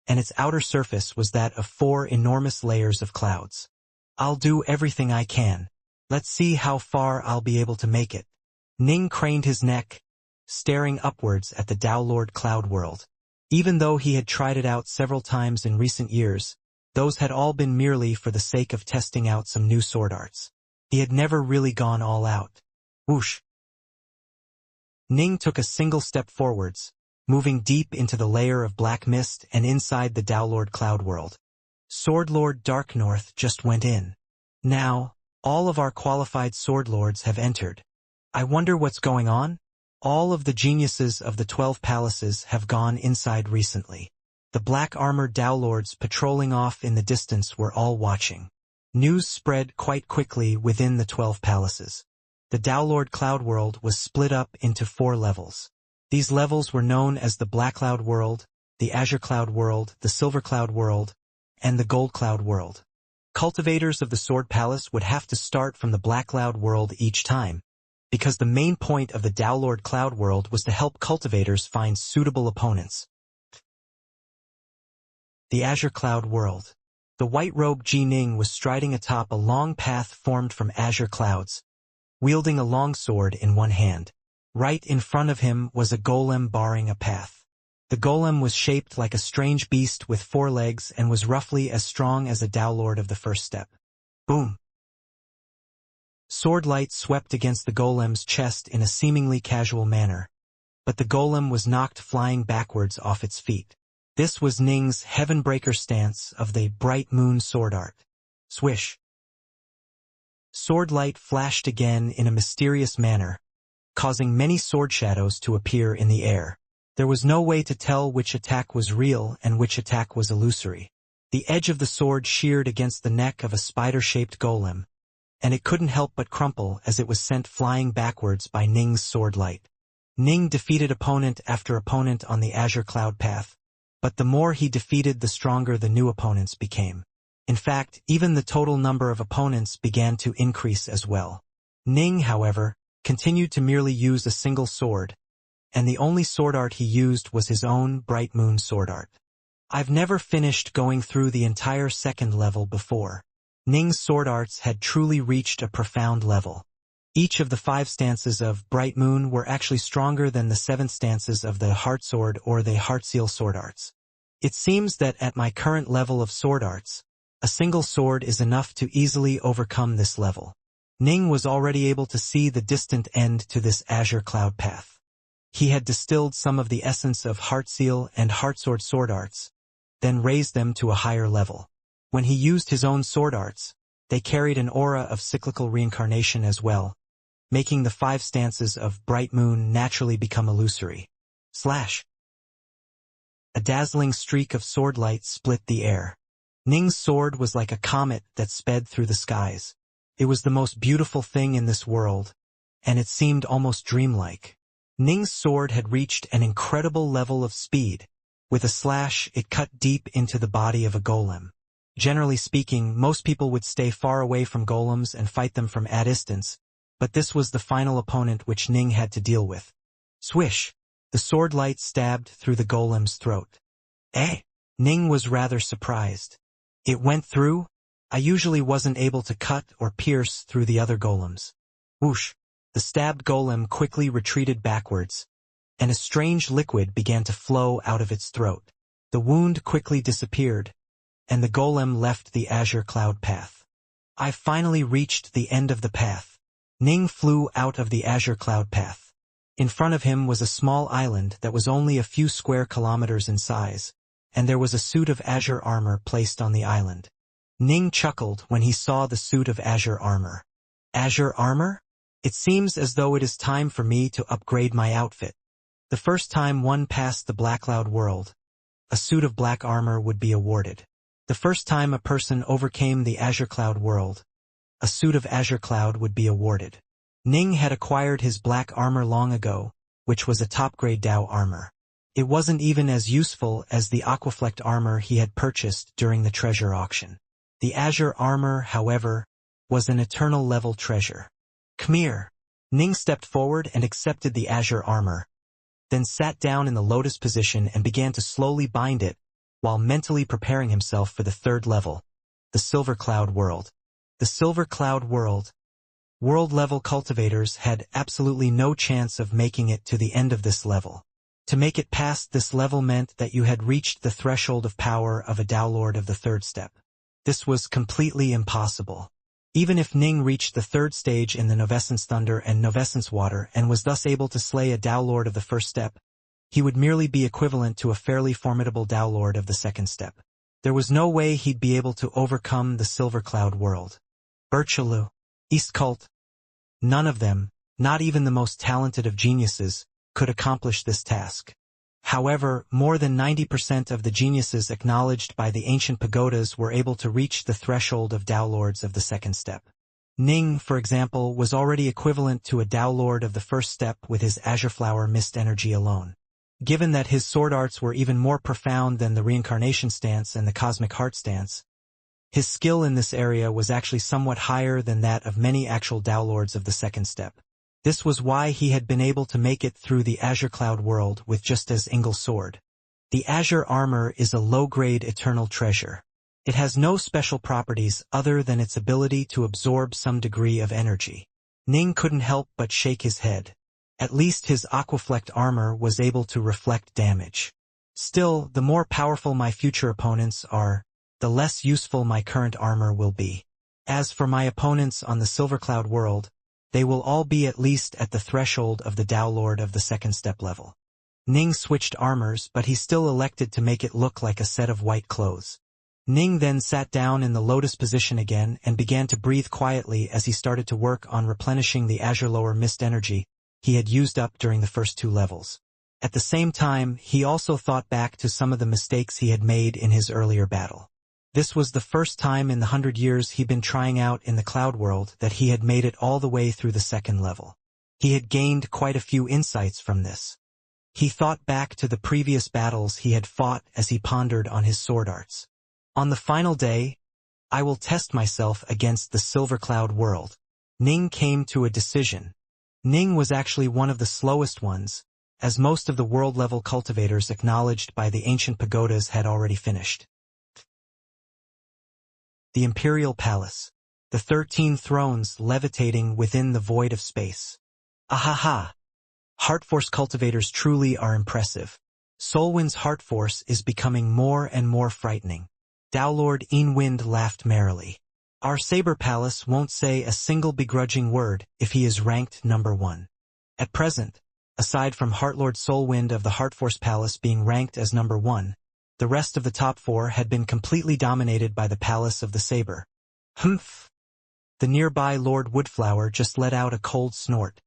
and its outer surface was that of 4 enormous layers of clouds. "I'll do everything I can. Let's see how far I'll be able to make it." Ning craned his neck, staring upwards at the Dao Lord Cloud World. Even though he had tried it out several times in recent years, those had all been merely for the sake of testing out some new sword arts. He had never really gone all out. Whoosh! Ning took a single step forwards, moving deep into the layer of black mist and inside the Dao Lord Cloud World. Sword Lord Dark North just went in. Now, all of our qualified sword lords have entered. I wonder what's going on? All of the geniuses of the 12 palaces have gone inside recently. The black-armored Dao Lords patrolling off in the distance were all watching. News spread quite quickly within the 12 palaces. The Dao Lord Cloud World was split up into 4 levels. These levels were known as the Black Cloud World, the Azure Cloud World, the Silver Cloud World, and the Gold Cloud World. Cultivators of the Sword Palace would have to start from the Black Cloud World each time, because the main point of the Downlord Cloud World was to help cultivators find suitable opponents. The Azure Cloud World. The white-robed Jining was striding atop a long path formed from azure clouds, wielding a long sword in one hand. Right in front of him was a golem barring a path. The golem was shaped like a strange beast with 4 legs and was roughly as strong as a Downlord of the first step. Boom! Sword light swept against the golem's chest in a seemingly casual manner, but the golem was knocked flying backwards off its feet. This was Ning's Heavenbreaker stance of the Bright Moon sword art. Swish! Sword light flashed again in a mysterious manner, causing many sword shadows to appear in the air. There was no way to tell which attack was real and which attack was illusory. The edge of the sword sheared against the neck of a spider-shaped golem, and it couldn't help but crumple as it was sent flying backwards by Ning's sword light. Ning defeated opponent after opponent on the Azure Cloud path, but the more he defeated, the stronger the new opponents became. In fact, even the total number of opponents began to increase as well. Ning, however, continued to merely use a single sword, and the only sword art he used was his own Bright Moon sword art. I've never finished going through the entire second level before. Ning's sword arts had truly reached a profound level. Each of the 5 stances of Bright Moon were actually stronger than the 7 stances of the Heart Sword or the Heartseal sword arts. It seems that at my current level of sword arts, a single sword is enough to easily overcome this level. Ning was already able to see the distant end to this Azure Cloud path. He had distilled some of the essence of Heartseal and Heartsword sword arts, then raised them to a higher level. When he used his own sword arts, they carried an aura of cyclical reincarnation as well, making the 5 stances of Bright Moon naturally become illusory. Slash! A dazzling streak of sword light split the air. Ning's sword was like a comet that sped through the skies. It was the most beautiful thing in this world, and it seemed almost dreamlike. Ning's sword had reached an incredible level of speed. With a slash, it cut deep into the body of a golem. Generally speaking, most people would stay far away from golems and fight them from a distance, but this was the final opponent which Ning had to deal with. Swish! The sword light stabbed through the golem's throat. Eh? Ning was rather surprised. It went through? I usually wasn't able to cut or pierce through the other golems. Whoosh! The stabbed golem quickly retreated backwards, and a strange liquid began to flow out of its throat. The wound quickly disappeared, and the golem left the Azure Cloud path. I finally reached the end of the path. Ning flew out of the Azure Cloud path. In front of him was a small island that was only a few square kilometers in size, and there was a suit of azure armor placed on the island. Ning chuckled when he saw the suit of azure armor. Azure armor? It seems as though it is time for me to upgrade my outfit. The first time one passed the Black Cloud world, a suit of black armor would be awarded. The first time a person overcame the Azure Cloud world, a suit of azure cloud would be awarded. Ning had acquired his black armor long ago, which was a top-grade Dao armor. It wasn't even as useful as the Aquaflect armor he had purchased during the treasure auction. The azure armor, however, was an eternal level treasure. Come here. Ning stepped forward and accepted the azure armor, then sat down in the lotus position and began to slowly bind it, while mentally preparing himself for the 3rd level, the Silver Cloud world. The Silver Cloud world. World-level cultivators had absolutely no chance of making it to the end of this level. To make it past this level meant that you had reached the threshold of power of a Downlord of the 3rd step. This was completely impossible. Even if Ning reached the 3rd stage in the Novescence Thunder and Novescence Water and was thus able to slay a Downlord of the 1st step, he would merely be equivalent to a fairly formidable Downlord of the 2nd step. There was no way he'd be able to overcome the Silver Cloud world. Birchalu, East Cult. None of them, not even the most talented of geniuses, could accomplish this task. However, more than 90% of the geniuses acknowledged by the ancient pagodas were able to reach the threshold of Downlords of the 2nd step. Ning, for example, was already equivalent to a Downlord of the 1st step with his Azure Flower Mist energy alone. Given that his sword arts were even more profound than the Reincarnation stance and the Cosmic Heart stance, his skill in this area was actually somewhat higher than that of many actual Downlords of the 2nd step. This was why he had been able to make it through the Azure Cloud world with just his single sword. The Azure armor is a low-grade eternal treasure. It has no special properties other than its ability to absorb some degree of energy. Ning couldn't help but shake his head. At least his Aquaflect armor was able to reflect damage. Still, the more powerful my future opponents are, the less useful my current armor will be. As for my opponents on the Silver Cloud world, they will all be at least at the threshold of the Tao Lord of the second step level. Ning switched armors, but he still elected to make it look like a set of white clothes. Ning then sat down in the lotus position again and began to breathe quietly as he started to work on replenishing the Azure Lower Mist energy he had used up during the first 2 levels. At the same time, he also thought back to some of the mistakes he had made in his earlier battle. This was the first time in the 100 years he'd been trying out in the Cloud World that he had made it all the way through the second level. He had gained quite a few insights from this. He thought back to the previous battles he had fought as he pondered on his sword arts. On the final day, I will test myself against the Silver Cloud world. Ning came to a decision. Ning was actually one of the slowest ones, as most of the world-level cultivators acknowledged by the ancient pagodas had already finished. The Imperial Palace. The 13 thrones levitating within the void of space. Ahaha! Heartforce cultivators truly are impressive. Solwind's Heartforce is becoming more and more frightening. Tao Lord Inwind laughed merrily. Our Saber Palace won't say a single begrudging word if he is ranked number 1. At present, aside from Heartlord Solwind of the Heartforce Palace being ranked as number 1, the rest of the top 4 had been completely dominated by the Palace of the Saber. Humph! The nearby Lord Woodflower just let out a cold snort.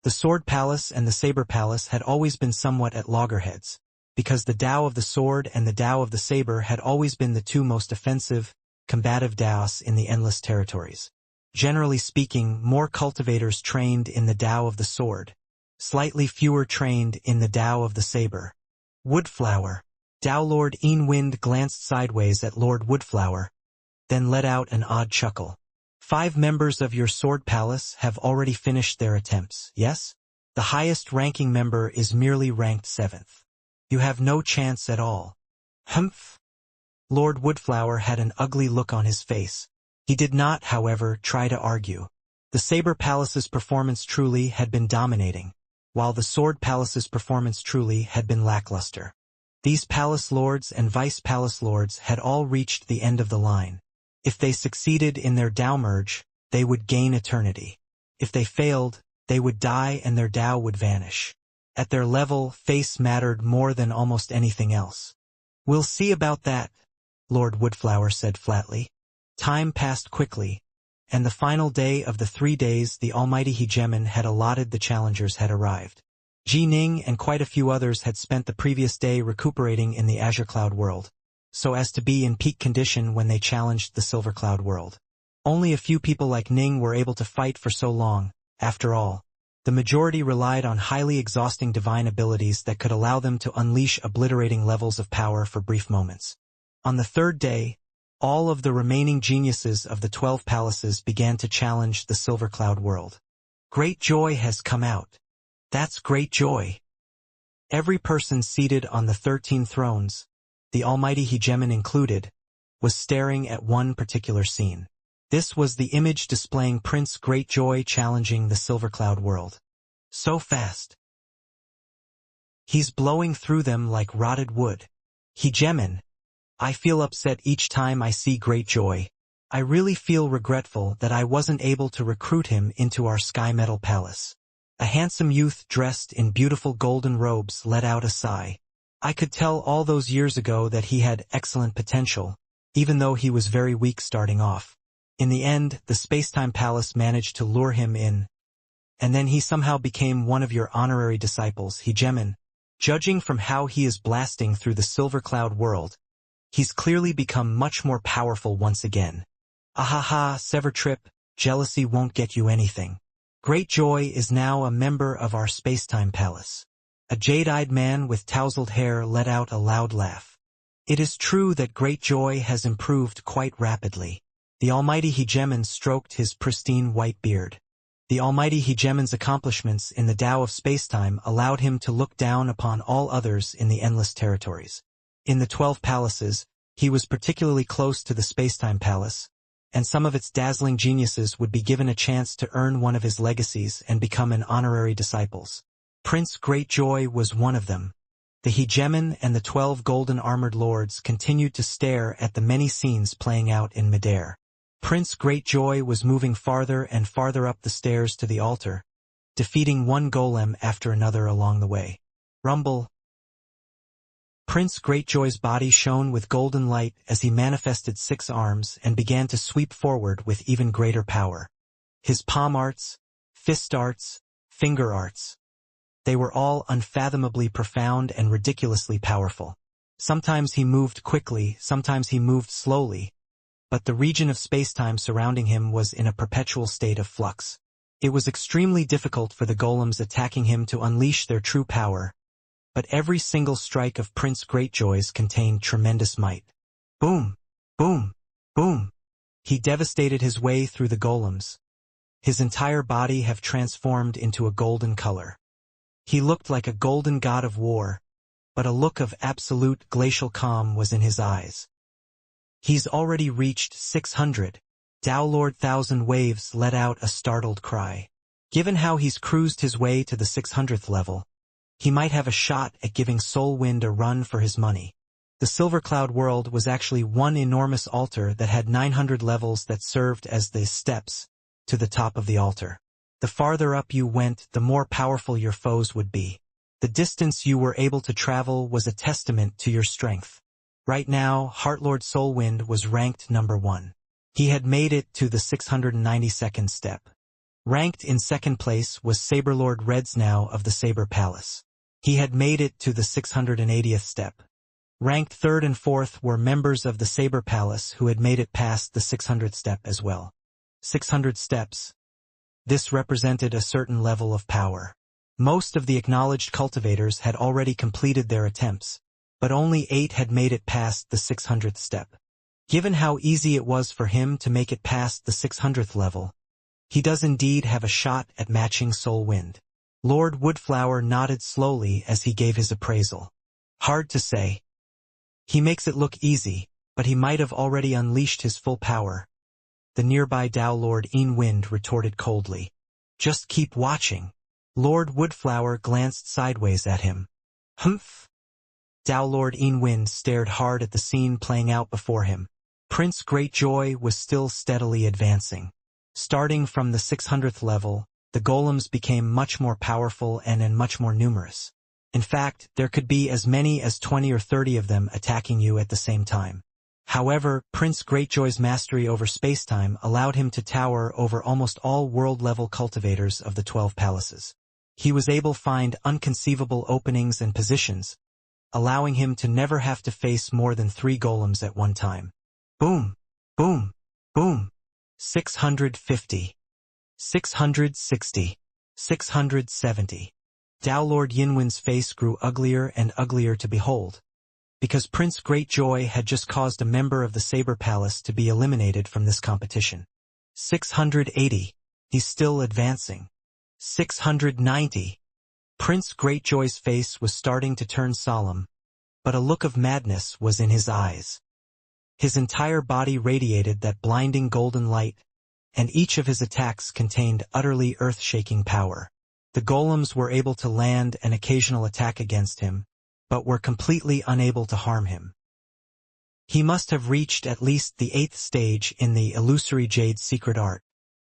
The Sword Palace and the Saber Palace had always been somewhat at loggerheads, because the Tao of the Sword and the Tao of the Saber had always been the 2 most offensive, combative Taos in the Endless Territories. Generally speaking, more cultivators trained in the Tao of the Sword, slightly fewer trained in the Tao of the Saber. Woodflower. Tao Lord Inwind glanced sideways at Lord Woodflower, then let out an odd chuckle. 5 members of your Sword Palace have already finished their attempts, yes? The highest ranking member is merely ranked 7th. You have no chance at all. Humph! Lord Woodflower had an ugly look on his face. He did not, however, try to argue. The Saber Palace's performance truly had been dominating, while the Sword Palace's performance truly had been lackluster. These Palace Lords and Vice Palace Lords had all reached the end of the line. If they succeeded in their Tao merge, they would gain eternity. If they failed, they would die and their Tao would vanish. At their level, face mattered more than almost anything else. We'll see about that, Lord Woodflower said flatly. Time passed quickly, and the final day of the 3 days the almighty hegemon had allotted the challengers had arrived. Ji Ning and quite a few others had spent the previous day recuperating in the Azure Cloud world, so as to be in peak condition when they challenged the Silver Cloud world. Only a few people like Ning were able to fight for so long. After all, the majority relied on highly exhausting divine abilities that could allow them to unleash obliterating levels of power for brief moments. On the 3rd day, all of the remaining geniuses of the 12 palaces began to challenge the Silver Cloud world. Great joy has come out. That's great joy. Every person seated on the 13 thrones, the almighty hegemon included, was staring at one particular scene. This was the image displaying Prince Greatjoy challenging the Silver Cloud world. So fast. He's blowing through them like rotted wood. Hegemon. I feel upset each time I see Greatjoy. I really feel regretful that I wasn't able to recruit him into our Sky Metal Palace. A handsome youth dressed in beautiful golden robes let out a sigh. I could tell all those years ago that he had excellent potential, even though he was very weak starting off. In the end, the Spacetime Palace managed to lure him in, and then he somehow became one of your honorary disciples, Hegemon. Judging from how he is blasting through the Silver Cloud world, he's clearly become much more powerful once again. Ahaha, Severtrip, jealousy won't get you anything. Greatjoy is now a member of our Spacetime Palace. A jade-eyed man with tousled hair let out a loud laugh. It is true that Greatjoy has improved quite rapidly. The almighty hegemon stroked his pristine white beard. The almighty hegemon's accomplishments in the Tao of spacetime allowed him to look down upon all others in the endless territories. In the 12 palaces, he was particularly close to the spacetime palace, and some of its dazzling geniuses would be given a chance to earn one of his legacies and become an honorary disciples. Prince Greatjoy was one of them. The hegemon and the 12 golden armored lords continued to stare at the many scenes playing out in midair. Prince Greatjoy was moving farther and farther up the stairs to the altar, defeating one golem after another along the way. Rumble. Prince Greatjoy's body shone with golden light as he manifested 6 arms and began to sweep forward with even greater power. His palm arts, fist arts, finger arts. They were all unfathomably profound and ridiculously powerful. Sometimes he moved quickly, sometimes he moved slowly, but the region of spacetime surrounding him was in a perpetual state of flux. It was extremely difficult for the golems attacking him to unleash their true power, but every single strike of Prince Greatjoy's contained tremendous might. Boom! Boom! Boom! He devastated his way through the golems. His entire body had transformed into a golden color. He looked like a golden god of war, but a look of absolute glacial calm was in his eyes. He's already reached 600. Tao Lord Thousand Waves let out a startled cry. Given how he's cruised his way to the 600th level, he might have a shot at giving Soulwind a run for his money. The Silver Cloud world was actually one enormous altar that had 900 levels that served as the steps to the top of the altar. The farther up you went, the more powerful your foes would be. The distance you were able to travel was a testament to your strength. Right now, Heartlord Soulwind was ranked number 1. He had made it to the 692nd step. Ranked in second place was Saberlord Redsnow of the Saber Palace. He had made it to the 680th step. Ranked third and fourth were members of the Saber Palace who had made it past the 600th step as well. 600 steps. This represented a certain level of power. Most of the acknowledged cultivators had already completed their attempts, but only 8 had made it past the 600th step. Given how easy it was for him to make it past the 600th level, he does indeed have a shot at matching Soulwind. Lord Woodflower nodded slowly as he gave his appraisal. Hard to say. He makes it look easy, but he might have already unleashed his full power. The nearby Tao Lord Wind retorted coldly. Just keep watching. Lord Woodflower glanced sideways at him. Humph. Tao Lord Wind stared hard at the scene playing out before him. Prince Greatjoy was still steadily advancing. Starting from the 600th level, the golems became much more powerful and much more numerous. In fact, there could be as many as 20 or 30 of them attacking you at the same time. However, Prince Greatjoy's mastery over spacetime allowed him to tower over almost all world-level cultivators of the 12 palaces. He was able to find unconceivable openings and positions, allowing him to never have to face more than 3 golems at one time. Boom! Boom! Boom! 650. 660. 670. Tao Lord Yinwen's face grew uglier and uglier to behold, because Prince Greatjoy had just caused a member of the Saber Palace to be eliminated from this competition. 680. He's still advancing. 690. Prince Greatjoy's face was starting to turn solemn, but a look of madness was in his eyes. His entire body radiated that blinding golden light, and each of his attacks contained utterly earth-shaking power. The golems were able to land an occasional attack against him, but were completely unable to harm him. He must have reached at least the 8th stage in the illusory Jade's secret art.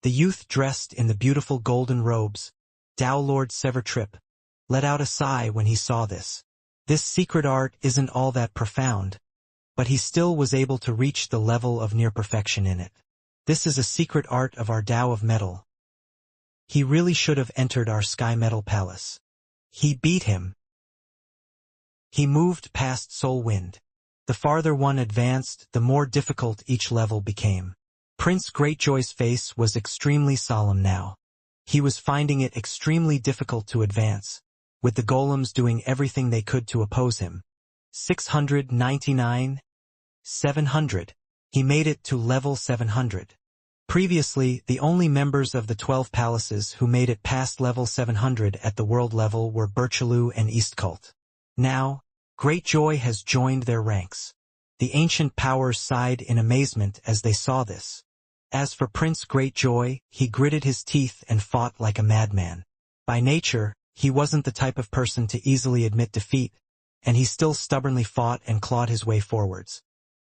The youth dressed in the beautiful golden robes, Tao Lord Severtrip, let out a sigh when he saw this. This secret art isn't all that profound, but he still was able to reach the level of near perfection in it. This is a secret art of our Tao of Metal. He really should have entered our Sky Metal Palace. He beat him. He moved past Soulwind. The farther one advanced, the more difficult each level became. Prince Greatjoy's face was extremely solemn now. He was finding it extremely difficult to advance, with the golems doing everything they could to oppose him. 699. 700. He made it to level 700. Previously, the only members of the 12 palaces who made it past level 700 at the world level were Birchaloo and Eastcult. Now, Greatjoy has joined their ranks. The ancient powers sighed in amazement as they saw this. As for Prince Greatjoy, he gritted his teeth and fought like a madman. By nature, he wasn't the type of person to easily admit defeat, and he still stubbornly fought and clawed his way forwards.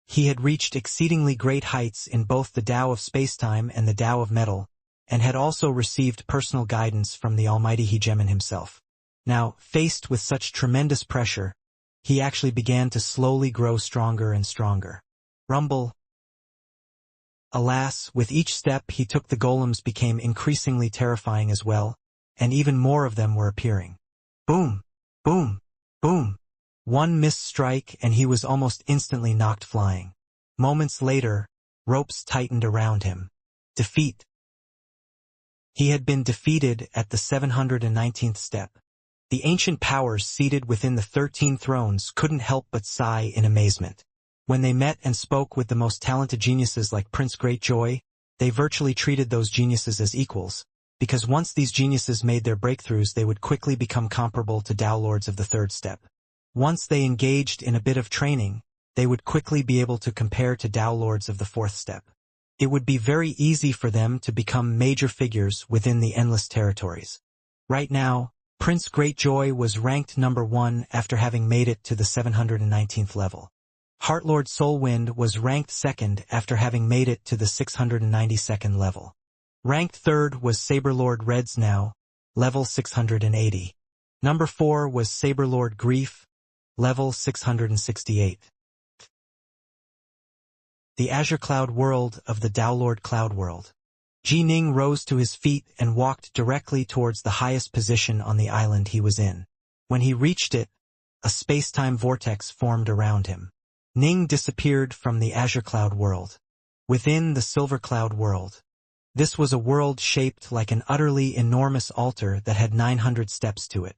He had reached exceedingly great heights in both the Tao of Spacetime and the Tao of Metal, and had also received personal guidance from the almighty Hegemon himself. Now, faced with such tremendous pressure, he actually began to slowly grow stronger and stronger. Rumble. Alas, with each step he took the golems became increasingly terrifying as well, and even more of them were appearing. Boom! Boom! Boom! One missed strike and he was almost instantly knocked flying. Moments later, ropes tightened around him. Defeat. He had been defeated at the 719th step. The ancient powers seated within the 13 thrones couldn't help but sigh in amazement. When they met and spoke with the most talented geniuses like Prince Greatjoy, they virtually treated those geniuses as equals, because once these geniuses made their breakthroughs they would quickly become comparable to Tao Lords of the third step. Once they engaged in a bit of training, they would quickly be able to compare to Tao Lords of the fourth step. It would be very easy for them to become major figures within the endless territories. Right now, Prince Greatjoy was ranked number 1 after having made it to the 719th level. Heartlord Soulwind was ranked 2nd after having made it to the 692nd level. Ranked 3rd was Saberlord Redsnow, level 680. Number 4 was Saberlord Grief, level 668. The Azure Cloud World of the Tao Lord Cloud World. Ji Ning rose to his feet and walked directly towards the highest position on the island he was in. When he reached it, a space-time vortex formed around him. Ning disappeared from the Azure Cloud World. Within the Silver Cloud World. This was a world shaped like an utterly enormous altar that had 900 steps to it.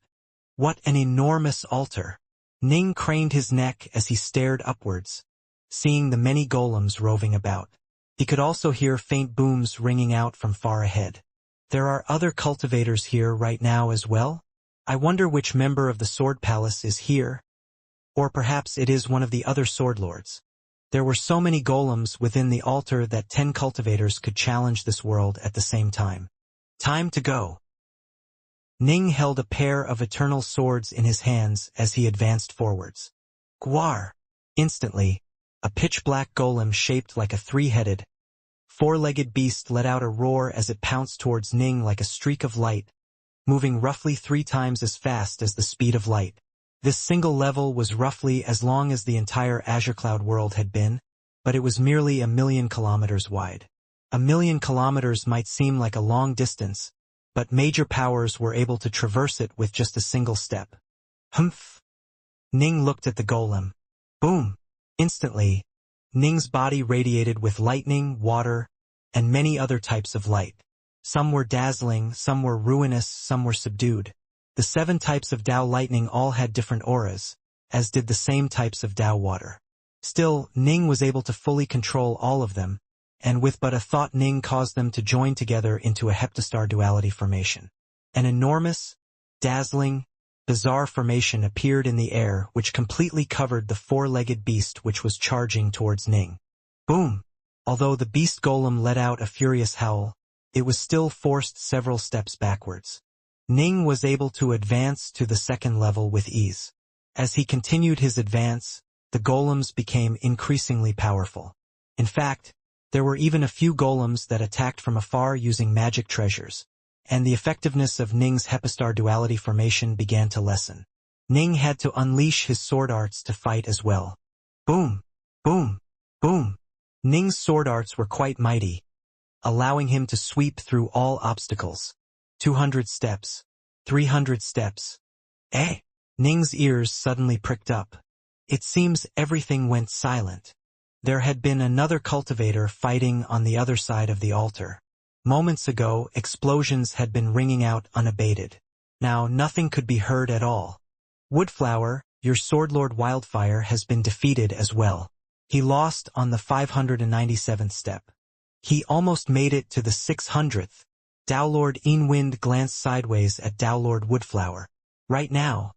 What an enormous altar! Ning craned his neck as he stared upwards, seeing the many golems roving about. He could also hear faint booms ringing out from far ahead. There are other cultivators here right now as well? I wonder which member of the Sword Palace is here? Or perhaps it is one of the other Sword Lords. There were so many golems within the altar that 10 cultivators could challenge this world at the same time. Time to go. Ning held a pair of eternal swords in his hands as he advanced forwards. Gwar! Instantly, a pitch-black golem shaped like a 3-headed, 4-legged beast let out a roar as it pounced towards Ning like a streak of light, moving roughly 3 times as fast as the speed of light. This single level was roughly as long as the entire Azure Cloud world had been, but it was merely 1,000,000 kilometers wide. 1,000,000 kilometers might seem like a long distance, but major powers were able to traverse it with just a single step. Humph! Ning looked at the golem. Boom! Instantly, Ning's body radiated with lightning, water, and many other types of light. Some were dazzling, some were ruinous, some were subdued. The 7 types of Tao lightning all had different auras, as did the same types of Tao water. Still, Ning was able to fully control all of them, and with but a thought Ning caused them to join together into a heptastar duality formation. An enormous, dazzling, bizarre formation appeared in the air which completely covered the 4-legged beast which was charging towards Ning. Boom! Although the beast golem let out a furious howl, it was still forced several steps backwards. Ning was able to advance to the 2nd level with ease. As he continued his advance, the golems became increasingly powerful. In fact, there were even a few golems that attacked from afar using magic treasures, and the effectiveness of Ning's heptastar duality formation began to lessen. Ning had to unleash his sword arts to fight as well. Boom! Boom! Boom! Ning's sword arts were quite mighty, allowing him to sweep through all obstacles. 200 steps. 300 steps. Eh? Ning's ears suddenly pricked up. It seems everything went silent. There had been another cultivator fighting on the other side of the altar. Moments ago, explosions had been ringing out unabated. Now nothing could be heard at all. Woodflower, your Swordlord Wildfire has been defeated as well. He lost on the 597th step. He almost made it to the 600th. Dowlord Eanwind glanced sideways at Dowlord Woodflower. Right now,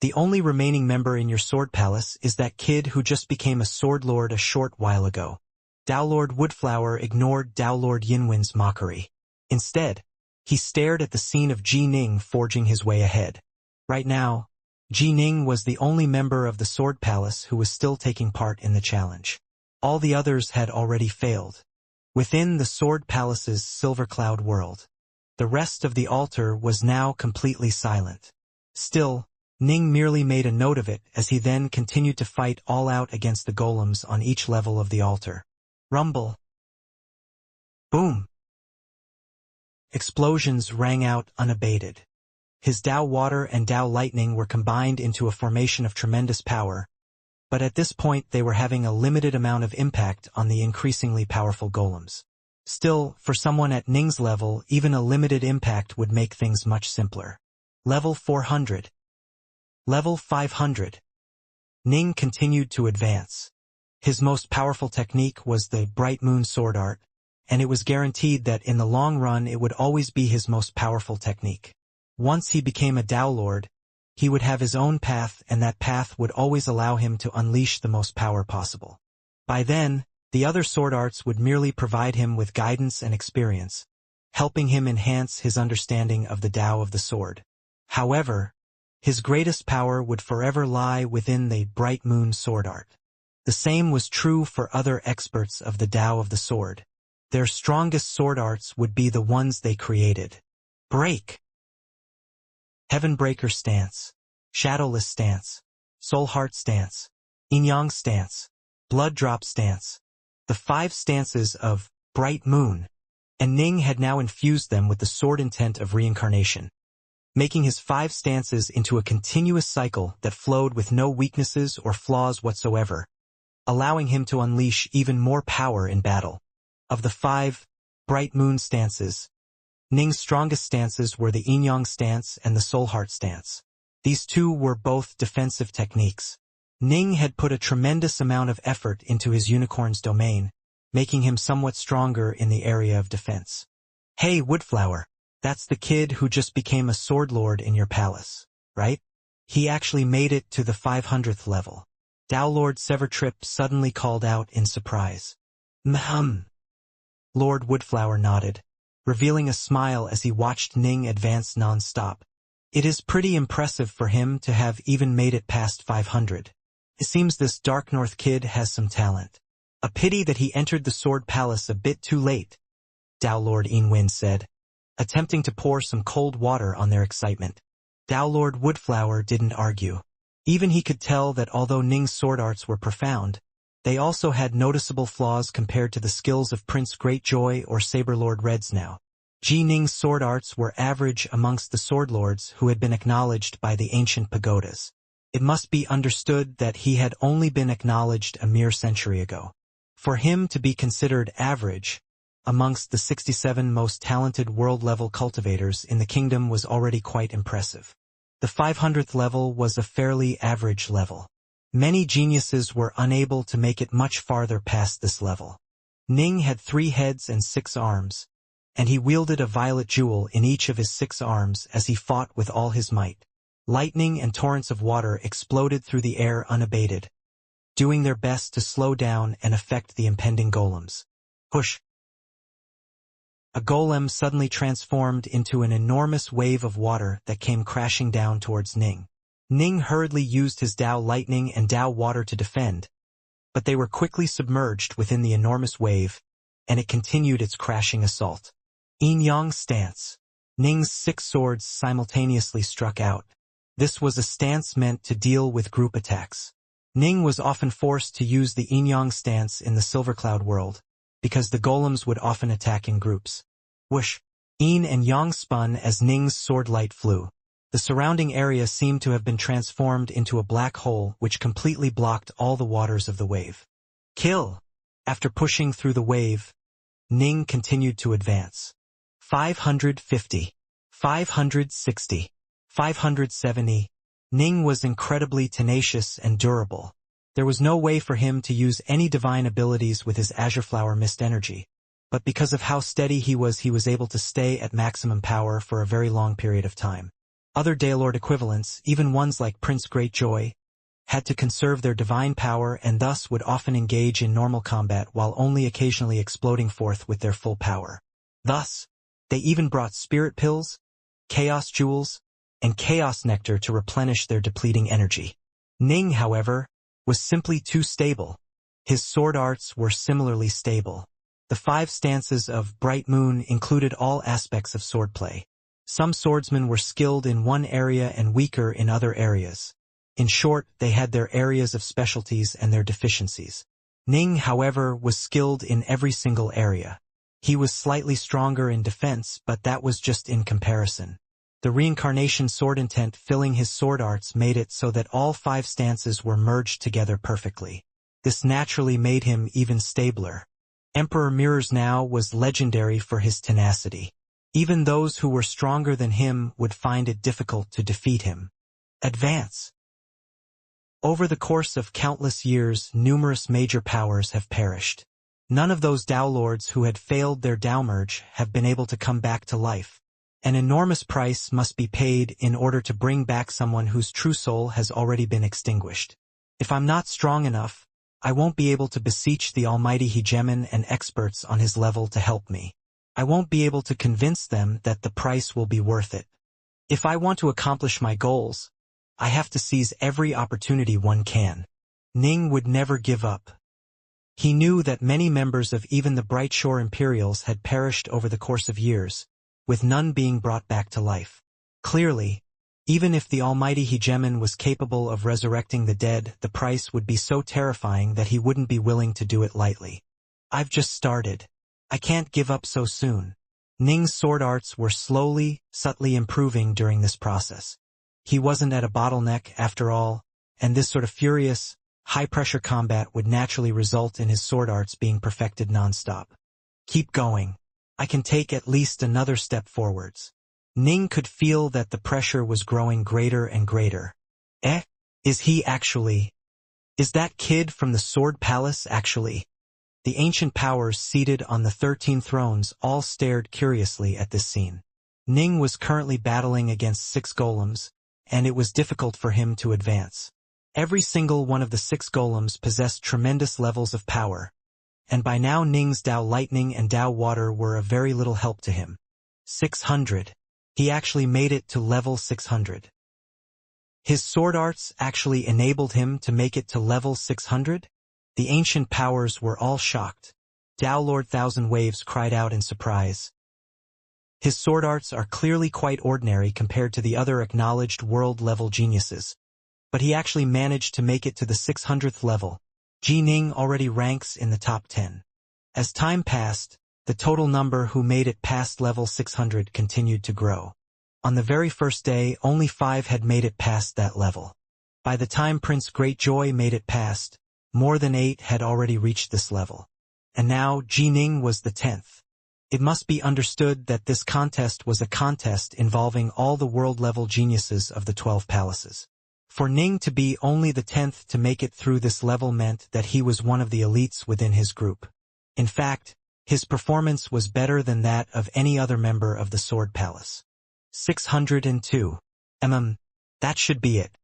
the only remaining member in your sword palace is that kid who just became a sword lord a short while ago. Dowlord Woodflower ignored Dowlord Yinwin's mockery. Instead, he stared at the scene of Ji Ning forging his way ahead. Right now, Ji Ning was the only member of the sword palace who was still taking part in the challenge. All the others had already failed. Within the sword palace's silver cloud world, the rest of the altar was now completely silent. Still, Ning merely made a note of it as he then continued to fight all out against the golems on each level of the altar. Rumble. Boom. Explosions rang out unabated. His Dao Water and Dao Lightning were combined into a formation of tremendous power, but at this point they were having a limited amount of impact on the increasingly powerful golems. Still, for someone at Ning's level, even a limited impact would make things much simpler. Level 400. Level 500. Ning continued to advance. His most powerful technique was the Bright Moon Sword Art, and it was guaranteed that in the long run it would always be his most powerful technique. Once he became a Dao Lord, he would have his own path, and that path would always allow him to unleash the most power possible. By then, the other sword arts would merely provide him with guidance and experience, helping him enhance his understanding of the Dao of the sword. However, his greatest power would forever lie within the Bright Moon Sword Art. The same was true for other experts of the Dao of the sword. Their strongest sword arts would be the ones they created. Break. Heavenbreaker Stance, Shadowless Stance, Soul Heart Stance, Yin-Yang Stance, Blood Drop Stance. The 5 stances of Bright Moon, and Ning had now infused them with the sword intent of Reincarnation, making his 5 stances into a continuous cycle that flowed with no weaknesses or flaws whatsoever, allowing him to unleash even more power in battle. Of the 5 Bright Moon stances, Ning's strongest stances were the Yin-Yang stance and the Soul Heart stance. These two were both defensive techniques. Ning had put a tremendous amount of effort into his unicorn's domain, making him somewhat stronger in the area of defense. Hey, Woodflower, that's the kid who just became a sword lord in your palace, right? He actually made it to the 500th level. Dao Lord Severtrip suddenly called out in surprise. Lord Woodflower nodded, revealing a smile as he watched Ning advance non-stop. It is pretty impressive for him to have even made it past 500. It seems this Dark North kid has some talent. A pity that he entered the Sword Palace a bit too late, Dao Lord Eanwind said, attempting to pour some cold water on their excitement. Dao Lord Woodflower didn't argue. Even he could tell that although Ning's sword arts were profound, they also had noticeable flaws compared to the skills of Prince Greatjoy or Saberlord Redsnow. Ji Ning's sword arts were average amongst the sword lords who had been acknowledged by the ancient pagodas. It must be understood that he had only been acknowledged a mere century ago. For him to be considered average amongst the 67 most talented world-level cultivators in the kingdom was already quite impressive. The 500th level was a fairly average level. Many geniuses were unable to make it much farther past this level. Ning had 3 heads and 6 arms, and he wielded a violet jewel in each of his 6 arms as he fought with all his might. Lightning and torrents of water exploded through the air unabated, doing their best to slow down and affect the impending golems. Push! A golem suddenly transformed into an enormous wave of water that came crashing down towards Ning. Ning hurriedly used his Dao Lightning and Dao Water to defend, but they were quickly submerged within the enormous wave, and it continued its crashing assault. Yin-Yang Stance. Ning's 6 swords simultaneously struck out. This was a stance meant to deal with group attacks. Ning was often forced to use the Yin-Yang stance in the Silver Cloud world, because the golems would often attack in groups. Whoosh! Yin and Yang spun as Ning's sword light flew. The surrounding area seemed to have been transformed into a black hole which completely blocked all the waters of the wave. Kill! After pushing through the wave, Ning continued to advance. 550. 560. 570. Ning was incredibly tenacious and durable. There was no way for him to use any divine abilities with his Azure Flower Mist energy. but because of how steady he was able to stay at maximum power for a very long period of time. Other Daylord equivalents, even ones like Prince Greatjoy, had to conserve their divine power and thus would often engage in normal combat while only occasionally exploding forth with their full power. Thus, they even brought spirit pills, chaos jewels, and chaos nectar to replenish their depleting energy. Ning, however, was simply too stable. His sword arts were similarly stable. The 5 stances of Bright Moon included all aspects of swordplay. Some swordsmen were skilled in one area and weaker in other areas. In short, they had their areas of specialties and their deficiencies. Ning, however, was skilled in every single area. He was slightly stronger in defense, but that was just in comparison. The Reincarnation sword intent filling his sword arts made it so that all 5 stances were merged together perfectly. This naturally made him even stabler. Emperor Mirrors now was legendary for his tenacity. Even those who were stronger than him would find it difficult to defeat him. Advance. Over the course of countless years, numerous major powers have perished. None of those Dao Lords who had failed their Dao merge have been able to come back to life. An enormous price must be paid in order to bring back someone whose true soul has already been extinguished. If I'm not strong enough, I won't be able to beseech the almighty hegemon and experts on his level to help me. I won't be able to convince them that the price will be worth it. If I want to accomplish my goals, I have to seize every opportunity one can. Ning would never give up. He knew that many members of even the Bright Shore Imperials had perished over the course of years, with none being brought back to life. Clearly, even if the almighty hegemon was capable of resurrecting the dead, the price would be so terrifying that he wouldn't be willing to do it lightly. I've just started. I can't give up so soon. Ning's sword arts were slowly, subtly improving during this process. He wasn't at a bottleneck, after all, and this sort of furious, high-pressure combat would naturally result in his sword arts being perfected non-stop. Keep going. I can take at least another step forwards. Ning could feel that the pressure was growing greater and greater. Is he actually? Is that kid from the Sword Palace actually? The ancient powers seated on the 13 thrones all stared curiously at this scene. Ning was currently battling against 6 golems, and it was difficult for him to advance. Every single one of the 6 golems possessed tremendous levels of power, and by now Ning's Dao Lightning and Dao Water were of very little help to him. 600. He actually made it to level 600. His sword arts actually enabled him to make it to level 600? The ancient powers were all shocked. Dao Lord Thousand Waves cried out in surprise. His sword arts are clearly quite ordinary compared to the other acknowledged world-level geniuses, but he actually managed to make it to the 600th level. Ji Ning already ranks in the top 10. As time passed, the total number who made it past level 600 continued to grow. On the very first day, only 5 had made it past that level. By the time Prince Greatjoy made it past, more than 8 had already reached this level. And now Ji Ning was the 10th. It must be understood that this contest was a contest involving all the world-level geniuses of the 12 palaces. For Ning to be only the 10th to make it through this level meant that he was one of the elites within his group. In fact, his performance was better than that of any other member of the Sword Palace. 602. That should be it.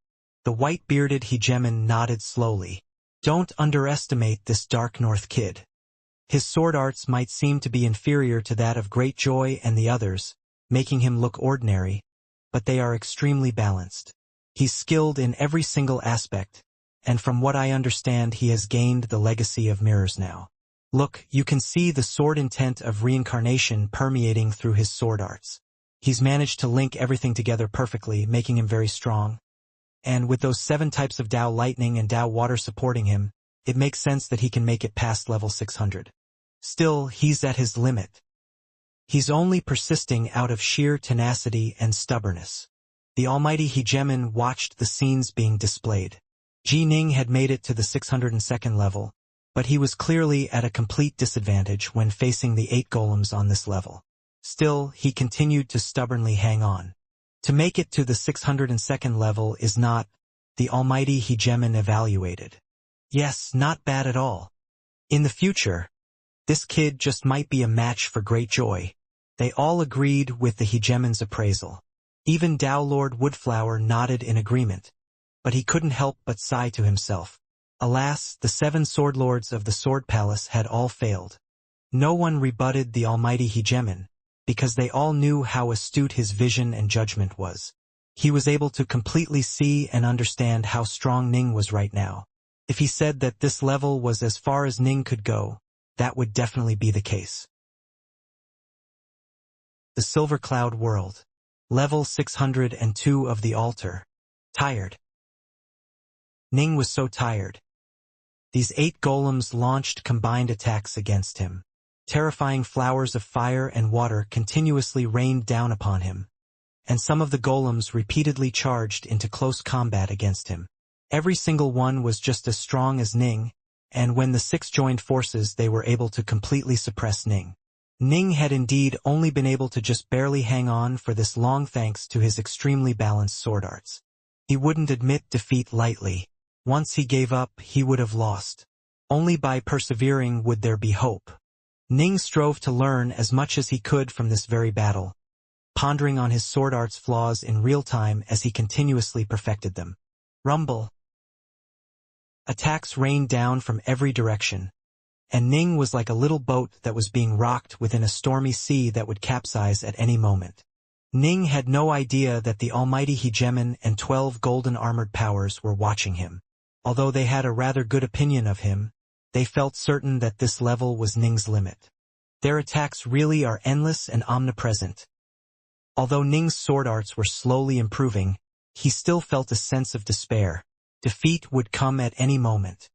The white-bearded hegemon nodded slowly. Don't underestimate this Dark North kid. His sword arts might seem to be inferior to that of Greatjoy and the others, making him look ordinary, but they are extremely balanced. He's skilled in every single aspect, and from what I understand he has gained the legacy of mirrors now. Look, you can see the sword intent of Reincarnation permeating through his sword arts. He's managed to link everything together perfectly, making him very strong. And with those 7 types of Dao Lightning and Dao Water supporting him, it makes sense that he can make it past level 600. Still, he's at his limit. He's only persisting out of sheer tenacity and stubbornness. The almighty hegemon watched the scenes being displayed. Ji Ning had made it to the 602nd level, but he was clearly at a complete disadvantage when facing the 8 golems on this level. Still, he continued to stubbornly hang on. To make it to the 602nd level is not, the almighty hegemon evaluated. Yes, not bad at all. In the future, This kid just might be a match for great joy. They all agreed with the hegemon's appraisal. Even Tao Lord Woodflower nodded in agreement. But he couldn't help but sigh to himself. Alas, the 7 sword lords of the Sword Palace had all failed. No one rebutted the almighty hegemon, because they all knew how astute his vision and judgment was. He was able to completely see and understand how strong Ning was right now. If he said that this level was as far as Ning could go, that would definitely be the case. The Silver Cloud World. Level 602 of the Altar. Tired. Ning was so tired. These 8 golems launched combined attacks against him. Terrifying flowers of fire and water continuously rained down upon him. And some of the golems repeatedly charged into close combat against him. Every single one was just as strong as Ning, and when the 6 joined forces they were able to completely suppress Ning. Ning had indeed only been able to just barely hang on for this long thanks to his extremely balanced sword arts. He wouldn't admit defeat lightly. Once he gave up, he would have lost. Only by persevering would there be hope. Ning strove to learn as much as he could from this very battle, pondering on his sword art's flaws in real time as he continuously perfected them. Rumble. Attacks rained down from every direction, and Ning was like a little boat that was being rocked within a stormy sea that would capsize at any moment. Ning had no idea that the almighty hegemon and 12 golden armored powers were watching him. Although they had a rather good opinion of him, they felt certain that this level was Ning's limit. Their attacks really are endless and omnipresent. Although Ning's sword arts were slowly improving, he still felt a sense of despair. Defeat would come at any moment.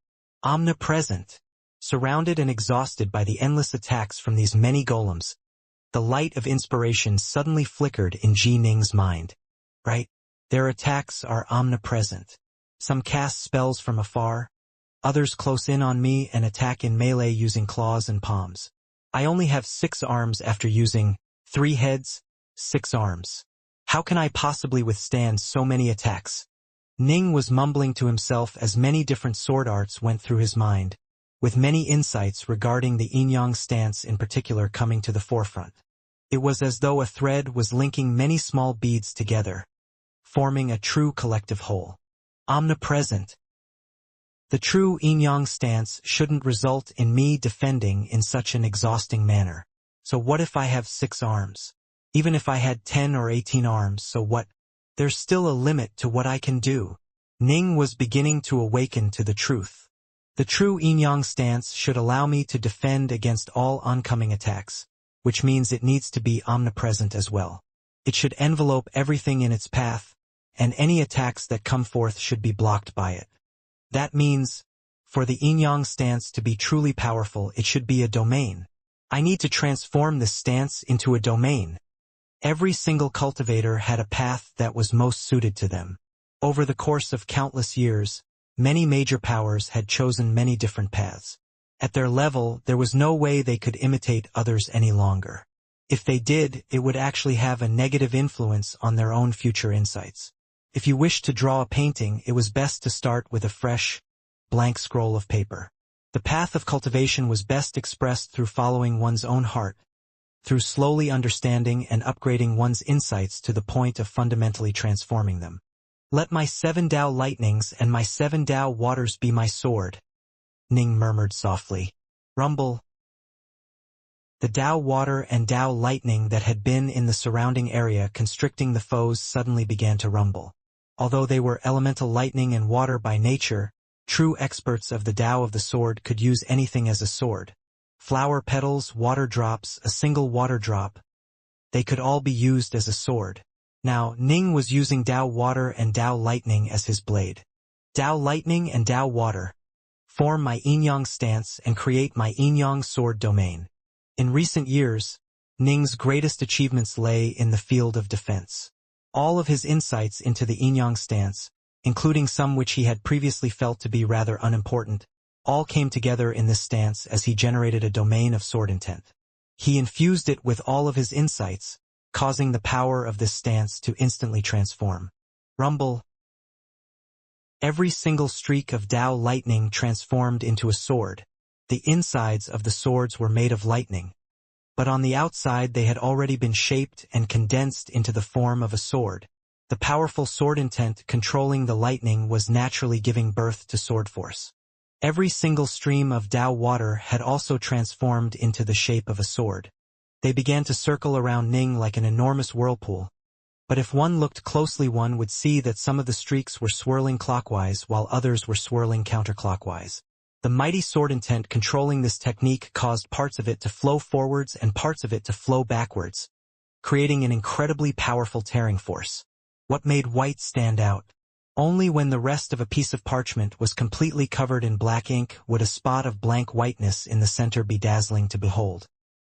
Omnipresent. Surrounded and exhausted by the endless attacks from these many golems, the light of inspiration suddenly flickered in Ji Ning's mind. Right? Their attacks are omnipresent. Some cast spells from afar, others close in on me and attack in melee using claws and palms. I only have 6 arms after using 3 heads, 6 arms. How can I possibly withstand so many attacks? Ning was mumbling to himself as many different sword arts went through his mind, with many insights regarding the yin-yang stance in particular coming to the forefront. It was as though a thread was linking many small beads together, forming a true collective whole. Omnipresent. The true yin-yang stance shouldn't result in me defending in such an exhausting manner. So what if I have 6 arms? Even if I had 10 or 18 arms, so what? There's still a limit to what I can do. Ning was beginning to awaken to the truth. The true yin-yang stance should allow me to defend against all oncoming attacks, which means it needs to be omnipresent as well. It should envelope everything in its path, and any attacks that come forth should be blocked by it. That means, for the yin-yang stance to be truly powerful, it should be a domain. I need to transform this stance into a domain. Every single cultivator had a path that was most suited to them. Over the course of countless years, many major powers had chosen many different paths. At their level, there was no way they could imitate others any longer. If they did, it would actually have a negative influence on their own future insights. If you wished to draw a painting, it was best to start with a fresh, blank scroll of paper. The path of cultivation was best expressed through following one's own heart, through slowly understanding and upgrading one's insights to the point of fundamentally transforming them. Let my 7 Tao lightnings and my 7 Tao waters be my sword, Ning murmured softly. Rumble. The Tao water and Tao lightning that had been in the surrounding area constricting the foes suddenly began to rumble. Although they were elemental lightning and water by nature, true experts of the Tao of the sword could use anything as a sword. Flower petals, water drops, a single water drop. They could all be used as a sword. Now, Ning was using Tao water and Tao lightning as his blade. Tao lightning and Tao water. Form my yin-yang stance and create my yin-yang sword domain. In recent years, Ning's greatest achievements lay in the field of defense. All of his insights into the yin-yang stance, including some which he had previously felt to be rather unimportant, all came together in this stance as he generated a domain of sword intent. He infused it with all of his insights, causing the power of this stance to instantly transform. Rumble. Every single streak of Tao lightning transformed into a sword, The insides of the swords were made of lightning, but on the outside they had already been shaped and condensed into the form of a sword. The powerful sword intent controlling the lightning was naturally giving birth to sword force. Every single stream of Dao water had also transformed into the shape of a sword. They began to circle around Ning like an enormous whirlpool, but if one looked closely one would see that some of the streaks were swirling clockwise while others were swirling counterclockwise. The mighty sword intent controlling this technique caused parts of it to flow forwards and parts of it to flow backwards, creating an incredibly powerful tearing force. What made white stand out? Only when the rest of a piece of parchment was completely covered in black ink would a spot of blank whiteness in the center be dazzling to behold.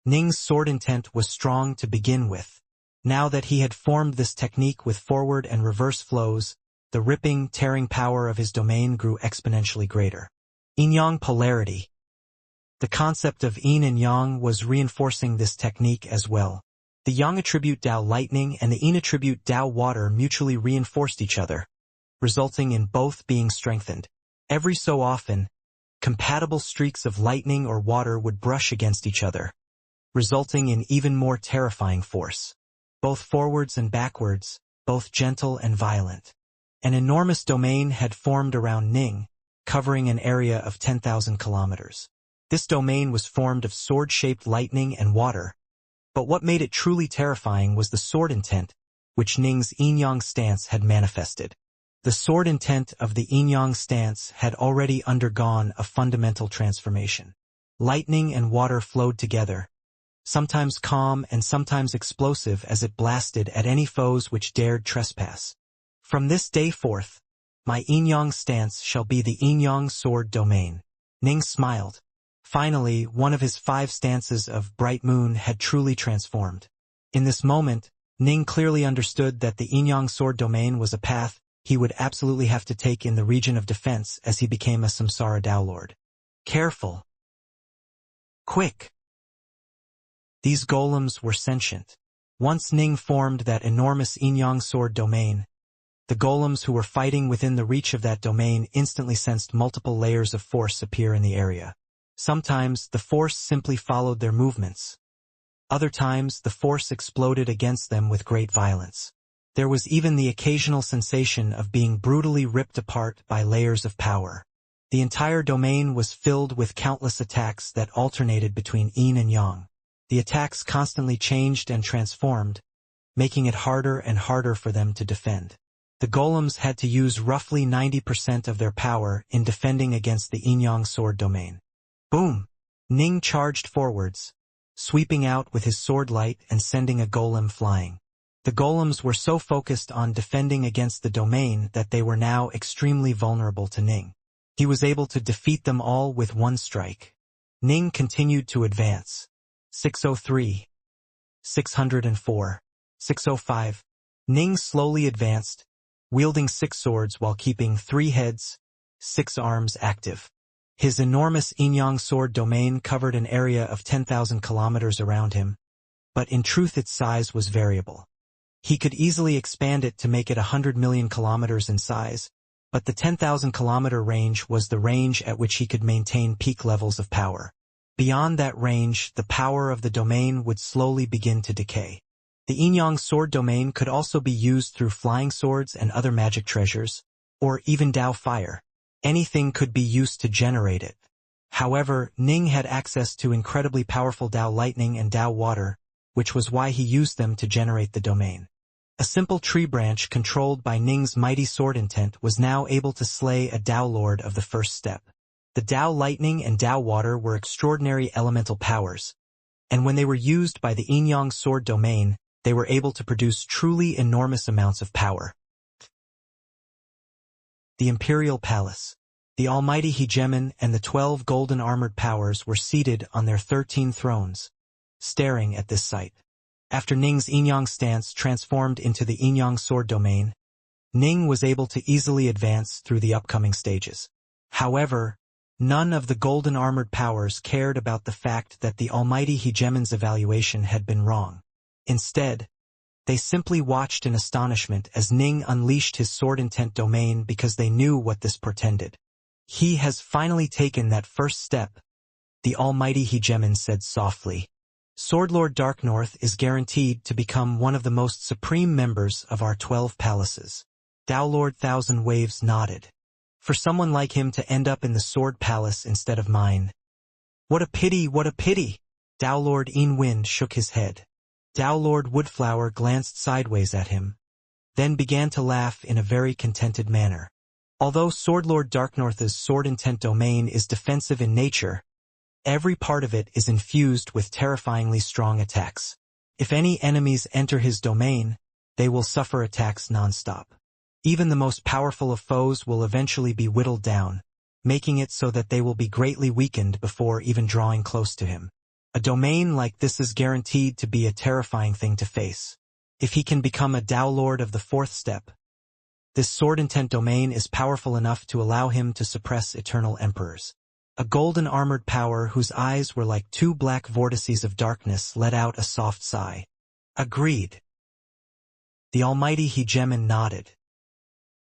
Ning's sword intent was strong to begin with. Now that he had formed this technique with forward and reverse flows, the ripping, tearing power of his domain grew exponentially greater. Yin-Yang polarity. The concept of yin and yang was reinforcing this technique as well. The yang attribute Dao lightning and the yin attribute Dao water mutually reinforced each other, resulting in both being strengthened. Every so often, compatible streaks of lightning or water would brush against each other, resulting in even more terrifying force. Both forwards and backwards, both gentle and violent. An enormous domain had formed around Ning, covering an area of 10,000 kilometers. This domain was formed of sword-shaped lightning and water, but what made it truly terrifying was the sword intent, which Ning's yin-yang stance had manifested. The sword intent of the yin-yang stance had already undergone a fundamental transformation. Lightning and water flowed together, sometimes calm and sometimes explosive as it blasted at any foes which dared trespass. From this day forth, my yin-yang stance shall be the yin-yang sword domain. Ning smiled. Finally, one of his 5 stances of bright moon had truly transformed. In this moment, Ning clearly understood that the yin-yang sword domain was a path he would absolutely have to take in the region of defense as he became a Samsara Dao Lord. Careful. Quick. These golems were sentient. Once Ning formed that enormous yin-yang sword domain, the golems who were fighting within the reach of that domain instantly sensed multiple layers of force appear in the area. Sometimes the force simply followed their movements. Other times the force exploded against them with great violence. There was even the occasional sensation of being brutally ripped apart by layers of power. The entire domain was filled with countless attacks that alternated between yin and yang. The attacks constantly changed and transformed, making it harder and harder for them to defend. The golems had to use roughly 90% of their power in defending against the yin-yang sword domain. Boom! Ning charged forwards, sweeping out with his sword light and sending a golem flying. The golems were so focused on defending against the domain that they were now extremely vulnerable to Ning. He was able to defeat them all with one strike. Ning continued to advance. 603, 604, 605. Ning slowly advanced, wielding 6 swords while keeping 3 heads, 6 arms active. His enormous yin-yang sword domain covered an area of 10,000 kilometers around him, but in truth its size was variable. He could easily expand it to make it 100 million kilometers in size, but the 10,000 kilometer range was the range at which he could maintain peak levels of power. Beyond that range, the power of the domain would slowly begin to decay. The yin-yang sword domain could also be used through flying swords and other magic treasures, or even Dao fire. Anything could be used to generate it. However, Ning had access to incredibly powerful Dao lightning and Dao water, which was why he used them to generate the domain. A simple tree branch controlled by Ning's mighty sword intent was now able to slay a Dao lord of the first step. The Dao lightning and Dao water were extraordinary elemental powers, and when they were used by the yin-yang sword domain, they were able to produce truly enormous amounts of power. The Imperial Palace. The almighty Hegemon and the 12 golden armored powers were seated on their 13 thrones, staring at this sight. After Ning's yin-yang stance transformed into the yin-yang sword domain, Ning was able to easily advance through the upcoming stages. However, none of the golden armored powers cared about the fact that the almighty Hegemon's evaluation had been wrong. Instead, they simply watched in astonishment as Ning unleashed his sword intent domain because they knew what this portended. He has finally taken that first step, the almighty Hegemon said softly. Swordlord Darknorth is guaranteed to become one of the most supreme members of our 12 palaces. Dowlord Thousand Waves nodded. For someone like him to end up in the Sword Palace instead of mine. What a pity, what a pity! Dowlord Eanwind shook his head. Dowlord Woodflower glanced sideways at him, then began to laugh in a very contented manner. Although Swordlord Darknorth's sword intent domain is defensive in nature, every part of it is infused with terrifyingly strong attacks. If any enemies enter his domain, they will suffer attacks non-stop. Even the most powerful of foes will eventually be whittled down, making it so that they will be greatly weakened before even drawing close to him. A domain like this is guaranteed to be a terrifying thing to face. If he can become a Dowlord of the 4th step, this sword intent domain is powerful enough to allow him to suppress eternal emperors. A golden armored power whose eyes were like 2 black vortices of darkness let out a soft sigh. Agreed. The almighty Hegemon nodded.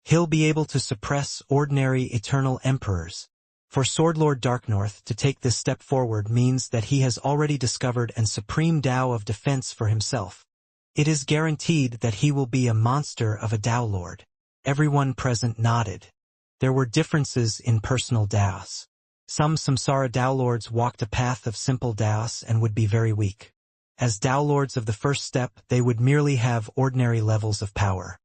He'll be able to suppress ordinary eternal emperors. For Swordlord Darknorth to take this step forward means that he has already discovered an supreme Tao of defense for himself. It is guaranteed that he will be a monster of a Dowlord. Everyone present nodded. There were differences in personal Daos. Some Samsara Dowlords walked a path of simple Daos and would be very weak. As Dowlords of the 1st step, they would merely have ordinary levels of power.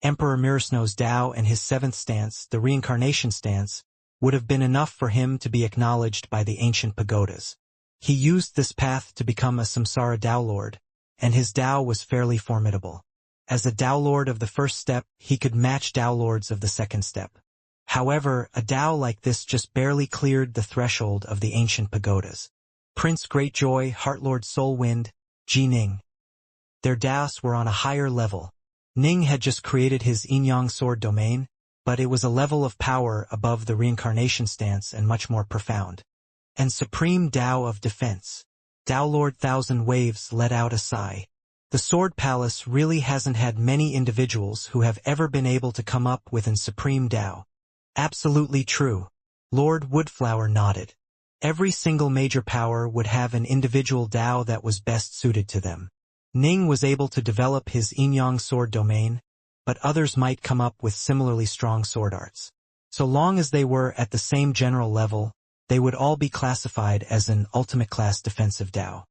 Emperor Mirasno's Tao and his 7th stance, the Reincarnation stance, would have been enough for him to be acknowledged by the ancient pagodas. He used this path to become a Samsara Dowlord, and his Tao was fairly formidable. As a Dowlord of the 1st step, he could match Dowlords of the 2nd step. However, a Tao like this just barely cleared the threshold of the ancient pagodas. Prince Greatjoy, Heartlord Soulwind, Ji Ning. Their Daos were on a higher level. Ning had just created his Inyang sword domain, but it was a level of power above the Reincarnation stance and much more profound. And Supreme Tao of Defense. Dowlord Thousand Waves let out a sigh. The Sword Palace really hasn't had many individuals who have ever been able to come up with an Supreme Tao. Absolutely true. Lord Woodflower nodded. Every single major power would have an individual Tao that was best suited to them. Ning was able to develop his Inyang sword domain, but others might come up with similarly strong sword arts. So long as they were at the same general level, they would all be classified as an ultimate class defensive Tao.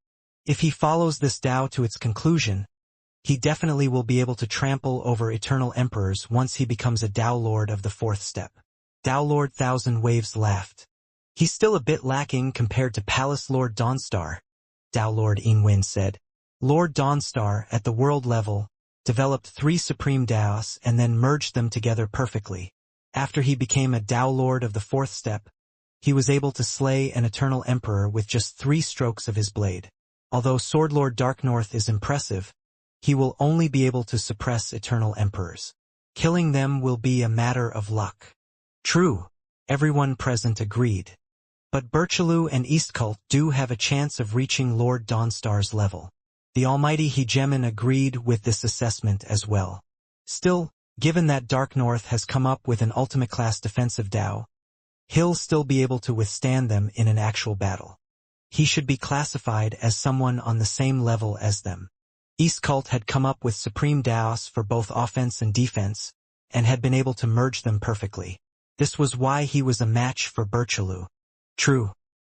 If he follows this Tao to its conclusion, he definitely will be able to trample over eternal emperors once he becomes a Dowlord of the 4th step. Dowlord Thousand Waves laughed. He's still a bit lacking compared to Palace Lord Dawnstar, Dowlord Eanwind said. Lord Dawnstar, at the world level, developed 3 supreme Daos and then merged them together perfectly. After he became a Dowlord of the 4th step, he was able to slay an eternal emperor with just 3 strokes of his blade. Although Swordlord Darknorth is impressive, he will only be able to suppress eternal emperors. Killing them will be a matter of luck. True, everyone present agreed. But Birchaloo and Eastcult do have a chance of reaching Lord Dawnstar's level. The almighty Hegemon agreed with this assessment as well. Still, given that Darknorth has come up with an ultimate class defensive Tao, he'll still be able to withstand them in an actual battle. He should be classified as someone on the same level as them. Eastcult had come up with supreme Daos for both offense and defense, and had been able to merge them perfectly. This was why he was a match for Birchaloo. True.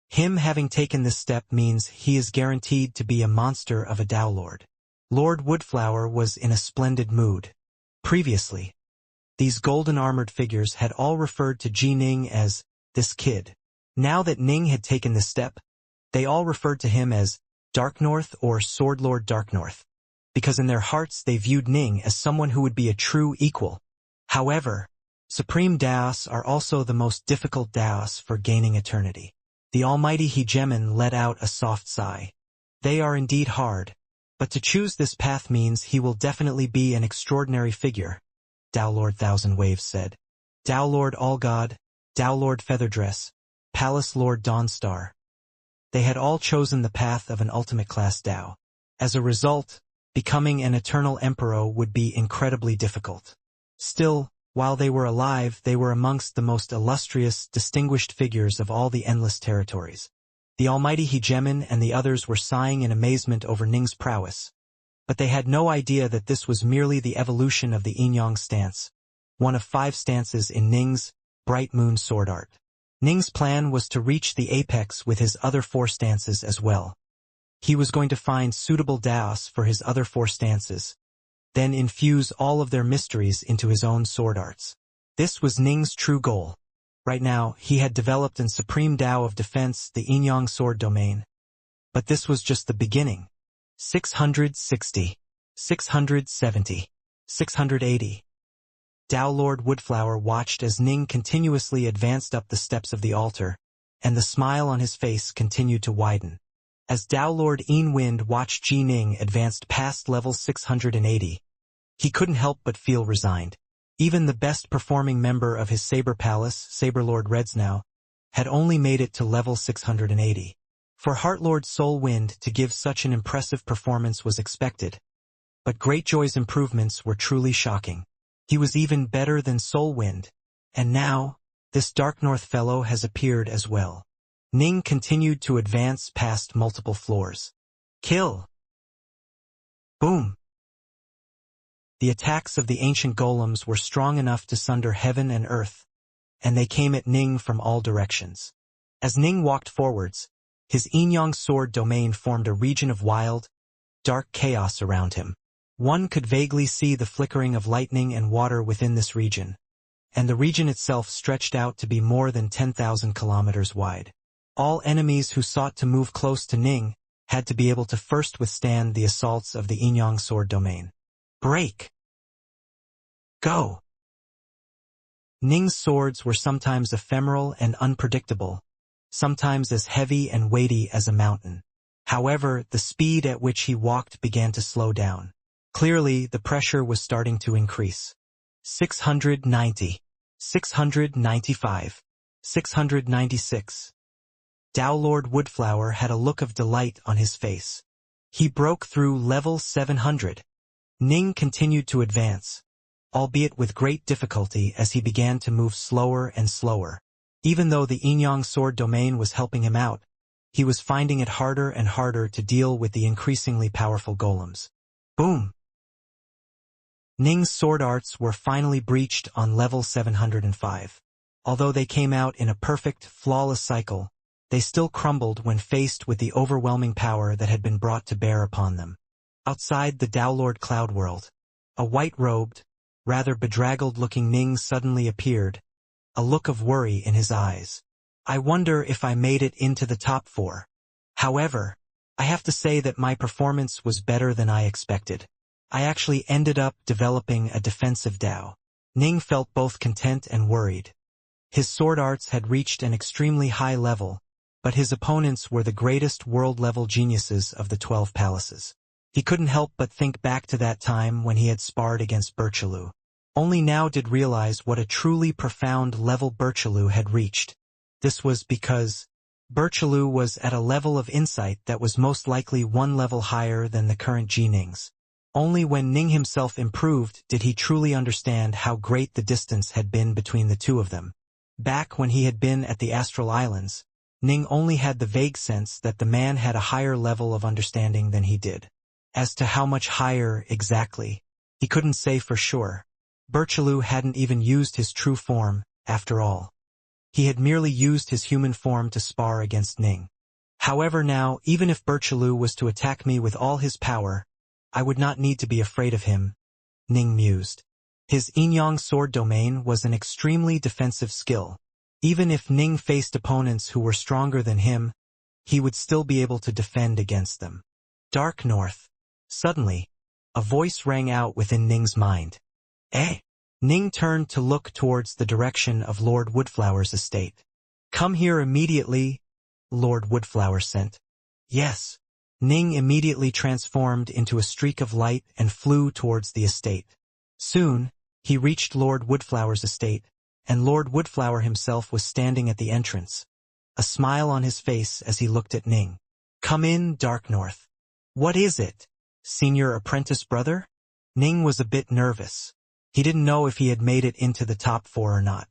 Him having taken this step means he is guaranteed to be a monster of a Dowlord. Lord Woodflower was in a splendid mood. Previously, these golden-armored figures had all referred to Ji Ning as this kid. Now that Ning had taken this step, they all referred to him as Darknorth or Swordlord Darknorth, because in their hearts they viewed Ning as someone who would be a true equal. However, Supreme Daos are also the most difficult Daos for gaining eternity. The almighty Hegemon let out a soft sigh. They are indeed hard, but to choose this path means he will definitely be an extraordinary figure, Dowlord Thousand Waves said. Dowlord Allgod, Dowlord Featherdress, Palace Lord Dawnstar. They had all chosen the path of an ultimate class Tao. As a result, becoming an eternal emperor would be incredibly difficult. Still, while they were alive, they were amongst the most illustrious, distinguished figures of all the endless territories. The almighty Hegemon and the others were sighing in amazement over Ning's prowess. But they had no idea that this was merely the evolution of the Inyang stance, one of 5 stances in Ning's Bright Moon sword art. Ning's plan was to reach the apex with his other 4 stances as well. He was going to find suitable daos for his other 4 stances, then infuse all of their mysteries into his own sword arts. This was Ning's true goal. Right now, he had developed an supreme Dao of defense, the Inyang sword domain. But this was just the beginning. 660, 670, 680. Dao Lord Woodflower watched as Ning continuously advanced up the steps of the altar, and the smile on his face continued to widen. As Dao Lord Wind watched Ji Ning advanced past level 680, he couldn't help but feel resigned. Even the best-performing member of his Saber Palace, Saberlord Redsnow, had only made it to level 680. For Heartlord Soul Wind to give such an impressive performance was expected, but Greatjoy's improvements were truly shocking. He was even better than Soul Wind, and now, this Dark North fellow has appeared as well. Ning continued to advance past multiple floors. Kill! Boom! The attacks of the ancient golems were strong enough to sunder heaven and earth, and they came at Ning from all directions. As Ning walked forwards, his Inyang sword domain formed a region of wild, dark chaos around him. One could vaguely see the flickering of lightning and water within this region, and the region itself stretched out to be more than 10,000 kilometers wide. All enemies who sought to move close to Ning had to be able to first withstand the assaults of the Inyang sword domain. Break! Go! Ning's swords were sometimes ephemeral and unpredictable, sometimes as heavy and weighty as a mountain. However, the speed at which he walked began to slow down. Clearly, the pressure was starting to increase. 690, 695, 696. Dao Lord Woodflower had a look of delight on his face. He broke through level 700. Ning continued to advance, albeit with great difficulty as he began to move slower and slower. Even though the Inyang sword domain was helping him out, he was finding it harder and harder to deal with the increasingly powerful golems. Boom! Ning's sword arts were finally breached on level 705. Although they came out in a perfect, flawless cycle, they still crumbled when faced with the overwhelming power that had been brought to bear upon them. Outside the Daolord Cloud World, a white-robed, rather bedraggled-looking Ning suddenly appeared, a look of worry in his eyes. I wonder if I made it into the top 4. However, I have to say that my performance was better than I expected. I actually ended up developing a defensive Dao. Ning felt both content and worried. His sword arts had reached an extremely high level, but his opponents were the greatest world-level geniuses of the 12 palaces. He couldn't help but think back to that time when he had sparred against Birchaloo. Only now did realize what a truly profound level Birchaloo had reached. This was because Birchaloo was at a level of insight that was most likely 1 level higher than the current Ji Ning's. Only when Ning himself improved did he truly understand how great the distance had been between the two of them. Back when he had been at the Astral Islands, Ning only had the vague sense that the man had a higher level of understanding than he did. As to how much higher exactly, he couldn't say for sure. Birchaloo hadn't even used his true form, after all. He had merely used his human form to spar against Ning. However now, even if Birchaloo was to attack me with all his power, I would not need to be afraid of him, Ning mused. His Inyang sword domain was an extremely defensive skill. Even if Ning faced opponents who were stronger than him, he would still be able to defend against them. Dark North. Suddenly, a voice rang out within Ning's mind. Eh? Ning turned to look towards the direction of Lord Woodflower's estate. Come here immediately, Lord Woodflower sent. Yes. Ning immediately transformed into a streak of light and flew towards the estate. Soon, he reached Lord Woodflower's estate, and Lord Woodflower himself was standing at the entrance, a smile on his face as he looked at Ning. Come in, Dark North. What is it? Senior apprentice brother? Ning was a bit nervous. He didn't know if he had made it into the top 4 or not.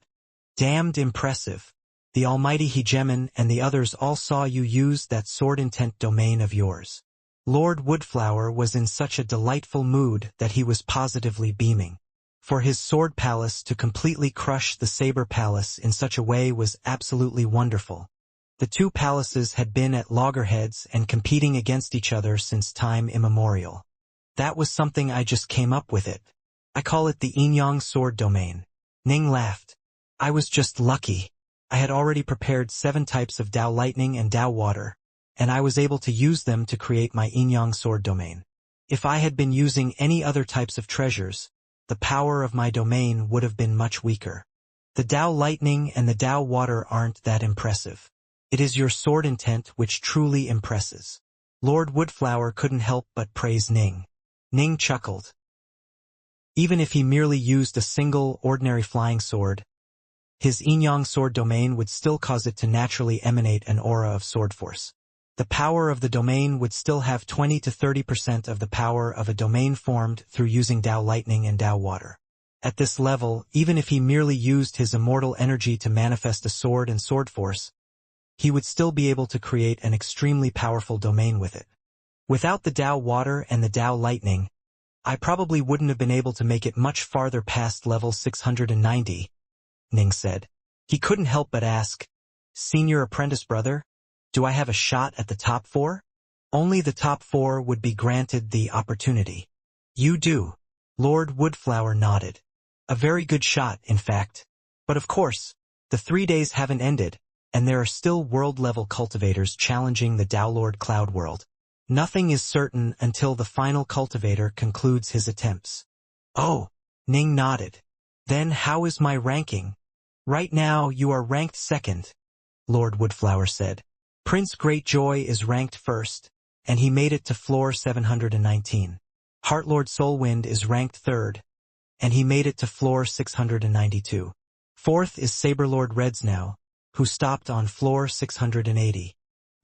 Damned impressive. the almighty Hegemon and the others all saw you use that sword intent domain of yours. Lord Woodflower was in such a delightful mood that he was positively beaming. For his sword palace to completely crush the saber palace in such a way was absolutely wonderful. The two palaces had been at loggerheads and competing against each other since time immemorial. That was something I just came up with it. I call it the Yin-Yang sword domain. Ning laughed. I was just lucky. I had already prepared 7 types of Dao Lightning and Dao Water, and I was able to use them to create my Yin-Yang sword domain. If I had been using any other types of treasures, the power of my domain would have been much weaker. The Dao Lightning and the Dao Water aren't that impressive. It is your sword intent which truly impresses. Lord Woodflower couldn't help but praise Ning. Ning chuckled. Even if he merely used a single, ordinary flying sword, his Yin-Yang sword domain would still cause it to naturally emanate an aura of sword force. The power of the domain would still have 20 to 30% of the power of a domain formed through using Dao Lightning and Dao Water. At this level, even if he merely used his immortal energy to manifest a sword and sword force, he would still be able to create an extremely powerful domain with it. Without the Dao Water and the Dao Lightning, I probably wouldn't have been able to make it much farther past level 690, Ning said. He couldn't help but ask, Senior Apprentice Brother, do I have a shot at the top 4? Only the top 4 would be granted the opportunity. You do. Lord Woodflower nodded. A very good shot, in fact. But of course, the 3 days haven't ended, and there are still world-level cultivators challenging the Dao Lord Cloud World. Nothing is certain until the final cultivator concludes his attempts. Oh, Ning nodded. Then how is my ranking? Right now you are ranked 2nd, Lord Woodflower said. Prince Greatjoy is ranked 1st, and he made it to floor 719. Heartlord Soulwind is ranked 3rd, and he made it to floor 692. 4th is Saberlord Redsnow, who stopped on floor 680.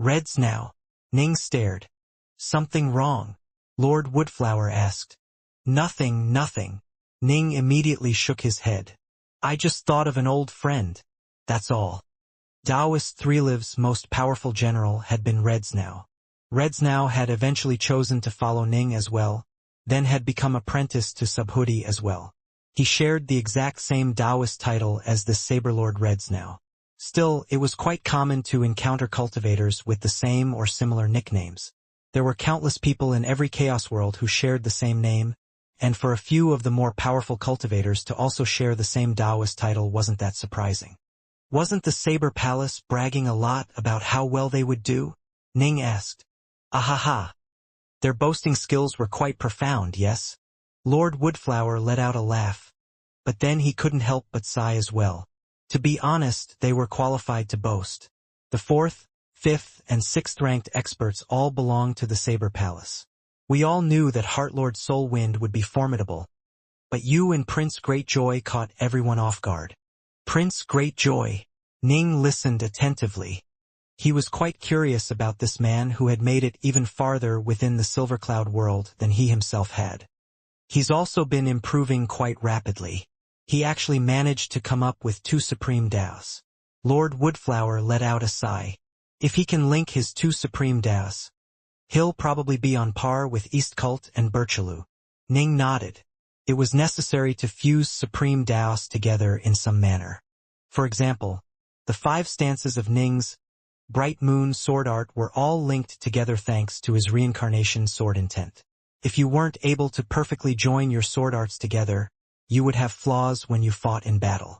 Redsnow. Ning stared. Something wrong? Lord Woodflower asked. Nothing. Ning immediately shook his head. I just thought of an old friend. That's all. Daoist Threliv's most powerful general had been Redsnow. Redsnow had eventually chosen to follow Ning as well, then had become apprenticed to Subhoodie as well. He shared the exact same Daoist title as the Saberlord Redsnow. Still, it was quite common to encounter cultivators with the same or similar nicknames. There were countless people in every Chaos World who shared the same name, and for a few of the more powerful cultivators to also share the same Daoist title wasn't that surprising. Wasn't the Saber Palace bragging a lot about how well they would do? Ning asked. Ahaha. Their boasting skills were quite profound, yes? Lord Woodflower let out a laugh. But then he couldn't help but sigh as well. To be honest, they were qualified to boast. The 4th, 5th, and 6th ranked experts all belonged to the Saber Palace. We all knew that Heartlord Soulwind would be formidable, but you and Prince Greatjoy caught everyone off guard. Prince Greatjoy. Ning listened attentively. He was quite curious about this man who had made it even farther within the Silver Cloud world than he himself had. He's also been improving quite rapidly. He actually managed to come up with 2 Supreme Daos. Lord Woodflower let out a sigh. If he can link his 2 Supreme Daos, he'll probably be on par with Eastcult and Birchaloo. Ning nodded. It was necessary to fuse Supreme Daos together in some manner. For example, the 5 stances of Ning's Bright Moon sword art were all linked together thanks to his Reincarnation sword intent. If you weren't able to perfectly join your sword arts together, you would have flaws when you fought in battle.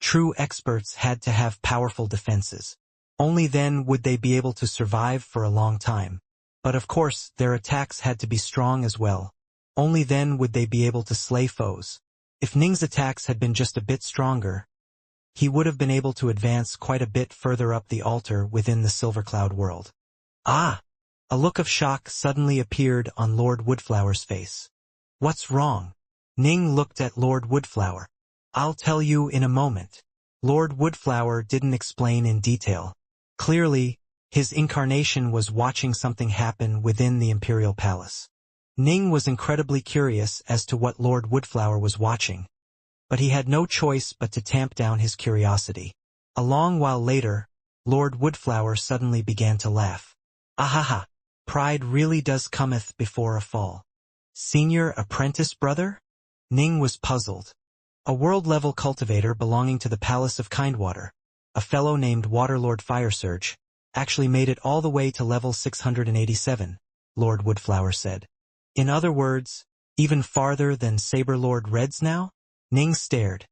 True experts had to have powerful defenses. Only then would they be able to survive for a long time. But of course, their attacks had to be strong as well. Only then would they be able to slay foes. If Ning's attacks had been just a bit stronger, he would have been able to advance quite a bit further up the altar within the Silver Cloud world. Ah! A look of shock suddenly appeared on Lord Woodflower's face. What's wrong? Ning looked at Lord Woodflower. I'll tell you in a moment. Lord Woodflower didn't explain in detail. Clearly, his incarnation was watching something happen within the Imperial Palace. Ning was incredibly curious as to what Lord Woodflower was watching, but he had no choice but to tamp down his curiosity. A long while later, Lord Woodflower suddenly began to laugh. Ahaha! Pride really does cometh before a fall. Senior apprentice brother? Ning was puzzled. A world-level cultivator belonging to the Palace of Kindwater, a fellow named Waterlord Firesurge, actually made it all the way to level 687, Lord Woodflower said. In other words, even farther than Saber Lord Reds now? Ning stared.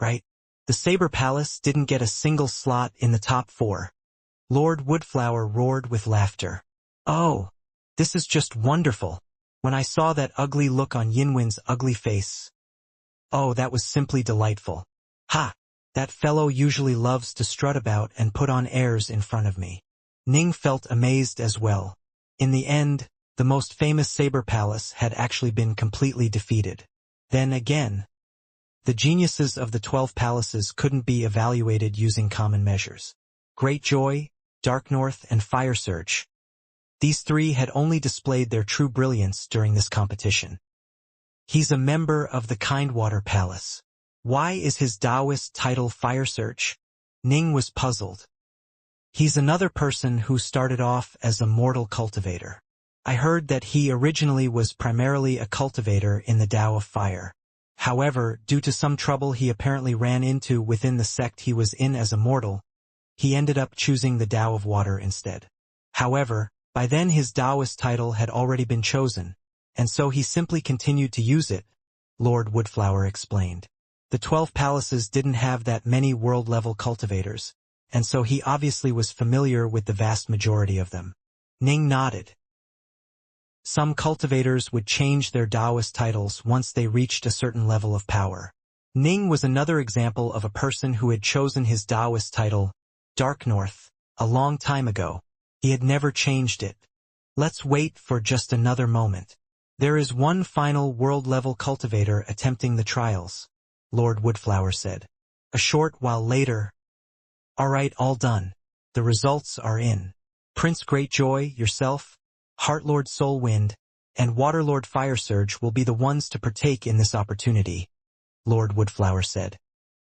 Right? The Saber Palace didn't get a single slot in the top 4. Lord Woodflower roared with laughter. Oh, this is just wonderful. When I saw that ugly look on Yinwen's ugly face. Oh, that was simply delightful. Ha! That fellow usually loves to strut about and put on airs in front of me. Ning felt amazed as well. In the end, the most famous Saber Palace had actually been completely defeated. Then again, the geniuses of the 12 palaces couldn't be evaluated using common measures. Greatjoy, Dark North, and Fire Surge. These 3 had only displayed their true brilliance during this competition. He's a member of the Kindwater Palace. Why is his Taoist title Fire Surge? Ning was puzzled. He's another person who started off as a mortal cultivator. I heard that he originally was primarily a cultivator in the Tao of Fire. However, due to some trouble he apparently ran into within the sect he was in as a mortal, he ended up choosing the Tao of Water instead. However, by then his Taoist title had already been chosen, and so he simply continued to use it, Lord Woodflower explained. The 12 palaces didn't have that many world-level cultivators, and so he obviously was familiar with the vast majority of them. Ning nodded. Some cultivators would change their Taoist titles once they reached a certain level of power. Ning was another example of a person who had chosen his Taoist title, Dark North, a long time ago. He had never changed it. Let's wait for just another moment. There is one final world-level cultivator attempting the trials, Lord Woodflower said. A short while later. Alright, all done. The results are in. Prince Greatjoy, yourself, Heartlord Soulwind, and Waterlord Firesurge will be the ones to partake in this opportunity, Lord Woodflower said.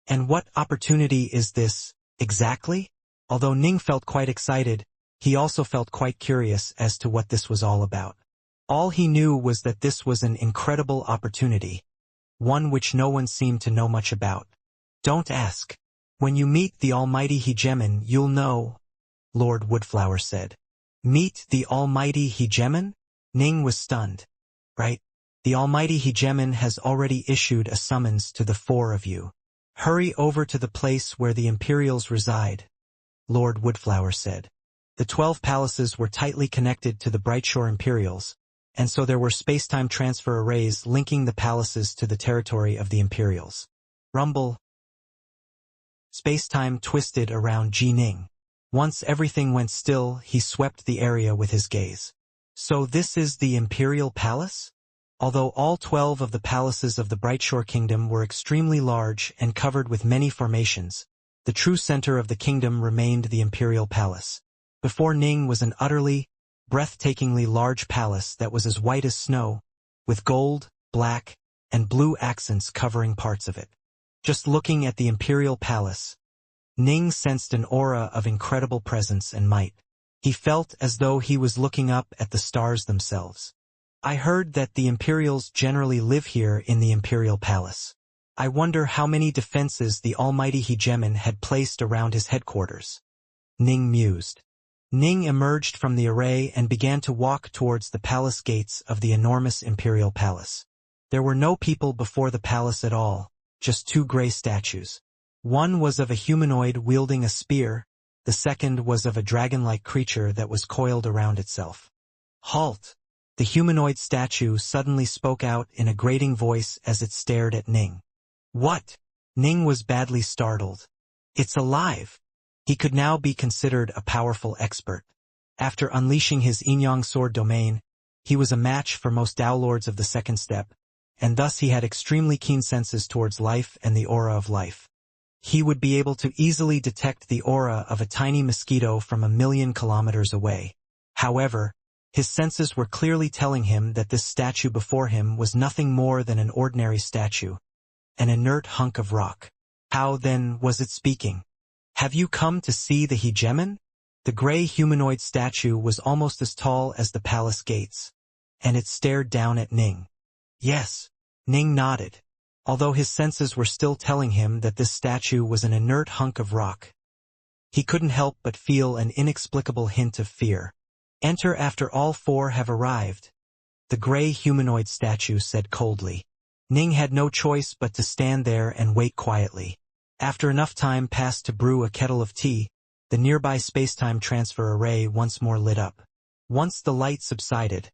And what opportunity is this, exactly? Although Ning felt quite excited, he also felt quite curious as to what this was all about. All he knew was that this was an incredible opportunity, one which no one seemed to know much about. Don't ask. When you meet the almighty Hegemon, you'll know, Lord Woodflower said. Meet the almighty Hegemon? Ning was stunned. Right? The almighty Hegemon has already issued a summons to the 4 of you. Hurry over to the place where the Imperials reside, Lord Woodflower said. The 12 palaces were tightly connected to the Brightshore Imperials, and so there were space-time transfer arrays linking the palaces to the territory of the Imperials. Rumble. Space-time twisted around Ji Ning. Once everything went still, he swept the area with his gaze. So this is the Imperial Palace? Although all 12 of the palaces of the Brightshore Kingdom were extremely large and covered with many formations, the true center of the kingdom remained the Imperial Palace. Before Ning was an utterly, breathtakingly large palace that was as white as snow, with gold, black, and blue accents covering parts of it. Just looking at the Imperial Palace, Ning sensed an aura of incredible presence and might. He felt as though he was looking up at the stars themselves. I heard that the Imperials generally live here in the Imperial Palace. I wonder how many defenses the almighty Hegemon had placed around his headquarters. Ning mused. Ning emerged from the array and began to walk towards the palace gates of the enormous Imperial Palace. There were no people before the palace at all, just 2 gray statues. One was of a humanoid wielding a spear, the second was of a dragon-like creature that was coiled around itself. Halt! The humanoid statue suddenly spoke out in a grating voice as it stared at Ning. What? Ning was badly startled. It's alive! He could now be considered a powerful expert. After unleashing his Yin-Yang sword domain, he was a match for most Tao Lords of the second step, and thus he had extremely keen senses towards life and the aura of life. He would be able to easily detect the aura of a tiny mosquito from 1,000,000 kilometers away. However, his senses were clearly telling him that this statue before him was nothing more than an ordinary statue, an inert hunk of rock. How, then, was it speaking? Have you come to see the hegemon? The gray humanoid statue was almost as tall as the palace gates, and it stared down at Ning. Yes, Ning nodded, although his senses were still telling him that this statue was an inert hunk of rock. He couldn't help but feel an inexplicable hint of fear. Enter after all four have arrived, the gray humanoid statue said coldly. Ning had no choice but to stand there and wait quietly. After enough time passed to brew a kettle of tea, the nearby spacetime transfer array once more lit up. Once the light subsided,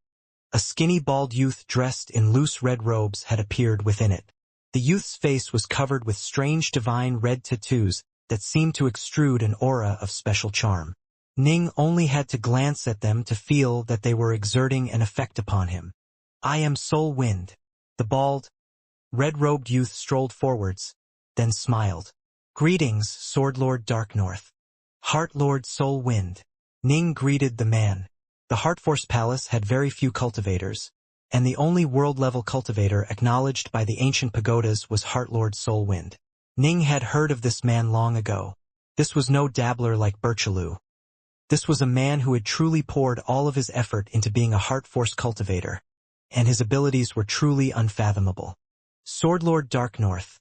a skinny bald youth dressed in loose red robes had appeared within it. The youth's face was covered with strange divine red tattoos that seemed to extrude an aura of special charm. Ning only had to glance at them to feel that they were exerting an effect upon him. I am Soul Wind. The bald, red-robed youth strolled forwards, then smiled. Greetings, Swordlord Dark North. Heartlord Soul Wind. Ning greeted the man. The Heartforce Palace had very few cultivators, and the only world-level cultivator acknowledged by the ancient pagodas was Heartlord Soul Wind. Ning had heard of this man long ago. This was no dabbler like Birchaloo. This was a man who had truly poured all of his effort into being a Heartforce cultivator, and his abilities were truly unfathomable. Swordlord Dark North.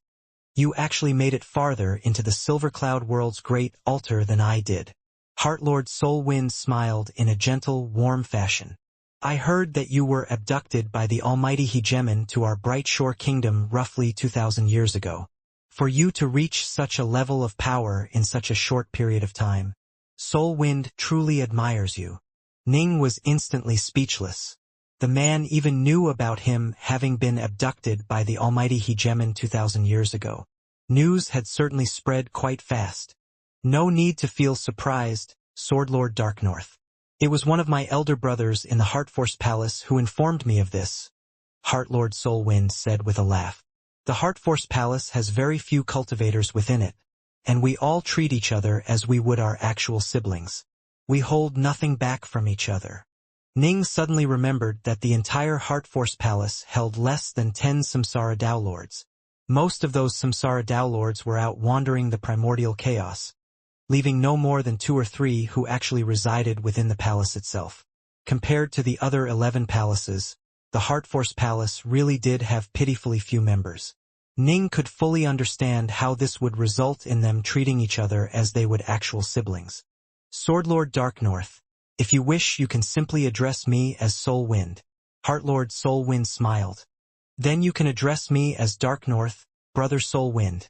You actually made it farther into the Silver Cloud world's great altar than I did. Heartlord Soul Wind smiled in a gentle, warm fashion. I heard that you were abducted by the almighty hegemon to our Bright Shore Kingdom roughly 2,000 years ago. For you to reach such a level of power in such a short period of time, Soul Wind truly admires you. Ning was instantly speechless. The man even knew about him having been abducted by the almighty hegemon 2,000 years ago. News had certainly spread quite fast. No need to feel surprised, Swordlord Dark North. It was one of my elder brothers in the Heartforce Palace who informed me of this, Heartlord Soul Wind said with a laugh. The Heartforce Palace has very few cultivators within it, and we all treat each other as we would our actual siblings. We hold nothing back from each other. Ning suddenly remembered that the entire Heartforce Palace held less than 10 Samsara Downlords. Most of those Samsara Downlords were out wandering the primordial chaos, leaving no more than 2 or 3 who actually resided within the palace itself. Compared to the other 11 palaces, the Heartforce Palace really did have pitifully few members. Ning could fully understand how this would result in them treating each other as they would actual siblings. Swordlord Dark North, if you wish you can simply address me as Soul Wind. Heartlord Soul Wind smiled. Then you can address me as Dark North, Brother Soul Wind,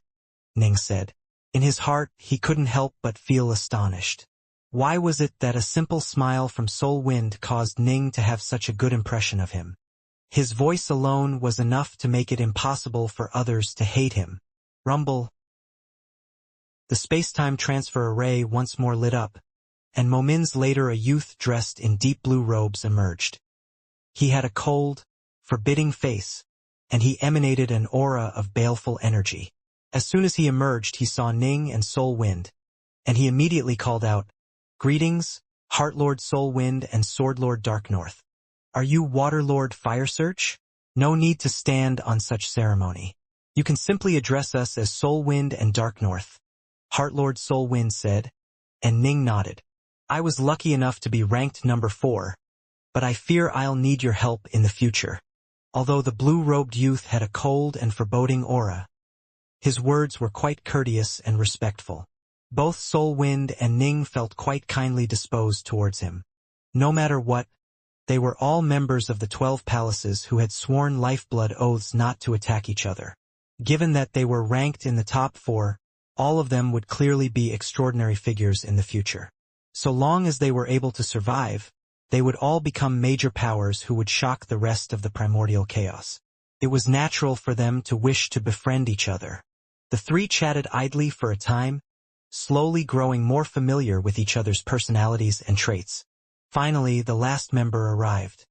Ning said. In his heart, he couldn't help but feel astonished. Why was it that a simple smile from Soul Wind caused Ning to have such a good impression of him? His voice alone was enough to make it impossible for others to hate him. Rumble. The space-time transfer array once more lit up, and moments later a youth dressed in deep blue robes emerged. He had a cold, forbidding face, and he emanated an aura of baleful energy. As soon as he emerged, he saw Ning and Soul Wind, and he immediately called out, Greetings, Heartlord Soul Wind and Swordlord Dark North. Are you Waterlord Firesearch? No need to stand on such ceremony. You can simply address us as Soul Wind and Dark North, Heartlord Soul Wind said, and Ning nodded. I was lucky enough to be ranked number 4, but I fear I'll need your help in the future. Although the blue-robed youth had a cold and foreboding aura, his words were quite courteous and respectful. Both Soul Wind and Ning felt quite kindly disposed towards him. No matter what, they were all members of the 12 palaces who had sworn lifeblood oaths not to attack each other. Given that they were ranked in the top 4, all of them would clearly be extraordinary figures in the future. So long as they were able to survive, they would all become major powers who would shock the rest of the primordial chaos. It was natural for them to wish to befriend each other. The 3 chatted idly for a time, slowly growing more familiar with each other's personalities and traits. Finally, the last member arrived.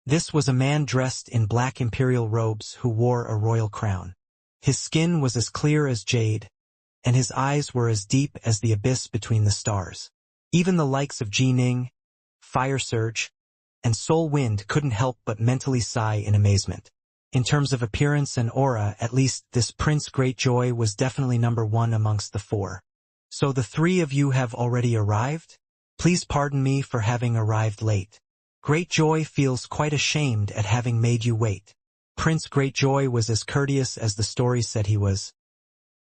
This was a man dressed in black imperial robes who wore a royal crown. His skin was as clear as jade, and his eyes were as deep as the abyss between the stars. Even the likes of Ji Ning, Fire Surge, and Soul Wind couldn't help but mentally sigh in amazement. In terms of appearance and aura, at least this Prince Greatjoy was definitely number 1 amongst the 4. So the three of you have already arrived? Please pardon me for having arrived late. Greatjoy feels quite ashamed at having made you wait. Prince Greatjoy was as courteous as the stories said he was.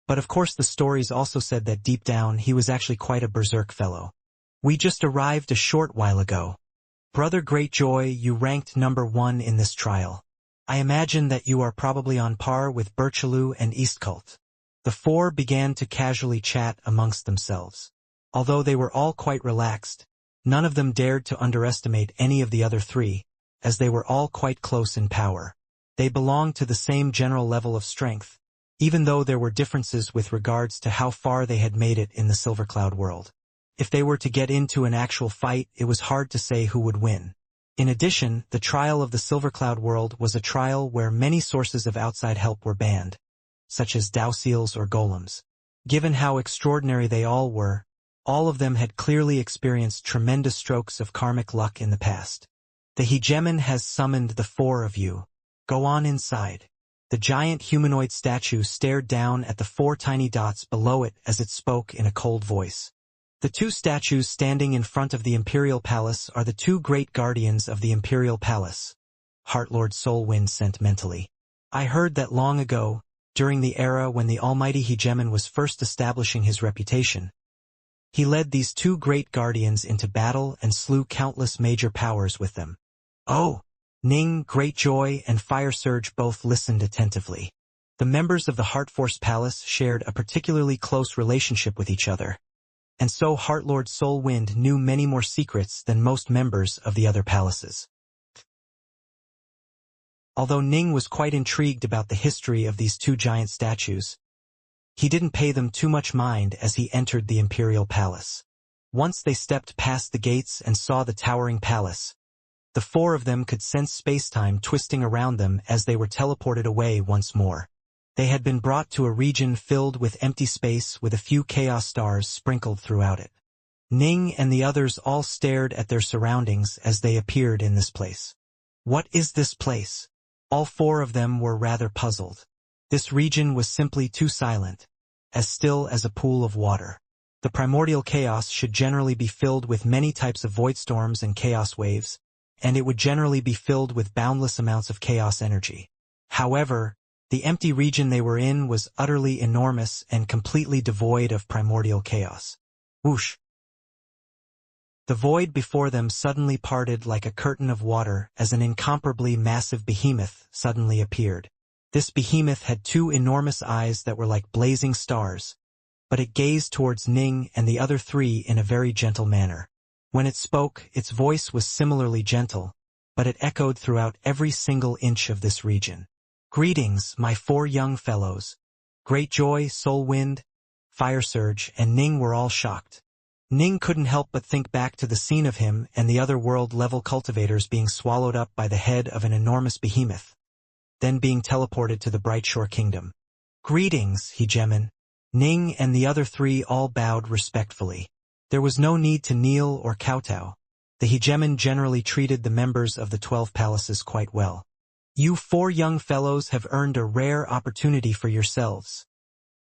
But of course the stories also said that deep down he was actually quite a berserk fellow. We just arrived a short while ago. Brother Greatjoy, you ranked number 1 in this trial. I imagine that you are probably on par with Birchaloo and Eastcult. The four began to casually chat amongst themselves. Although they were all quite relaxed, none of them dared to underestimate any of the other three, as they were all quite close in power. They belonged to the same general level of strength, even though there were differences with regards to how far they had made it in the Silvercloud world. If they were to get into an actual fight, it was hard to say who would win. In addition, the trial of the Silvercloud world was a trial where many sources of outside help were banned, such as Dowseals or golems. Given how extraordinary they all were, all of them had clearly experienced tremendous strokes of karmic luck in the past. The hegemon has summoned the four of you. Go on inside. The giant humanoid statue stared down at the four tiny dots below it as it spoke in a cold voice. The two statues standing in front of the Imperial Palace are the two great guardians of the Imperial Palace. Heartlord Soulwind sent mentally. I heard that long ago, during the era when the almighty hegemon was first establishing his reputation, he led these two great guardians into battle and slew countless major powers with them. Oh! Ning, Greatjoy, and Fire Surge both listened attentively. The members of the Heartforce Palace shared a particularly close relationship with each other, and so Heartlord Soulwind knew many more secrets than most members of the other palaces. Although Ning was quite intrigued about the history of these two giant statues, he didn't pay them too much mind as he entered the Imperial Palace. Once they stepped past the gates and saw the towering palace, the four of them could sense space-time twisting around them as they were teleported away once more. They had been brought to a region filled with empty space with a few chaos stars sprinkled throughout it. Ning and the others all stared at their surroundings as they appeared in this place. What is this place? All four of them were rather puzzled. This region was simply too silent, as still as a pool of water. The primordial chaos should generally be filled with many types of void storms and chaos waves, and it would generally be filled with boundless amounts of chaos energy. However, the empty region they were in was utterly enormous and completely devoid of primordial chaos. Whoosh! The void before them suddenly parted like a curtain of water as an incomparably massive behemoth suddenly appeared. This behemoth had two enormous eyes that were like blazing stars, but it gazed towards Ning and the other three in a very gentle manner. When it spoke, its voice was similarly gentle, but it echoed throughout every single inch of this region. Greetings, my four young fellows. Greatjoy, Soulwind, Fire Surge, and Ning were all shocked. Ning couldn't help but think back to the scene of him and the other world-level cultivators being swallowed up by the head of an enormous behemoth, then being teleported to the Brightshore Kingdom. Greetings, hegemon. Ning and the other three all bowed respectfully. There was no need to kneel or kowtow. The hegemon generally treated the members of the 12 palaces quite well. You four young fellows have earned a rare opportunity for yourselves,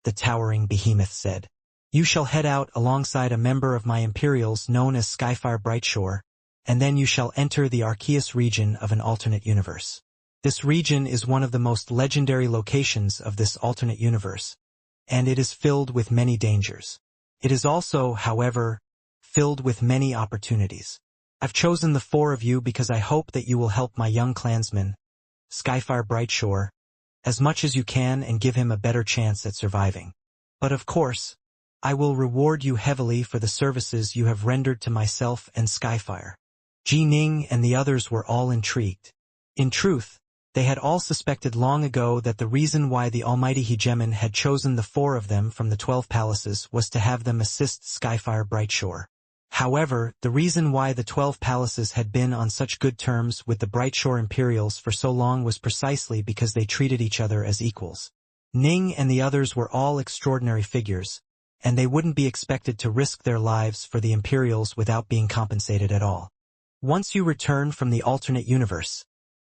the towering behemoth said. You shall head out alongside a member of my Imperials known as Skyfire Brightshore, and then you shall enter the Arceus region of an alternate universe. This region is one of the most legendary locations of this alternate universe, and it is filled with many dangers. It is also, however, filled with many opportunities. I've chosen the four of you because I hope that you will help my young clansman, Skyfire Brightshore, as much as you can and give him a better chance at surviving. But of course, I will reward you heavily for the services you have rendered to myself and Skyfire. Ji Ning and the others were all intrigued. In truth, they had all suspected long ago that the reason why the almighty hegemon had chosen the four of them from the 12 palaces was to have them assist Skyfire Brightshore. However, the reason why the 12 palaces had been on such good terms with the Brightshore Imperials for so long was precisely because they treated each other as equals. Ning and the others were all extraordinary figures, and they wouldn't be expected to risk their lives for the Imperials without being compensated at all. Once you return from the alternate universe,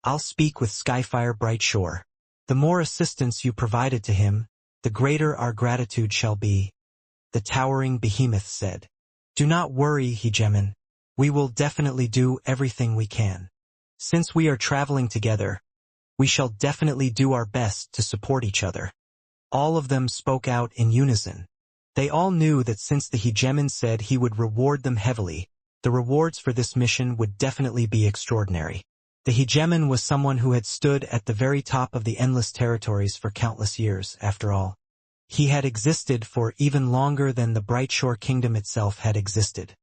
I'll speak with Skyfire Brightshore. The more assistance you provided to him, the greater our gratitude shall be. the towering behemoth said. Do not worry, Hegemon. We will definitely do everything we can. Since we are traveling together, we shall definitely do our best to support each other. All of them spoke out in unison. They all knew that since the Hegemon said he would reward them heavily, the rewards for this mission would definitely be extraordinary. The Hegemon was someone who had stood at the very top of the endless territories for countless years, after all. He had existed for even longer than the Brightshore Kingdom itself had existed.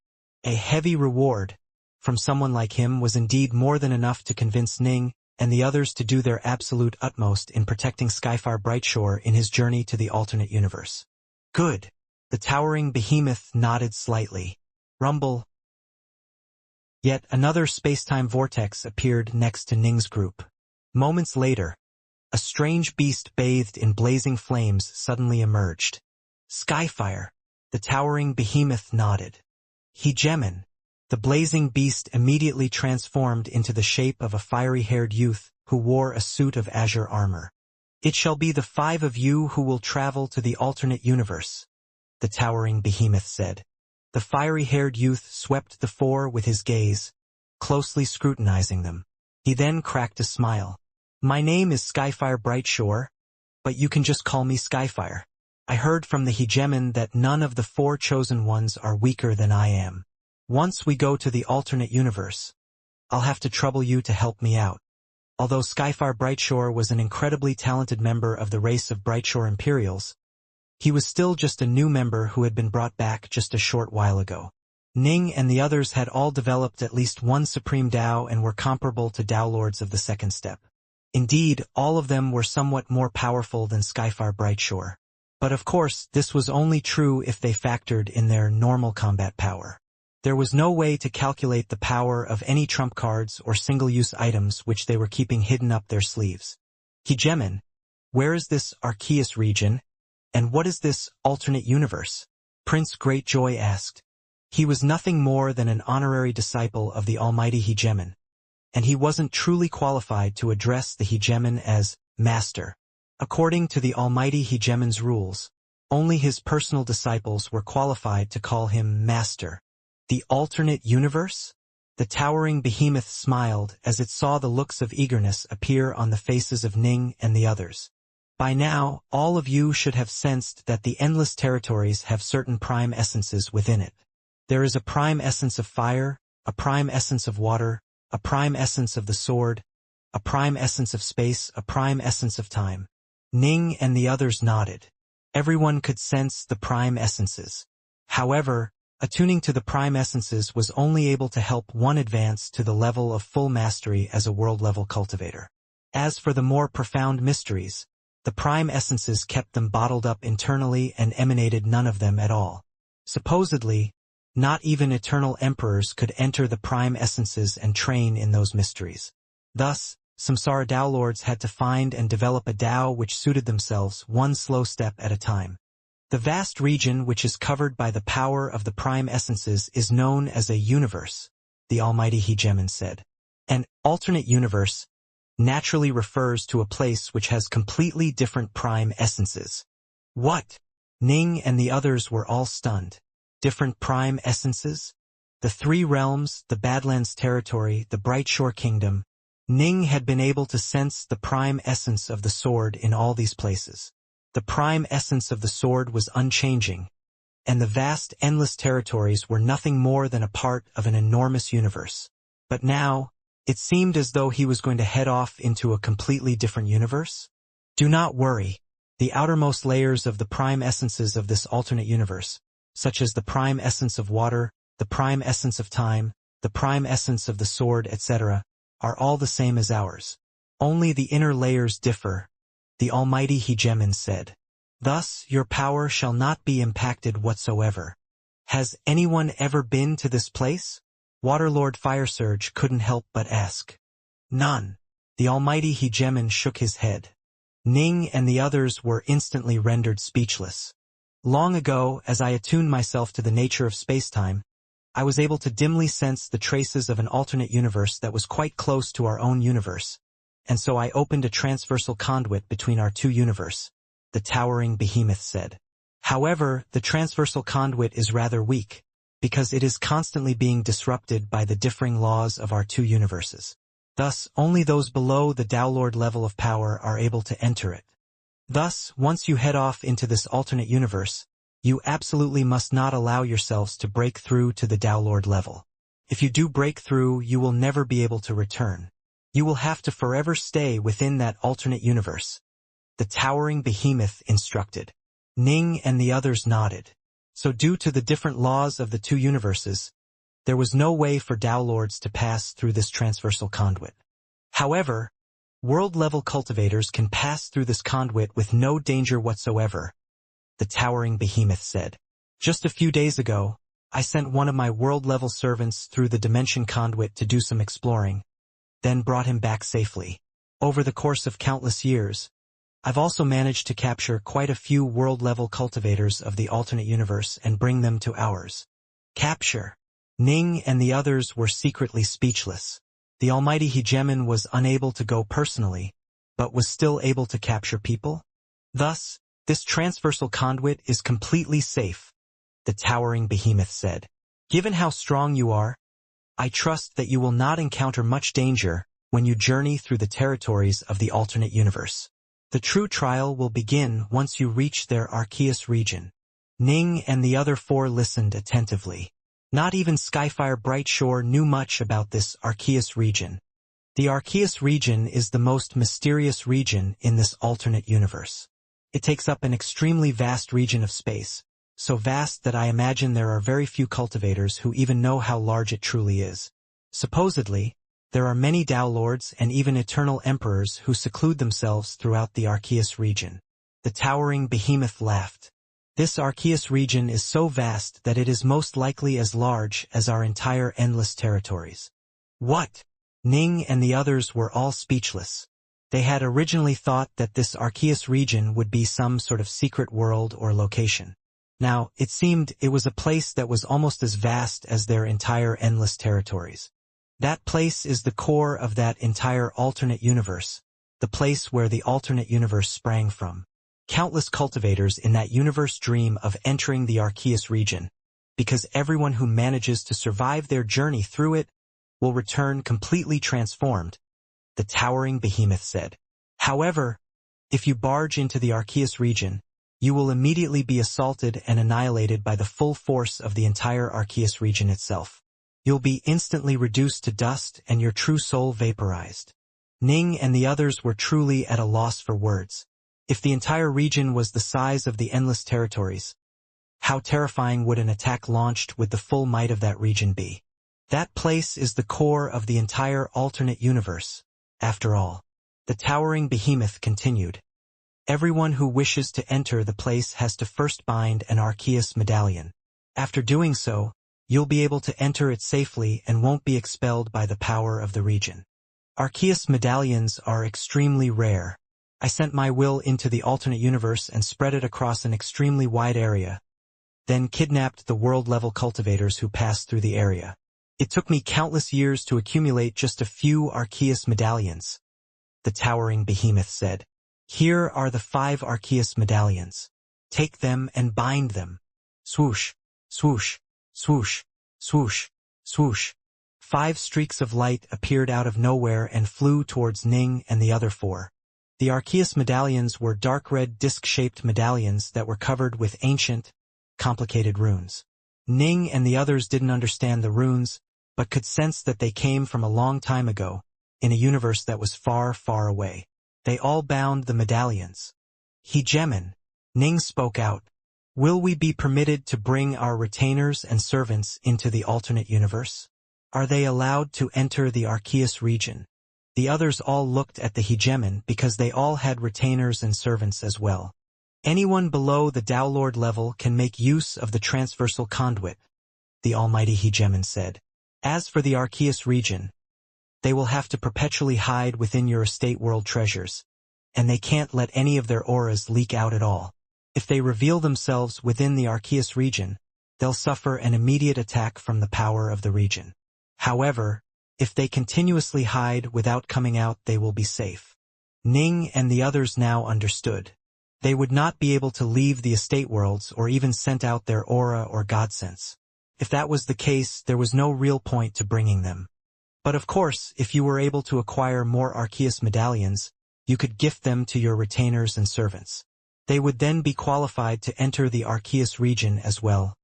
A heavy reward from someone like him was indeed more than enough to convince Ning and the others to do their absolute utmost in protecting Skyfire Brightshore in his journey to the alternate universe. Good. The towering behemoth nodded slightly. Rumble. Yet another spacetime vortex appeared next to Ning's group. Moments later, a strange beast bathed in blazing flames suddenly emerged. Skyfire. The towering behemoth nodded. Hegemon. The blazing beast immediately transformed into the shape of a fiery-haired youth who wore a suit of azure armor. It shall be the 5 of you who will travel to the alternate universe, the towering behemoth said. The fiery-haired youth swept the 4 with his gaze, closely scrutinizing them. He then cracked a smile. My name is Skyfire Brightshore, but you can just call me Skyfire. I heard from the Hegemon that none of the 4 chosen ones are weaker than I am. Once we go to the alternate universe, I'll have to trouble you to help me out. Although Skyfire Brightshore was an incredibly talented member of the race of Brightshore Imperials, he was still just a new member who had been brought back just a short while ago. Ning and the others had all developed at least one Supreme Dao and were comparable to Dao Lords of the second step. Indeed, all of them were somewhat more powerful than Skyfire Brightshore. But of course, this was only true if they factored in their normal combat power. There was no way to calculate the power of any trump cards or single-use items which they were keeping hidden up their sleeves. Hegemon, where is this Arceus region, and what is this alternate universe? Prince Greatjoy asked. He was nothing more than an honorary disciple of the almighty Hegemon, and he wasn't truly qualified to address the Hegemon as Master. According to the almighty Hegemon's rules, only his personal disciples were qualified to call him Master. The alternate universe? The towering behemoth smiled as it saw the looks of eagerness appear on the faces of Ning and the others. By now, all of you should have sensed that the endless territories have certain prime essences within it. There is a prime essence of fire, a prime essence of water, a prime essence of the sword, a prime essence of space, a prime essence of time. Ning and the others nodded. Everyone could sense the prime essences. However, attuning to the prime essences was only able to help one advance to the level of full mastery as a world-level cultivator. As for the more profound mysteries, the prime essences kept them bottled up internally and emanated none of them at all. Supposedly, not even eternal emperors could enter the prime essences and train in those mysteries. Thus, Samsara Dao Lords had to find and develop a Dao which suited themselves one slow step at a time. The vast region which is covered by the power of the prime essences is known as a universe, the almighty Hegemon said. An alternate universe naturally refers to a place which has completely different prime essences. What? Ning and the others were all stunned. Different prime essences? The 3 realms, the Badlands territory, the Brightshore Kingdom. Ning had been able to sense the prime essence of the sword in all these places. The prime essence of the sword was unchanging, and the vast, endless territories were nothing more than a part of an enormous universe. But now, it seemed as though he was going to head off into a completely different universe. Do not worry. The outermost layers of the prime essences of this alternate universe, such as the prime essence of water, the prime essence of time, the prime essence of the sword, etc., are all the same as ours. Only the inner layers differ, the almighty Hegemon said. Thus, your power shall not be impacted whatsoever. Has anyone ever been to this place? Waterlord Firesurge couldn't help but ask. None. The almighty Hegemon shook his head. Ning and the others were instantly rendered speechless. Long ago, as I attuned myself to the nature of spacetime, I was able to dimly sense the traces of an alternate universe that was quite close to our own universe, and so I opened a transversal conduit between our 2 universes, the towering behemoth said. However, the transversal conduit is rather weak, because it is constantly being disrupted by the differing laws of our two universes. Thus, only those below the Downlord level of power are able to enter it. Thus, once you head off into this alternate universe, you absolutely must not allow yourselves to break through to the Downlord level. If you do break through, you will never be able to return. You will have to forever stay within that alternate universe. The towering behemoth instructed. Ning and the others nodded. So due to the different laws of the two universes, there was no way for Downlords to pass through this transversal conduit. However, world-level cultivators can pass through this conduit with no danger whatsoever, the towering behemoth said. Just a few days ago, I sent one of my world-level servants through the dimension conduit to do some exploring, then brought him back safely. Over the course of countless years, I've also managed to capture quite a few world-level cultivators of the alternate universe and bring them to ours. Capture. Ning and the others were secretly speechless. The almighty hegemon was unable to go personally, but was still able to capture people. Thus, this transversal conduit is completely safe, the towering behemoth said. Given how strong you are, I trust that you will not encounter much danger when you journey through the territories of the alternate universe. The true trial will begin once you reach their Arceus region. Ning and the other four listened attentively. Not even Skyfire Brightshore knew much about this Arceus region. The Arceus region is the most mysterious region in this alternate universe. It takes up an extremely vast region of space, so vast that I imagine there are very few cultivators who even know how large it truly is. Supposedly, there are many Downlords and even eternal emperors who seclude themselves throughout the Arceus region. The towering behemoth laughed. This Arceus region is so vast that it is most likely as large as our entire endless territories. What? Ning and the others were all speechless. They had originally thought that this Arceus region would be some sort of secret world or location. Now, it seemed it was a place that was almost as vast as their entire endless territories. That place is the core of that entire alternate universe, the place where the alternate universe sprang from. Countless cultivators in that universe dream of entering the Arceus region, because everyone who manages to survive their journey through it will return completely transformed, the towering behemoth said. However, if you barge into the Arceus region, you will immediately be assaulted and annihilated by the full force of the entire Arceus region itself. You'll be instantly reduced to dust and your true soul vaporized. Ning and the others were truly at a loss for words. If the entire region was the size of the endless territories, how terrifying would an attack launched with the full might of that region be? That place is the core of the entire alternate universe, after all. The towering behemoth continued. Everyone who wishes to enter the place has to first bind an Arceus medallion. After doing so, you'll be able to enter it safely and won't be expelled by the power of the region. Arceus medallions are extremely rare. I sent my will into the alternate universe and spread it across an extremely wide area, then kidnapped the world-level cultivators who passed through the area. It took me countless years to accumulate just a few Arceus medallions, the towering behemoth said. Here are the 5 Arceus medallions. Take them and bind them. Swoosh, swoosh, swoosh, swoosh, swoosh. 5 streaks of light appeared out of nowhere and flew towards Ning and the other 4. The Arceus medallions were dark red disc-shaped medallions that were covered with ancient, complicated runes. Ning and the others didn't understand the runes, but could sense that they came from a long time ago, in a universe that was far, far away. They all bound the medallions. Hegemon, Ning spoke out. Will we be permitted to bring our retainers and servants into the alternate universe? Are they allowed to enter the Arceus region? The others all looked at the hegemon because they all had retainers and servants as well. Anyone below the Downlord level can make use of the transversal conduit, the almighty hegemon said. As for the Arceus region, they will have to perpetually hide within your estate world treasures, and they can't let any of their auras leak out at all. If they reveal themselves within the Arceus region, they'll suffer an immediate attack from the power of the region. However, if they continuously hide without coming out, they will be safe. Ning and the others now understood. They would not be able to leave the estate worlds or even send out their aura or godsense. If that was the case, there was no real point to bringing them. But of course, if you were able to acquire more Arceus medallions, you could gift them to your retainers and servants. They would then be qualified to enter the Arceus region as well.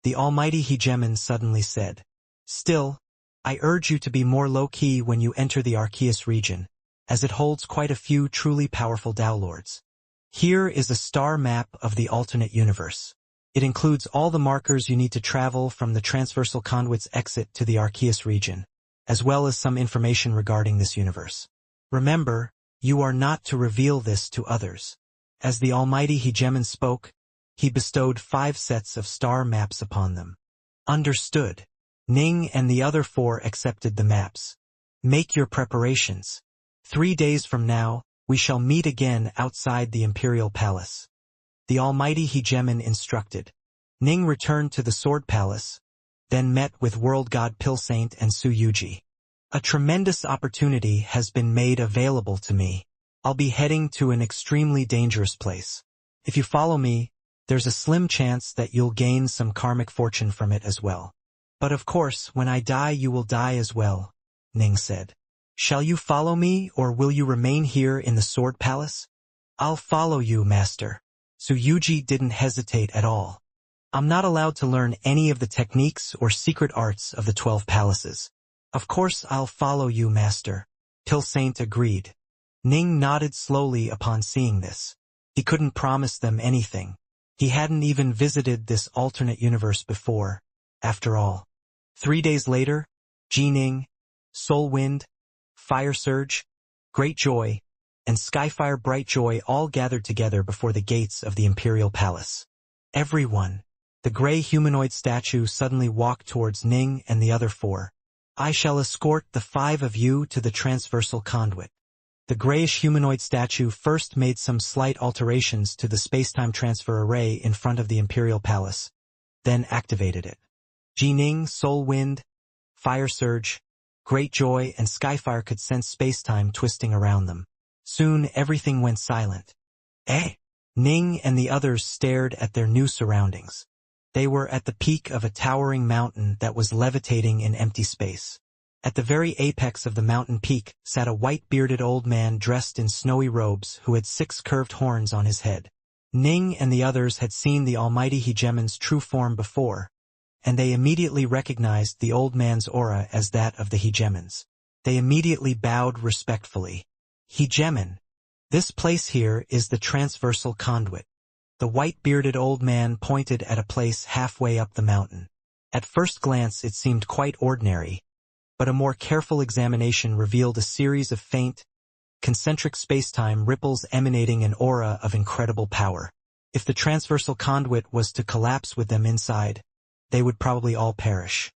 The almighty Hegemon suddenly said. Still, I urge you to be more low-key when you enter the Arceus region, as it holds quite a few truly powerful Downlords. Here is a star map of the alternate universe. It includes all the markers you need to travel from the transversal conduit's exit to the Arceus region, as well as some information regarding this universe. Remember, you are not to reveal this to others. As the almighty Hegemon spoke, he bestowed 5 sets of star maps upon them. Understood. Ning and the other 4 accepted the maps. Make your preparations. 3 days from now, we shall meet again outside the Imperial Palace. The almighty Hegemon instructed. Ning returned to the Sword Palace, then met with World God Pilsaint and Su Yuji. A tremendous opportunity has been made available to me. I'll be heading to an extremely dangerous place. If you follow me, there's a slim chance that you'll gain some karmic fortune from it as well. But of course, when I die you will die as well, Ning said. Shall you follow me, or will you remain here in the Sword Palace? I'll follow you, Master. Su Yuji didn't hesitate at all. I'm not allowed to learn any of the techniques or secret arts of the 12 palaces. Of course I'll follow you, Master. Pilsaint agreed. Ning nodded slowly upon seeing this. He couldn't promise them anything. He hadn't even visited this alternate universe before, after all. 3 days later, Jining, Soul Wind, Fire Surge, Great Joy, and Skyfire Bright Joy all gathered together before the gates of the Imperial Palace. Everyone. The gray humanoid statue suddenly walked towards Ning and the other 4. I shall escort the 5 of you to the transversal conduit. The grayish humanoid statue first made some slight alterations to the spacetime transfer array in front of the Imperial Palace, then activated it. Jining, Soul Wind, Fire Surge, Great Joy, and Skyfire could sense spacetime twisting around them. Soon everything went silent. Ning and the others stared at their new surroundings. They were at the peak of a towering mountain that was levitating in empty space. At the very apex of the mountain peak sat a white-bearded old man dressed in snowy robes who had 6 curved horns on his head. Ning and the others had seen the almighty Hegemon's true form before, and they immediately recognized the old man's aura as that of the Hegemon's. They immediately bowed respectfully. Hegemon, this place here is the transversal conduit. The white-bearded old man pointed at a place halfway up the mountain. At first glance it seemed quite ordinary, but a more careful examination revealed a series of faint, concentric spacetime ripples emanating an aura of incredible power. If the transversal conduit was to collapse with them inside, they would probably all perish.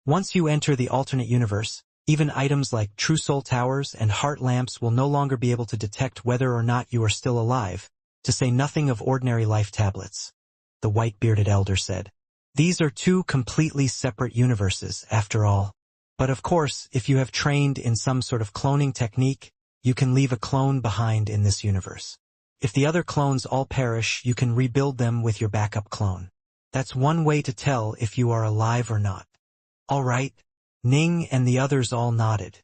Once you enter the alternate universe, even items like True Soul Towers and Heart Lamps will no longer be able to detect whether or not you are still alive, to say nothing of ordinary life tablets, the white-bearded elder said. These are 2 completely separate universes, after all. But of course, if you have trained in some sort of cloning technique, you can leave a clone behind in this universe. If the other clones all perish, you can rebuild them with your backup clone. That's one way to tell if you are alive or not. All right. Ning and the others all nodded.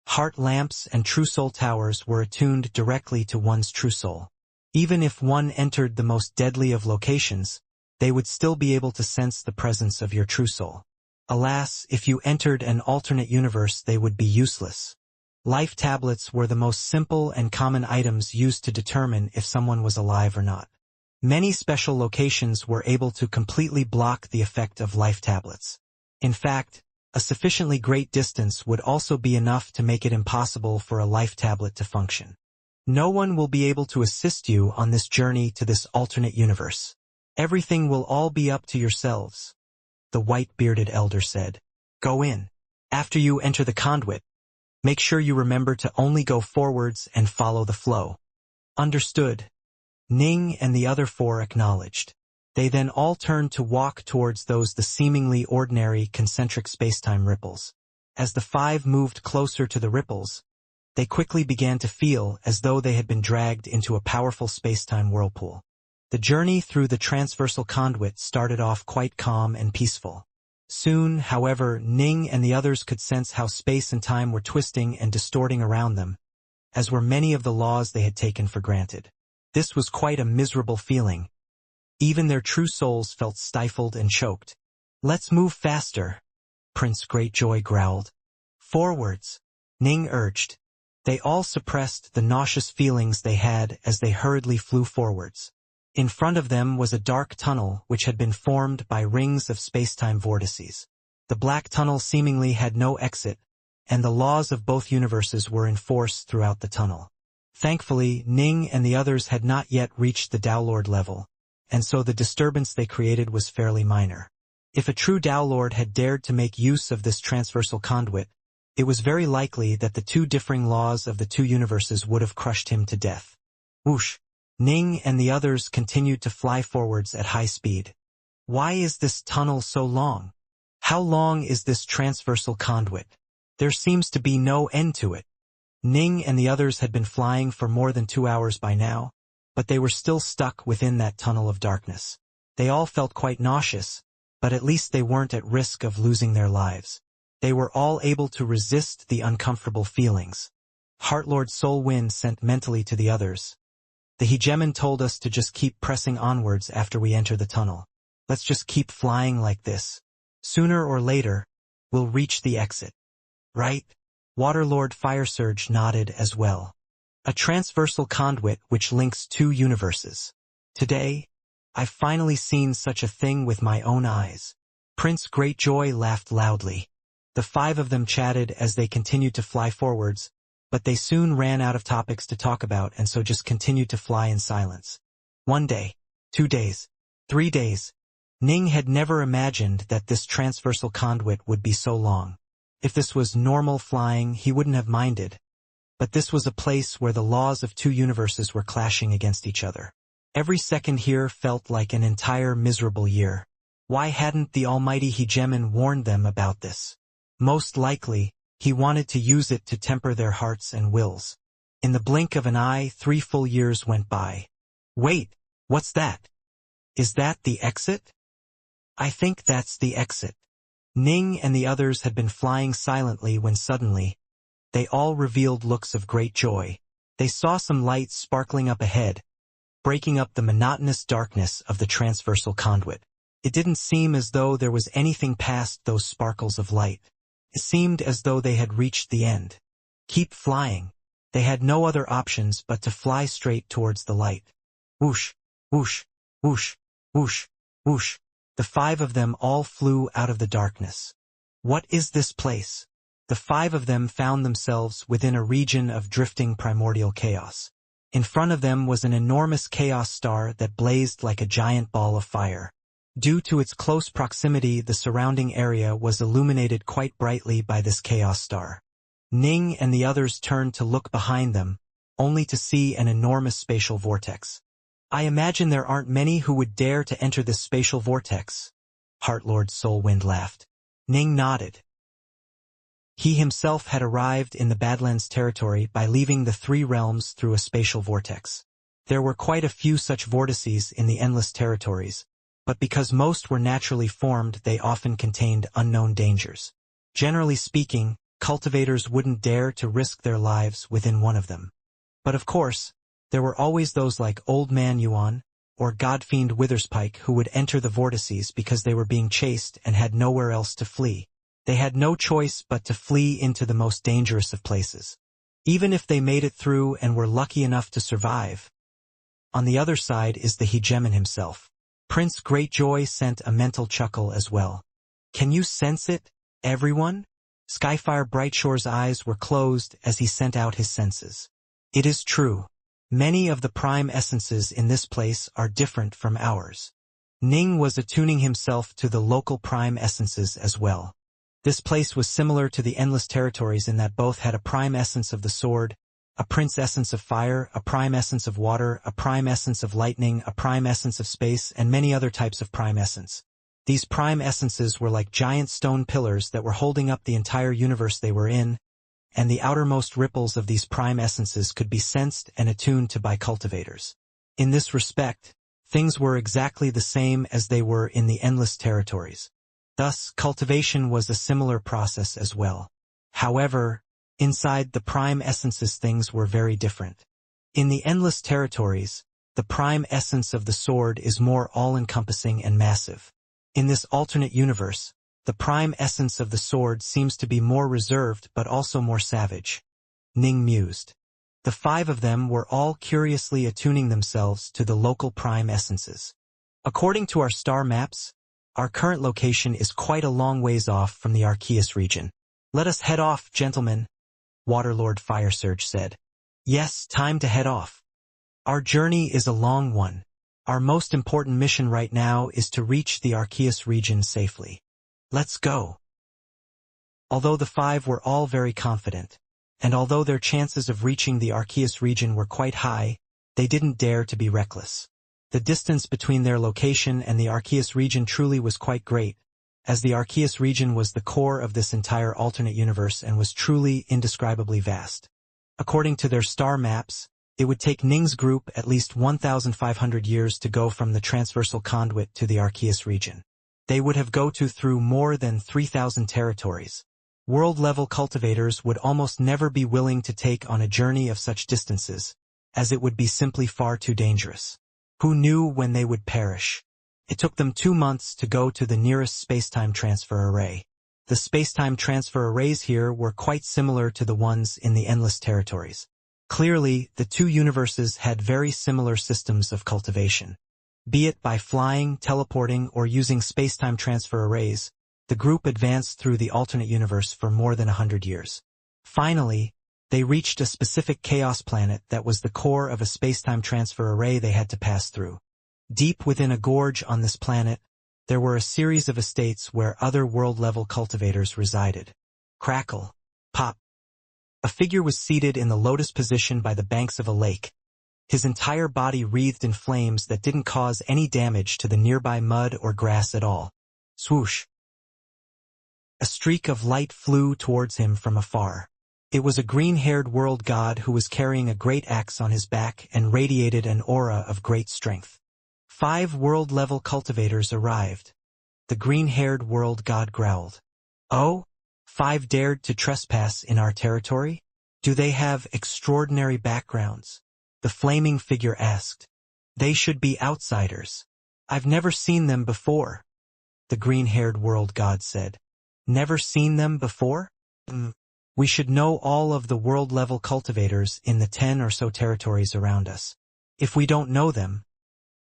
Heart Lamps and True Soul Towers were attuned directly to one's true soul. Even if one entered the most deadly of locations, they would still be able to sense the presence of your true soul. Alas, if you entered an alternate universe, they would be useless. Life tablets were the most simple and common items used to determine if someone was alive or not. Many special locations were able to completely block the effect of life tablets. In fact, a sufficiently great distance would also be enough to make it impossible for a life tablet to function. No one will be able to assist you on this journey to this alternate universe. Everything will all be up to yourselves, the white-bearded elder said. Go in. After you enter the conduit, make sure you remember to only go forwards and follow the flow. Understood. Ning and the other 4 acknowledged. They then all turned to walk towards the seemingly ordinary concentric spacetime ripples. As the 5 moved closer to the ripples, they quickly began to feel as though they had been dragged into a powerful space-time whirlpool. The journey through the transversal conduit started off quite calm and peaceful. Soon, however, Ning and the others could sense how space and time were twisting and distorting around them, as were many of the laws they had taken for granted. This was quite a miserable feeling. Even their true souls felt stifled and choked. "Let's move faster," Prince Greatjoy growled. "Forwards," Ning urged. They all suppressed the nauseous feelings they had as they hurriedly flew forwards. In front of them was a dark tunnel which had been formed by rings of spacetime vortices. The black tunnel seemingly had no exit, and the laws of both universes were in force throughout the tunnel. Thankfully, Ning and the others had not yet reached the Downlord level, and so the disturbance they created was fairly minor. If a true Downlord had dared to make use of this transversal conduit, it was very likely that the two differing laws of the two universes would have crushed him to death. Whoosh! Ning and the others continued to fly forwards at high speed. Why is this tunnel so long? How long is this transversal conduit? There seems to be no end to it. Ning and the others had been flying for more than 2 hours by now, but they were still stuck within that tunnel of darkness. They all felt quite nauseous, but at least they weren't at risk of losing their lives. They were all able to resist the uncomfortable feelings. Heartlord Soulwind sent mentally to the others. "The hegemon told us to just keep pressing onwards after we enter the tunnel. Let's just keep flying like this. Sooner or later, we'll reach the exit. Right?" Waterlord Firesurge nodded as well. "A transversal conduit which links two universes. Today, I've finally seen such a thing with my own eyes." Prince Greatjoy laughed loudly. The 5 of them chatted as they continued to fly forwards, but they soon ran out of topics to talk about and so just continued to fly in silence. 1 day, 2 days, 3 days. Ning had never imagined that this transversal conduit would be so long. If this was normal flying, he wouldn't have minded. But this was a place where the laws of two universes were clashing against each other. Every second here felt like an entire miserable year. Why hadn't the almighty hegemon warned them about this? Most likely, he wanted to use it to temper their hearts and wills. In the blink of an eye, 3 full years went by. Wait, what's that? Is that the exit? I think that's the exit. Ning and the others had been flying silently when suddenly, they all revealed looks of great joy. They saw some lights sparkling up ahead, breaking up the monotonous darkness of the transversal conduit. It didn't seem as though there was anything past those sparkles of light. It seemed as though they had reached the end. Keep flying. They had no other options but to fly straight towards the light. Whoosh, whoosh, whoosh, whoosh, whoosh. The 5 of them all flew out of the darkness. What is this place? The 5 of them found themselves within a region of drifting primordial chaos. In front of them was an enormous chaos star that blazed like a giant ball of fire. Due to its close proximity, the surrounding area was illuminated quite brightly by this chaos star. Ning and the others turned to look behind them, only to see an enormous spatial vortex. I imagine there aren't many who would dare to enter this spatial vortex. Heartlord Soulwind laughed. Ning nodded. He himself had arrived in the Badlands territory by leaving the 3 realms through a spatial vortex. There were quite a few such vortices in the endless territories, but because most were naturally formed, they often contained unknown dangers. Generally speaking, cultivators wouldn't dare to risk their lives within one of them. But of course, there were always those like Old Man Yuan or Godfiend Witherspike who would enter the vortices because they were being chased and had nowhere else to flee. They had no choice but to flee into the most dangerous of places, even if they made it through and were lucky enough to survive. On the other side is the hegemon himself. Prince Greatjoy sent a mental chuckle as well. Can you sense it, everyone? Skyfire Brightshore's eyes were closed as he sent out his senses. It is true. Many of the prime essences in this place are different from ours. Ning was attuning himself to the local prime essences as well. This place was similar to the Endless Territories in that both had a prime essence of the sword, a prince essence of fire, a prime essence of water, a prime essence of lightning, a prime essence of space, and many other types of prime essence. These prime essences were like giant stone pillars that were holding up the entire universe they were in, and the outermost ripples of these prime essences could be sensed and attuned to by cultivators. In this respect, things were exactly the same as they were in the endless territories. Thus, cultivation was a similar process as well. However, inside the prime essences things were very different. In the endless territories, the prime essence of the sword is more all-encompassing and massive. In this alternate universe, the prime essence of the sword seems to be more reserved but also more savage. Ning mused. The 5 of them were all curiously attuning themselves to the local prime essences. According to our star maps, our current location is quite a long ways off from the Arceus region. Let us head off, gentlemen, Waterlord Firesurge said. Yes, time to head off. Our journey is a long one. Our most important mission right now is to reach the Arceus region safely. Let's go. Although the 5 were all very confident, and although their chances of reaching the Arceus region were quite high, they didn't dare to be reckless. The distance between their location and the Arceus region truly was quite great, as the Arceus region was the core of this entire alternate universe and was truly indescribably vast. According to their star maps, it would take Ning's group at least 1,500 years to go from the transversal conduit to the Arceus region. They would have go through more than 3,000 territories. World-level cultivators would almost never be willing to take on a journey of such distances, as it would be simply far too dangerous. Who knew when they would perish? It took them 2 months to go to the nearest space-time transfer array. The space-time transfer arrays here were quite similar to the ones in the endless territories. Clearly, the 2 universes had very similar systems of cultivation. Be it by flying, teleporting, or using space-time transfer arrays, the group advanced through the alternate universe for more than 100 years. Finally, they reached a specific chaos planet that was the core of a space-time transfer array they had to pass through. Deep within a gorge on this planet, there were a series of estates where other world-level cultivators resided. Crackle. Pop. A figure was seated in the lotus position by the banks of a lake, his entire body wreathed in flames that didn't cause any damage to the nearby mud or grass at all. Swoosh. A streak of light flew towards him from afar. It was a green-haired world god who was carrying a great axe on his back and radiated an aura of great strength. 5 world-level cultivators arrived. The green-haired world god growled. Oh? 5 dared to trespass in our territory? Do they have extraordinary backgrounds? The flaming figure asked. They should be outsiders. I've never seen them before, the green-haired world god said. Never seen them before? We should know all of the world-level cultivators in the 10 or so territories around us. If we don't know them,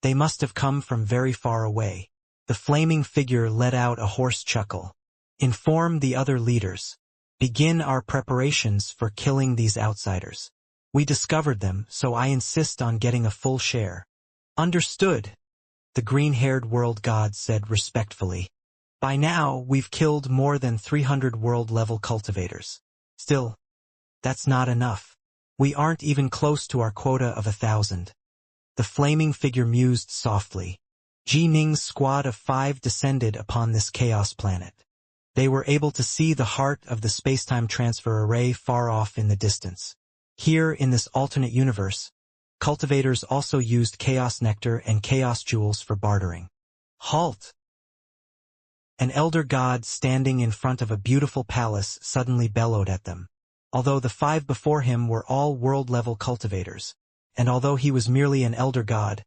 they must have come from very far away. The flaming figure let out a hoarse chuckle. Inform the other leaders. Begin our preparations for killing these outsiders. We discovered them, so I insist on getting a full share. Understood, the green-haired world god said respectfully. By now, we've killed more than 300 world-level cultivators. Still, that's not enough. We aren't even close to our quota of 1,000. The flaming figure mused softly. Ji Ning's squad of 5 descended upon this chaos planet. They were able to see the heart of the space-time transfer array far off in the distance. Here, in this alternate universe, cultivators also used chaos nectar and chaos jewels for bartering. Halt! An elder god standing in front of a beautiful palace suddenly bellowed at them. Although the 5 before him were all world-level cultivators, and although he was merely an elder god,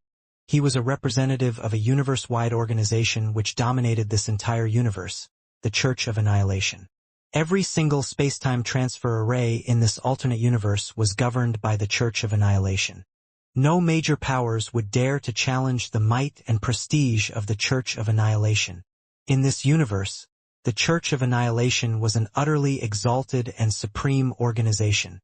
he was a representative of a universe-wide organization which dominated this entire universe, the Church of Annihilation. Every single space-time transfer array in this alternate universe was governed by the Church of Annihilation. No major powers would dare to challenge the might and prestige of the Church of Annihilation. In this universe, the Church of Annihilation was an utterly exalted and supreme organization.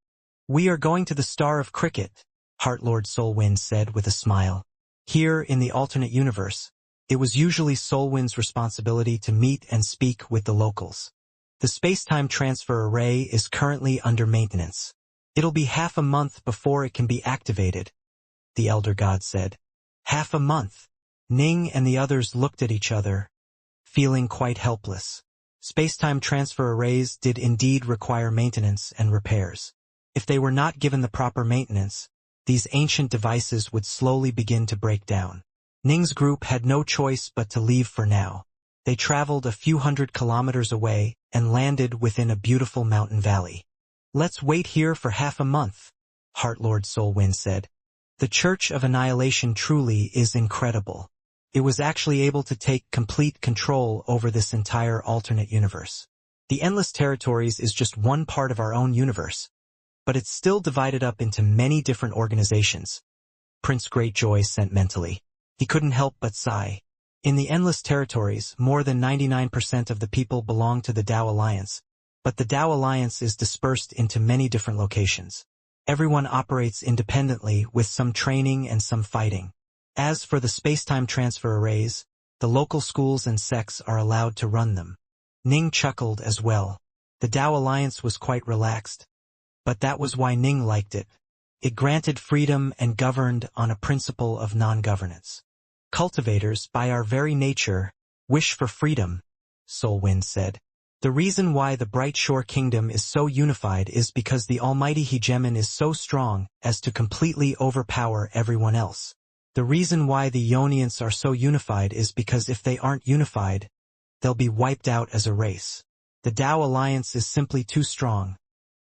We are going to the Star of Cricket, Heartlord Soulwind said with a smile. Here, in the alternate universe, it was usually Soulwind's responsibility to meet and speak with the locals. The space-time transfer array is currently under maintenance. It'll be half a month before it can be activated, the elder god said. Half a month. Ning and the others looked at each other, feeling quite helpless. Space-time transfer arrays did indeed require maintenance and repairs. If they were not given the proper maintenance, these ancient devices would slowly begin to break down. Ning's group had no choice but to leave for now. They traveled a few hundred kilometers away and landed within a beautiful mountain valley. "Let's wait here for half a month," Heartlord Soulwind said. "The Church of Annihilation truly is incredible. It was actually able to take complete control over this entire alternate universe. The Endless Territories is just one part of our own universe, but it's still divided up into many different organizations." Prince Greatjoy sentimentally. He couldn't help but sigh. In the Endless Territories, more than 99% of the people belong to the Tao Alliance, but the Tao Alliance is dispersed into many different locations. Everyone operates independently with some training and some fighting. As for the space-time transfer arrays, the local schools and sects are allowed to run them. Ning chuckled as well. The Tao Alliance was quite relaxed, but that was why Ning liked it. It granted freedom and governed on a principle of non-governance. "Cultivators, by our very nature, wish for freedom," Soulwind said. "The reason why the Bright Shore Kingdom is so unified is because the almighty hegemon is so strong as to completely overpower everyone else. The reason why the Ionians are so unified is because if they aren't unified, they'll be wiped out as a race. The Tao Alliance is simply too strong,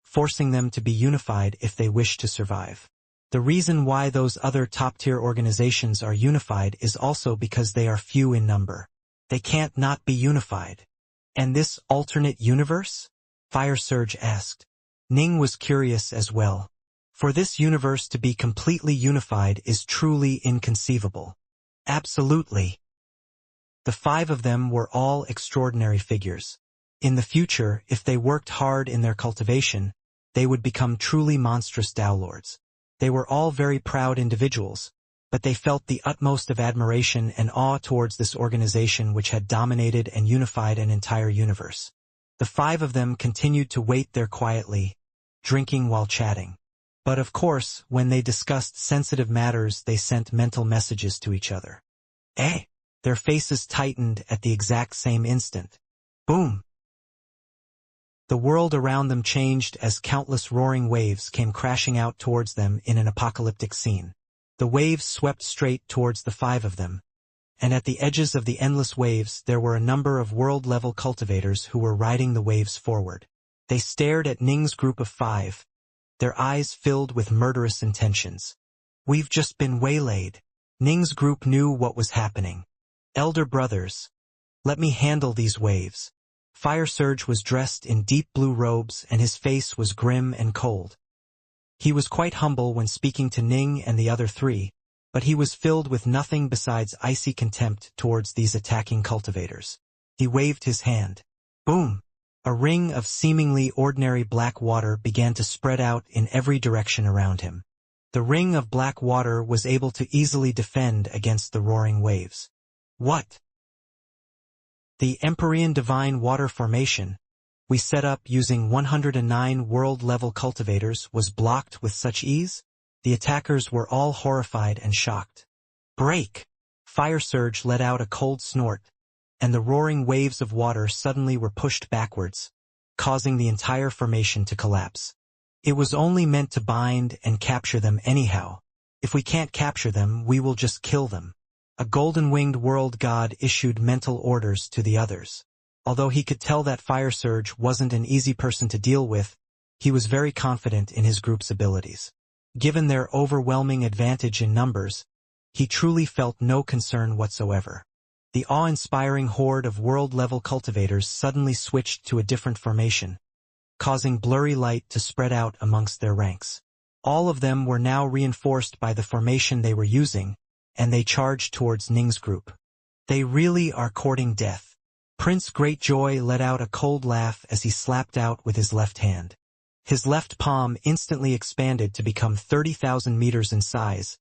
forcing them to be unified if they wish to survive. The reason why those other top-tier organizations are unified is also because they are few in number. They can't not be unified." "And this alternate universe?" Fire Surge asked. Ning was curious as well. For this universe to be completely unified is truly inconceivable. Absolutely. The 5 of them were all extraordinary figures. In the future, if they worked hard in their cultivation, they would become truly monstrous Tao Lords. They were all very proud individuals, but they felt the utmost of admiration and awe towards this organization which had dominated and unified an entire universe. The 5 of them continued to wait there quietly, drinking while chatting. But of course, when they discussed sensitive matters, they sent mental messages to each other. "Eh?" Their faces tightened at the exact same instant. Boom! The world around them changed as countless roaring waves came crashing out towards them in an apocalyptic scene. The waves swept straight towards the 5 of them, and at the edges of the endless waves there were a number of world-level cultivators who were riding the waves forward. They stared at Ning's group of 5, their eyes filled with murderous intentions. "We've just been waylaid." Ning's group knew what was happening. "Elder brothers, let me handle these waves." Fire Surge was dressed in deep blue robes and his face was grim and cold. He was quite humble when speaking to Ning and the other 3, but he was filled with nothing besides icy contempt towards these attacking cultivators. He waved his hand. Boom! A ring of seemingly ordinary black water began to spread out in every direction around him. The ring of black water was able to easily defend against the roaring waves. What? The Empyrean Divine Water Formation, we set up using 109 world-level cultivators, was blocked with such ease? The attackers were all horrified and shocked. Break! Fire Surge let out a cold snort, and the roaring waves of water suddenly were pushed backwards, causing the entire formation to collapse. It was only meant to bind and capture them anyhow. If we can't capture them, we will just kill them. A golden-winged world god issued mental orders to the others. Although he could tell that Fire Surge wasn't an easy person to deal with, he was very confident in his group's abilities. Given their overwhelming advantage in numbers, he truly felt no concern whatsoever. The awe-inspiring horde of world-level cultivators suddenly switched to a different formation, causing blurry light to spread out amongst their ranks. All of them were now reinforced by the formation they were using, and they charged towards Ning's group. They really are courting death. Prince Greatjoy let out a cold laugh as he slapped out with his left hand. His left palm instantly expanded to become 30,000 meters in size,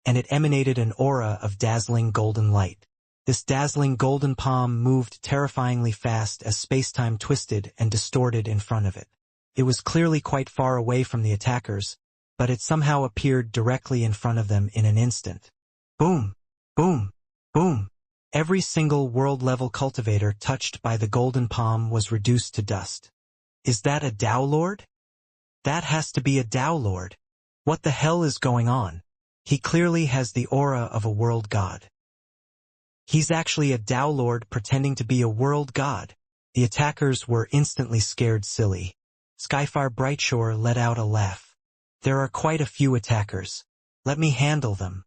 and it emanated an aura of dazzling golden light. This dazzling golden palm moved terrifyingly fast as space-time twisted and distorted in front of it. It was clearly quite far away from the attackers, but it somehow appeared directly in front of them in an instant. Boom! Boom! Boom! Every single world-level cultivator touched by the golden palm was reduced to dust. Is that a Dao Lord? That has to be a Dao Lord. What the hell is going on? He clearly has the aura of a world god. He's actually a Dao Lord pretending to be a world god. The attackers were instantly scared silly. Skyfire Brightshore let out a laugh. There are quite a few attackers. Let me handle them.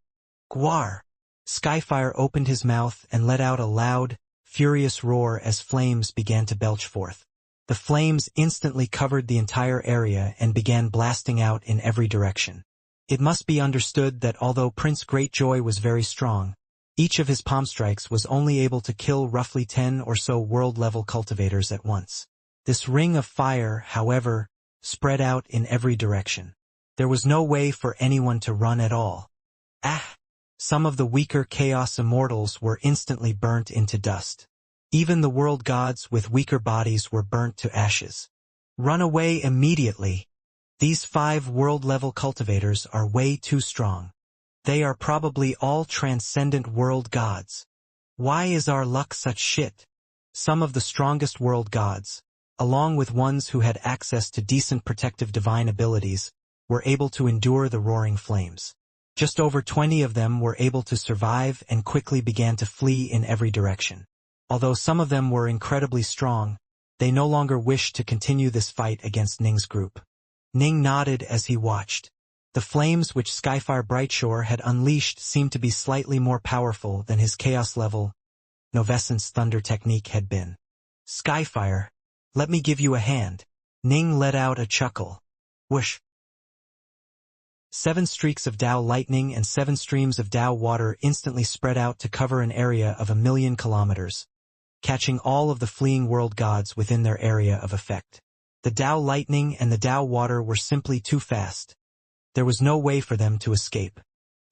Gwar! Skyfire opened his mouth and let out a loud, furious roar as flames began to belch forth. The flames instantly covered the entire area and began blasting out in every direction. It must be understood that although Prince Greatjoy was very strong, each of his palm strikes was only able to kill roughly 10 or so world-level cultivators at once. This ring of fire, however, spread out in every direction. There was no way for anyone to run at all. Some of the weaker Chaos Immortals were instantly burnt into dust. Even the world gods with weaker bodies were burnt to ashes. Run away immediately. These 5 world-level cultivators are way too strong. They are probably all transcendent world gods. Why is our luck such shit? Some of the strongest world gods, along with ones who had access to decent protective divine abilities, were able to endure the roaring flames. Just over 20 of them were able to survive and quickly began to flee in every direction. Although some of them were incredibly strong, they no longer wished to continue this fight against Ning's group. Ning nodded as he watched. The flames which Skyfire Brightshore had unleashed seemed to be slightly more powerful than his chaos-level Novescence Thunder technique had been. Skyfire, let me give you a hand. Ning let out a chuckle. Whoosh. 7 streaks of Dao lightning and 7 streams of Dao water instantly spread out to cover an area of 1,000,000 kilometers, catching all of the fleeing world gods within their area of effect. The Dao lightning and the Dao water were simply too fast. There was no way for them to escape.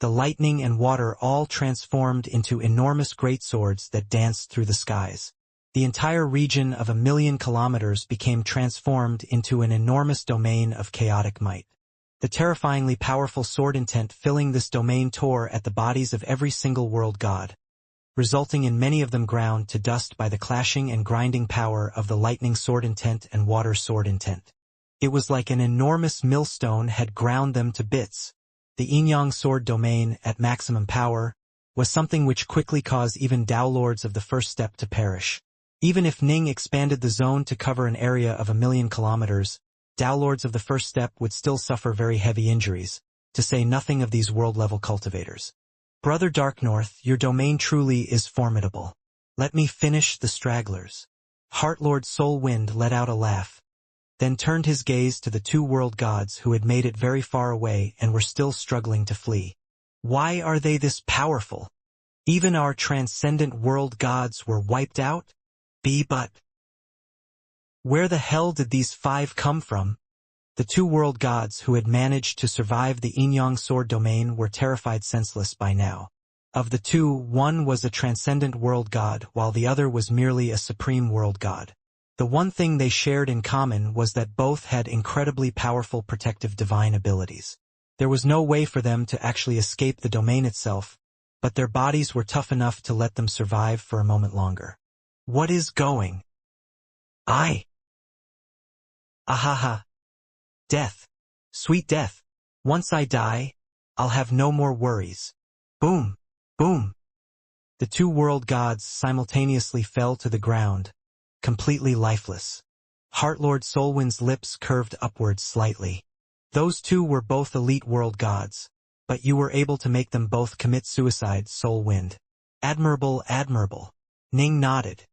The lightning and water all transformed into enormous greatswords that danced through the skies. The entire region of 1,000,000 kilometers became transformed into an enormous domain of chaotic might. The terrifyingly powerful sword intent filling this domain tore at the bodies of every single world god, resulting in many of them ground to dust by the clashing and grinding power of the lightning sword intent and water sword intent. It was like an enormous millstone had ground them to bits. The Yin-Yang sword domain, at maximum power, was something which quickly caused even Dao Lords of the first step to perish. Even if Ning expanded the zone to cover an area of 1,000,000 kilometers, Dao Lords of the first step would still suffer very heavy injuries, to say nothing of these world-level cultivators. Brother Darknorth, your domain truly is formidable. Let me finish the stragglers. Heartlord Soulwind let out a laugh, then turned his gaze to the 2 world gods who had made it very far away and were still struggling to flee. Why are they this powerful? Even our transcendent world gods were wiped out? But where the hell did these 5 come from? The 2 world gods who had managed to survive the Yin-Yang sword domain were terrified senseless by now. Of the 2, one was a transcendent world god while the other was merely a supreme world god. The one thing they shared in common was that both had incredibly powerful protective divine abilities. There was no way for them to actually escape the domain itself, but their bodies were tough enough to let them survive for a moment longer. What is going? Ahaha. Death. Sweet death. Once I die, I'll have no more worries. Boom. Boom. The 2 world gods simultaneously fell to the ground, completely lifeless. Heartlord Soulwind's lips curved upwards slightly. Those 2 were both elite world gods, but you were able to make them both commit suicide, Soulwind. Admirable, admirable. Ning nodded.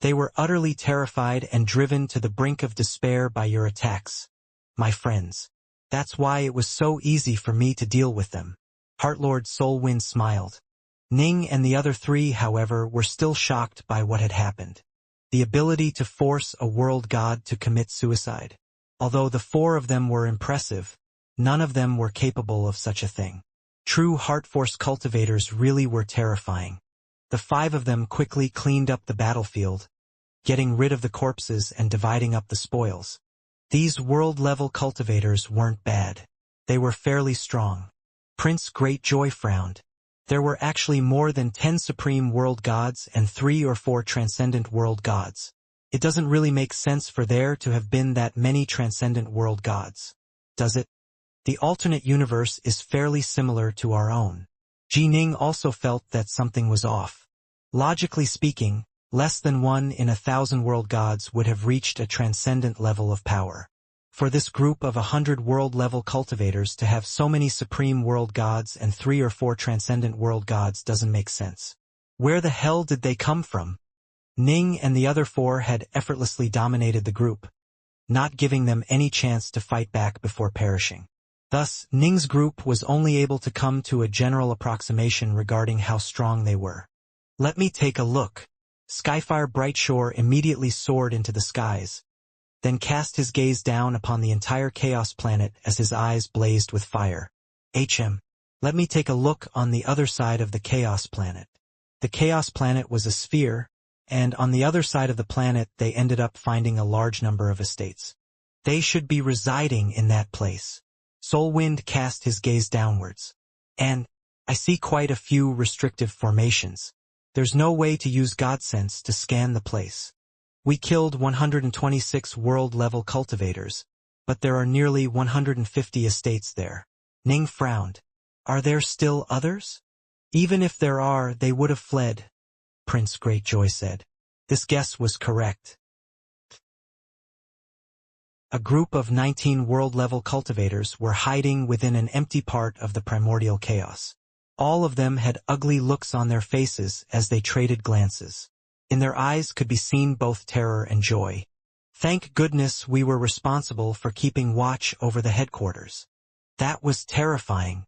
They were utterly terrified and driven to the brink of despair by your attacks, my friends. That's why it was so easy for me to deal with them. Heartlord Soulwind smiled. Ning and the other 3, however, were still shocked by what had happened. The ability to force a world god to commit suicide. Although the 4 of them were impressive, none of them were capable of such a thing. True Heart Force cultivators really were terrifying. The 5 of them quickly cleaned up the battlefield, getting rid of the corpses and dividing up the spoils. These world-level cultivators weren't bad. They were fairly strong. Prince Greatjoy frowned. There were actually more than 10 supreme world gods and 3 or 4 transcendent world gods. It doesn't really make sense for there to have been that many transcendent world gods, does it? The alternate universe is fairly similar to our own. Ning also felt that something was off. Logically speaking, less than 1 in 1,000 world gods would have reached a transcendent level of power. For this group of 100 world-level cultivators to have so many supreme world gods and 3 or 4 transcendent world gods doesn't make sense. Where the hell did they come from? Ning and the other 4 had effortlessly dominated the group, not giving them any chance to fight back before perishing. Thus, Ning's group was only able to come to a general approximation regarding how strong they were. Let me take a look. Skyfire Brightshore immediately soared into the skies, then cast his gaze down upon the entire Chaos Planet as his eyes blazed with fire. Let me take a look on the other side of the Chaos Planet. The Chaos Planet was a sphere, and on the other side of the planet they ended up finding a large number of estates. They should be residing in that place. Soulwind cast his gaze downwards. And I see quite a few restrictive formations. There's no way to use Godsense to scan the place. We killed 126 world-level cultivators, but there are nearly 150 estates there. Ning frowned. Are there still others? Even if there are, they would have fled, Prince Greatjoy said. This guess was correct. A group of 19 world-level cultivators were hiding within an empty part of the primordial chaos. All of them had ugly looks on their faces as they traded glances. In their eyes could be seen both terror and joy. Thank goodness we were responsible for keeping watch over the headquarters. That was terrifying.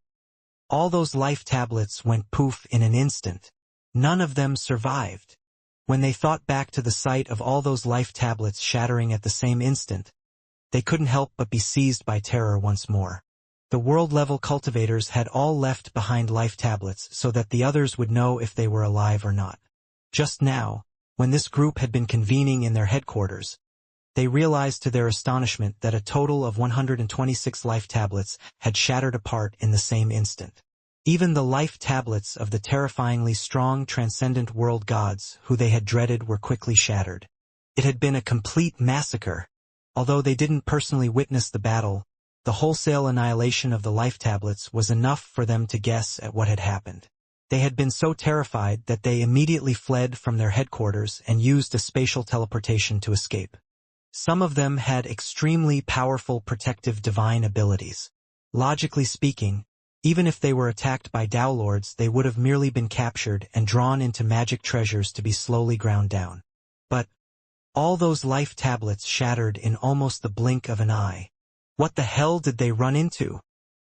All those life tablets went poof in an instant. None of them survived. When they thought back to the sight of all those life tablets shattering at the same instant, they couldn't help but be seized by terror once more. The world-level cultivators had all left behind life tablets so that the others would know if they were alive or not. Just now, when this group had been convening in their headquarters, they realized to their astonishment that a total of 126 life tablets had shattered apart in the same instant. Even the life tablets of the terrifyingly strong transcendent world gods who they had dreaded were quickly shattered. It had been a complete massacre. Although they didn't personally witness the battle, the wholesale annihilation of the life tablets was enough for them to guess at what had happened. They had been so terrified that they immediately fled from their headquarters and used a spatial teleportation to escape. Some of them had extremely powerful protective divine abilities. Logically speaking, even if they were attacked by Tao Lords, they would have merely been captured and drawn into magic treasures to be slowly ground down. But all those life tablets shattered in almost the blink of an eye. What the hell did they run into?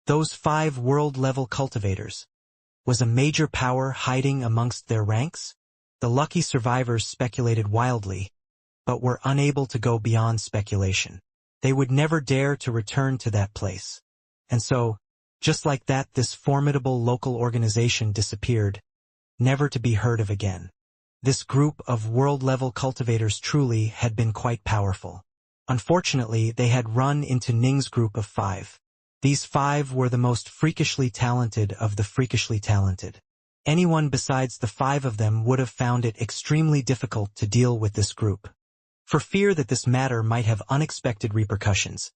Those 5 world-level cultivators. Was a major power hiding amongst their ranks? The lucky survivors speculated wildly, but were unable to go beyond speculation. They would never dare to return to that place. And so, just like that, this formidable local organization disappeared, never to be heard of again. This group of world-level cultivators truly had been quite powerful. Unfortunately, they had run into Ning's group of 5. These 5 were the most freakishly talented of the freakishly talented. Anyone besides the 5 of them would have found it extremely difficult to deal with this group. For fear that this matter might have unexpected repercussions,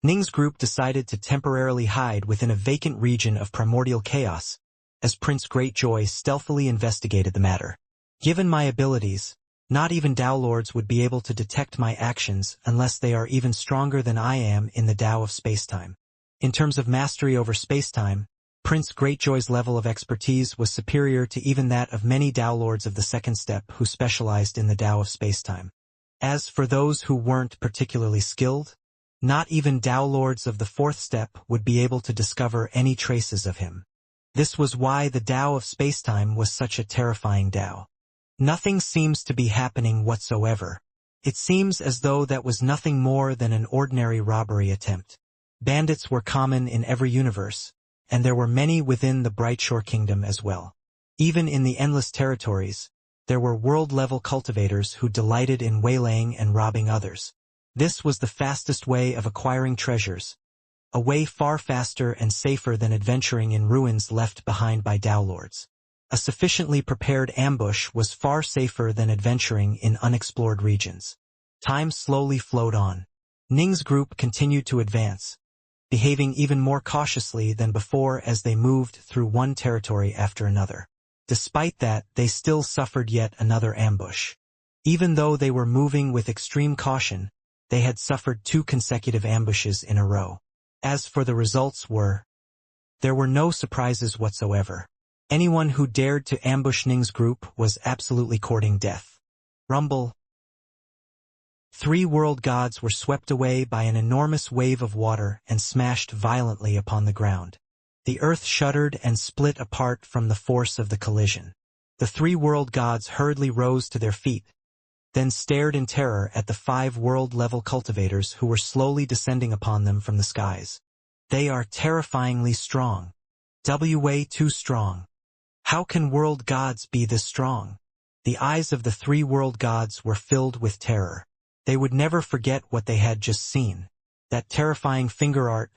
Ning's group decided to temporarily hide within a vacant region of primordial chaos, as Prince Greatjoy stealthily investigated the matter. Given my abilities, not even Tao Lords would be able to detect my actions unless they are even stronger than I am in the Tao of spacetime. In terms of mastery over spacetime, Prince Greatjoy's level of expertise was superior to even that of many Tao Lords of the second step who specialized in the Tao of spacetime. As for those who weren't particularly skilled, not even Tao Lords of the fourth step would be able to discover any traces of him. This was why the Tao of spacetime was such a terrifying Tao. Nothing seems to be happening whatsoever. It seems as though that was nothing more than an ordinary robbery attempt. Bandits were common in every universe, and there were many within the Brightshore Kingdom as well. Even in the Endless Territories, there were world-level cultivators who delighted in waylaying and robbing others. This was the fastest way of acquiring treasures, a way far faster and safer than adventuring in ruins left behind by Tao Lords. A sufficiently prepared ambush was far safer than adventuring in unexplored regions. Time slowly flowed on. Ning's group continued to advance, behaving even more cautiously than before as they moved through one territory after another. Despite that, they still suffered yet another ambush. Even though they were moving with extreme caution, they had suffered 2 consecutive ambushes in a row. As for the results there were no surprises whatsoever. Anyone who dared to ambush Ning's group was absolutely courting death. Rumble. 3 world gods were swept away by an enormous wave of water and smashed violently upon the ground. The earth shuddered and split apart from the force of the collision. The 3 world gods hurriedly rose to their feet, then stared in terror at the 5 world-level cultivators who were slowly descending upon them from the skies. They are terrifyingly strong. Way too strong. How can world gods be this strong? The eyes of the 3 world gods were filled with terror. They would never forget what they had just seen. That terrifying finger art.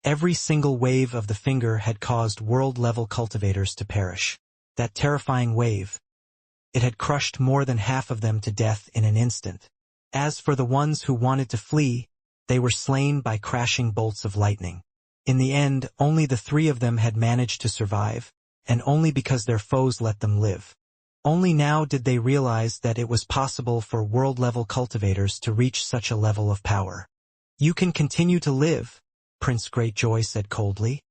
Every single wave of the finger had caused world-level cultivators to perish. That terrifying wave. It had crushed more than half of them to death in an instant. As for the ones who wanted to flee, they were slain by crashing bolts of lightning. In the end, only the 3 of them had managed to survive, and only because their foes let them live. Only now did they realize that it was possible for world-level cultivators to reach such a level of power. "You can continue to live," Prince Greatjoy said coldly.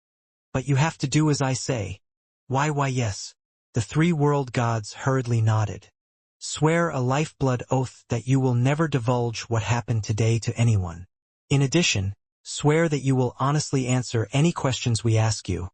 "But you have to do as I say." Why yes. The 3 world gods hurriedly nodded. "Swear a lifeblood oath that you will never divulge what happened today to anyone. In addition, swear that you will honestly answer any questions we ask you."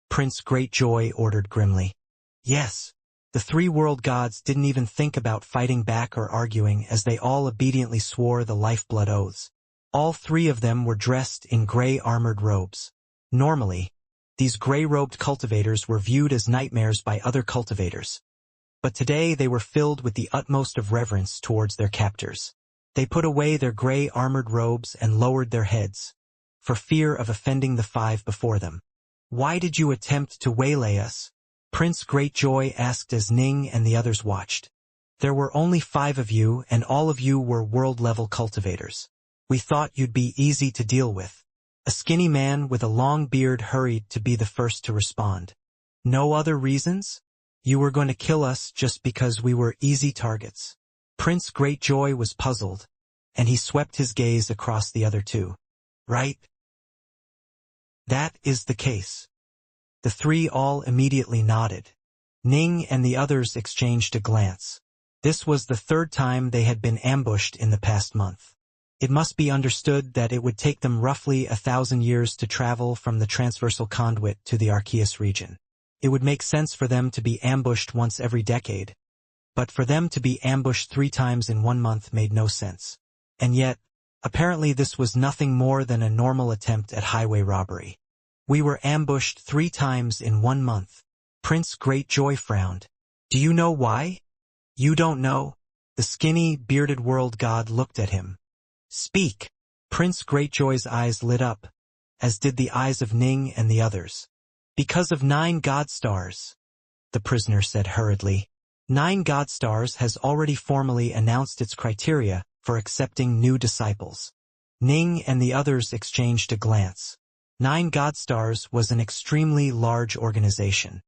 Prince Greatjoy ordered grimly. Yes. The 3 world gods didn't even think about fighting back or arguing as they all obediently swore the lifeblood oaths. All 3 of them were dressed in gray armored robes. Normally, these gray-robed cultivators were viewed as nightmares by other cultivators. But today they were filled with the utmost of reverence towards their captors. They put away their gray armored robes and lowered their heads, for fear of offending the 5 before them. "Why did you attempt to waylay us?" Prince Greatjoy asked as Ning and the others watched. "There were only 5 of you, and all of you were world-level cultivators. We thought you'd be easy to deal with." A skinny man with a long beard hurried to be the first to respond. "No other reasons? You were going to kill us just because we were easy targets." Prince Greatjoy was puzzled, and he swept his gaze across the other 2. "Right? That is the case." The 3 all immediately nodded. Ning and the others exchanged a glance. This was the 3rd time they had been ambushed in the past month. It must be understood that it would take them roughly 1,000 years to travel from the transversal conduit to the Arceus region. It would make sense for them to be ambushed once every decade, but for them to be ambushed 3 times in 1 month made no sense. And yet, apparently this was nothing more than a normal attempt at highway robbery. "We were ambushed 3 times in 1 month. Prince Greatjoy frowned. "Do you know why?" "You don't know?" The skinny, bearded world god looked at him. "Speak." Prince Greatjoy's eyes lit up, as did the eyes of Ning and the others. "Because of 9 god stars," the prisoner said hurriedly. 9 god stars has already formally announced its criteria for accepting new disciples. Ning and the others exchanged a glance. 9 god stars was an extremely large organization.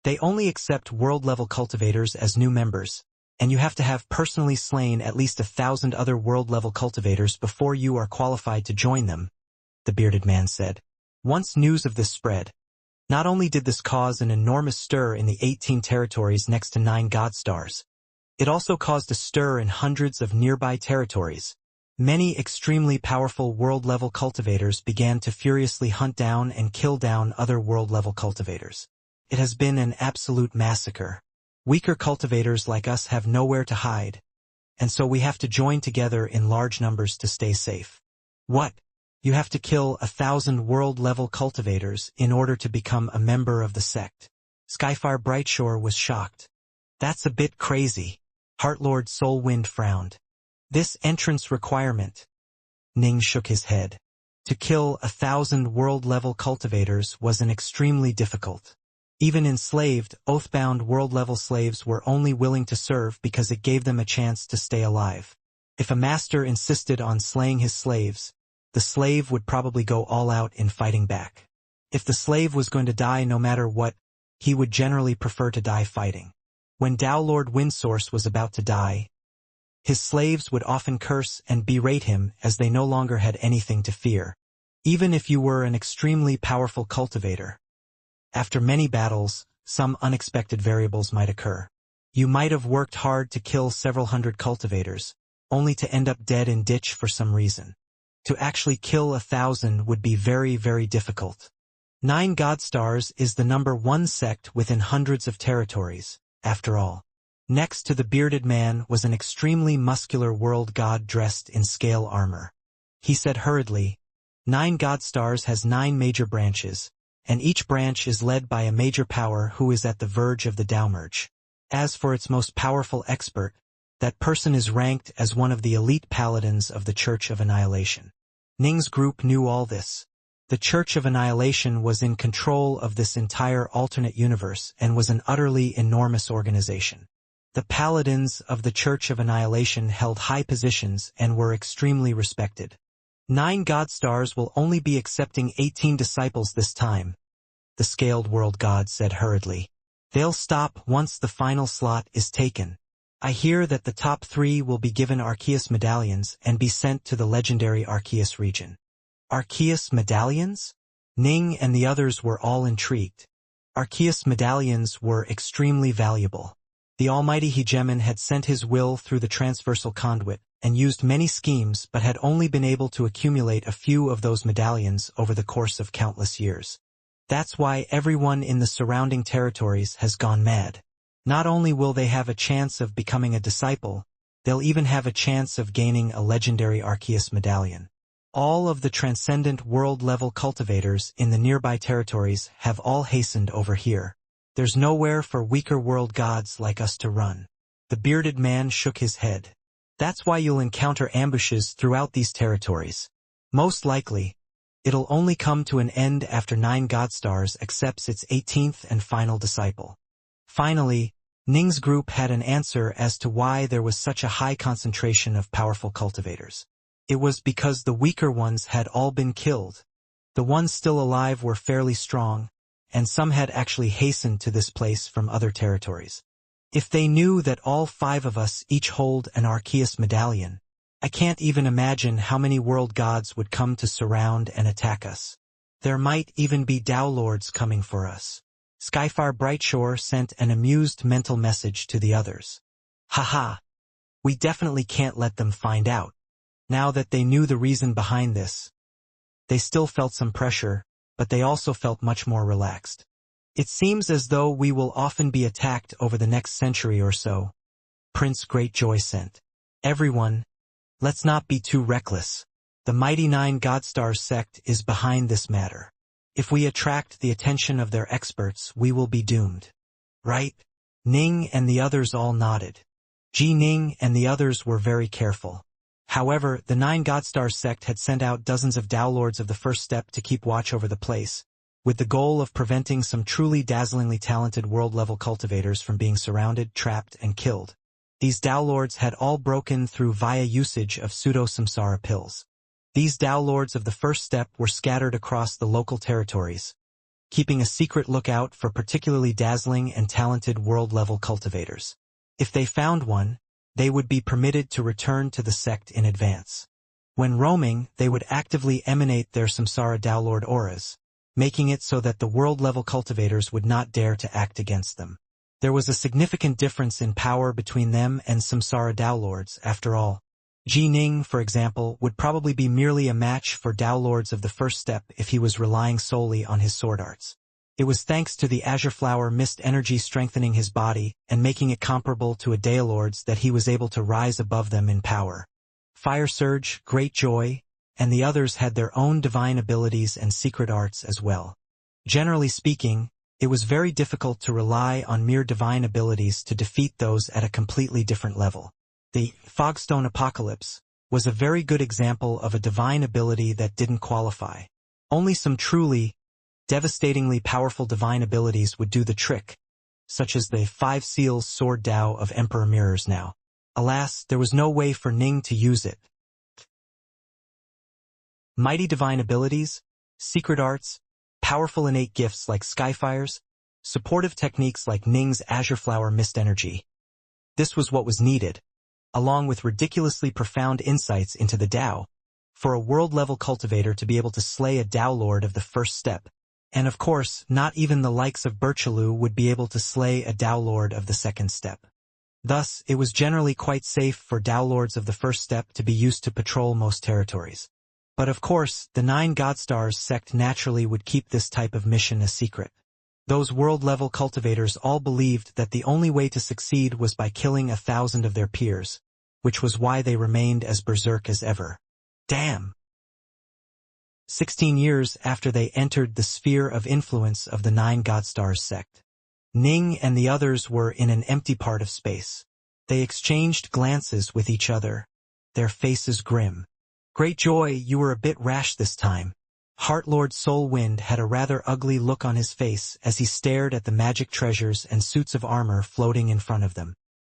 They only accept world-level cultivators as new members, and you have to have personally slain at least 1,000 other world-level cultivators before you are qualified to join them, the bearded man said. Once news of this spread, not only did this cause an enormous stir in the 18 territories next to 9 god stars, it also caused a stir in hundreds of nearby territories. Many extremely powerful world-level cultivators began to furiously hunt down and kill down other world-level cultivators. It has been an absolute massacre. Weaker cultivators like us have nowhere to hide, and so we have to join together in large numbers to stay safe. What? You have to kill 1,000 world-level cultivators in order to become a member of the sect? Skyfire Brightshore was shocked. That's a bit crazy. Heartlord Soulwind frowned. This entrance requirement. Ning shook his head. To kill 1,000 world-level cultivators was an extremely difficult. Even enslaved, oath-bound world-level slaves were only willing to serve because it gave them a chance to stay alive. If a master insisted on slaying his slaves, the slave would probably go all out in fighting back. If the slave was going to die no matter what, he would generally prefer to die fighting. When Tao Lord Windsource was about to die, his slaves would often curse and berate him as they no longer had anything to fear. Even if you were an extremely powerful cultivator, after many battles, some unexpected variables might occur. You might have worked hard to kill several hundred cultivators, only to end up dead in ditch for some reason. To actually kill 1,000 would be very, very difficult. 9 Godstars is the number 1 sect within hundreds of territories, after all. Next to the bearded man was an extremely muscular world god dressed in scale armor. He said hurriedly, 9 Godstars has 9 major branches, and each branch is led by a major power who is at the verge of the Tao merge. As for its most powerful expert, that person is ranked as one of the elite paladins of the Church of Annihilation. Ning's group knew all this. The Church of Annihilation was in control of this entire alternate universe and was an utterly enormous organization. The paladins of the Church of Annihilation held high positions and were extremely respected. 9 Godstars will only be accepting 18 disciples this time, the scaled world god said hurriedly. They'll stop once the final slot is taken. I hear that the top 3 will be given Arceus medallions and be sent to the legendary Arceus region. Arceus medallions? Ning and the others were all intrigued. Arceus medallions were extremely valuable. The almighty Hegemon had sent his will through the transversal conduit and used many schemes but had only been able to accumulate a few of those medallions over the course of countless years. That's why everyone in the surrounding territories has gone mad. Not only will they have a chance of becoming a disciple, they'll even have a chance of gaining a legendary Arceus medallion. All of the transcendent world-level cultivators in the nearby territories have all hastened over here. There's nowhere for weaker world gods like us to run. The bearded man shook his head. That's why you'll encounter ambushes throughout these territories. Most likely, it'll only come to an end after 9 Godstars accepts its 18th and final disciple. Finally, Ning's group had an answer as to why there was such a high concentration of powerful cultivators. It was because the weaker ones had all been killed. The ones still alive were fairly strong, and some had actually hastened to this place from other territories. If they knew that all 5 of us each hold an Arceus medallion, I can't even imagine how many world gods would come to surround and attack us. There might even be Tao Lords coming for us. Skyfire Brightshore sent an amused mental message to the others. Haha. We definitely can't let them find out. Now that they knew the reason behind this, they still felt some pressure, but they also felt much more relaxed. It seems as though we will often be attacked over the next century or so. Prince Greatjoy sent. Everyone, let's not be too reckless. The mighty 9 Godstars sect is behind this matter. If we attract the attention of their experts, we will be doomed. Right? Ning and the others all nodded. Ning and the others were very careful. However, the 9 Godstars sect had sent out dozens of Tao Lords of the first step to keep watch over the place, with the goal of preventing some truly dazzlingly talented world-level cultivators from being surrounded, trapped, and killed. These Tao Lords had all broken through via usage of pseudo-samsara pills. These Tao Lords of the first step were scattered across the local territories, keeping a secret lookout for particularly dazzling and talented world-level cultivators. If they found one, they would be permitted to return to the sect in advance. When roaming, they would actively emanate their samsara Tao Lord auras, making it so that the world-level cultivators would not dare to act against them. There was a significant difference in power between them and samsara Tao Lords, after all. Ning, for example, would probably be merely a match for Tao Lords of the first step if he was relying solely on his sword arts. It was thanks to the Azure Flower mist energy strengthening his body and making it comparable to a Daelords that he was able to rise above them in power. Fire Surge, Greatjoy, and the others had their own divine abilities and secret arts as well. Generally speaking, it was very difficult to rely on mere divine abilities to defeat those at a completely different level. The Fogstone Apocalypse was a very good example of a divine ability that didn't qualify. Only some truly devastatingly powerful divine abilities would do the trick, such as the 5 Seals Sword Dao of Emperor Mirrors now. Alas, there was no way for Ning to use it. Mighty divine abilities, secret arts, powerful innate gifts like Skyfire's, supportive techniques like Ning's Azure Flower Mist Energy. This was what was needed, along with ridiculously profound insights into the Dao, for a world-level cultivator to be able to slay a Dao Lord of the first step. And of course, not even the likes of Birchelu would be able to slay a Dao Lord of the second step. Thus, it was generally quite safe for Dao Lords of the first step to be used to patrol most territories. But of course, the 9 Godstars sect naturally would keep this type of mission a secret. Those world-level cultivators all believed that the only way to succeed was by killing 1,000 of their peers, which was why they remained as berserk as ever. Damn! 16 years after they entered the sphere of influence of the 9 Godstars sect, Ning and the others were in an empty part of space. They exchanged glances with each other, their faces grim. Great Joy, you were a bit rash this time. Heartlord Soulwind had a rather ugly look on his face as he stared at the magic treasures and suits of armor floating in front of them.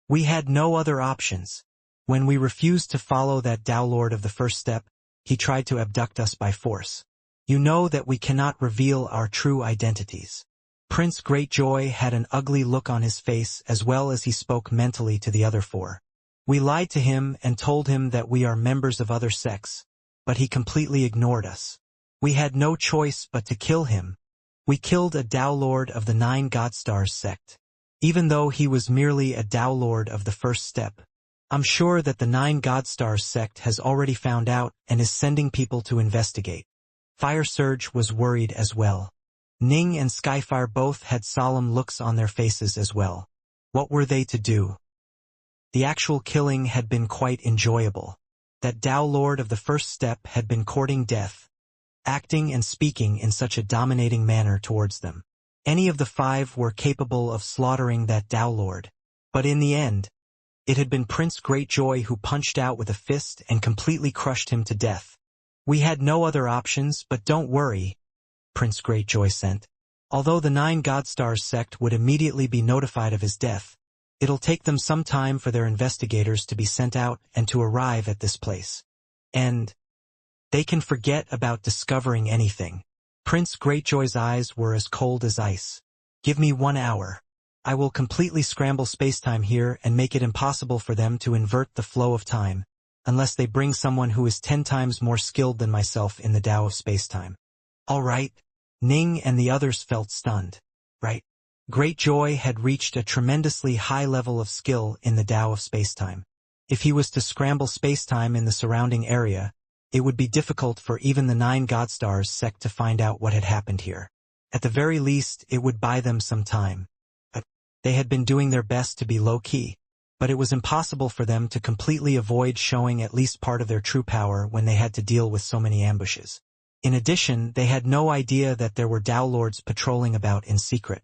We had no other options. When we refused to follow that Dao Lord of the first step, he tried to abduct us by force. You know that we cannot reveal our true identities. Prince Greatjoy had an ugly look on his face as well as he spoke mentally to the other 4. We lied to him and told him that we are members of other sects, but he completely ignored us. We had no choice but to kill him. We killed a Dao Lord of the 9 Godstars sect. Even though he was merely a Dao Lord of the first step. I'm sure that the 9 Godstars sect has already found out and is sending people to investigate. Fire Surge was worried as well. Ning and Skyfire both had solemn looks on their faces as well. What were they to do? The actual killing had been quite enjoyable. That Dao Lord of the first step had been courting death, acting and speaking in such a dominating manner towards them. Any of the 5 were capable of slaughtering that Dao Lord. But in the end, it had been Prince Greatjoy who punched out with a fist and completely crushed him to death. We had no other options, but don't worry, Prince Greatjoy sent. Although the 9 Godstars sect would immediately be notified of his death, it'll take them some time for their investigators to be sent out and to arrive at this place. And they can forget about discovering anything. Prince Greatjoy's eyes were as cold as ice. Give me 1 hour. I will completely scramble spacetime here and make it impossible for them to invert the flow of time, unless they bring someone who is 10 times more skilled than myself in the Tao of spacetime. All right. Ning and the others felt stunned. Right. Greatjoy had reached a tremendously high level of skill in the Tao of spacetime. If he was to scramble spacetime in the surrounding area, it would be difficult for even the 9 Godstars sect to find out what had happened here. At the very least, it would buy them some time. They had been doing their best to be low-key, but it was impossible for them to completely avoid showing at least part of their true power when they had to deal with so many ambushes. In addition, they had no idea that there were Dao Lords patrolling about in secret.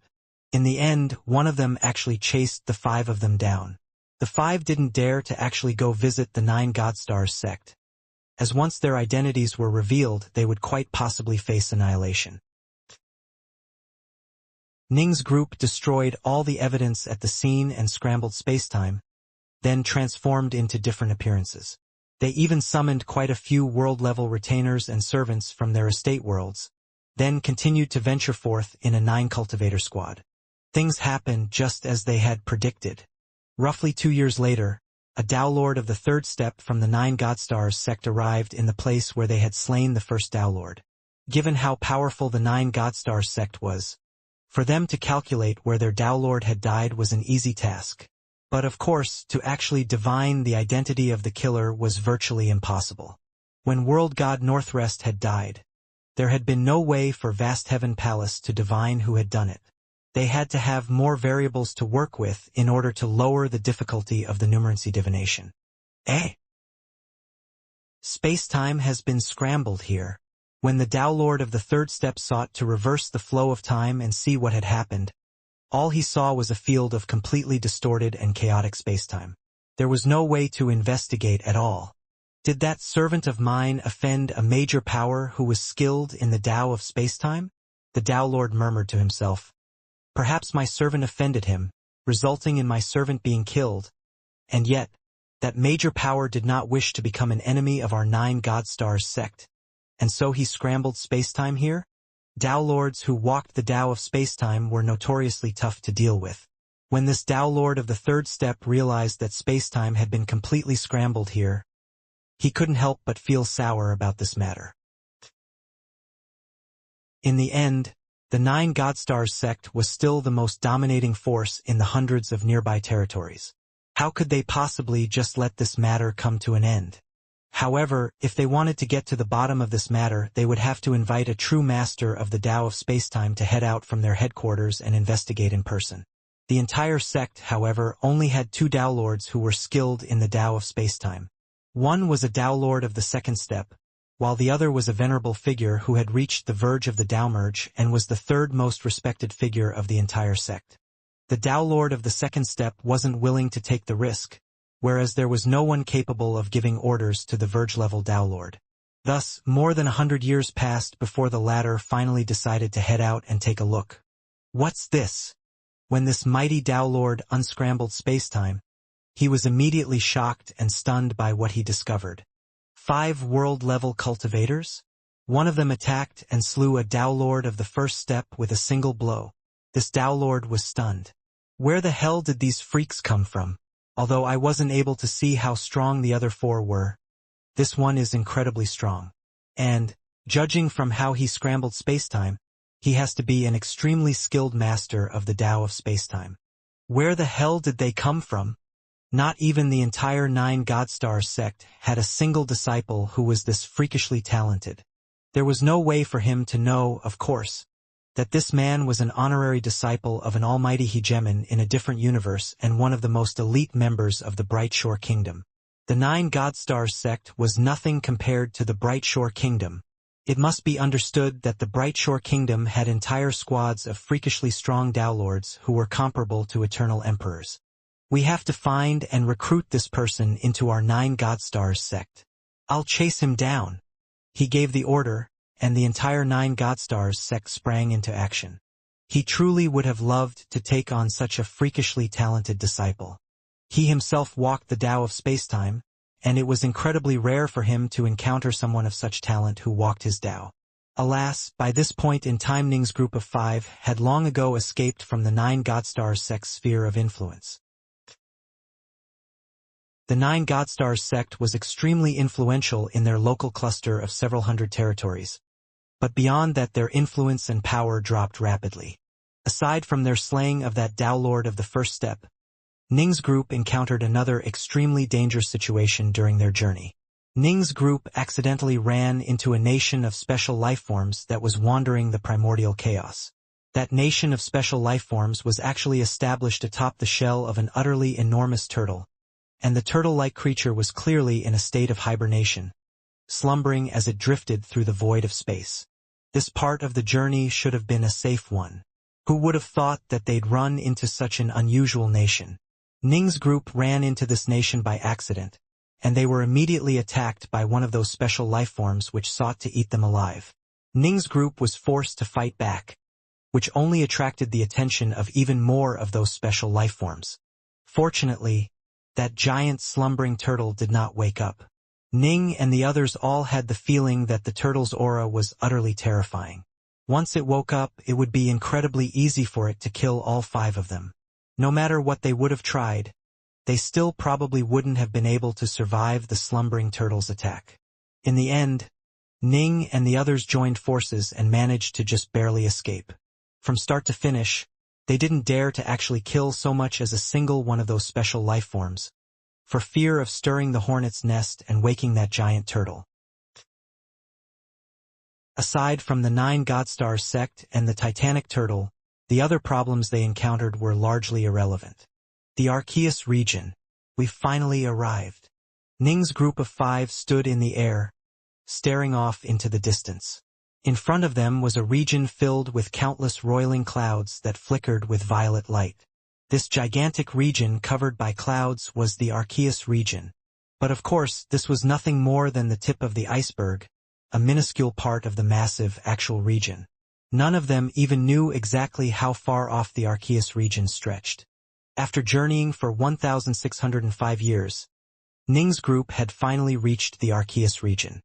In the end, one of them actually chased the 5 of them down. The 5 didn't dare to actually go visit the 9 Godstars sect, as once their identities were revealed, they would quite possibly face annihilation. Ning's group destroyed all the evidence at the scene and scrambled spacetime, then transformed into different appearances. They even summoned quite a few world-level retainers and servants from their estate worlds, then continued to venture forth in a 9-cultivator squad. Things happened just as they had predicted. Roughly 2 years later, a Dao Lord of the third step from the 9 Godstars sect arrived in the place where they had slain the first Dao Lord. Given how powerful the 9 Godstars sect was, for them to calculate where their Dao Lord had died was an easy task. But of course, to actually divine the identity of the killer was virtually impossible. When World God Northrest had died, there had been no way for Vast Heaven Palace to divine who had done it. They had to have more variables to work with in order to lower the difficulty of the numeracy divination. Space-time has been scrambled here. When the Dao Lord of the third step sought to reverse the flow of time and see what had happened, all he saw was a field of completely distorted and chaotic spacetime. There was no way to investigate at all. Did that servant of mine offend a major power who was skilled in the Tao of spacetime? The Tao Lord murmured to himself. Perhaps my servant offended him, resulting in my servant being killed. And yet, that major power did not wish to become an enemy of our 9 God Stars sect. And so he scrambled spacetime here? Tao Lords who walked the Tao of spacetime were notoriously tough to deal with. When this Tao Lord of the 3rd step realized that spacetime had been completely scrambled here, he couldn't help but feel sour about this matter. In the end, the 9 God Stars sect was still the most dominating force in the hundreds of nearby territories. How could they possibly just let this matter come to an end? However, if they wanted to get to the bottom of this matter, they would have to invite a true master of the Tao of spacetime to head out from their headquarters and investigate in person. The entire sect, however, only had 2 Tao Lords who were skilled in the Tao of spacetime. One was a Tao Lord of the 2nd step, while the other was a venerable figure who had reached the verge of the Tao merge and was the 3rd most respected figure of the entire sect. The Tao Lord of the 2nd step wasn't willing to take the risk, whereas there was no one capable of giving orders to the verge-level Tao Lord. Thus, more than 100 years passed before the latter finally decided to head out and take a look. What's this? When this mighty Tao Lord unscrambled spacetime, he was immediately shocked and stunned by what he discovered. 5 world-level cultivators? One of them attacked and slew a Tao Lord of the 1st step with a single blow. This Tao Lord was stunned. Where the hell did these freaks come from? Although I wasn't able to see how strong the other 4 were, this one is incredibly strong. And, judging from how he scrambled spacetime, he has to be an extremely skilled master of the Tao of spacetime. Where the hell did they come from? Not even the entire 9 God Stars sect had a single disciple who was this freakishly talented. There was no way for him to know, of course, that this man was an honorary disciple of an almighty hegemon in a different universe and one of the most elite members of the Bright Shore Kingdom. The 9 God Stars sect was nothing compared to the Bright Shore Kingdom. It must be understood that the Bright Shore Kingdom had entire squads of freakishly strong Tao Lords who were comparable to eternal emperors. We have to find and recruit this person into our 9 God Stars sect. I'll chase him down. He gave the order, and the entire 9 God Stars sect sprang into action. He truly would have loved to take on such a freakishly talented disciple. He himself walked the Tao of spacetime, and it was incredibly rare for him to encounter someone of such talent who walked his Tao. Alas, by this point in time Ning's group of 5 had long ago escaped from the 9 God Stars sect's sphere of influence. The 9 God Stars sect was extremely influential in their local cluster of several hundred territories. But beyond that their influence and power dropped rapidly. Aside from their slaying of that Tao Lord of the 1st step, Ning's group encountered another extremely dangerous situation during their journey. Ning's group accidentally ran into a nation of special lifeforms that was wandering the primordial chaos. That nation of special lifeforms was actually established atop the shell of an utterly enormous turtle, and the turtle-like creature was clearly in a state of hibernation, slumbering as it drifted through the void of space. This part of the journey should have been a safe one. Who would have thought that they'd run into such an unusual nation? Ning's group ran into this nation by accident, and they were immediately attacked by one of those special lifeforms which sought to eat them alive. Ning's group was forced to fight back, which only attracted the attention of even more of those special lifeforms. Fortunately, that giant slumbering turtle did not wake up. Ning and the others all had the feeling that the turtle's aura was utterly terrifying. Once it woke up, it would be incredibly easy for it to kill all 5 of them. No matter what they would have tried, they still probably wouldn't have been able to survive the slumbering turtle's attack. In the end, Ning and the others joined forces and managed to just barely escape. From start to finish, they didn't dare to actually kill so much as a single one of those special lifeforms, for fear of stirring the hornet's nest and waking that giant turtle. Aside from the 9 God Stars sect and the Titanic turtle, the other problems they encountered were largely irrelevant. The Arceus region. We finally arrived. Ning's group of 5 stood in the air, staring off into the distance. In front of them was a region filled with countless roiling clouds that flickered with violet light. This gigantic region covered by clouds was the Arceus region. But of course, this was nothing more than the tip of the iceberg, a minuscule part of the massive actual region. None of them even knew exactly how far off the Arceus region stretched. After journeying for 1,605 years, Ning's group had finally reached the Arceus region.